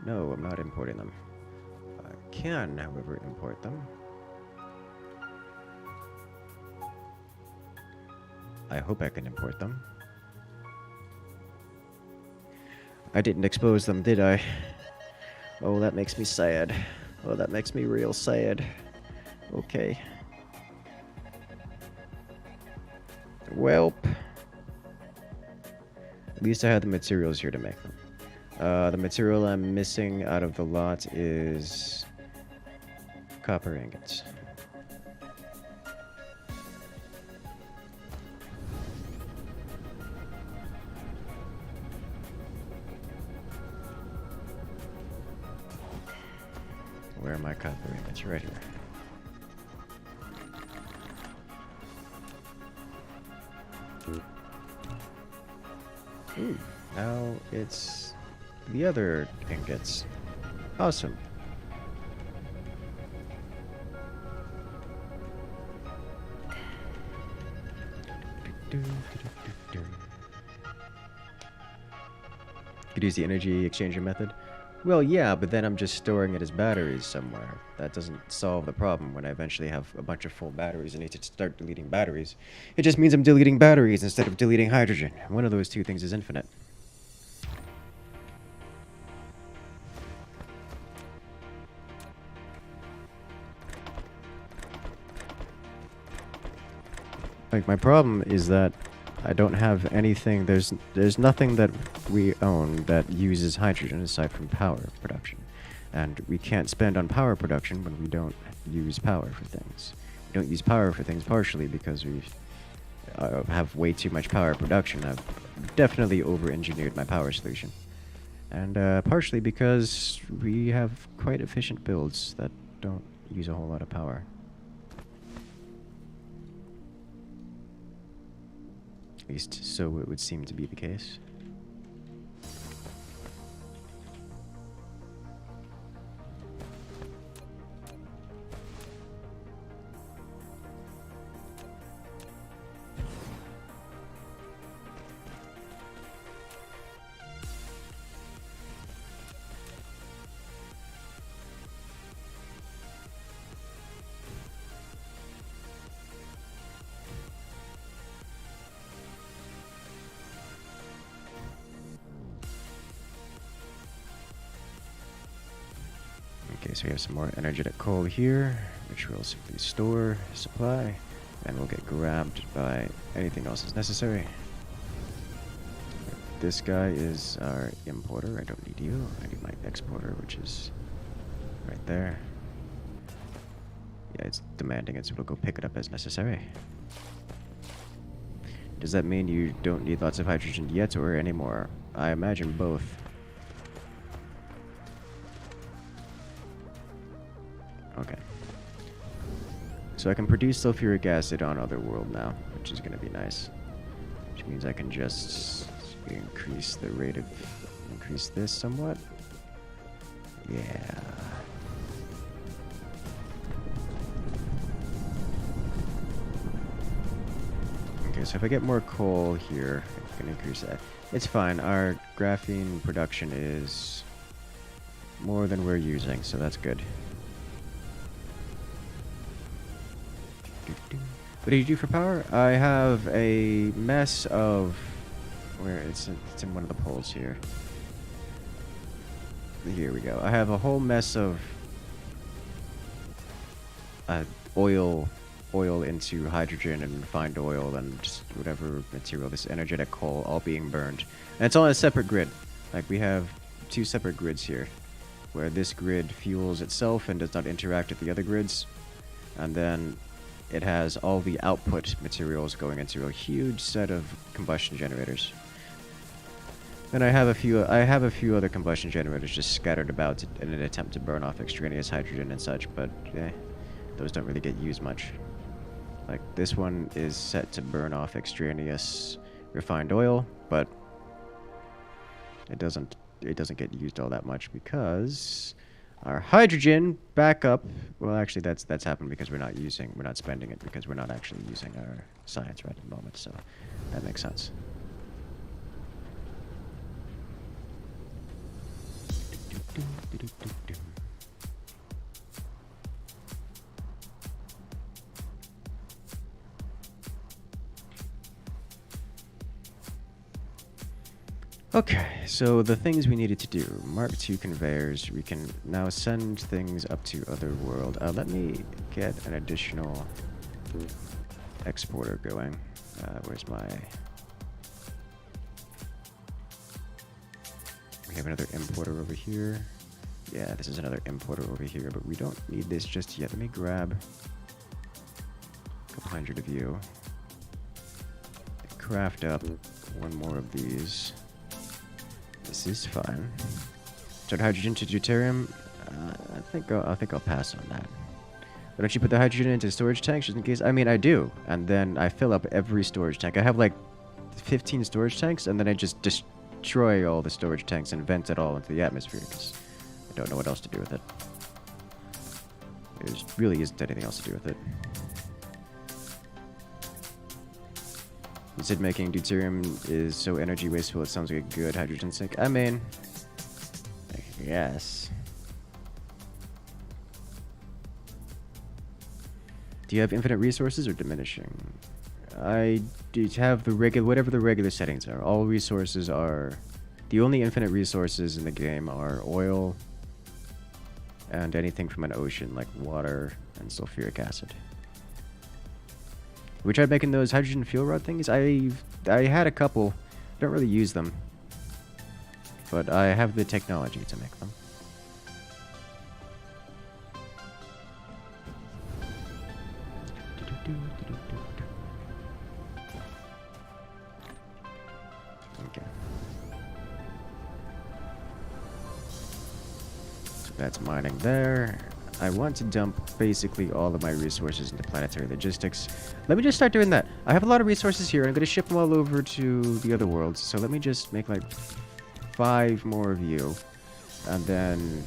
No, I'm not importing them. I can, however, import them. I hope I can import them. I didn't expose them, did I? Oh, that makes me sad. Oh, that makes me real sad. Okay. Welp. At least I have the materials here to make them. The material I'm missing out of the lot is copper ingots. Where are my copper ingots? Right here. Ooh, now it's the other ingots. Awesome. Could use the energy exchanger method. Well, yeah, but then I'm just storing it as batteries somewhere. That doesn't solve the problem when I eventually have a bunch of full batteries and need to start deleting batteries. It just means I'm deleting batteries instead of deleting hydrogen. One of those two things is infinite. Like, my problem is that I don't have anything, there's nothing that we own that uses hydrogen aside from power production. And we can't spend on power production when we don't use power for things. We don't use power for things partially because we have way too much power production. I've definitely over-engineered my power solution. And partially because we have quite efficient builds that don't use a whole lot of power. At least so it would seem to be the case. Okay, so we have some more energetic coal here, which we'll simply store, supply, and we'll get grabbed by anything else that's necessary. This guy is our importer. I don't need you. I need my exporter, which is right there. Yeah, it's demanding it, so we'll go pick it up as necessary. Does that mean you don't need lots of hydrogen yet or anymore? I imagine both. Okay. So I can produce sulfuric acid on Otherworld now, which is going to be nice. Which means I can just increase the rate of... increase this somewhat. Yeah. Okay, so if I get more coal here, I can increase that. It's fine. Our graphene production is more than we're using, so that's good. What do you do for power? I have a mess of... where it's in one of the poles here. Here we go. I have a whole mess of oil into hydrogen and refined oil and just whatever material, this energetic coal, all being burned. And it's on a separate grid. Like, we have two separate grids here, where this grid fuels itself and does not interact with the other grids. And then it has all the output materials going into a huge set of combustion generators. And I have a few other combustion generators just scattered about in an attempt to burn off extraneous hydrogen and such, but those don't really get used much. Like, this one is set to burn off extraneous refined oil, but it doesn't get used all that much because our hydrogen backup, well, actually that's happened because we're not spending it because we're not actually using our science right at the moment, so that makes sense. Okay, so the things we needed to do. Mark II conveyors. We can now send things up to Otherworld. Let me get an additional exporter going. Where's my... We have another importer over here. Yeah, this is another importer over here, but we don't need this just yet. Let me grab a couple hundred of you. Craft up one more of these. This is fine. Turn hydrogen to deuterium. I think I'll pass on that. Why don't you put the hydrogen into storage tanks just in case? I mean, I do, and then I fill up every storage tank. I have like 15 storage tanks, and then I just destroy all the storage tanks and vent it all into the atmosphere, because I don't know what else to do with it. There really isn't anything else to do with it. You said making deuterium is so energy wasteful, it sounds like a good hydrogen sink. I mean, I guess. Do you have infinite resources or diminishing? I do have the regular, whatever the regular settings are. All resources are, the only infinite resources in the game are oil and anything from an ocean, like water and sulfuric acid. We tried making those hydrogen fuel rod things. I had a couple. Don't really use them, but I have the technology to make them. Okay. So that's mining there. I want to dump basically all of my resources into planetary logistics. Let me just start doing that. I have a lot of resources here. I'm going to ship them all over to the other worlds. So let me just make like 5 more of you. And then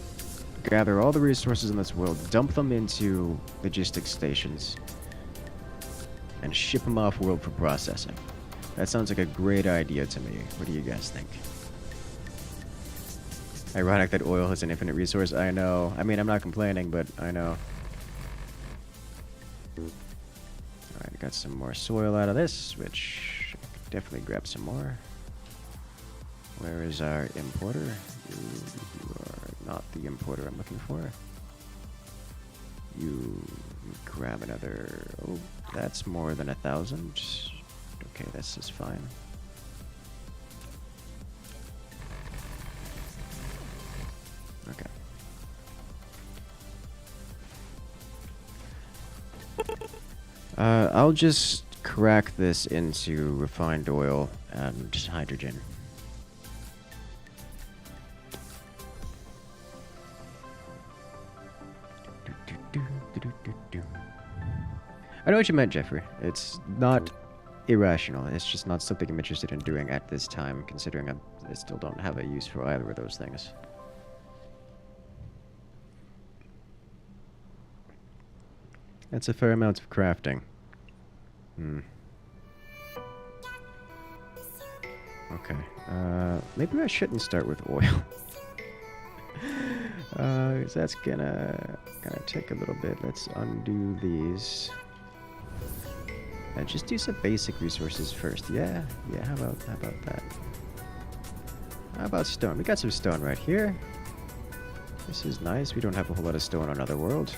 gather all the resources in this world, dump them into logistics stations, and ship them off world for processing. That sounds like a great idea to me. What do you guys think? Ironic that oil is an infinite resource. I know. I mean, I'm not complaining, but I know. Alright, got some more soil out of this, which I could definitely grab some more. Where is our importer? You are not the importer I'm looking for. You grab another... Oh, that's more than 1,000. Okay, this is fine. Okay. I'll just crack this into refined oil and hydrogen. I know what you meant, Jeffrey. It's not irrational. It's just not something I'm interested in doing at this time, considering I still don't have a use for either of those things. That's a fair amount of crafting. Okay. Maybe I shouldn't start with oil. 'Cause that's gonna take a little bit. Let's undo these. And just do some basic resources first. Yeah, how about that? How about stone? We got some stone right here. This is nice. We don't have a whole lot of stone on Other World.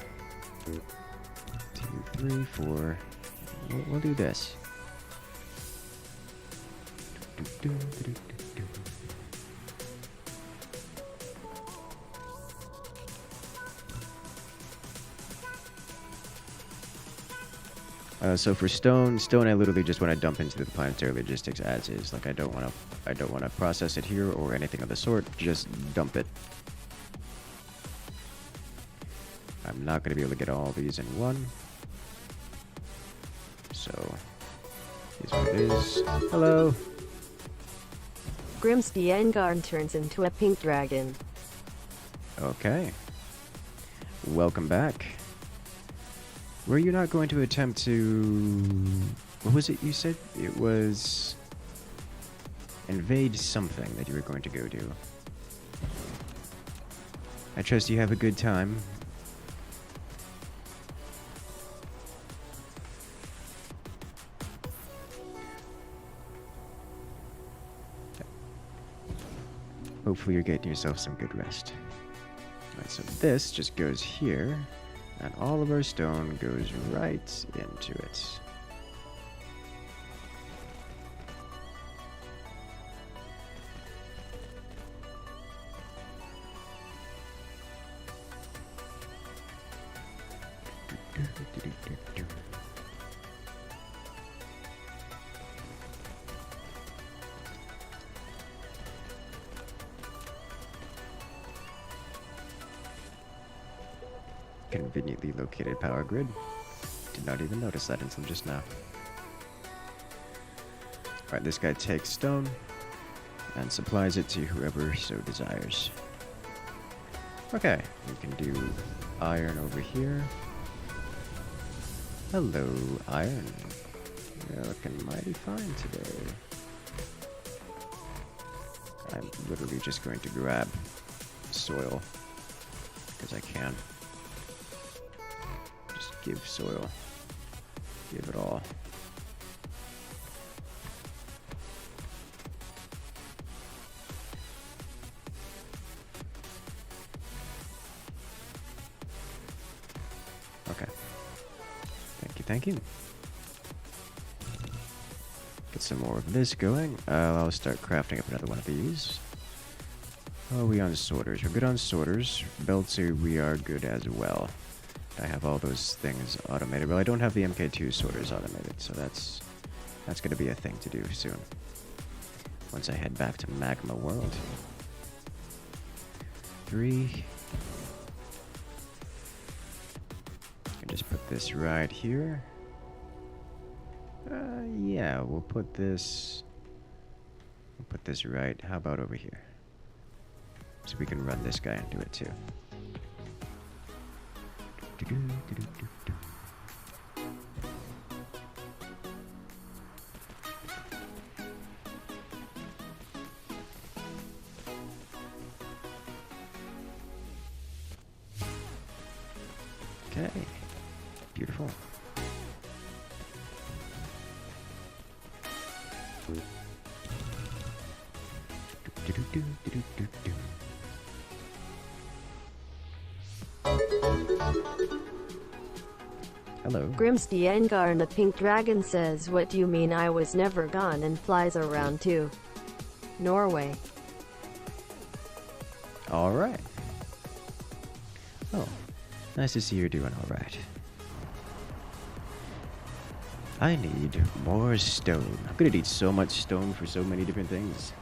2, 3, 4. We'll do this. So for stone I literally just want to dump into the planetary logistics as is. Like I don't want to process it here or anything of the sort. Just dump it. I'm not going to be able to get all these in one. So here's what it is. Hello. Grimsby Engarn turns into a pink dragon. Okay. Welcome back. Were you not going to attempt to... What was it you said? It was... invade something that you were going to go do. I trust you have a good time. Hopefully you're getting yourself some good rest. Alright, so this just goes here. And all of our stone goes right into it. Conveniently located power grid. Did not even notice that until just now. Alright, this guy takes stone and supplies it to whoever so desires. Okay, we can do iron over here. Hello, iron. You're looking mighty fine today. I'm literally just going to grab soil, because I can. Just give soil. Give it all. Okay. Thank you. Get some more of this going. I'll start crafting up another one of these. Oh, we on sorters. We're good on sorters. Belter, we are good as well. I have all those things automated. Well, I don't have the MK2 sorters automated, so that's going to be a thing to do soon. Once I head back to Magma World. 3. I just put this right here. Yeah, we'll put this right. How about over here? So we can run this guy and do it too. Okay, beautiful. Hello. Grimsty Engar and the Pink Dragon says, "What do you mean I was never gone?" and flies around to Norway. Alright. Oh, nice to see you're doing alright. I need more stone. I'm gonna need so much stone for so many different things.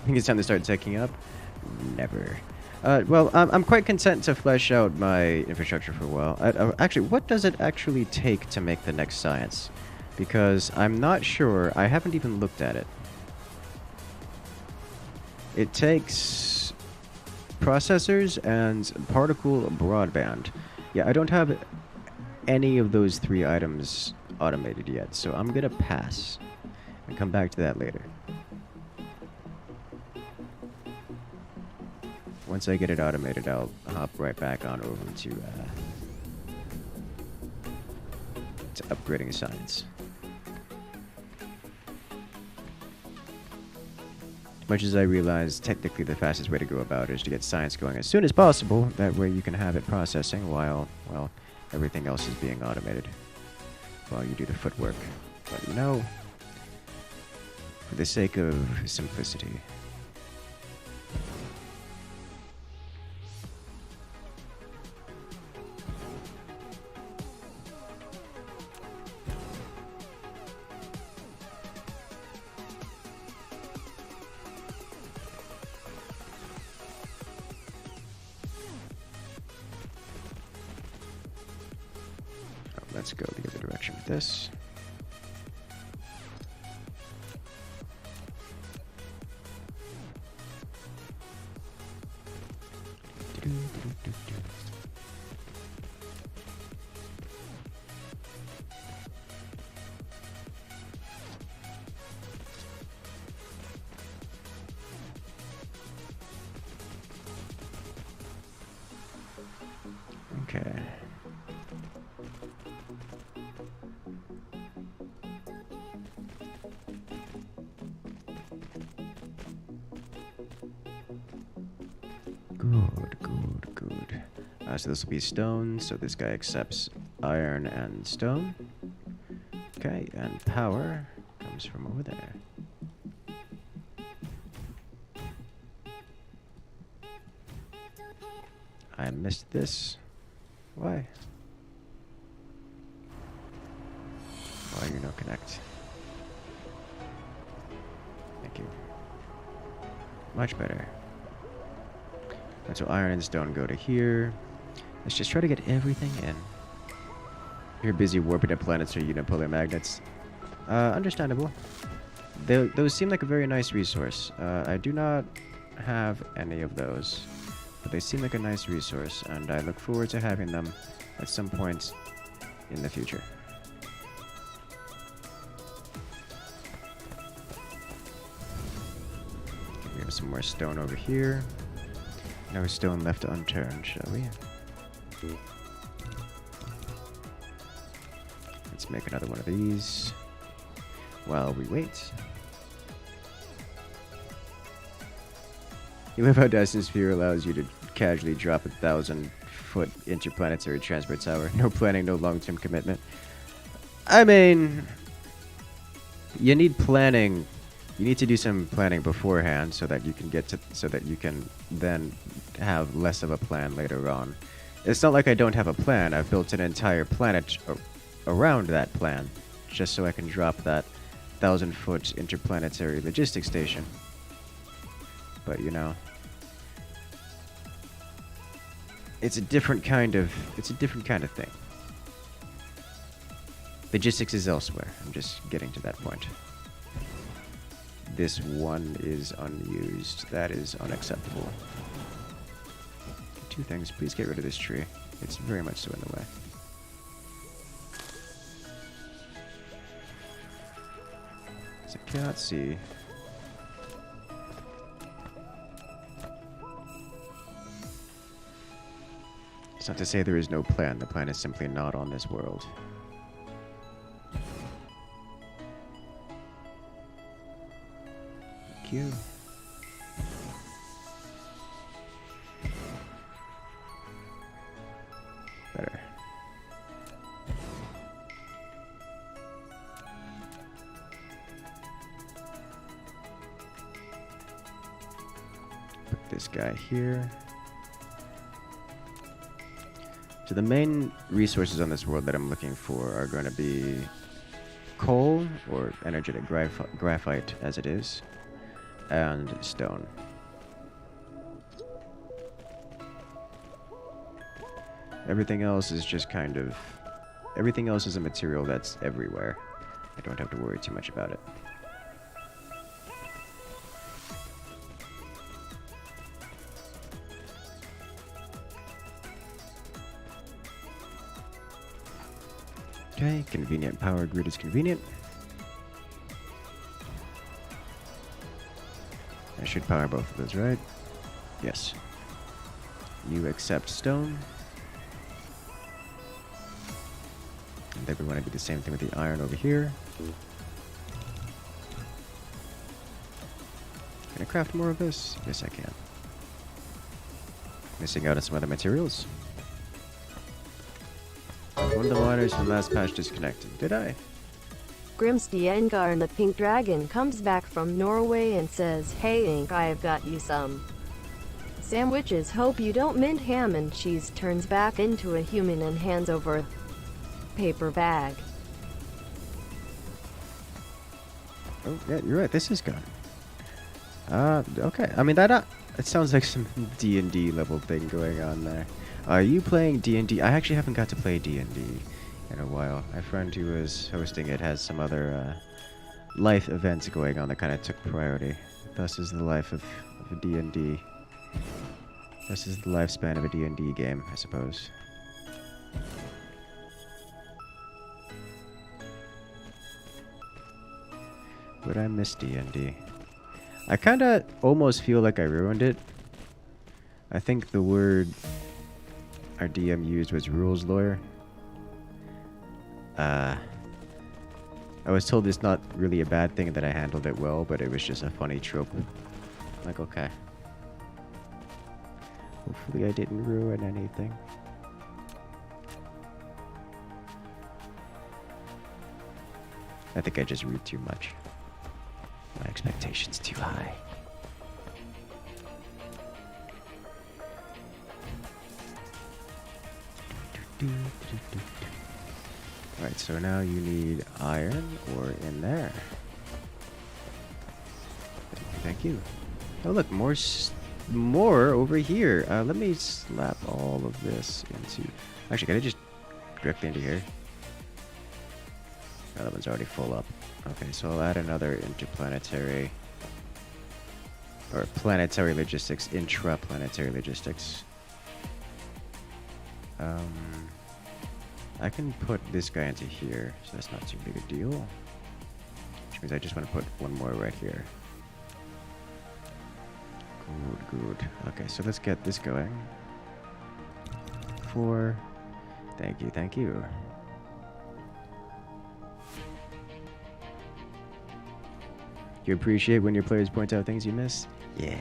I think it's time to start teching up? Never. Well, I'm quite content to flesh out my infrastructure for a while. Actually, what does it actually take to make the next science? Because I'm not sure. I haven't even looked at it. It takes processors and particle broadband. Yeah, I don't have any of those 3 items automated yet, so I'm gonna pass and come back to that later. Once I get it automated, I'll hop right back on over to upgrading science. Much as I realize technically the fastest way to go about it is to get science going as soon as possible. That way you can have it processing while, well, everything else is being automated. While you do the footwork. But no, for the sake of simplicity. Let's go the other direction with this. Okay. Good. So this will be stone, so this guy accepts iron and stone. Okay, and power comes from over there. I missed this. Why? Why you no connect? Thank you. Much better. And so iron and stone go to here. Let's just try to get everything in. You're busy warping to planets or unipolar magnets. Understandable. Those seem like a very nice resource. I do not have any of those, but they seem like a nice resource, and I look forward to having them at some point in the future. We have some more stone over here. No stone left unturned, shall we? Let's make another one of these while we wait. You love how Dyson Sphere allows you to casually drop a 1,000-foot interplanetary transport tower. No planning, no long-term commitment. I mean, you need planning. You need to do some planning beforehand so that you can then have less of a plan later on. It's not like I don't have a plan. I've built an entire planet around that plan just so I can drop that 1,000-foot interplanetary logistics station. But you know, it's a different kind of thing. Logistics is elsewhere. I'm just getting to that point. This one is unused. That is unacceptable. Two things. Please get rid of this tree. It's very much so in the way. So I cannot see. It's not to say there is no plan. The plan is simply not on this world. Thank you. Better. Put this guy here. So the main resources on this world that I'm looking for are going to be coal, or energetic graphite as it is, and stone. Everything else is just kind of... Everything else is a material that's everywhere. I don't have to worry too much about it. Okay, convenient power grid is convenient. I should power both of those, right? Yes. You accept stone. And then we want to do the same thing with the iron over here. Can I craft more of this? Yes, I can. Missing out on some other materials. One of the miners from last patch disconnected. Did I? Grimsky Engar and the Pink Dragon comes back from Norway and says, "Hey Ink, I've got you some sandwiches. Hope you don't mint ham and cheese." Turns back into a human and hands over a paper bag. Oh, yeah, you're right. This is gone. Okay. I mean, it sounds like some D&D level thing going on there. Are you playing D&D? I actually haven't got to play D&D in a while. My friend who was hosting it has some other life events going on that kind of took priority. Thus is the life of a D&D. This is the lifespan of a D&D game, I suppose. But I miss D&D. I kind of almost feel like I ruined it. I think the word our DM used was rules lawyer. I was told it's not really a bad thing that I handled it well, but it was just a funny trope. Like, okay. Hopefully I didn't ruin anything. I think I just read too much. My expectations too high. Alright, so now you need iron or in there. Thank you. Oh look, more over here. Let me slap all of this into... Actually, can I just directly into here? Oh, that one's already full up. Okay, so I'll add another interplanetary or planetary logistics, intraplanetary logistics. I can put this guy into here, so that's not too big a deal. Which means I just want to put one more right here. Good. Okay, so let's get this going. 4. Thank you. You appreciate when your players point out things you miss? Yeah.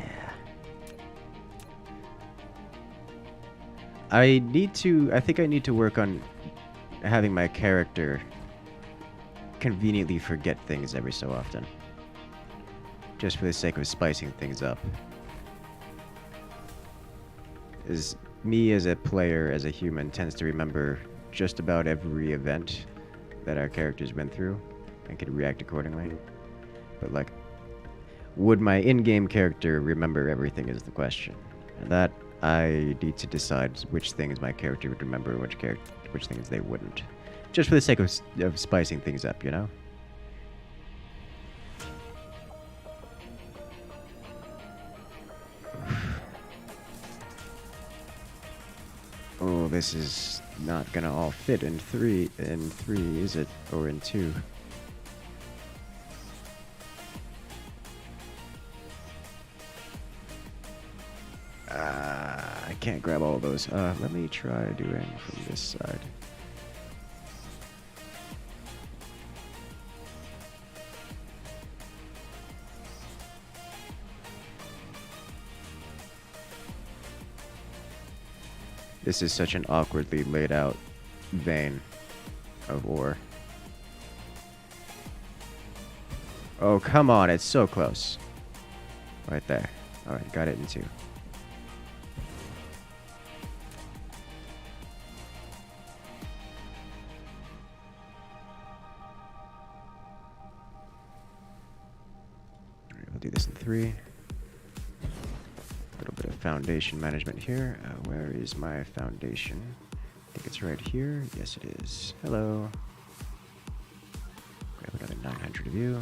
I think I need to work on having my character conveniently forget things every so often. Just for the sake of spicing things up. As me as a player, as a human, tends to remember just about every event that our characters went through and can react accordingly. But like, would my in-game character remember everything is the question. And that I need to decide which things my character would remember and which things they wouldn't. Just for the sake of spicing things up, you know? Oh, this is not gonna all fit in three, is it? Or in 2? I can't grab all of those. Let me try doing from this side. This is such an awkwardly laid out vein of ore. Oh, come on, it's so close. Right there. Alright, got it in 2. Alright, we'll do this in 3. A little bit of foundation management here. Where is my foundation? I think it's right here. Yes, it is. Hello. Grab another 900 of you.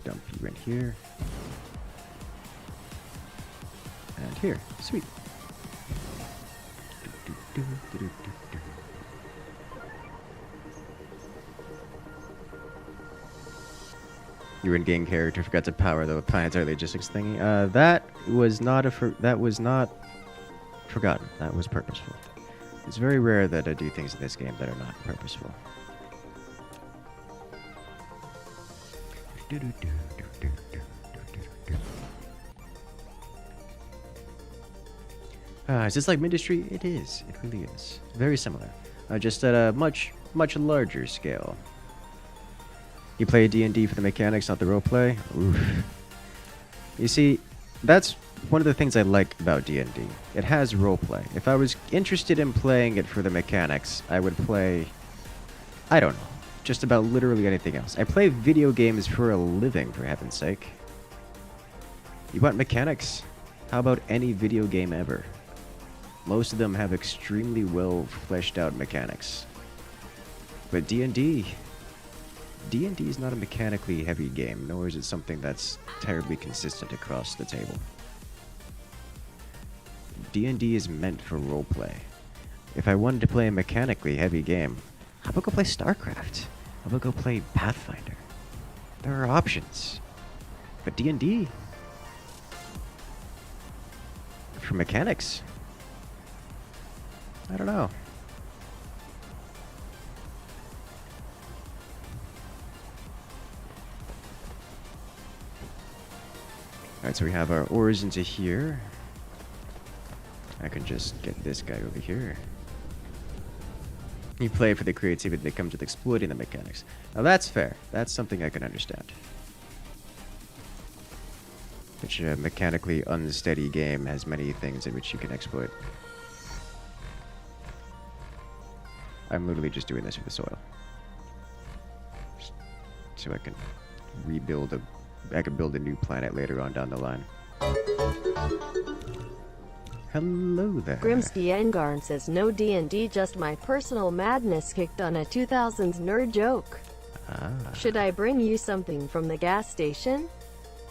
Dump you in here. And here. Sweet. Your in-game character forgot to power the planetary logistics thingy. That was not forgotten. That was purposeful. It's very rare that I do things in this game that are not purposeful. Is this like Ministry? It is. It really is. Very similar. Just at a much larger scale. You play D&D for the mechanics, not the roleplay? Oof. You see, that's one of the things I like about D&D. It has roleplay. If I was interested in playing it for the mechanics, I would play, I don't know, just about literally anything else. I play video games for a living, for heaven's sake. You want mechanics? How about any video game ever? Most of them have extremely well fleshed out mechanics. But D&D is not a mechanically heavy game, nor is it something that's terribly consistent across the table. D&D is meant for roleplay. If I wanted to play a mechanically heavy game, how about go play StarCraft? How about go play Pathfinder? There are options. But D&D? For mechanics? I don't know. Alright, so we have our ores into here. I can just get this guy over here. You play for the creativity that comes with exploiting the mechanics. Now that's fair. That's something I can understand. Which a mechanically unsteady game has many things in which you can exploit. I'm literally just doing this for the soil. So I can rebuild a I could build a new planet later on down the line. Hello there. Grimsky Engarn says no D&D, just my personal madness kicked on a 2000s nerd joke. Should I bring you something from the gas station?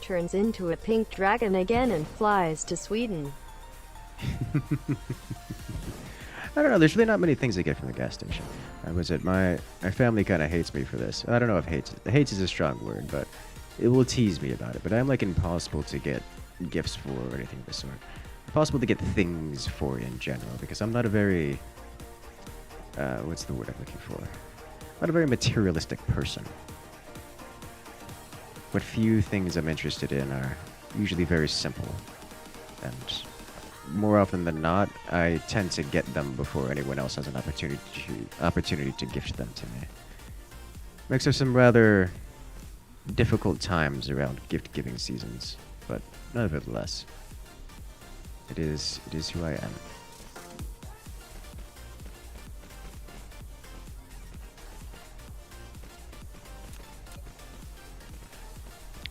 Turns into a pink dragon again and flies to Sweden. I don't know, there's really not many things I get from the gas station. My family kind of hates me for this. I don't know if hates is a strong word, but it will tease me about it. But I'm like impossible to get gifts for or anything of the sort. Impossible to get things for in general, because I'm not a very, what's the word I'm looking for? Not a very materialistic person. What few things I'm interested in are usually very simple, and more often than not, I tend to get them before anyone else has an opportunity to gift them to me. Makes for some rather difficult times around gift-giving seasons, but nevertheless, it is who I am.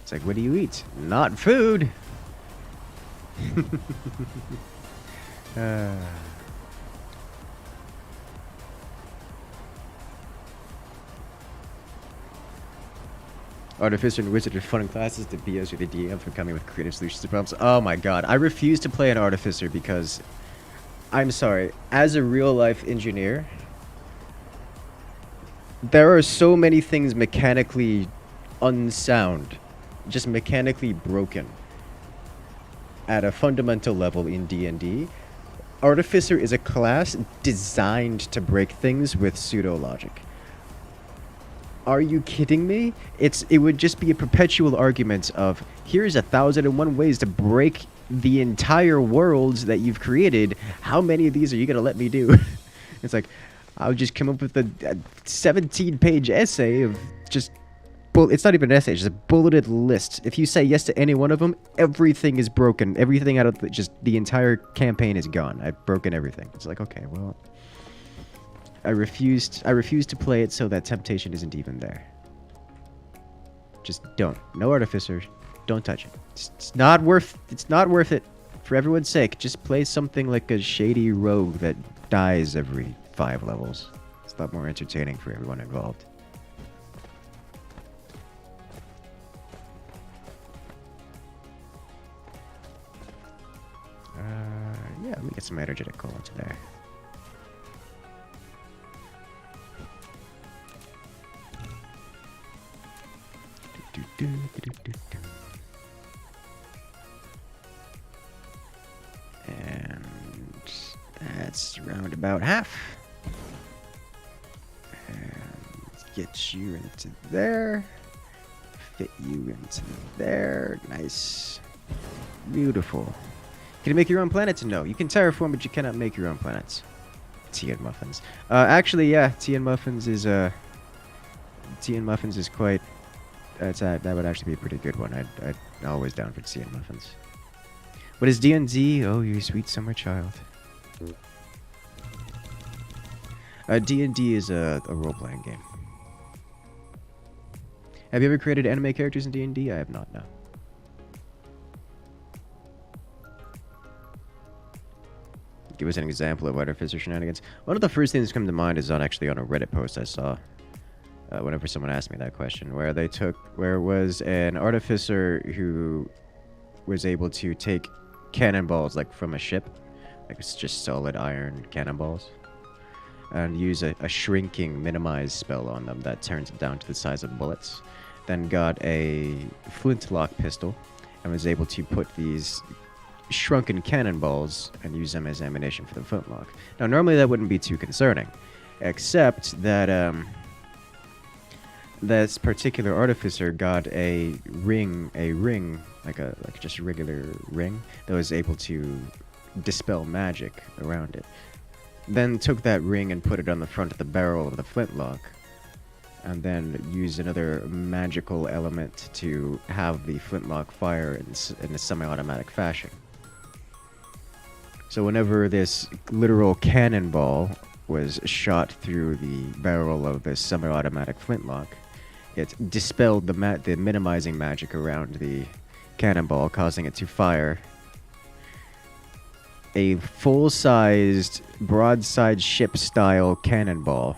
It's like, what do you eat? Not food! Artificer and Wizard are fun in classes. The BS or the DM for coming with creative solutions to problems. Oh my god, I refuse to play an Artificer because, I'm sorry, as a real-life engineer, there are so many things mechanically unsound, just mechanically broken at a fundamental level in D&D. Artificer is a class designed to break things with pseudo-logic. Are you kidding me? It would just be a perpetual argument of, here's 1,001 ways to break the entire world that you've created. How many of these are you going to let me do? It's like, I'll just come up with a 17-page essay of just... It's not even an essay, it's just a bulleted list. If you say yes to any one of them, everything is broken. Everything out of the entire campaign is gone. I've broken everything. It's like, okay, well... I refuse to play it, so that temptation isn't even there. Just don't. No Artificer. Don't touch it. It's not worth it. For everyone's sake, just play something like a shady rogue that dies every 5 levels. It's a lot more entertaining for everyone involved. Yeah, let me get some energetic coal into there. And that's around about half. And get you into there. Fit you into there. Nice. Beautiful. Can you make your own planets? No. You can terraform, but you cannot make your own planets. Tea and muffins. Actually, yeah. Tea and muffins is quite... that would actually be a pretty good one. I'd always down for tea and muffins. What is D&D? Oh, you sweet summer child. D&D is a role-playing game. Have you ever created anime characters in D&D? I have not, no. Give us an example of Artificer shenanigans. One of the first things that come to mind is actually on a Reddit post I saw. Whenever someone asked me that question, where it was an artificer who was able to take cannonballs like from a ship, like it's just solid iron cannonballs, and use a shrinking minimize spell on them that turns it down to the size of bullets. Then got a flintlock pistol and was able to put these shrunken cannonballs and use them as ammunition for the flintlock. Now normally that wouldn't be too concerning, except that this particular artificer got a ring, like just a regular ring that was able to dispel magic around it. Then took that ring and put it on the front of the barrel of the flintlock, and then used another magical element to have the flintlock fire in a semi-automatic fashion. So whenever this literal cannonball was shot through the barrel of this semi-automatic flintlock, it dispelled the minimizing magic around the cannonball, causing it to fire a full-sized broadside ship-style cannonball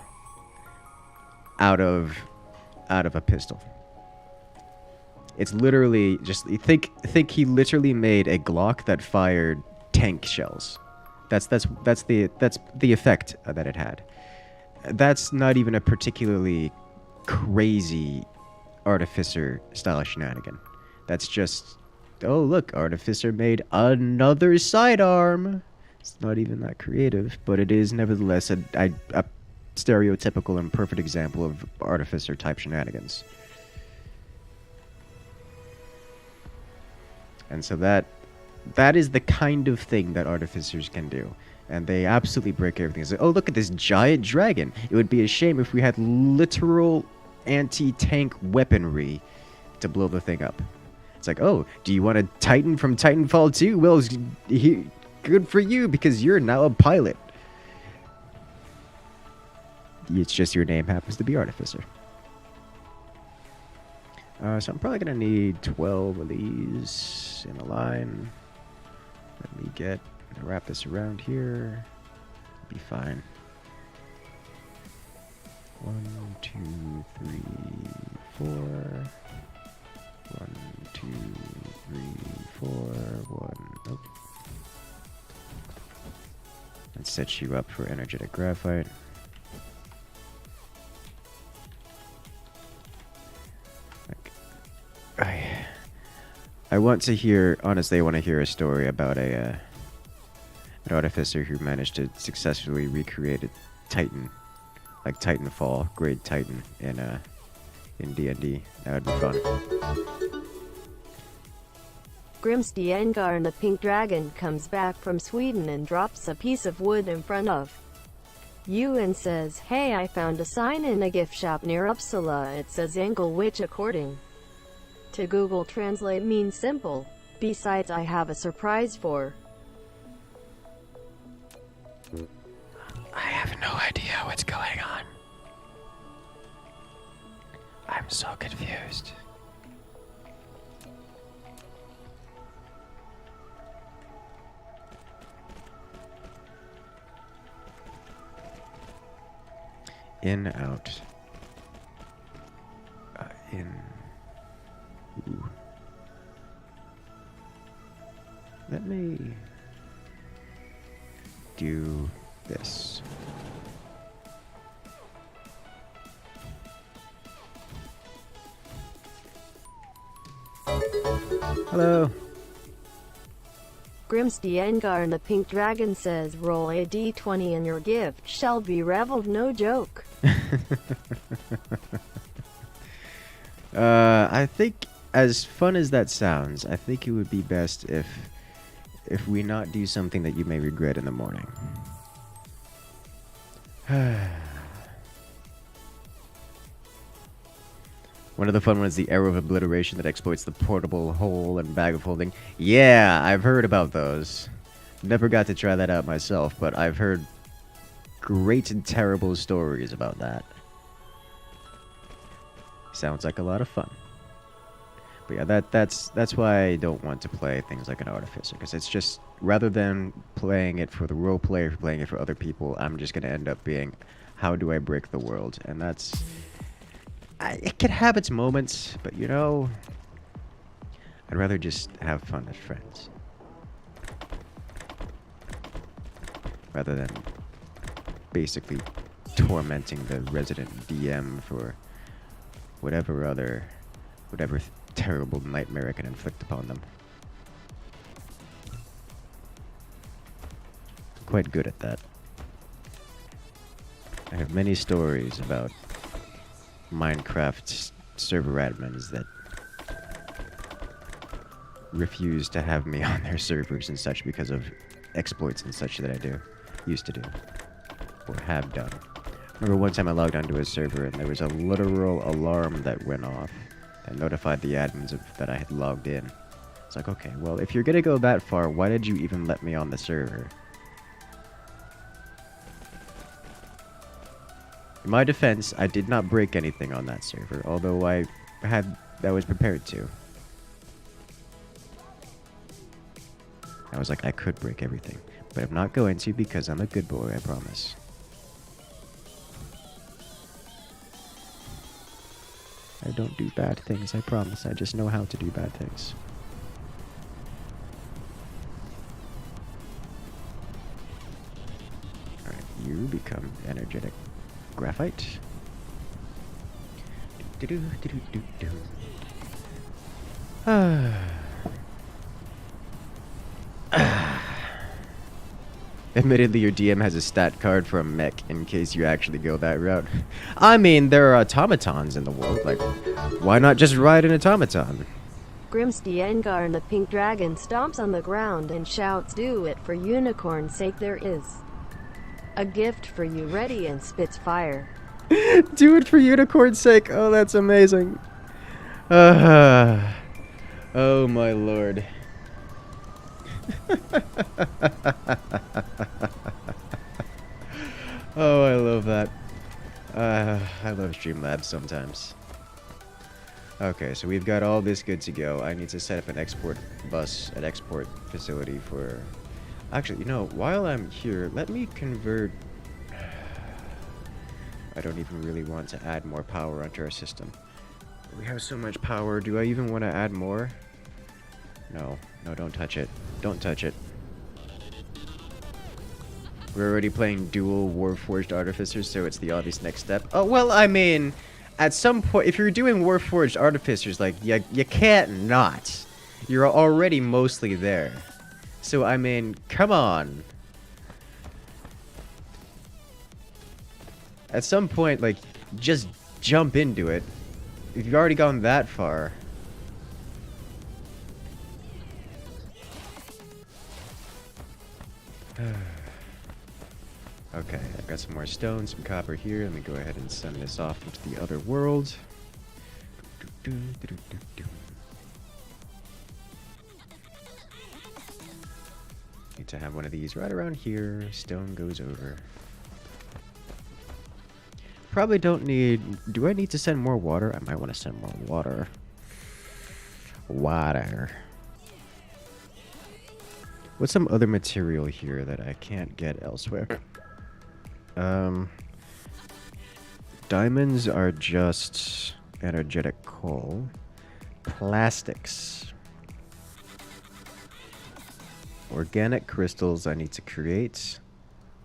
out of a pistol. It's literally just think he literally made a Glock that fired tank shells. That's the effect that it had. That's not even a particularly crazy Artificer style shenanigan. That's just, oh look, Artificer made another sidearm. It's not even that creative, but it is nevertheless a stereotypical and perfect example of Artificer type shenanigans. And so that is the kind of thing that Artificers can do. And they absolutely break everything. It's like, oh, look at this giant dragon. It would be a shame if we had literal anti-tank weaponry to blow the thing up. It's like, oh, do you want a Titan from Titanfall 2? Well, good for you, because you're now a pilot. It's just your name happens to be Artificer. So I'm probably going to need 12 of these in a line. Let me wrap this around here. Be fine. 1, 2, 3, 4. 1, 2, 3, 4. 1. Nope. That sets you up for energetic graphite. I want to hear, honestly, I want to hear a story about an Artificer who managed to successfully recreate a Titan, like Titanfall, grade Titan in D&D. That would be fun. Grimstiengar and the pink dragon comes back from Sweden and drops a piece of wood in front of you and says, "Hey, I found a sign in a gift shop near Uppsala. It says Engel, which according to Google Translate means simple. Besides, I have a surprise for." I have no idea what's going on. I'm so confused. In, out. In. Ooh. Let me do this. Hello. Grimstiengar and the pink dragon says, "Roll a d20 and your gift shall be reveled." No joke. I think, as fun as that sounds, I think it would be best if we not do something that you may regret in the morning. One of the fun ones, the Arrow of Obliteration that exploits the portable hole and bag of holding. Yeah, I've heard about those. Never got to try that out myself, but I've heard great and terrible stories about that. Sounds like a lot of fun. But yeah, that's why I don't want to play things like an Artificer, because it's just, rather than playing it for the role player, playing it for other people, I'm just going to end up being, how do I break the world? And that's... it can have its moments, but you know, I'd rather just have fun as friends. Rather than basically tormenting the resident DM for whatever terrible nightmare I can inflict upon them. I'm quite good at that. I have many stories about Minecraft server admins that refuse to have me on their servers and such because of exploits and such that I used to do, or have done. Remember one time I logged onto a server and there was a literal alarm that went off that notified the admins that I had logged in. It's like, okay, well, if you're gonna go that far, why did you even let me on the server? In my defense, I did not break anything on that server, although I was prepared to. I was like, I could break everything, but I'm not going to because I'm a good boy, I promise. I don't do bad things, I promise. I just know how to do bad things. Alright, you become energetic graphite. Admittedly, your DM has a stat card for a mech in case you actually go that route. I mean, there are automatons in the world. Like, why not just ride an automaton? Grimstiengar and the pink dragon stomps on the ground and shouts, "Do it for unicorn's sake, there is a gift for you ready," and spits fire. Do it for unicorn's sake. Oh, that's amazing. Oh, my lord. Oh, I love that. I love Streamlabs sometimes. Okay, so we've got all this good to go. I need to set up an export bus, an export facility for... Actually, you know, while I'm here, let me convert... I don't even really want to add more power onto our system. We have so much power. Do I even want to add more? No. No, don't touch it. Don't touch it. We're already playing dual Warforged Artificers, so it's the obvious next step. Oh, well, I mean... At some point, if you're doing Warforged Artificers, like, you can't not. You're already mostly there. So, I mean, come on. At some point, like, just jump into it. If you've already gone that far. Okay, I've got some more stone, some copper here. Let me go ahead and send this off into the other world. Need to have one of these right around here. Stone goes over. Probably don't need... Do I need to send more water? I might want to send more water. Water. What's some other material here that I can't get elsewhere? Diamonds are just energetic coal. Plastics. Organic crystals I need to create,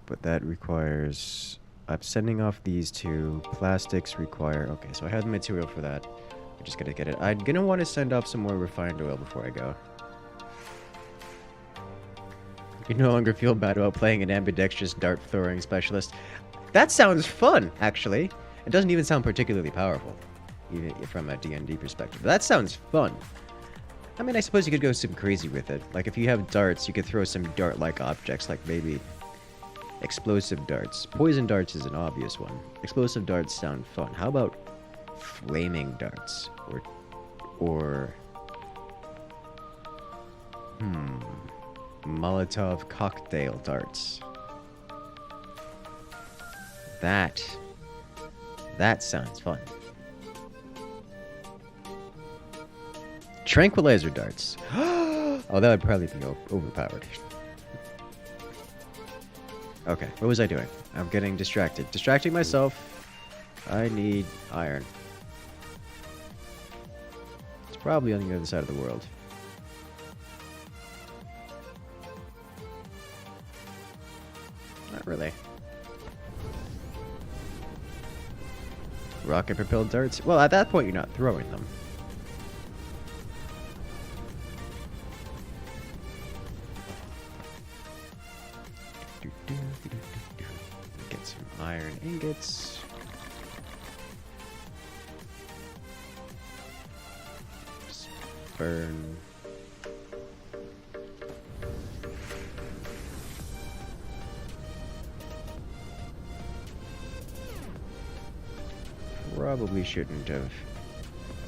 but that requires... I'm sending off these two. Plastics require... Okay, so I have the material for that. I'm just gonna get it. I'm gonna want to send off some more refined oil before I go. You no longer feel bad about playing an ambidextrous dart throwing specialist. That sounds fun, actually. It doesn't even sound particularly powerful, even from a D&D perspective. That sounds fun. I mean, I suppose you could go some crazy with it. Like, if you have darts, you could throw some dart-like objects, like maybe explosive darts. Poison darts is an obvious one. Explosive darts sound fun. How about flaming darts? Or... Molotov cocktail darts. That sounds fun. Tranquilizer darts. Oh, that would probably be overpowered. Okay, what was I doing? I'm getting distracted. Distracting myself. I need iron. It's probably on the other side of the world. Not really. Rocket-propelled darts? Well, at that point, you're not throwing them. Get some iron ingots. Just burn. Probably shouldn't have.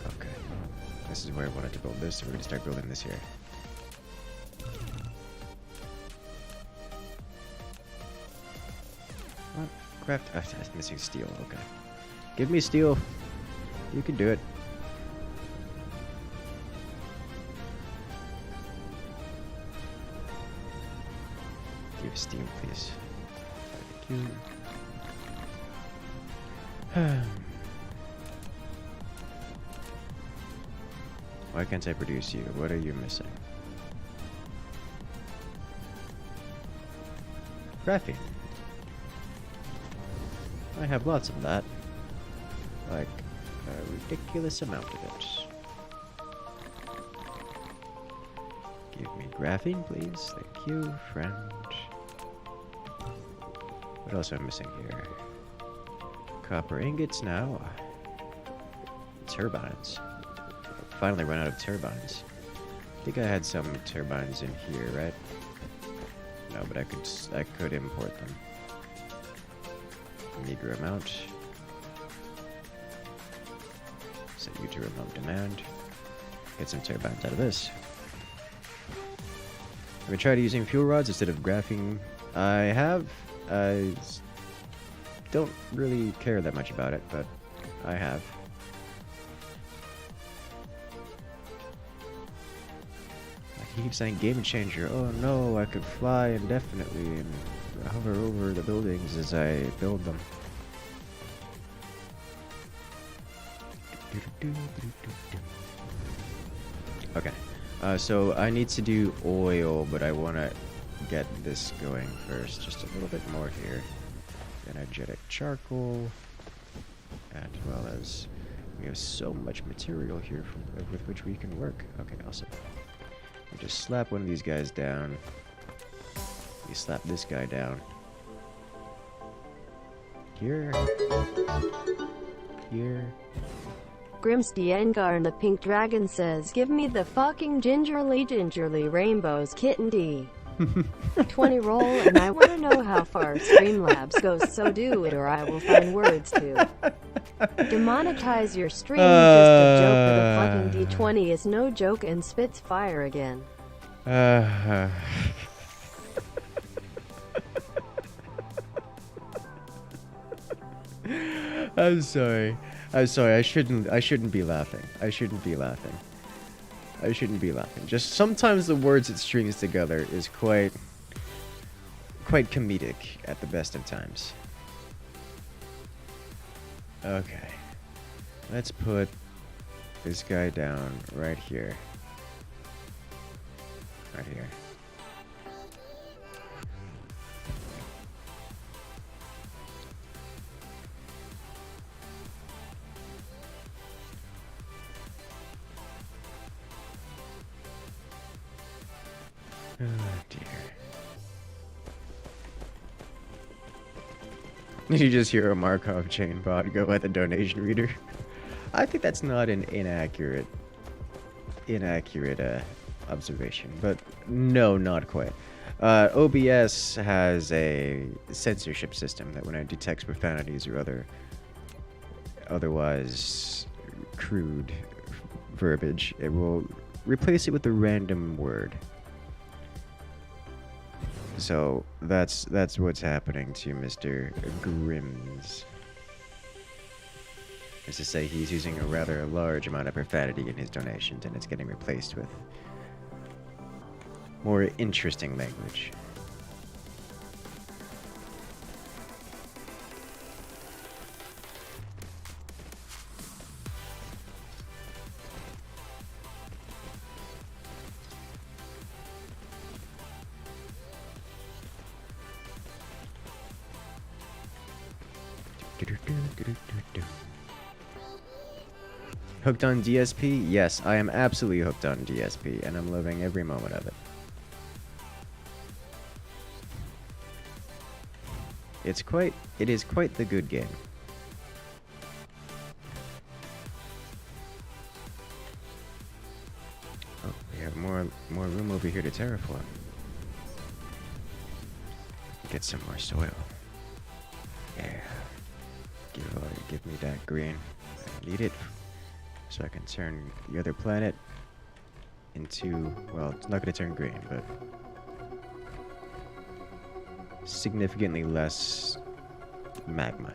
Okay. This is where I wanted to build this, so we're going to start building this here. Oh, craft? I'm missing steel. Okay. Give me steel. You can do it. Give steel, please. Thank you. Why can't I produce you? What are you missing? Graphene. I have lots of that. Like, a ridiculous amount of it. Give me graphene, please. Thank you, friend. What else am I missing here? Copper ingots now. Turbines. Finally run out of turbines. I think I had some turbines in here, right? No, but I could import them. Meager amount. Set you to remote demand. Get some turbines out of this. Have I tried using fuel rods instead of graphene? I have. I don't really care that much about it, but I have. He keeps saying game changer. Oh no, I could fly indefinitely and hover over the buildings as I build them. Okay, so I need to do oil, but I want to get this going first. Just a little bit more here. Energetic charcoal, as well as we have so much material here with which we can work. Okay, awesome. We just slap one of these guys down. We slap this guy down. Here. Here. Grimstiengar and the Pink Dragon says, give me the fucking gingerly rainbows kitten D. 20 roll, and I want to know how far Streamlabs goes, so do it or I will find words to demonetize your stream. Just a joke, but the fucking D20 is no joke and spits fire again. I'm sorry. I shouldn't be laughing. I shouldn't be laughing. Just sometimes the words it strings together is quite comedic at the best of times. Okay. Let's put this guy down right here. Right here. Oh dear. Did you just hear a Markov chain bot go at the donation reader? I think that's not an inaccurate observation, but no, not quite. OBS has a censorship system that when it detects profanities or otherwise crude verbiage, it will replace it with a random word. So that's what's happening to Mr. Grims. Is to say he's using a rather large amount of profanity in his donations, and it's getting replaced with more interesting language. Hooked on DSP? Yes, I am absolutely hooked on DSP, and I'm loving every moment of it. It is quite the good game. Oh, we have more room over here to terraform. Get some more soil. Yeah. Give me that green. I need it so I can turn the other planet into, well, it's not going to turn green, but significantly less magma.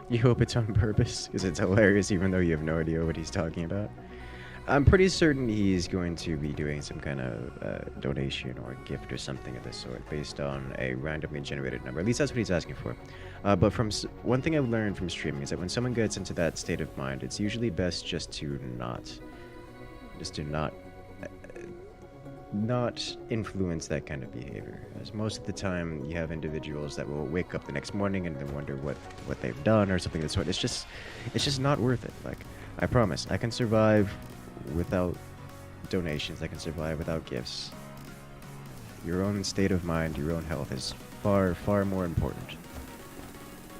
You hope it's on purpose, because it's hilarious even though you have no idea what he's talking about. I'm pretty certain he's going to be doing some kind of donation or gift or something of this sort based on a randomly generated number. At least that's what he's asking for. But from one thing I've learned from streaming is that when someone gets into that state of mind, it's usually best just to not influence that kind of behavior. As most of the time, you have individuals that will wake up the next morning and then wonder what they've done or something of the sort. It's just not worth it. Like, I promise, I can survive without donations. I can survive without gifts. Your own state of mind, your own health is far, far more important.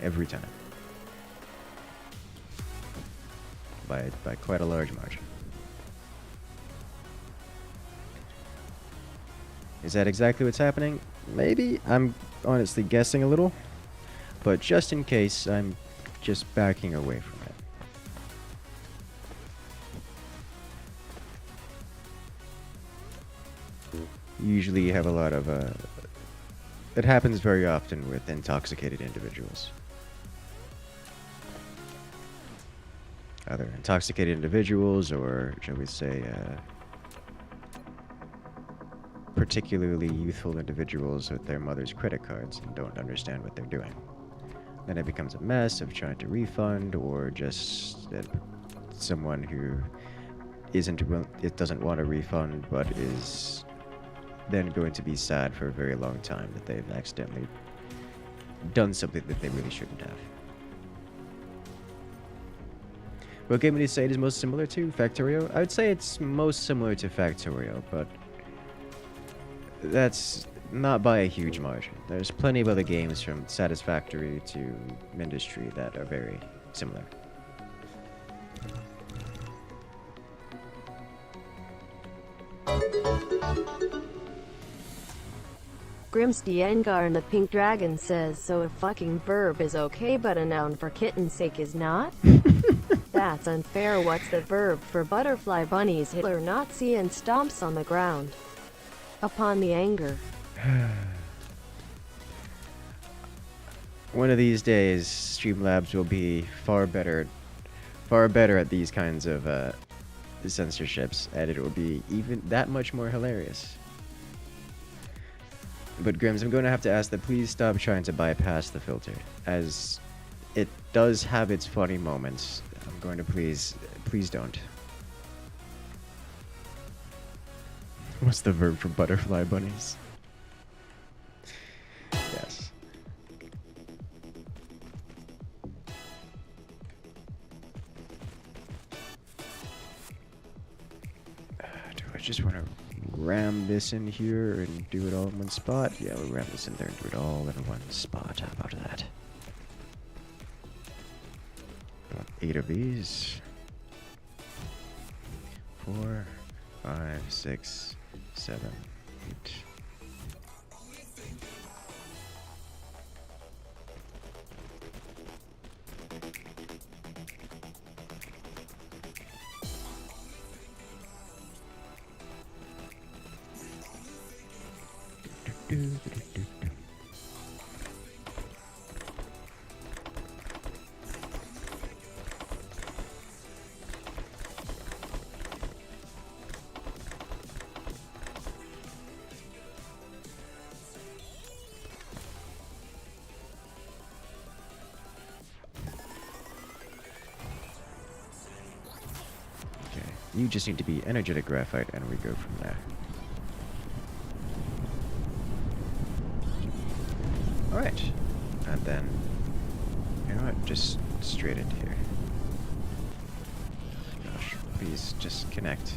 Every time. By quite a large margin. Is that exactly what's happening? Maybe. I'm honestly guessing a little. But just in case, I'm just backing away from it. Usually you have a lot of, it happens very often with intoxicated individuals. Either intoxicated individuals or, shall we say, particularly youthful individuals with their mother's credit cards and don't understand what they're doing. Then it becomes a mess of trying to refund, or just someone who doesn't want a refund but is then going to be sad for a very long time that they've accidentally done something that they really shouldn't have. What game would you say it is most similar to? Factorio? I would say it's most similar to Factorio, but that's not by a huge margin. There's plenty of other games from Satisfactory to Industry that are very similar. Grimstiengar and the Pink Dragon says, so a fucking verb is okay but a noun for kitten's sake is not? That's unfair. What's the verb for butterfly bunnies? Hitler Nazi and stomps on the ground. Upon the anger. One of these days, Streamlabs will be far better at these kinds of censorships, and it will be even that much more hilarious. But Grims, I'm going to have to ask that please stop trying to bypass the filter, as it does have its funny moments. I'm going to please don't. What's the verb for butterfly bunnies? Yes. Do I just want to ram this in here and do it all in one spot? Yeah, we'll ram this in there and do it all in one spot. How about that? About 8 of these. 4, 5, 6, 7, 8. You just need to be energetic graphite, and we go from there. Alright. And then, you know what? Just straight into here. Gosh, please just connect.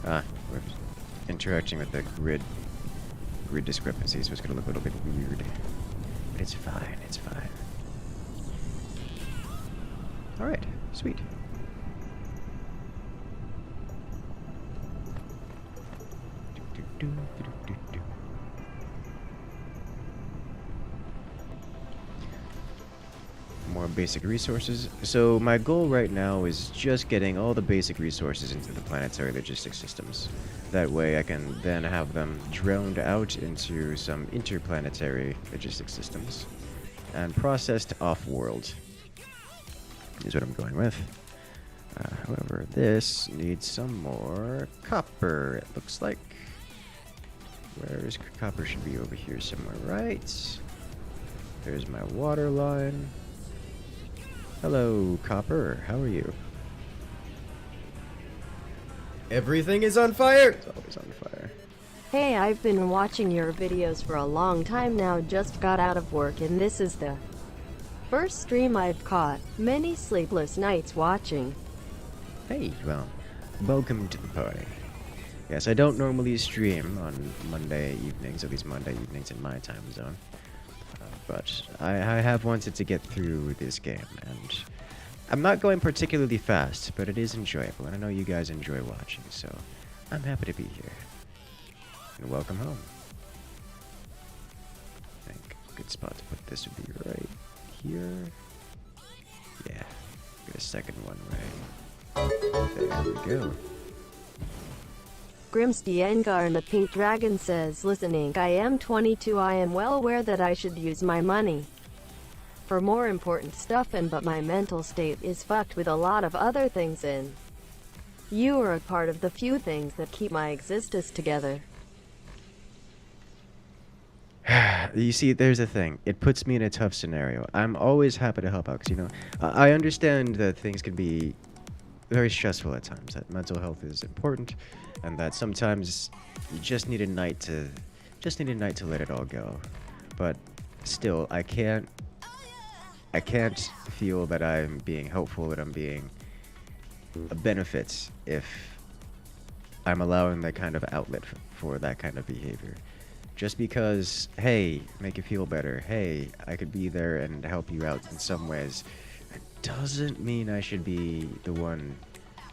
Ah, we're interacting with the grid discrepancies, so it's gonna look a little bit weird. But it's fine, it's fine. Alright, sweet. More basic resources. So my goal right now is just getting all the basic resources into the planetary logistics systems. That way I can then have them droned out into some interplanetary logistics systems and processed off-world is what I'm going with. However, this needs some more copper, it looks like. Where's copper? Should be over here somewhere, right? There's my water line. Hello, copper. How are you? Everything is on fire! It's always on fire. Hey, I've been watching your videos for a long time now, just got out of work and this is the first stream I've caught. Many sleepless nights watching. Hey, well, welcome to the party. Yes, I don't normally stream on Monday evenings, at least Monday evenings in my time zone. But I have wanted to get through this game, and I'm not going particularly fast, but it is enjoyable, and I know you guys enjoy watching, so I'm happy to be here. And welcome home. I think a good spot to put this would be right here. Yeah, get a second one right. There we go. Grimstiengar and the Pink Dragon says, listening, I am 22, I am well aware that I should use my money for more important stuff but my mental state is fucked with a lot of other things in. You are a part of the few things that keep my existence together. You see, there's a thing. It puts me in a tough scenario. I'm always happy to help out, because, you know, I understand that things can be very stressful at times, that mental health is important, and that sometimes you just need a night to let it all go. But still, I can't feel that I'm being helpful, that I'm being a benefit if I'm allowing that kind of outlet for that kind of behavior. Just because, hey, make you feel better, hey, I could be there and help you out in some ways, it doesn't mean I should be the one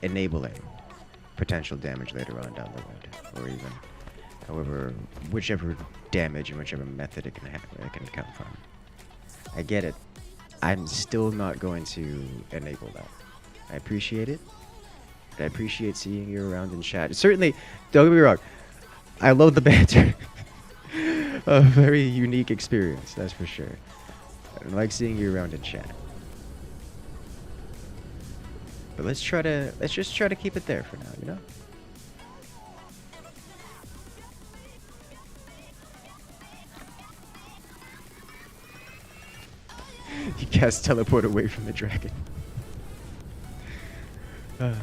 enabling potential damage later on down the road, or even whichever damage and whichever method it can come from. I get it. I'm still not going to enable that. I appreciate it. I appreciate seeing you around in chat. Certainly, don't get me wrong, I love the banter. A very unique experience, that's for sure. I like seeing you around in chat. But let's just try to keep it there for now, you know? You cast teleport away from the dragon. More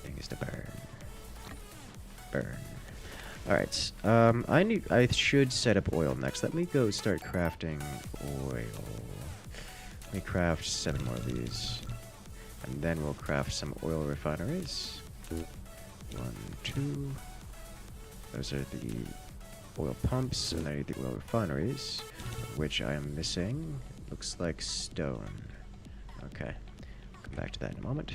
things to burn. Burn. Alright, I should set up oil next. Let me go start crafting oil. Let me craft 7 more of these. And then we'll craft some oil refineries. 1, 2. Those are the oil pumps, and I need the oil refineries, which I am missing. Looks like stone. Okay, come back to that in a moment.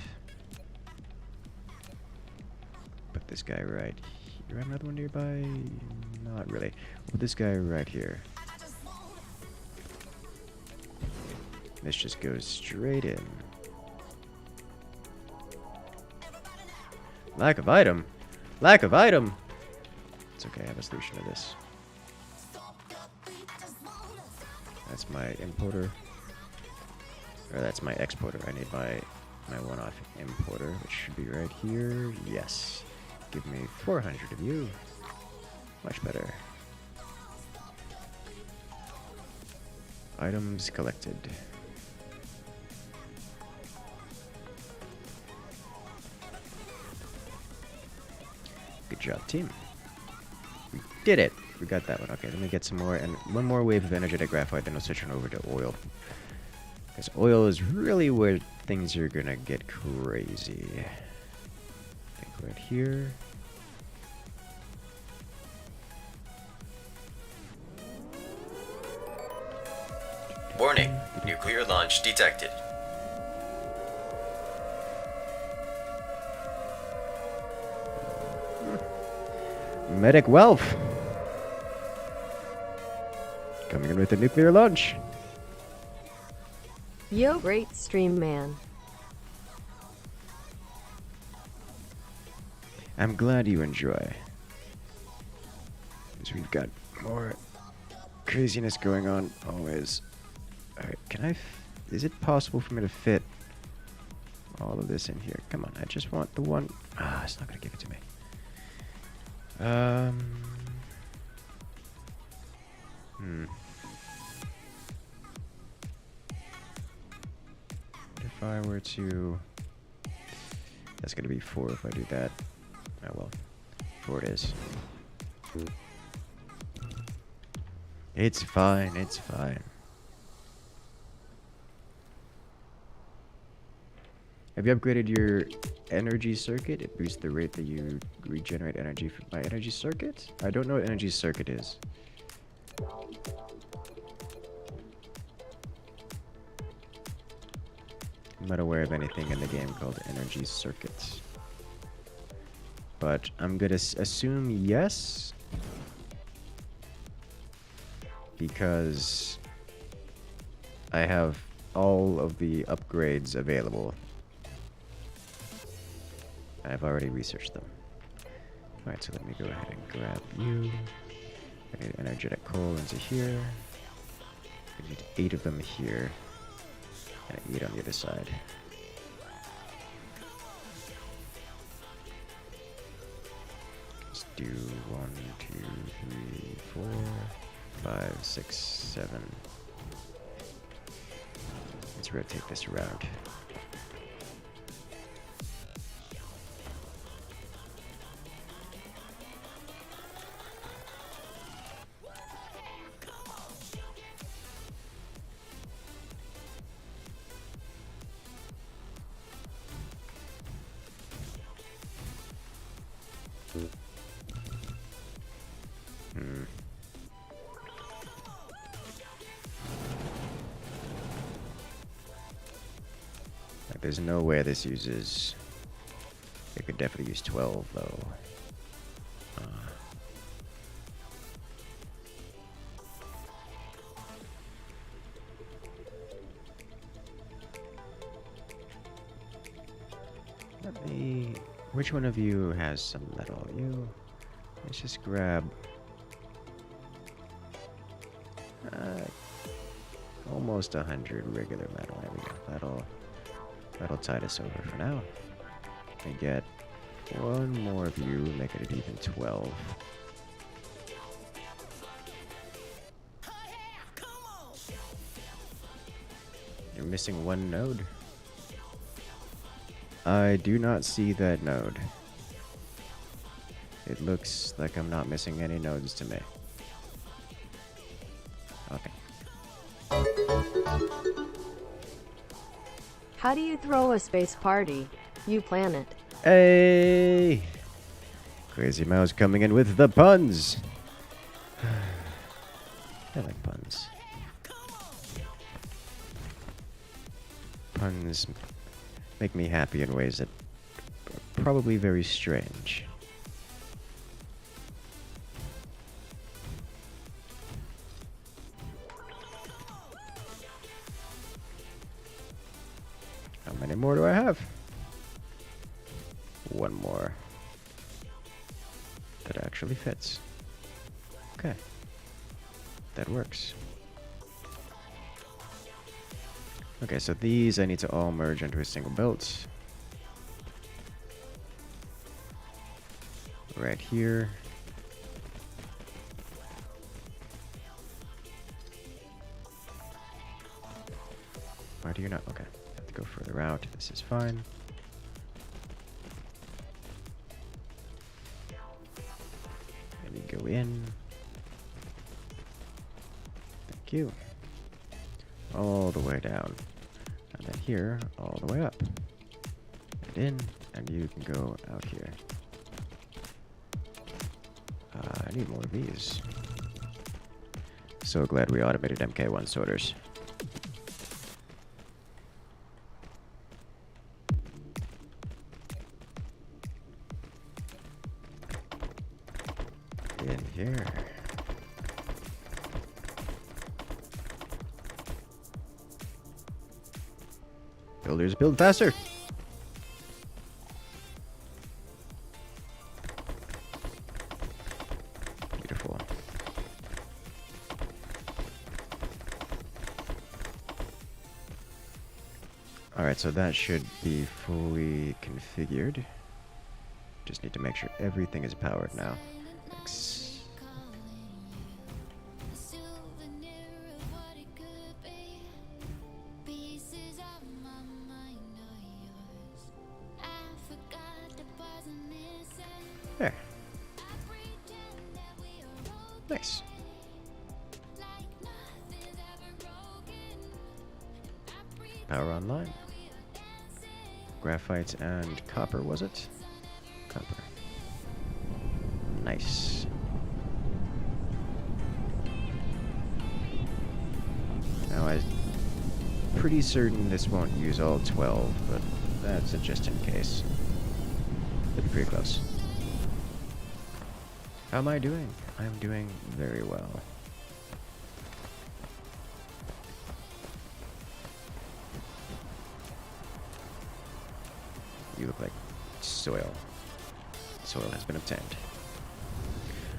Put this guy right here. Do I have another one nearby? Not really. Put this guy right here. This just goes straight in. Lack of item. Lack of item. It's okay, I have a solution to this. That's my importer. Or that's my exporter. I need my one-off importer, which should be right here. Yes. Give me 400 of you. Much better. Items collected. Good job, team. We did it! We got that one. Okay, let me get some more, and one more wave of energetic graphite, then we'll switch on over to oil. Because oil is really where things are gonna get crazy. I think right here. Warning, nuclear launch detected. Medic wealth! Coming with a nuclear launch. Yo, great stream, man. I'm glad you enjoy. Because we've got more craziness going on always. Alright, is it possible for me to fit all of this in here? Come on, I just want the one. Ah, it's not gonna give it to me. If I were to... That's gonna be 4 if I do that. Oh well. 4 it is. It's fine, it's fine. Have you upgraded your energy circuit? It boosts the rate that you regenerate energy from my energy circuit? I don't know what energy circuit is. I'm not aware of anything in the game called energy circuits. But I'm gonna assume yes. Because I have all of the upgrades available. I've already researched them. Alright, so let me go ahead and grab you. I need energetic coal into here. I need 8 of them here. And 8 on the other side. Let's do 1, 2, 3, 4, 5, 6, 7. Let's rotate this around. There's no way this uses... It could definitely use 12, though. Let me... Which one of you has some metal? You... Let's just grab... almost 100 regular metal. There we go. That'll tide us over for now. And get one more of you, make it an even 12. You're missing one node. I do not see that node. It looks like I'm not missing any nodes to me. Okay. How do you throw a space party? You plan it. Hey! Crazy Mouse coming in with the puns. I like puns. Puns make me happy in ways that are probably very strange. How many more do I have? One more. That actually fits. Okay. That works. Okay, so these I need to all merge into a single belt. Right here. Why do you not? Okay. Have to go further out. This is fine. And you go in. Thank you. All the way down. And then here, all the way up. And in, and you can go out here. I need more of these. So glad we automated MK1 sorters. In here. Builders build faster. Beautiful. Alright, so that should be fully configured. Just need to make sure everything is powered now. Thanks. There. Nice. Power online. Graphite and copper, was it? Copper. Nice. Now I'm pretty certain this won't use all 12, but that's a just in case. But pretty close. How am I doing? I'm doing very well. You look like soil. Soil has been obtained.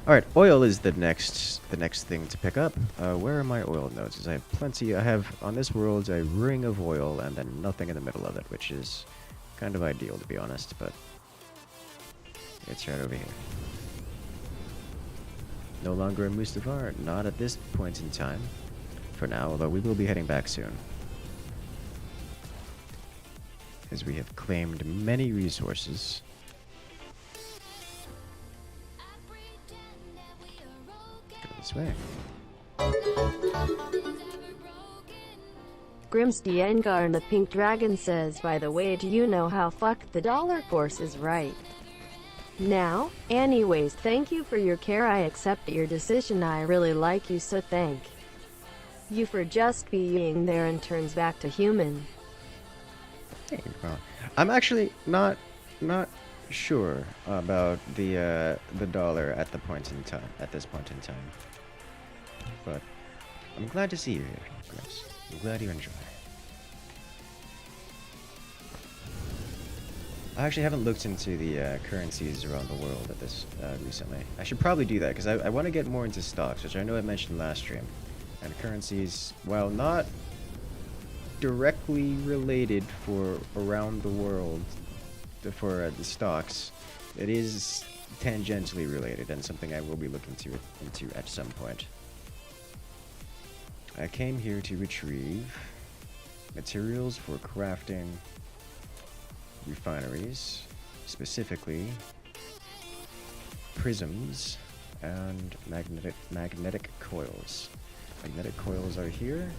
Alright, oil is the next thing to pick up. Where are my oil nodes? I have plenty. I have, on this world, a ring of oil and then nothing in the middle of it, which is kind of ideal, to be honest, but it's right over here. No longer in Mustafar, not at this point in time, for now, although we will be heading back soon. As we have claimed many resources. Go this way. Grimsty Engar and the Pink Dragon says, by the way, do you know how fucked the dollar course is right now? Anyways, thank you for your care. I accept your decision. I really like you, so thank you for just being there and turns back to human. Hey, well, I'm actually not sure about the dollar at this point in time. But I'm glad to see you here, Chris. I'm glad you enjoy. I actually haven't looked into the currencies around the world at this recently. I should probably do that because I want to get more into stocks, which I know I mentioned last stream. And currencies, while not directly related for around the world for the stocks, it is tangentially related and something I will be looking into at some point. I came here to retrieve materials for crafting refineries, specifically prisms and magnetic coils. Magnetic coils are here,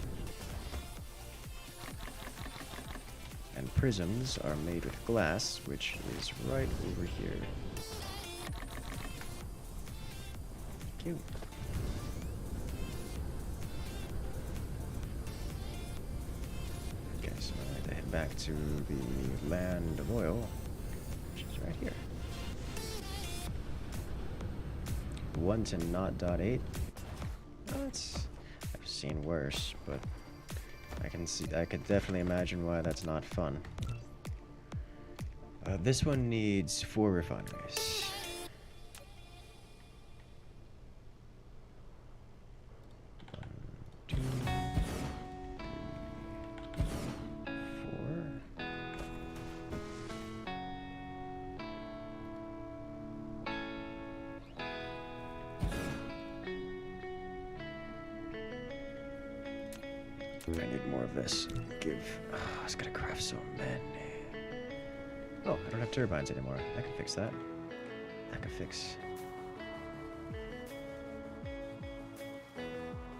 and prisms are made with glass, which is right over here. Thank you. Okay, so I have to head back to the land of oil, which is right here. 1 to 0.8. I've seen worse, but I could definitely imagine why that's not fun. This one needs 4 refineries. I need more of this. I was gonna craft so many. Oh, I don't have turbines anymore. I can fix that. I can fix.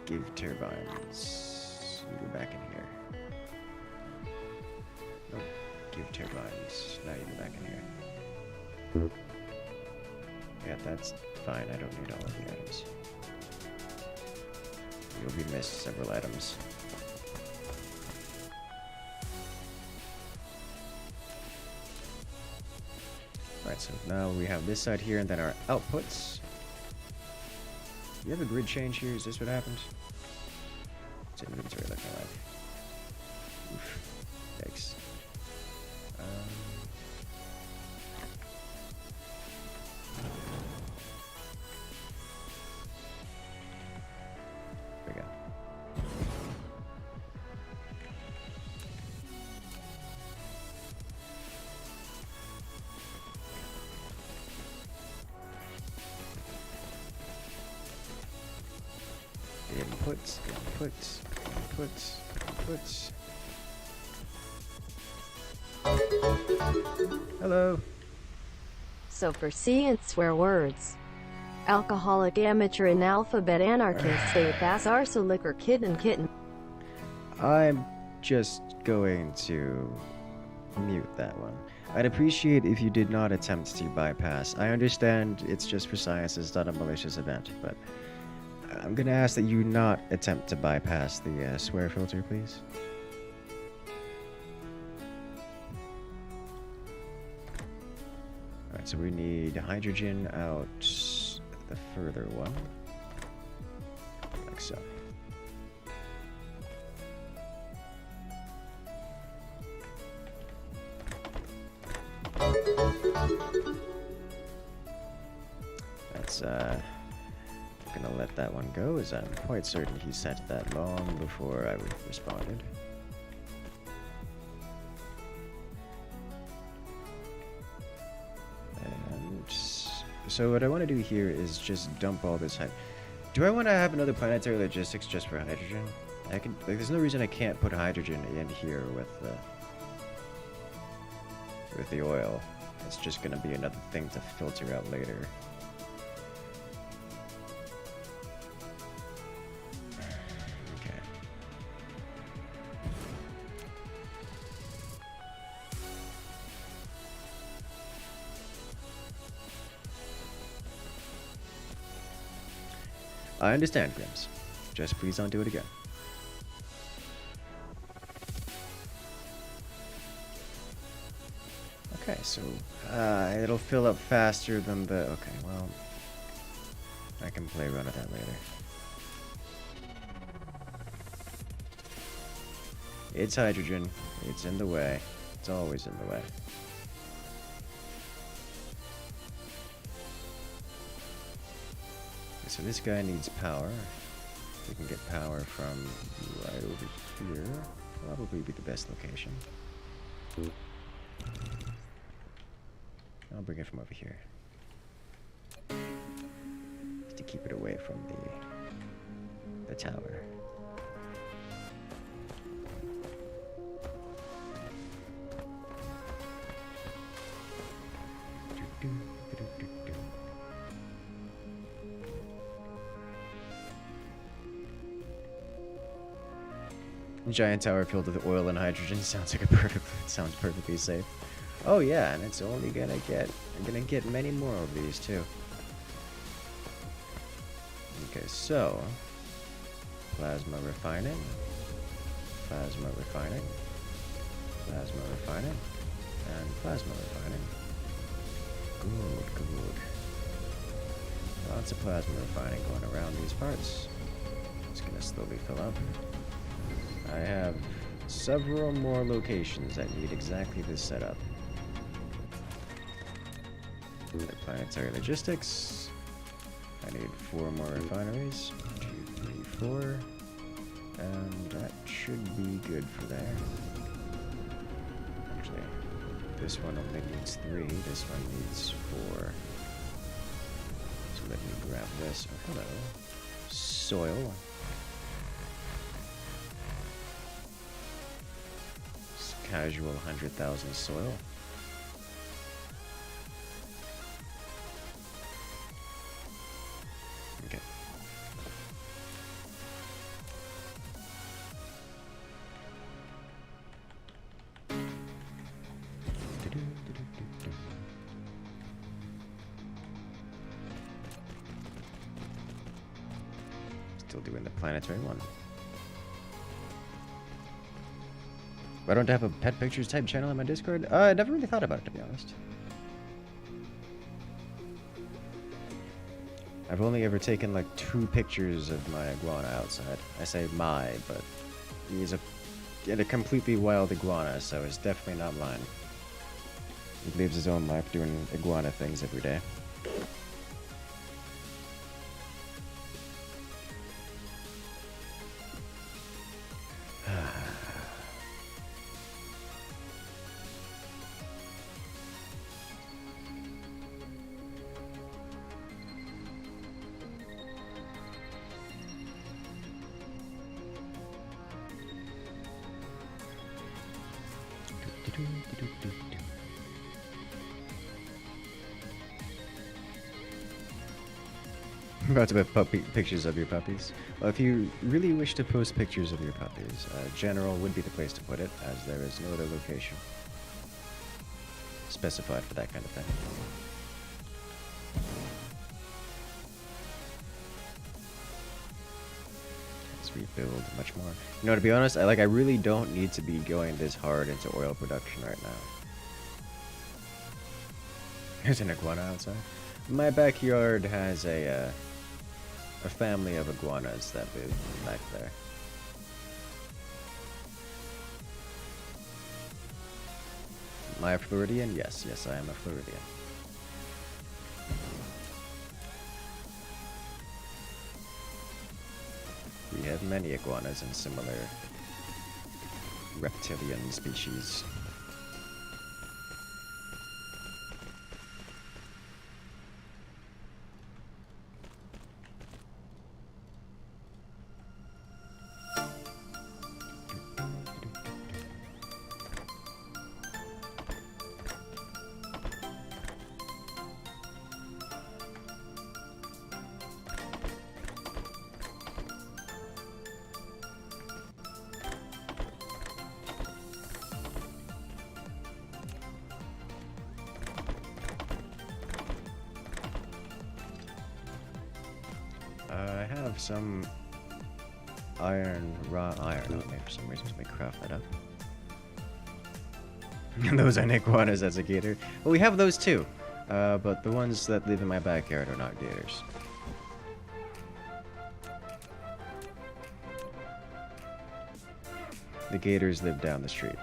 Give turbines. You go back in here. Oh, give turbines. Now you go back in here. Yeah, that's fine. I don't need all of the items. You'll be missed several items. Alright, so now we have this side here and then our outputs. You have a grid change here? Is this what happened? What's inventory looking like? Oof. Yikes. Hello. So for C and swear words. Alcoholic amateur and alphabet anarchist say bass arso liquor kitten. I'm just going to mute that one. I'd appreciate if you did not attempt to bypass. I understand it's just for science, it's not a malicious event, but I'm gonna ask that you not attempt to bypass the swear filter, please. Alright, so we need hydrogen out the further one. Like so. That's gonna let that one go, as I'm quite certain he sent that long before I responded. And so what I want to do here is just dump all this Do I want to have another planetary logistics just for hydrogen? I can, like, there's no reason I can't put hydrogen in here with the oil. It's just gonna be another thing to filter out later. Okay. I understand, Grims. Just please don't do it again. Okay, so it'll fill up faster than the... Okay, well, I can play around with that later. It's hydrogen. It's in the way. It's always in the way. Okay, so this guy needs power. We can get power from right over here. Probably be the best location. I'll bring it from over here. Just to keep it away from the tower. Giant tower filled with oil and hydrogen sounds perfectly safe. Oh yeah, and it's only I'm gonna get many more of these too. Okay, so plasma refining, and plasma refining. Good. Lots of plasma refining going around these parts. It's gonna slowly fill up. I have several more locations that need exactly this setup. The planetary logistics. I need 4 more refineries. 1, 2, 3, 4. And that should be good for there. Actually, this one only needs 3. This one needs 4. So let me grab this. Oh, hello. Soil. Casual 100,000 soil. Okay. Still doing the planetary one. I don't have a pet pictures type channel on my Discord. I never really thought about it, to be honest. I've only ever taken like 2 pictures of my iguana outside. I say my, but he's a completely wild iguana, so it's definitely not mine. He lives his own life doing iguana things every day. I'm about to put pictures of your puppies. Well, if you really wish to post pictures of your puppies, general would be the place to put it, as there is no other location specified for that kind of thing. Let's rebuild much more. You know, to be honest, I really don't need to be going this hard into oil production right now. There's an iguana outside. My backyard has a family of iguanas that live back there. Am I a Floridian? Yes, I am a Floridian. We have many iguanas and similar reptilian species. I have some raw iron on me for some reason, so let me craft that up. Those aren't iguanas, that's a gator. Well, we have those too, but the ones that live in my backyard are not gators. The gators live down the street.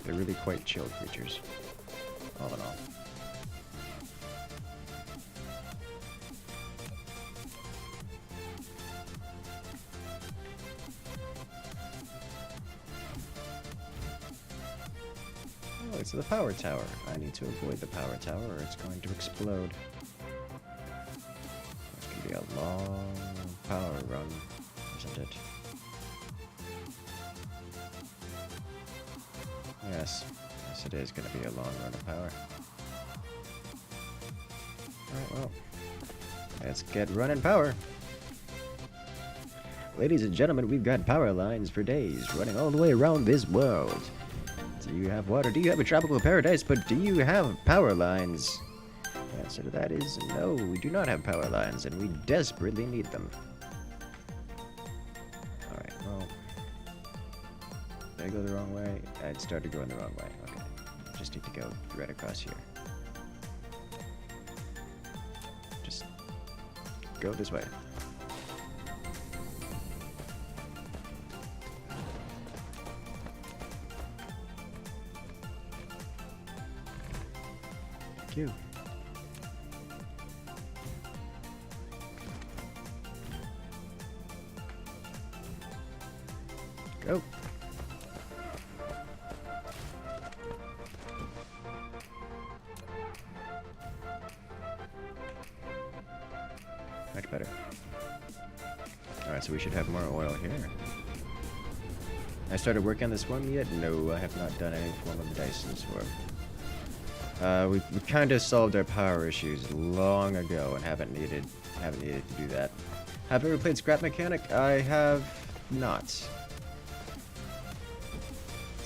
They're really quite chill creatures, all in all. Oh, it's the power tower. I need to avoid the power tower or it's going to explode. It's going to be a long power run, isn't it? Yes, it is going to be a long run of power. Alright, well, let's get running power. Ladies and gentlemen, we've got power lines for days running all the way around this world. Do you have water? Do you have a tropical paradise? But do you have power lines? The answer to that is no, we do not have power lines, and we desperately need them. Alright, well, did I go the wrong way? I started going the wrong way. Okay, just need to go right across here. Just go this way. Thank you. Go. Much better. Alright, so we should have more oil here. I started working on this one yet? No, I have not done any form of Dyson Sphere. We kind of solved our power issues long ago and haven't needed to do that. Have I ever played Scrap Mechanic? I have not. It's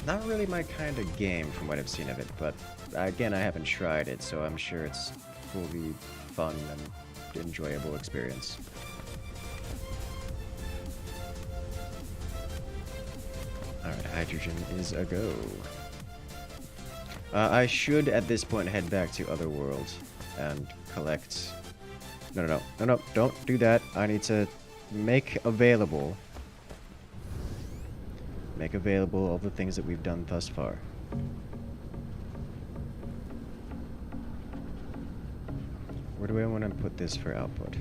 not really my kind of game from what I've seen of it, but again, I haven't tried it, so I'm sure it's fully fun and enjoyable experience. Alright, hydrogen is a go. I should, at this point, head back to Otherworld and collect... No, don't do that. I need to make available all the things that we've done thus far. Where do I want to put this for output?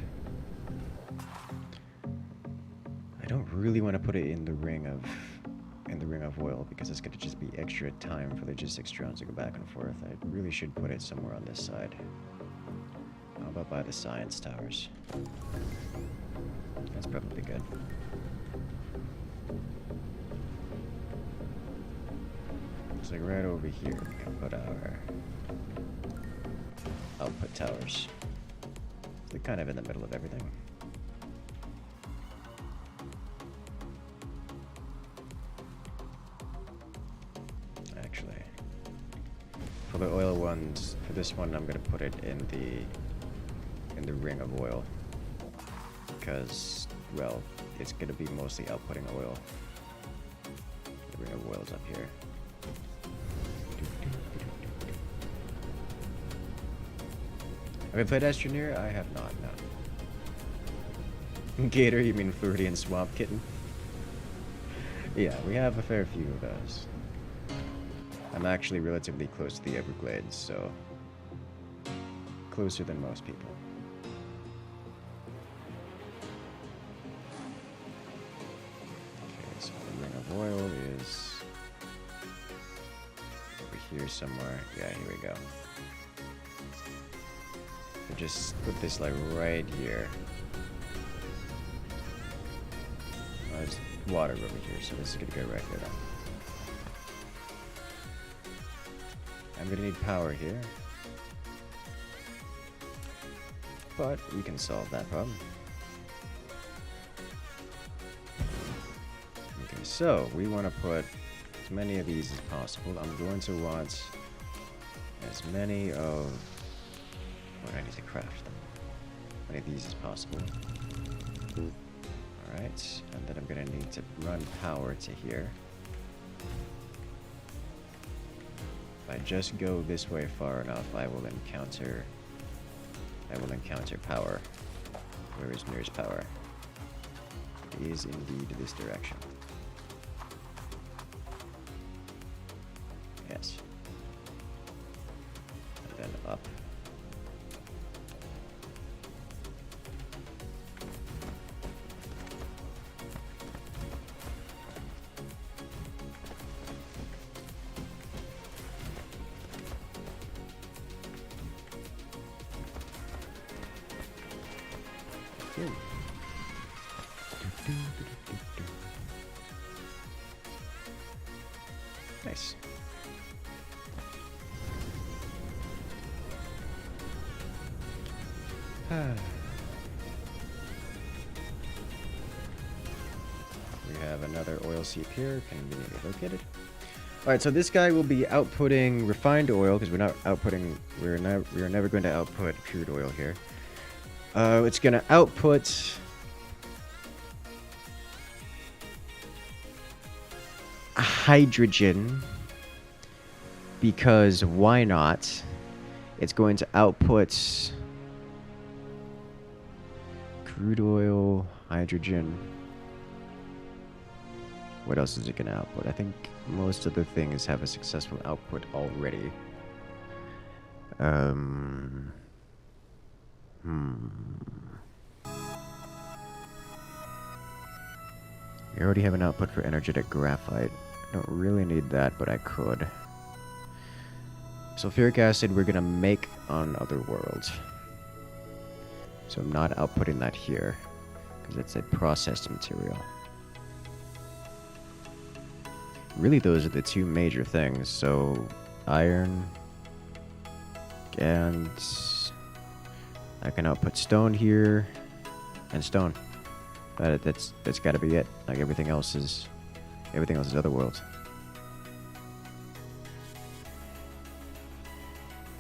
I don't really want to put it in the ring of oil because it's going to just be extra time for logistics drones to go back and forth. I really should put it somewhere on this side. How about by the science towers? That's probably good. Looks like right over here we can put our output towers. They're kind of in the middle of everything. Actually, for the oil ones, for this one, I'm gonna put it in the ring of oil because, well, it's gonna be mostly outputting oil. The ring of oil is up here. Have I played Astroneer? I have not, no. Gator, you mean Floridian Swamp Kitten? Yeah, we have a fair few of those. I'm actually relatively close to the Everglades, so closer than most people. Okay, so the ring of oil is over here somewhere. Yeah, here we go. So just put this like right here. There's water over here, so this is gonna go right here now. I'm gonna need power here, but we can solve that problem. Okay, so we want to put as many of these as possible. I'm going to want as many of what I need to craft them. As many of these as possible. Alright, and then I'm gonna need to run power to here. If I just go this way far enough, I will encounter power. Where is nearest power? It is indeed this direction. Yes. And then up. Nice. We have another oil seep here, conveniently located. Alright, so this guy will be outputting refined oil, because we're not outputting, we are never going to output crude oil here. It's going to output hydrogen, because why not? It's going to output crude oil, hydrogen. What else is it going to output? I think most of the things have a successful output already. We already have an output for energetic graphite. I don't really need that, but I could. Sulfuric acid we're gonna make on other worlds. So I'm not outputting that here, because it's a processed material. Really, those are the two major things. So iron, and I can output stone here, and stone. But that's got to be it. Like everything else is other worlds.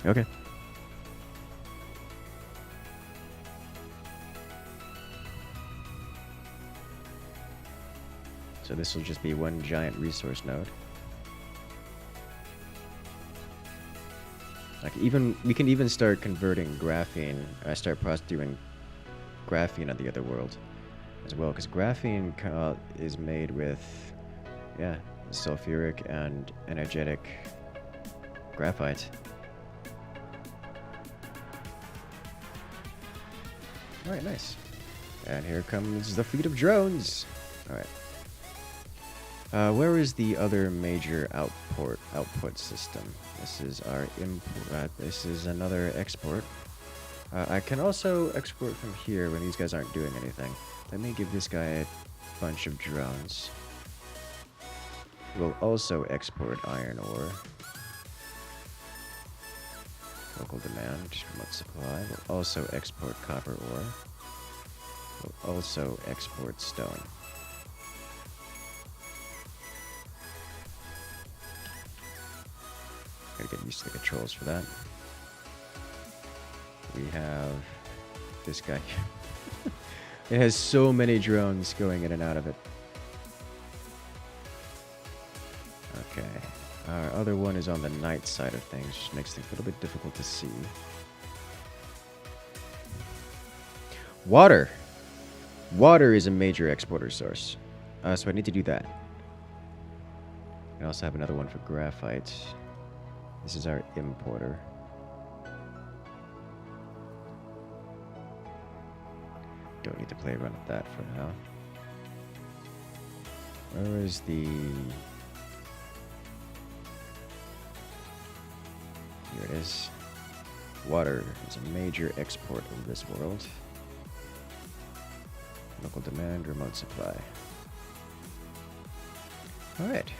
Okay. So this will just be one giant resource node. Like we can even start converting graphene. I start doing graphene on the other world as well, because graphene is made with, yeah, sulfuric and energetic graphite. All right, nice. And here comes the fleet of drones. All right. Where is the other major output system? This is our import. This is another export. I can also export from here when these guys aren't doing anything. Let me give this guy a bunch of drones. We'll also export iron ore. Local demand, remote supply. We'll also export copper ore. We'll also export stone. Gotta get used to the controls for that. We have this guy. It has so many drones going in and out of it. Okay. Our other one is on the night side of things, which makes things a little bit difficult to see. Water! Water is a major exporter source. So I need to do that. I also have another one for graphite. This is our importer. Don't need to play around with that for now. Where is the... Here it is. Water is a major export of this world. Local demand, remote supply. Alright.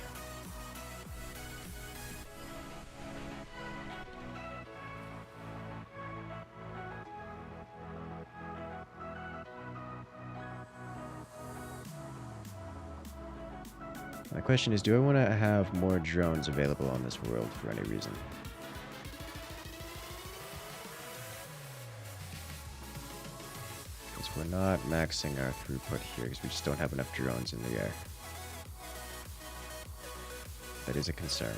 My question is, do I want to have more drones available on this world for any reason? Because we're not maxing our throughput here, because we just don't have enough drones in the air. That is a concern.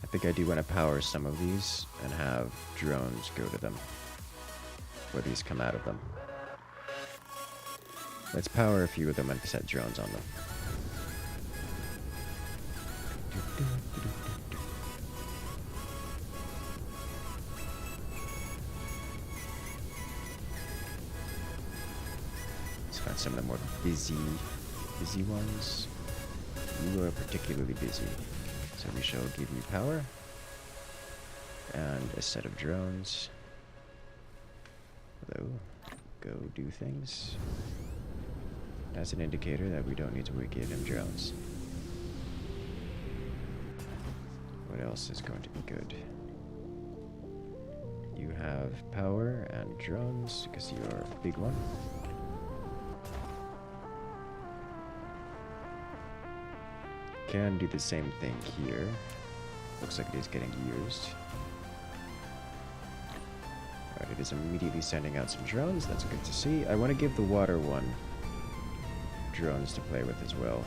I think I do want to power some of these and have drones go to them, where these come out of them. Let's power a few of them and set drones on them. Let's find some of the more busy ones. You are particularly busy, so we shall give you power and a set of drones. Hello, go do things. That's an indicator that we don't need to give him drones. What else is going to be good? You have power and drones because you are a big one. Can do the same thing here. Looks like it is getting used. Alright, it is immediately sending out some drones. That's good to see. I want to give the water one drones to play with as well.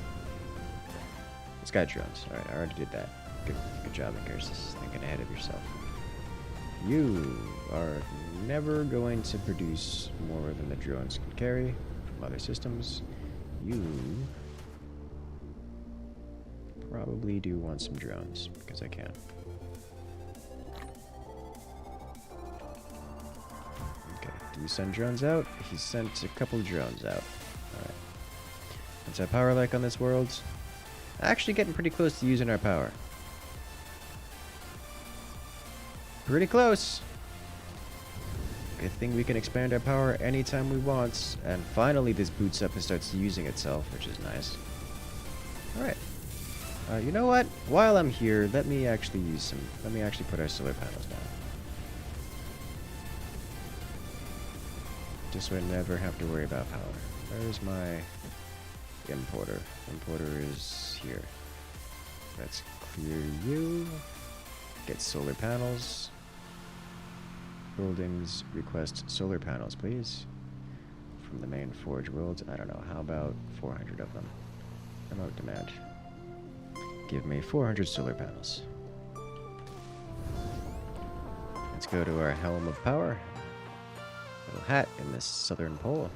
It's got drones. Alright, I already did that. Good job, Incursus. Thinking ahead of yourself. You are never going to produce more than the drones can carry from other systems. You probably do want some drones, because I can. Okay, do you send drones out? He sent a couple drones out. Alright. What's our power like on this world? Actually getting pretty close to using our power. Pretty close. Good thing we can expand our power anytime we want. And finally this boots up and starts using itself, which is nice. Alright. You know what? While I'm here, let me actually put our solar panels down. Just so I never have to worry about power. Where's my importer? Importer is here. Let's clear you. Get solar panels. Buildings request solar panels, please. From the main forge world. I don't know. How about 400 of them? Remote demand. Give me 400 solar panels. Let's go to our helm of power. Little hat in the southern pole.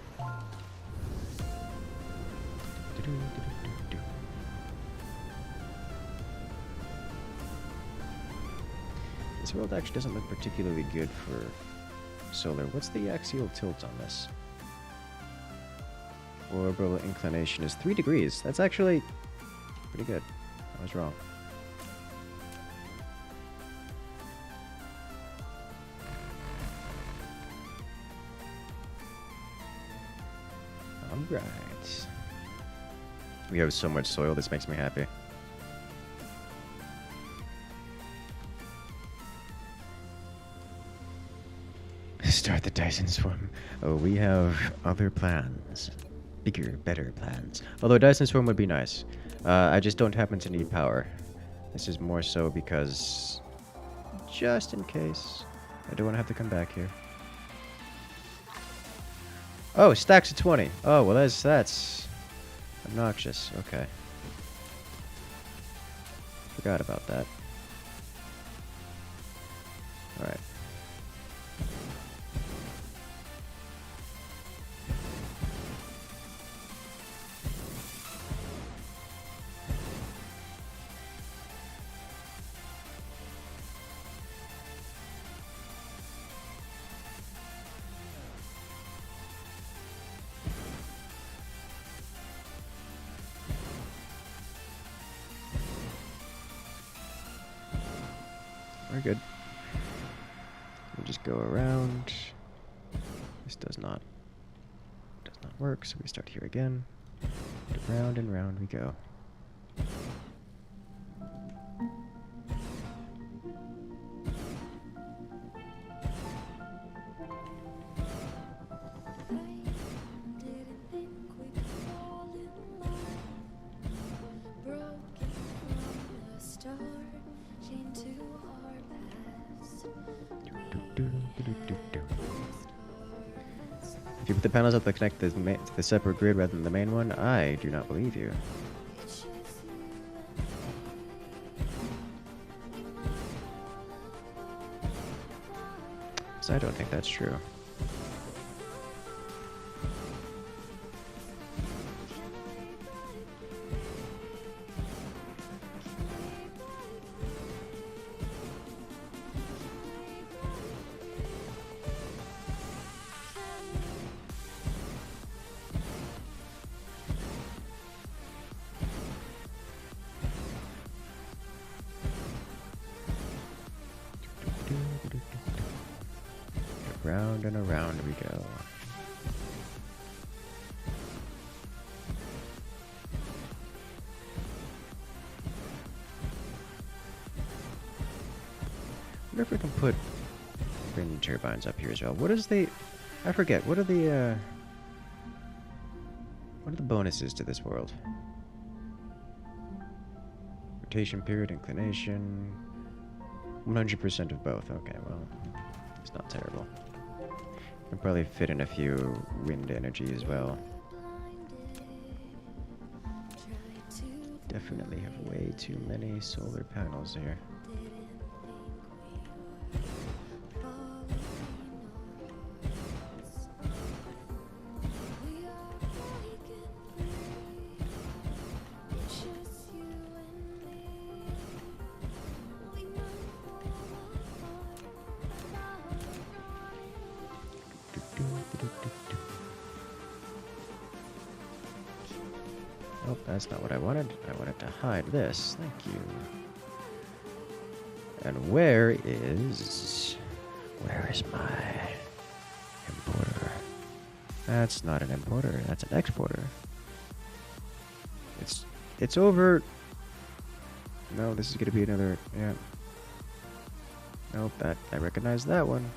This world actually doesn't look particularly good for solar. What's the axial tilt on this? Orbital inclination is 3 degrees. That's actually pretty good. I was wrong. Alright. We have so much soil, this makes me happy. Start the Dyson Swarm. Oh, we have other plans. Bigger, better plans. Although Dyson Swarm would be nice. I just don't happen to need power. This is more so because... just in case. I don't want to have to come back here. Oh, stacks of 20. Oh, well that's obnoxious. Okay. Forgot about that. Alright. We're good. We'll just go around. This does not work, so we start here again. Round and round we go. If you put the panels up that connect the separate grid rather than the main one, I do not believe you. So I don't think that's true. Round and around we go. I wonder if we can put wind turbines up here as well. What is the... I forget. What are the bonuses to this world? Rotation period, inclination... 100% of both. Okay, well, it's not terrible. Can probably fit in a few wind energy as well. Definitely have way too many solar panels here. Oh, that's not what I wanted. I wanted to hide this. Thank you. And where is my importer? That's not an importer. That's an exporter. It's over. No, this is gonna be another. Yeah. Nope. That I recognize that one.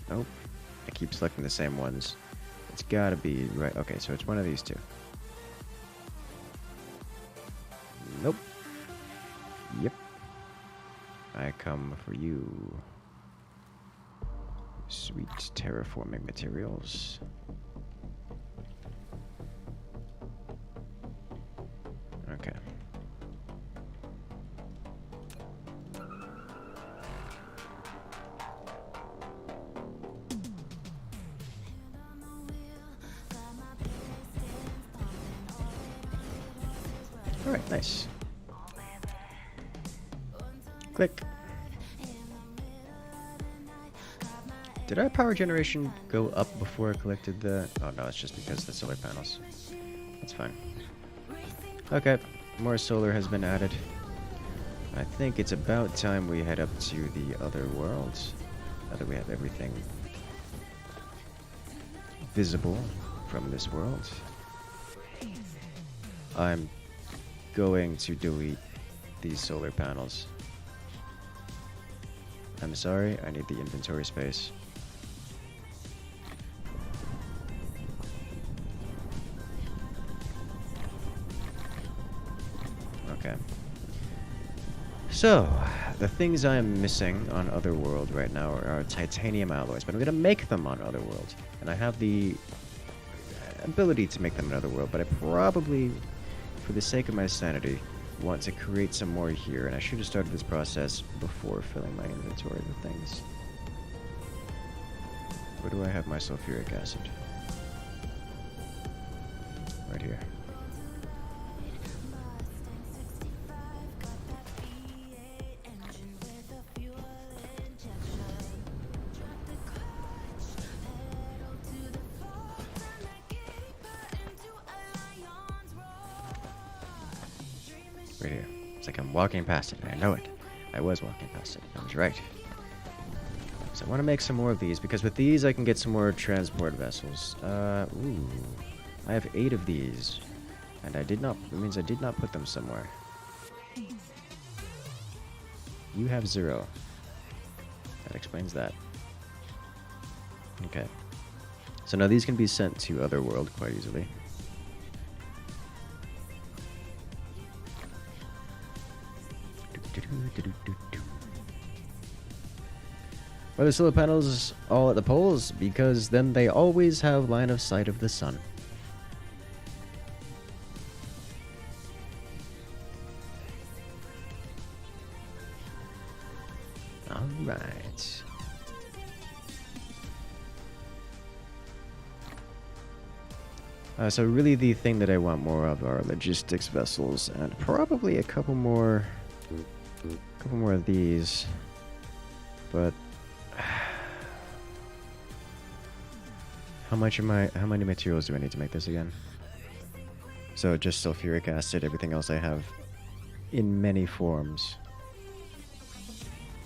Nope. I keep selecting the same ones. It's gotta be right. Okay, so it's one of these two. Nope. Yep. I come for you. Sweet terraforming materials. Okay. Alright, nice. Click. Did our power generation go up before I collected the... Oh no, it's just because of the solar panels. That's fine. Okay, more solar has been added. I think it's about time we head up to the other worlds. now that we have everything visible from this world, I'm going to delete these solar panels. I'm sorry, I need the inventory space. Okay. So, the things I'm missing on Otherworld right now are titanium alloys, but I'm gonna make them on Otherworld. And I have the ability to make them in Otherworld, but I probably, for the sake of my sanity, want to create some more here, and I should have started this process before filling my inventory with things. Where do I have my sulfuric acid? Right here. Right here. It's like I'm walking past it. I know it. I was walking past it. I was right. So I want to make some more of these, because with these I can get some more transport vessels. Ooh. I have 8 of these. And I did not... It means I did not put them somewhere. You have 0. That explains that. Okay. So now these can be sent to Otherworld quite easily. Why the solar panels all at the poles? Because then they always have line of sight of the sun. Alright. So really the thing that I want more of are logistics vessels, and probably a couple more of these. But how many materials do I need to make this again? So just sulfuric acid, everything else I have in many forms.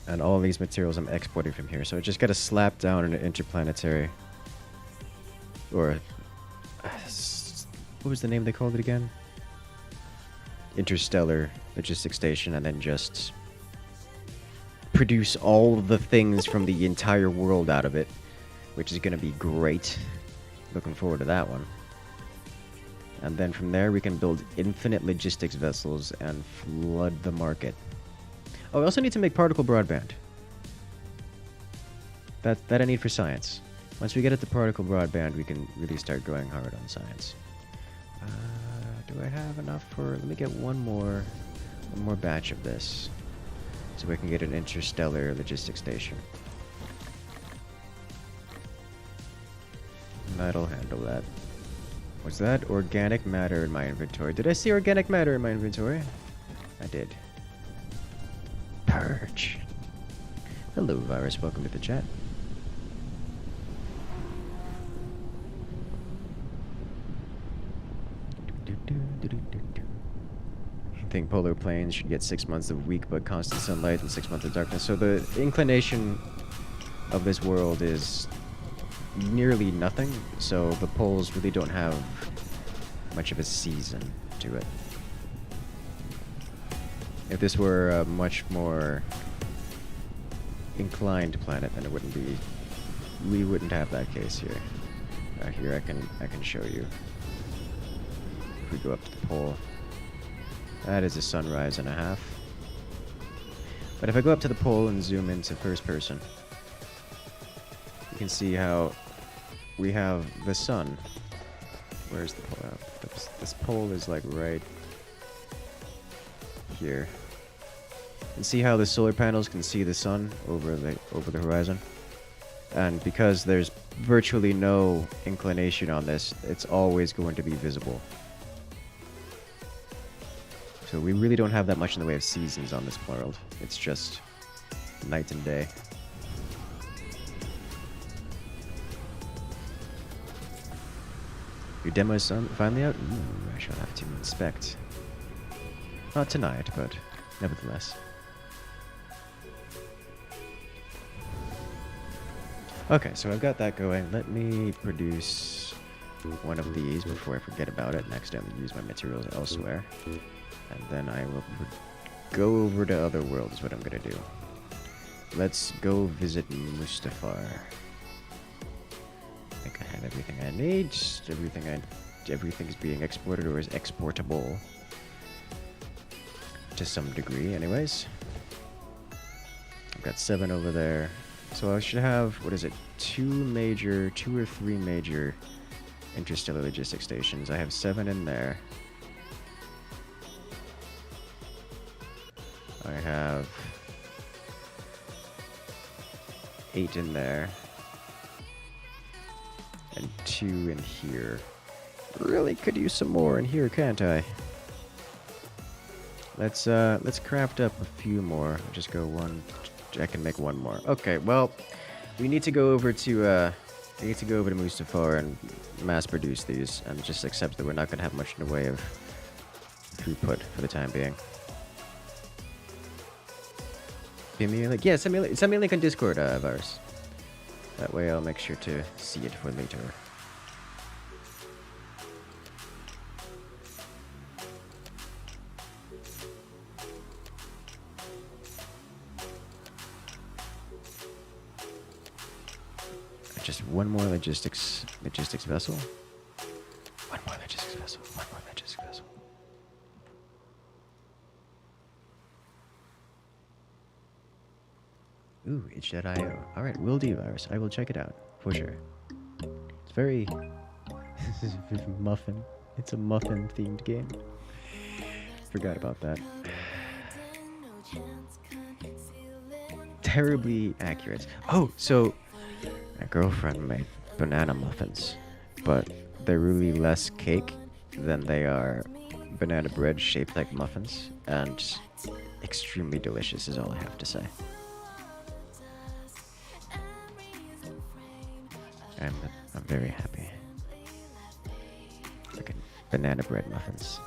And all these materials I'm exporting from here. So I just gotta slap down an interplanetary, or what was the name they called it again? Interstellar logistics station, and then just produce all the things from the entire world out of it, which is gonna be great. Looking forward to that one. And then from there we can build infinite logistics vessels and flood the market. Oh, I also need to make particle broadband. That I need for science. Once we get it to particle broadband, we can really start going hard on science. Do I have enough for... Let me get one more batch of this, so we can get an interstellar logistics station. That'll handle that. Was that organic matter in my inventory? Did I see organic matter in my inventory? I did. Purge. Hello, Virus. Welcome to the chat. I think polar planes should get 6 months of weak but constant sunlight and 6 months of darkness. So the inclination of this world is nearly nothing, so the poles really don't have much of a season to it. If this were a much more inclined planet, then it wouldn't be... We wouldn't have that case here. Here I can show you. If we go up to the pole, that is a sunrise and a half. But if I go up to the pole and zoom into first person, you can see how we have the sun. Where's the pole? This pole is like right here. And see how the solar panels can see the sun over the horizon? And because there's virtually no inclination on this, it's always going to be visible. So we really don't have that much in the way of seasons on this world. It's just night and day. Your demo is finally out? Ooh, I shall have to inspect. Not tonight, but nevertheless. Okay, so I've got that going. Let me produce one of these before I forget about it. Next time I use my materials elsewhere. And then I will go over to other worlds, is what I'm going to do. Let's go visit Mustafar. I think I have everything I need. Just everything's being exported or is exportable. To some degree, anyways. I've got 7 over there. So I should have, what is it, 2 or 3 major interstellar logistics stations. I have 7 in there. I have 8 in there. And 2 in here. Really could use some more in here, can't I? Let's craft up a few more. I'll just go one. I can make 1 more. Okay, well, we need to go over to Mustafar and mass produce these, and just accept that we're not gonna have much in the way of throughput for the time being. Give me a link. Yeah, send me a link on Discord, Virus. That way I'll make sure to see it for later. Just one more logistics vessel. One more logistics vessel. One more logistics vessel. Ooh, itch.io. Alright, will do, Virus. I will check it out, for sure. It's very... muffin. It's a muffin-themed game. Forgot about that. Terribly accurate. Oh, so... my girlfriend made banana muffins, but they're really less cake than they are banana bread shaped like muffins, and extremely delicious is all I have to say. I'm very happy. Freaking banana bread muffins.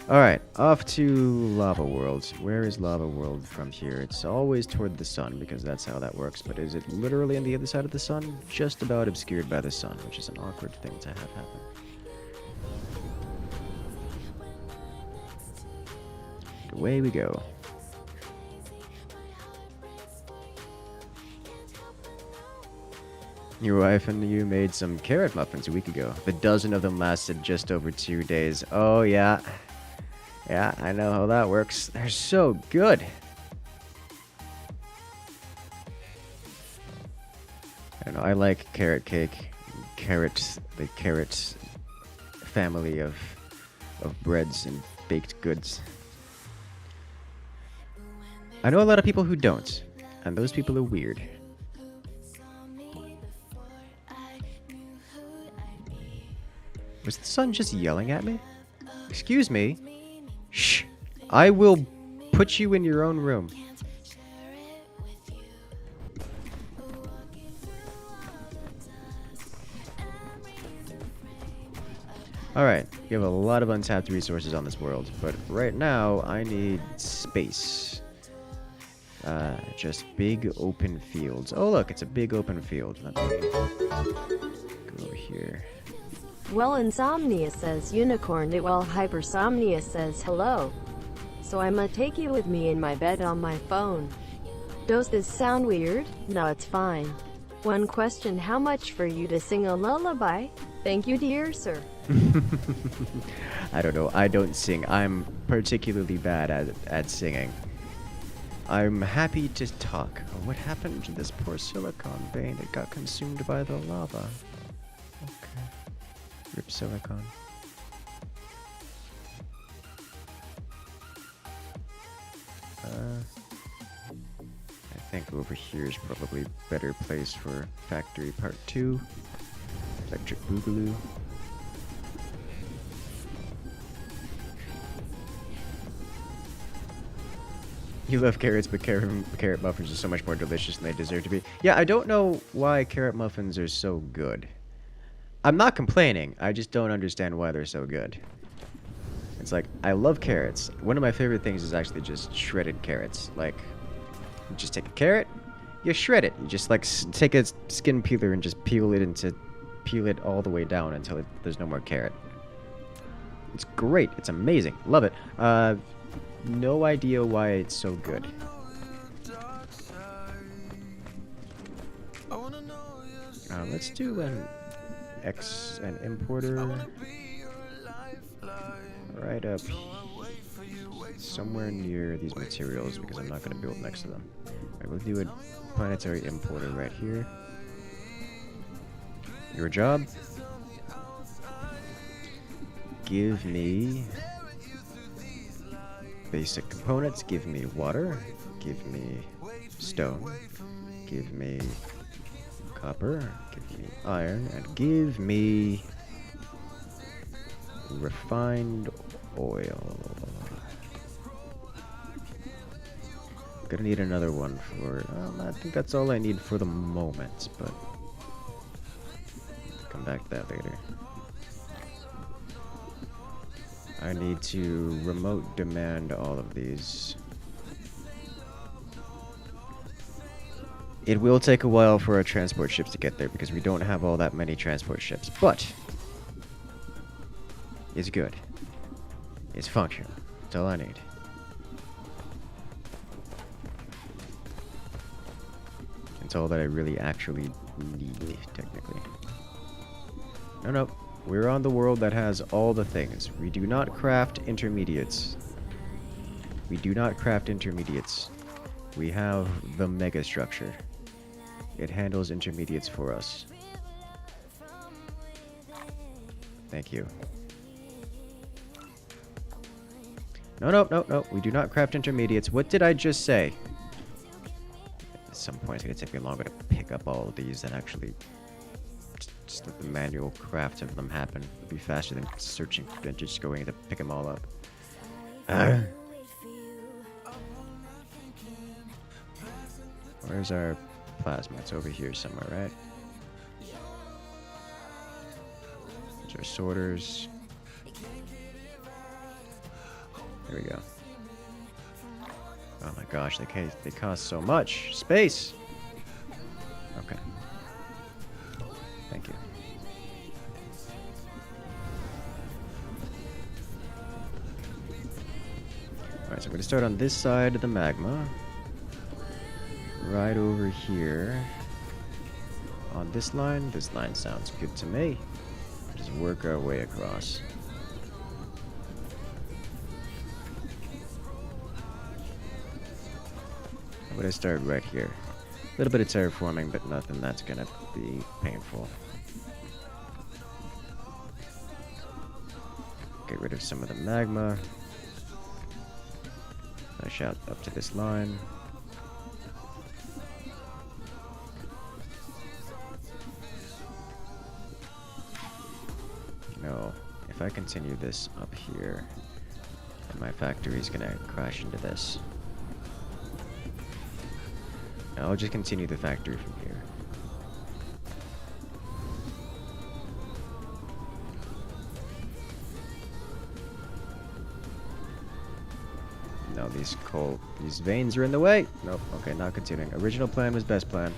Alright, off to Lava World. Where is Lava World from here? It's always toward the sun, because that's how that works, but is it literally on the other side of the sun? Just about obscured by the sun, which is an awkward thing to have happen. Away we go. Your wife and you made some carrot muffins a week ago. The dozen of them lasted just over 2 days. Oh, yeah. Yeah, I know how that works. They're so good. I don't know, I like carrot cake. The carrot family of breads and baked goods. I know a lot of people who don't, and those people are weird. Was the sun just yelling at me? Excuse me? Shh! I will put you in your own room. Alright, we have a lot of untapped resources on this world, but right now I need space. Just big open fields. Oh look, it's a big open field. Let me go over here. Well, Insomnia says unicorn it while Hypersomnia says hello. So I'ma take you with me in my bed on my phone. Does this sound weird? No, it's fine. One question, how much for you to sing a lullaby? Thank you, dear sir. I don't know, I don't sing. I'm particularly bad at singing. I'm happy to talk. Oh, what happened to this poor silicon vein? It got consumed by the lava. Okay. Rip silicon. I think over here is probably a better place for Factory Part 2. Electric Boogaloo. You love carrots, but carrot muffins are so much more delicious than they deserve to be. Yeah, I don't know why carrot muffins are so good. I'm not complaining, I just don't understand why they're so good. It's like, I love carrots. One of my favorite things is actually just shredded carrots. Like, you just take a carrot, You shred it. You just like take a skin peeler and just peel it all the way down until there's no more carrot. It's great. It's amazing. Love it. No idea why it's so good. Let's do an importer right up somewhere near these materials because I'm not going to build next to them. Alright, we'll do a planetary importer right here. Your job? Give me basic components. Give me water. Give me stone. Give me copper. Give me iron. And give me refined oil. Gonna need another one for... I think that's all I need for the moment, but... come back to that later. I need to remote demand all of these. It will take a while for our transport ships to get there because we don't have all that many transport ships, but it's good. It's functional. That's all I need. It's all that I really actually need, technically. No. We're on the world that has all the things. We do not craft intermediates. We do not craft intermediates. We have the mega structure. It handles intermediates for us. Thank you. No. We do not craft intermediates. What did I just say? At some point, it's going to take me longer to pick up all of these than actually... just let the manual craft of them happen. It'd be faster than searching than just going to pick them all up. Where's our plasma? It's over here somewhere, right? There's our sorters. There we go. Oh my gosh, they cost so much space. Okay. Thank you. Alright, so we're going to start on this side of the magma. Right over here. On this line sounds good to me. Just work our way across. I'm going to start right here. A little bit of terraforming, but nothing that's going to be painful. Get rid of some of the magma. Push out up to this line. No, if I continue this up here, then my factory is gonna crash into this. Now I'll just continue the factory from here. No, these veins are in the way. Nope, okay, not continuing. Original plan was best plan.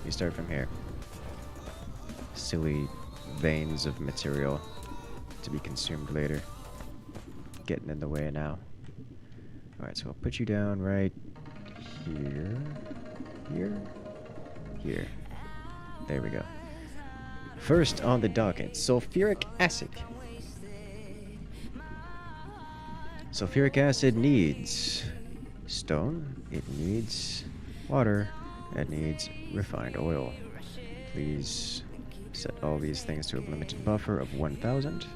You start from here. Silly veins of material to be consumed later. Getting in the way now. Alright, so I'll put you down right here. There we go. First on the docket, sulfuric acid. Sulfuric acid needs stone, it needs water, it needs refined oil. Please set all these things to a limited buffer of 1,000.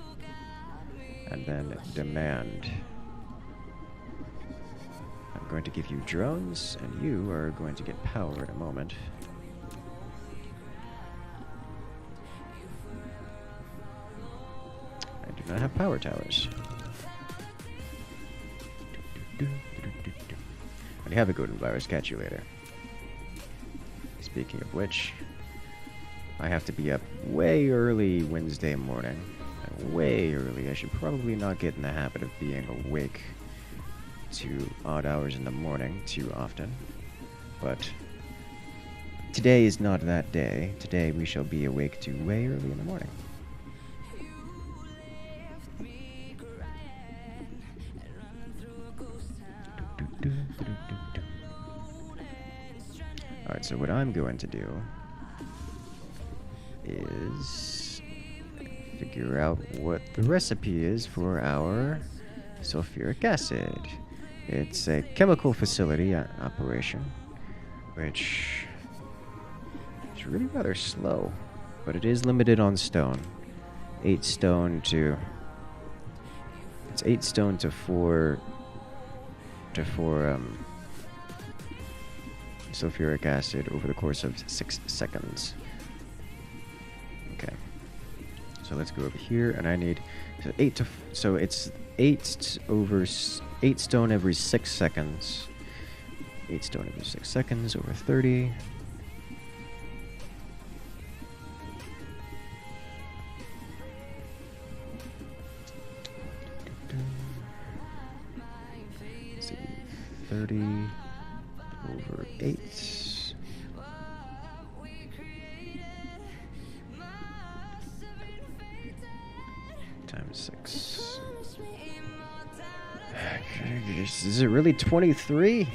And then demand. I'm going to give you drones, and you are going to get power in a moment. I do not have power towers. When you have a golden virus, catch you later. Speaking of which, I have to be up way early Wednesday morning. Way early. I should probably not get in the habit of being awake to odd hours in the morning too often. But today is not that day. Today we shall be awake to way early in the morning. Alright, so what I'm going to do is figure out what the recipe is for our sulfuric acid. It's a chemical facility operation, which is really rather slow, but it is limited on stone. 8 stone to... It's 8 stone to 4... sulfuric acid over the course of 6 seconds. Okay. So let's go over here, and I need so it's 8 stone every 6 seconds. 8 stone every 6 seconds over 30. Let's see, 30 over 8 times 6. Is it really 23?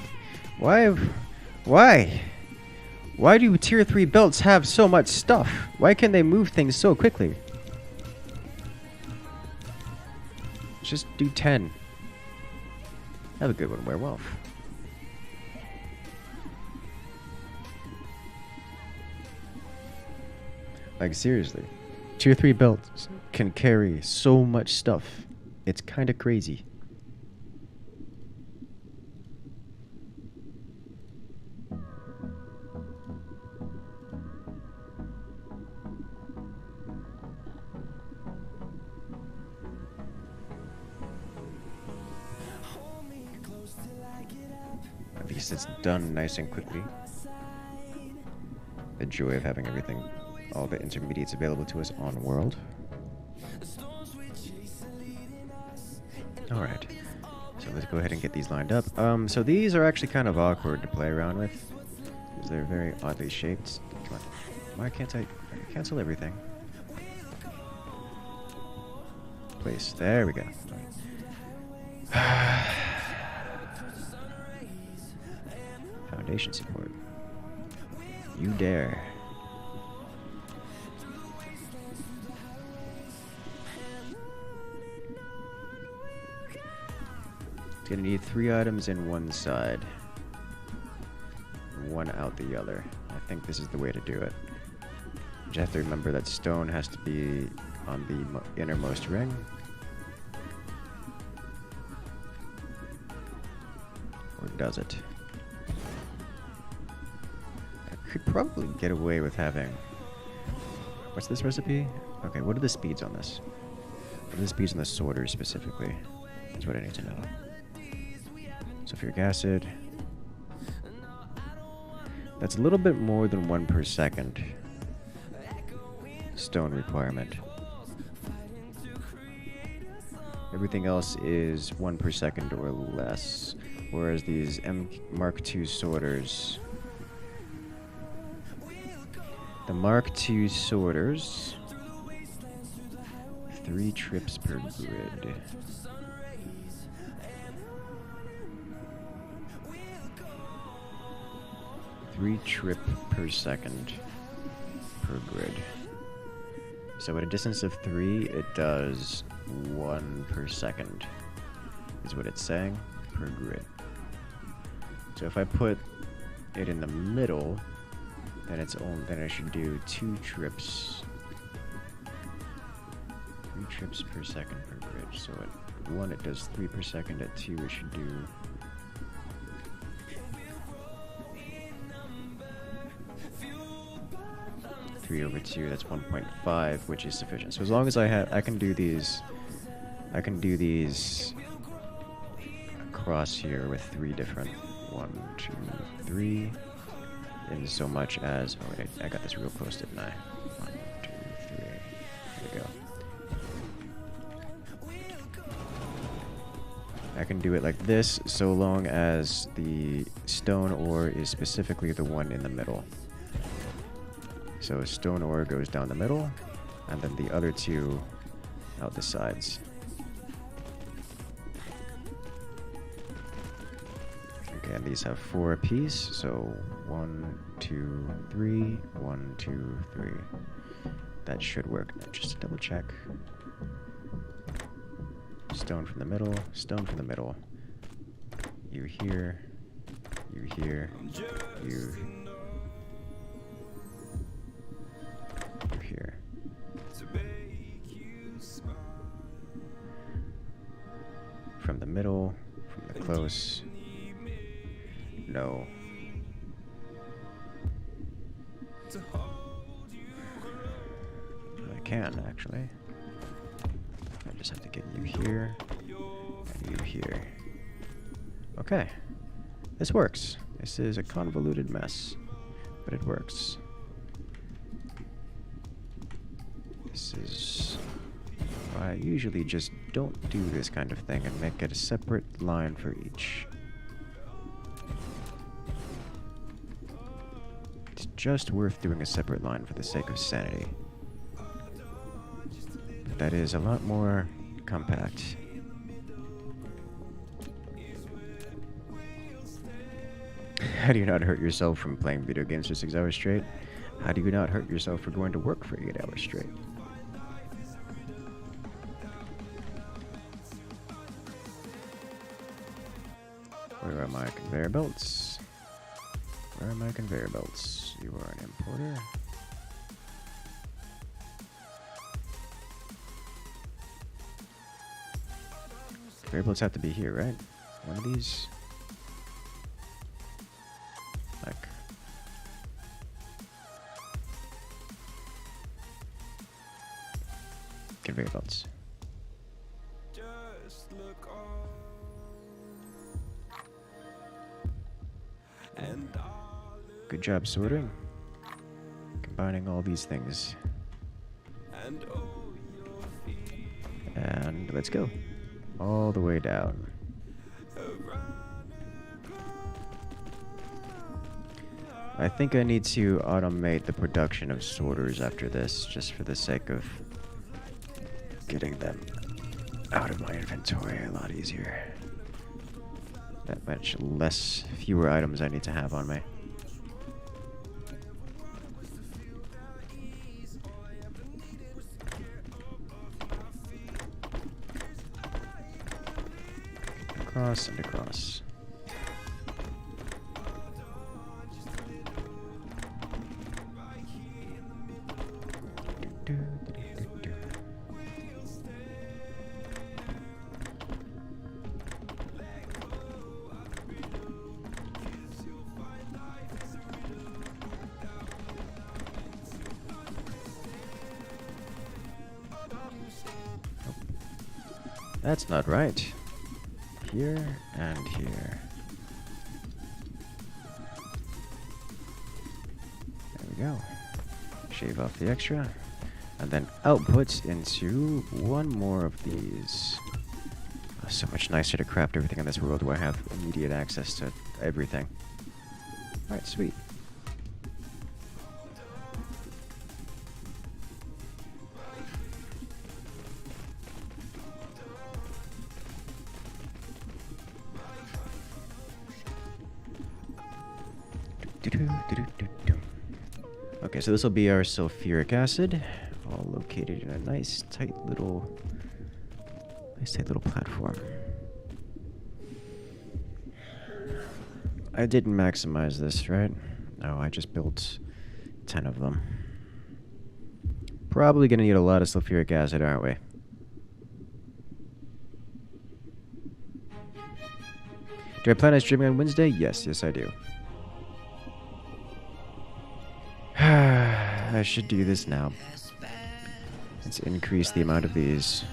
Why do tier 3 belts have so much stuff? Why can they move things so quickly? Just do 10. Have a good one, Werewolf. Like, seriously. Tier 3 belts can carry so much stuff. It's kind of crazy. At least it's done nice and quickly. The joy of having everything, all the intermediates available to us on world. Alright, so let's go ahead and get these lined up. So these are actually kind of awkward to play around with, because they're very oddly shaped. Come on, why can't I cancel everything? Place, there we go. Foundation support. You dare. It's gonna need 3 items in one side, 1 out the other. I think this is the way to do it. You have to remember that stone has to be on the innermost ring. Or does it? I could probably get away with having... What's this recipe? Okay, what are the speeds on this? What are the speeds on the sorters specifically? That's what I need to know. Sulfuric acid. That's a little bit more than 1 per second. Stone requirement. Everything else is 1 per second or less. Whereas these Mark II sorters... The Mark II sorters... 3 trips per grid. Three trip per second per grid. So at a distance of 3, it does 1 per second, is what it's saying, per grid. So if I put it in the middle, then then I should do 2 trips. 3 trips per second per grid. So at 1 it does 3 per second, at 2 it should do 3 over 2, that's 1.5, which is sufficient. So as long as I can do these across here with 3 different, 1, 2, 3, in so much as, oh wait, I got this real close, didn't I? 1, 2, 3, there we go. I can do it like this so long as the stone ore is specifically the one in the middle. So stone ore goes down the middle, and then the other two out the sides. Okay, and these have 4 apiece, so 1, 2, 3, 1, 2, 3. That should work. Just to double check. Stone from the middle, stone from the middle. You here, you here, you here. From the middle, from the close. No. I can, actually. I just have to get you here, and you here. Okay. This works. This is a convoluted mess, but it works. This is why I usually just don't do this kind of thing and make it a separate line for each. It's just worth doing a separate line for the sake of sanity. But that is a lot more compact. How do you not hurt yourself from playing video games for 6 hours straight? How do you not hurt yourself for going to work for 8 hours straight? Where are my conveyor belts? Where are my conveyor belts? You are an importer. Conveyor belts have to be here, right? One of these. Like. Conveyor belts. Good job sorting. Combining all these things. And let's go. All the way down. I think I need to automate the production of sorters after this, just for the sake of getting them out of my inventory a lot easier. That much fewer items I need to have on me. Across and across. That's not right. Here and here. There we go. Shave off the extra. And then outputs into one more of these. Oh, so much nicer to craft everything in this world where I have immediate access to everything. Alright, sweet. Okay, so this will be our sulfuric acid, all located in a nice tight little platform. I didn't maximize this, right? No, I just built 10 of them. Probably gonna need a lot of sulfuric acid, aren't we? Do I plan on streaming on Wednesday? Yes, I do. I should do this now. Let's increase the amount of these.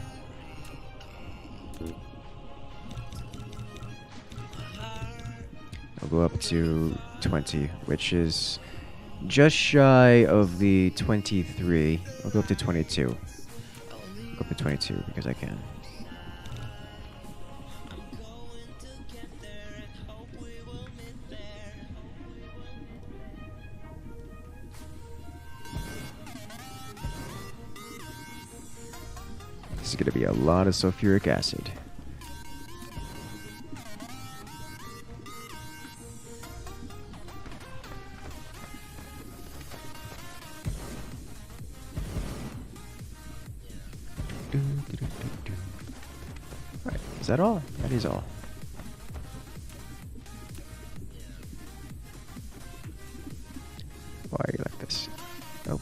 I'll go up to 20, which is just shy of the 23. I'll go up to 22. I'll go up to 22 because I can. is going to be a lot of sulfuric acid. Alright, is that all? That is all. Why are you like this? Nope.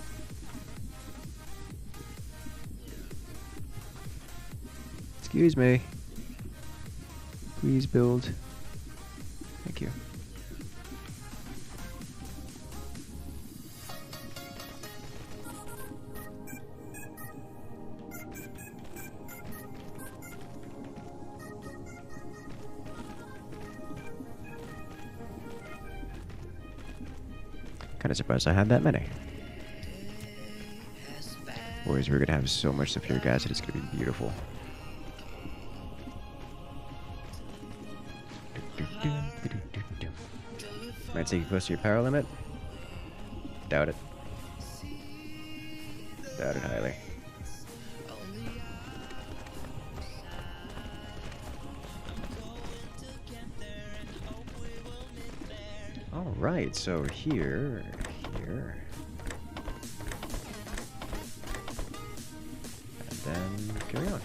Excuse me. Please build. Thank you. Kind of surprised I had that many. Boys, we're gonna have so much sulfuric acid, it's gonna be beautiful. Might take you close to your power limit. Doubt it. Doubt it highly. Alright, so here. And then carry on.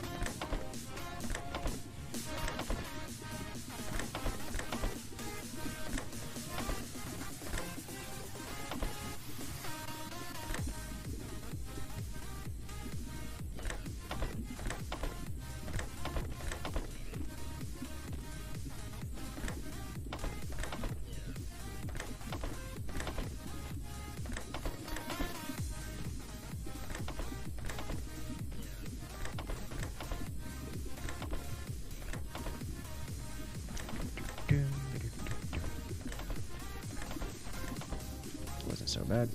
Wasn't so bad.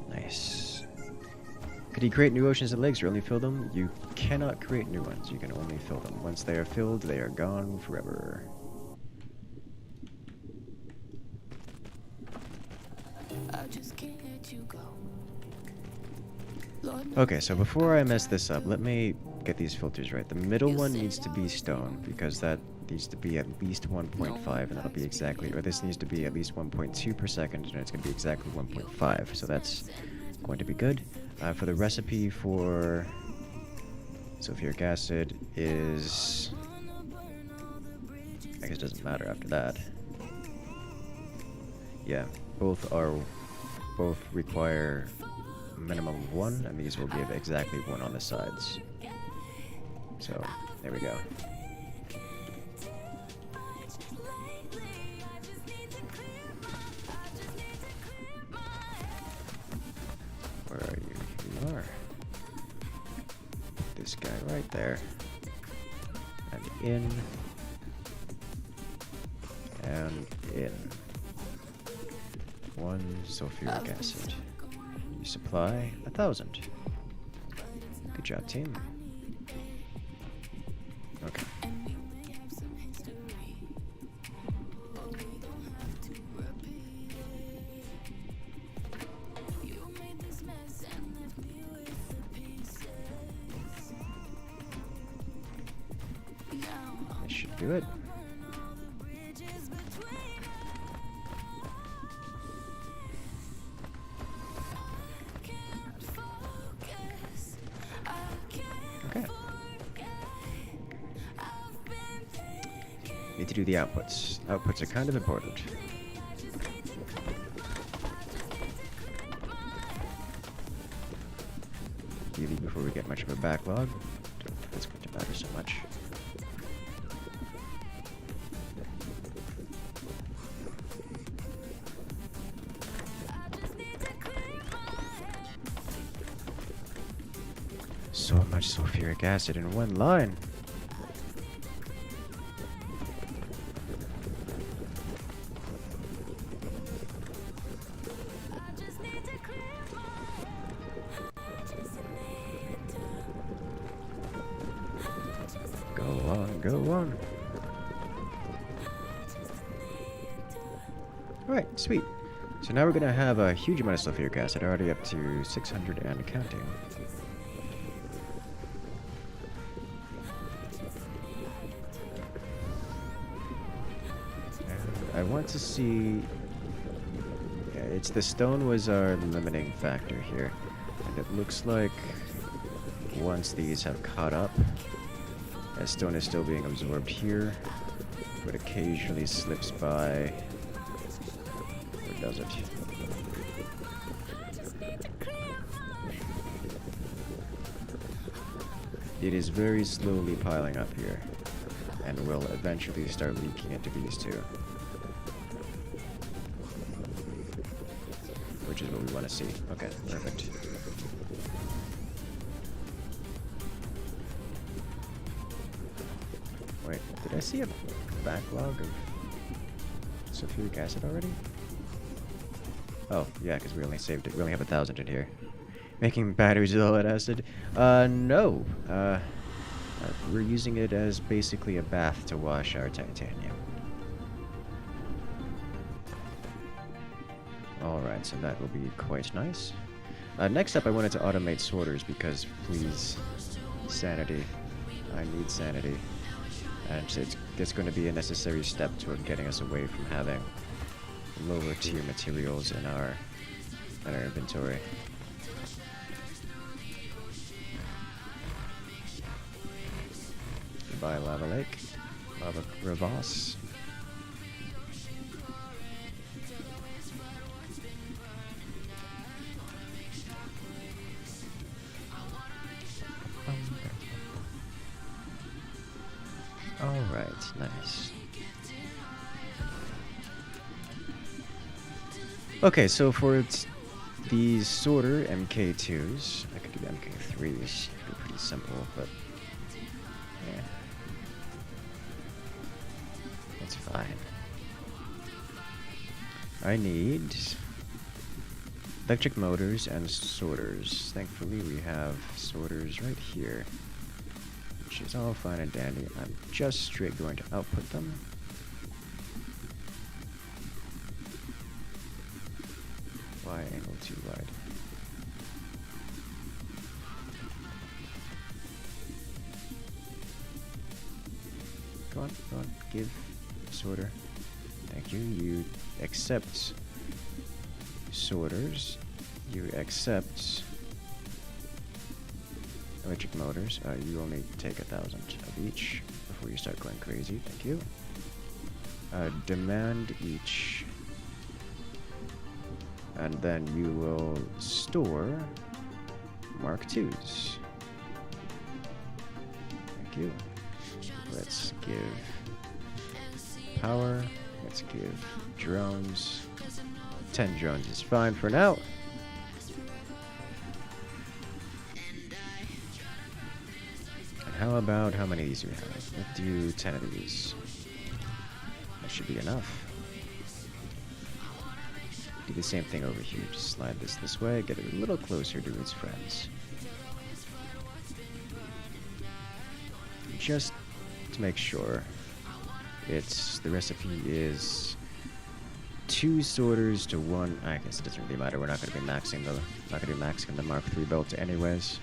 Nice. Could you create new oceans and lakes or only fill them? You cannot create new ones. You can only fill them. Once they are filled, they are gone forever. Okay, so before I mess this up, let me get these filters right. The middle one needs to be stone, because that needs to be at least 1.5, and that'll be exactly, or this needs to be at least 1.2 per second, and it's going to be exactly 1.5, so that's going to be good. For the recipe for sulfuric acid is, I guess it doesn't matter after that. Yeah, both require minimum of 1, and these will give exactly 1 on the sides. So, there we go. Where are you? Here you are. Put this guy right there. And in. And in. 1 sulfuric acid. You supply 1,000. Good job, team. Okay. That should do it. Okay. Need to do the outputs. Outputs are kind of important. Really, before we get much of a backlog. Don't think it's going to matter so much. So much sulfuric acid in one line. Go on, go on. Alright, sweet. So now we're gonna have a huge amount of sulfuric acid, already up to 600 and counting. And I want to see... Yeah, it's the stone was our limiting factor here. And it looks like once these have caught up, as stone is still being absorbed here, but occasionally slips by... Or does it? It is very slowly piling up here, and will eventually start leaking into these two. Which is what we want to see. Okay, perfect. Wait, did I see a backlog of sulfuric acid already? Oh, yeah, because we only saved it. We only have 1,000 in here. Making batteries with all that acid? No. We're using it as basically a bath to wash our titanium. Alright, so that will be quite nice. Next up, I wanted to automate sorters because, please, sanity. I need sanity. And it's going to be a necessary step toward getting us away from having lower tier materials in our inventory. Goodbye, Lava Lake. Lava Crevasse. Alright, nice. Okay, so for these sorter MK2s, I could do MK3s, it'd be pretty simple, but yeah, that's fine. I need electric motors and sorters. Thankfully we have sorters right here, which is all fine and dandy. I'm just straight going to output them. Y angle too wide. Go on, give sorter. Thank you. You accept sorters. You accept electric motors. You only take 1,000 of each before you start going crazy. Thank you. Demand each. And then you will store Mark IIs. Thank you. Let's give power. Let's give drones. 10 drones is fine for now. And how about how many of these do we have? Let's do 10 of these. That should be enough. Do the same thing over here. Just slide this way, get it a little closer to its friends. Just to make sure, the recipe is 2 sorters to 1. I guess it doesn't really matter. We're not going to be maxing the Mark III belt anyways.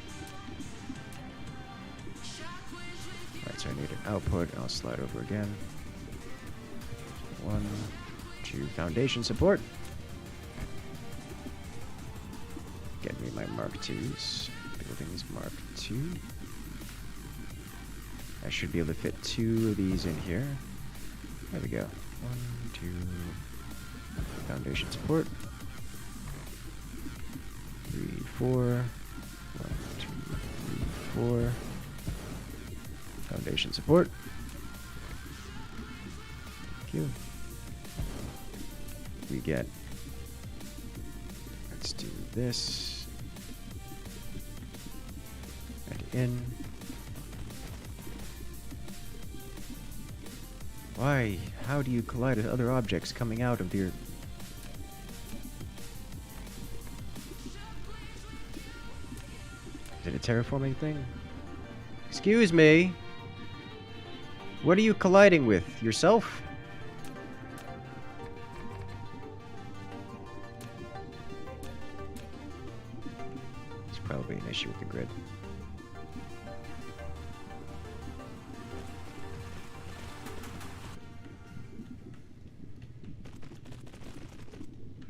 Alright, so I need an output. I'll slide over again. 1, 2, foundation support. Get me my Mark IIs. Buildings Mark II. I should be able to fit 2 of these in here. There we go. 1, 2. Foundation support. 3, 4. 1, 2, 3, 4. Foundation support. Thank you. We get. Let's do this. And in. Why? How do you collide with other objects coming out of your... Is it a terraforming thing? Excuse me? What are you colliding with? Yourself? that'll be an issue with the grid.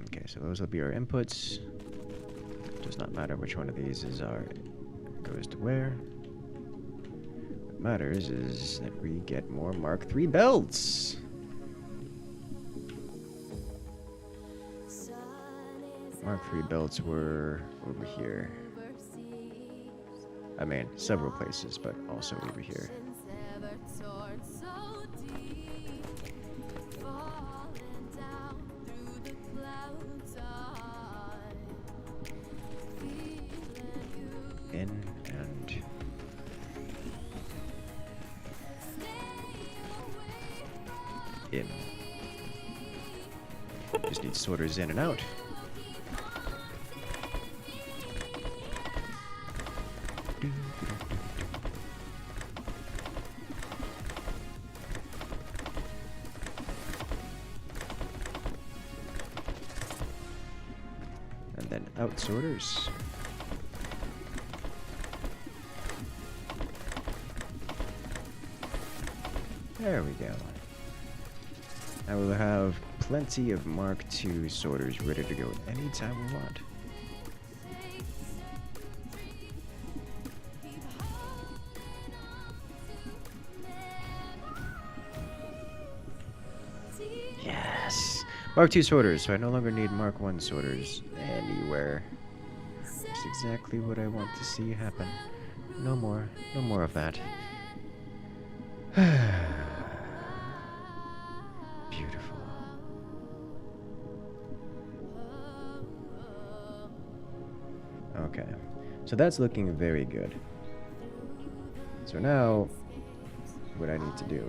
Okay, so those will be our inputs. Does not matter which one of these is our goes to where. What matters is that we get more Mark III belts. Mark III belts were over here. I mean, several places, but also over here. In and in. Just need sorters in and out. And then out sorters. There we go. I will have plenty of Mark II sorters ready to go anytime we want. Yes! Mark II sorters, so I no longer need Mark I sorters anywhere. That's exactly what I want to see happen. No more of that. Beautiful. Okay, so that's looking very good. So now, what I need to do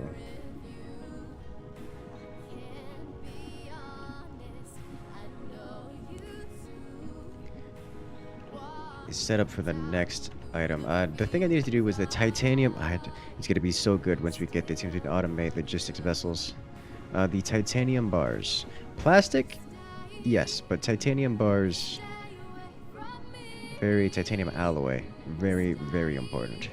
is set up for the next item. The thing I needed to do was the titanium. It's going to be so good once we get this. We can automate logistics vessels. The titanium bars. Plastic? Yes, but titanium bars. Titanium alloy. Very, very important.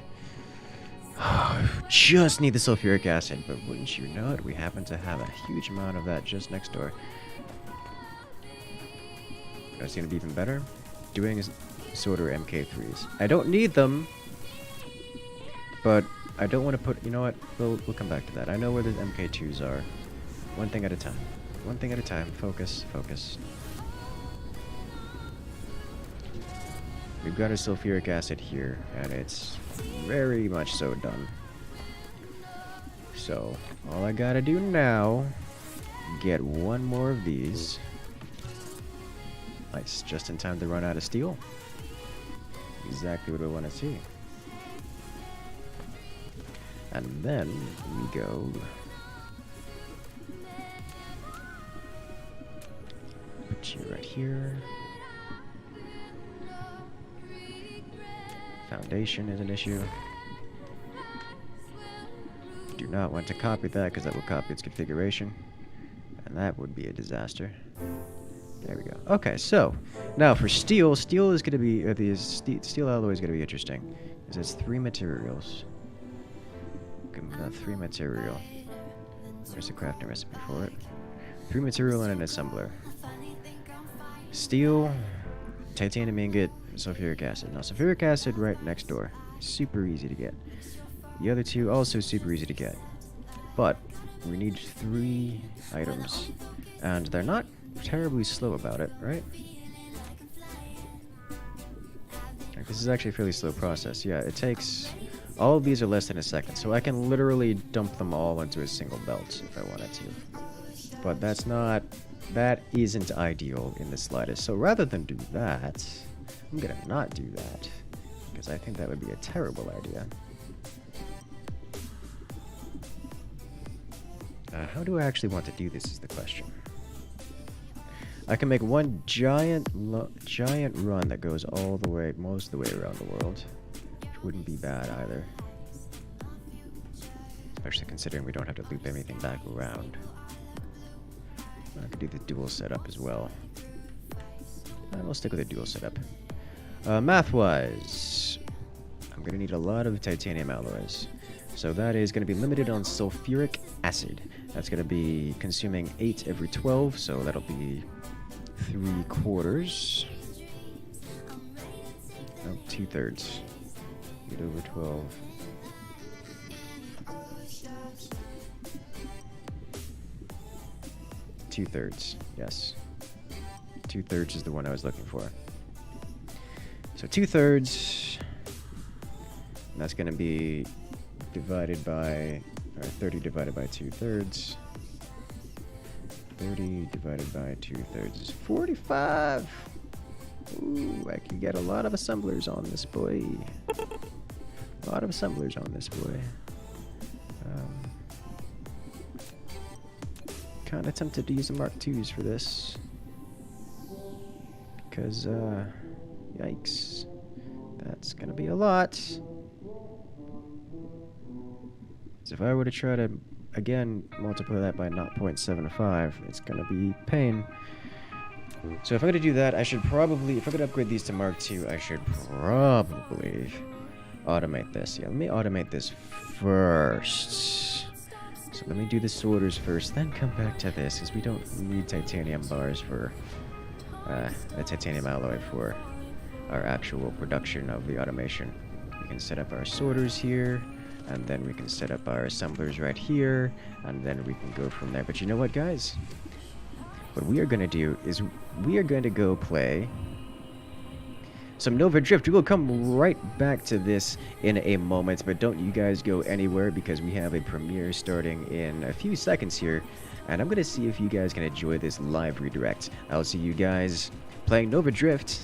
Just need the sulfuric acid, but wouldn't you know it, we happen to have a huge amount of that just next door. It's going to be even better. Doing sorter MK3s. I don't need them, but I don't want to put. You know what? We'll come back to that. I know where the MK2s are. One thing at a time. One thing at a time. Focus. Focus. We've got a sulfuric acid here, and it's very much so done. So all I gotta do now, get one more of these. Nice, just in time to run out of steel. Exactly what I want to see. And then we go. Put you right here. Foundation is an issue. Do not want to copy that because that will copy its configuration. And that would be a disaster. There we go. Okay, so now for steel, steel is going to be steel alloy is going to be interesting because it's 3 materials. Three material. There's a crafting recipe for it. 3 material and an assembler. Steel, titanium ingot, sulfuric acid. Now sulfuric acid right next door. Super easy to get. The other 2 also super easy to get. But we need 3 items, and they're not terribly slow about it, right? Like, this is actually a fairly slow process. Yeah, it takes... All of these are less than a second, so I can literally dump them all into a single belt if I wanted to. But that's not... That isn't ideal in the slightest. So rather than do that, I'm gonna not do that, because I think that would be a terrible idea. How do I actually want to do this is the question. I can make one giant run that goes all the way, most of the way around the world, which wouldn't be bad either. Especially considering we don't have to loop anything back around. I could do the dual setup as well. We'll stick with a dual setup. Math-wise, I'm going to need a lot of titanium alloys. So that is going to be limited on sulfuric acid. That's going to be consuming 8 every 12, so that'll be 3/4. No, 2/3. 8 over 12. Two-thirds, yes. 2/3 is the one I was looking for. So 2/3, and that's going to be divided by, or 30 divided by 2/3. 30 divided by 2/3 is 45. Ooh, I can get a lot of assemblers on this boy. A lot of assemblers on this boy. Kind of tempted to use the Mark IIs for this. Because, yikes. That's gonna be a lot. So if I were to try to, again, multiply that by 0.75, it's gonna be pain. So if I'm gonna do that, I should probably, if I'm gonna upgrade these to Mark II, I should probably automate this. Yeah, let me automate this first. So let me do the sorters first, then come back to this, because we don't need titanium bars for, a titanium alloy for our actual production of the automation. We can set up our sorters here, and then we can set up our assemblers right here, and then we can go from there. But you know what, guys? What we are going to do is we are going to go play some Nova Drift. We will come right back to this in a moment, but don't you guys go anywhere, because we have a premiere starting in a few seconds here, and I'm going to see if you guys can enjoy this live redirect. I'll see you guys playing Nova Drift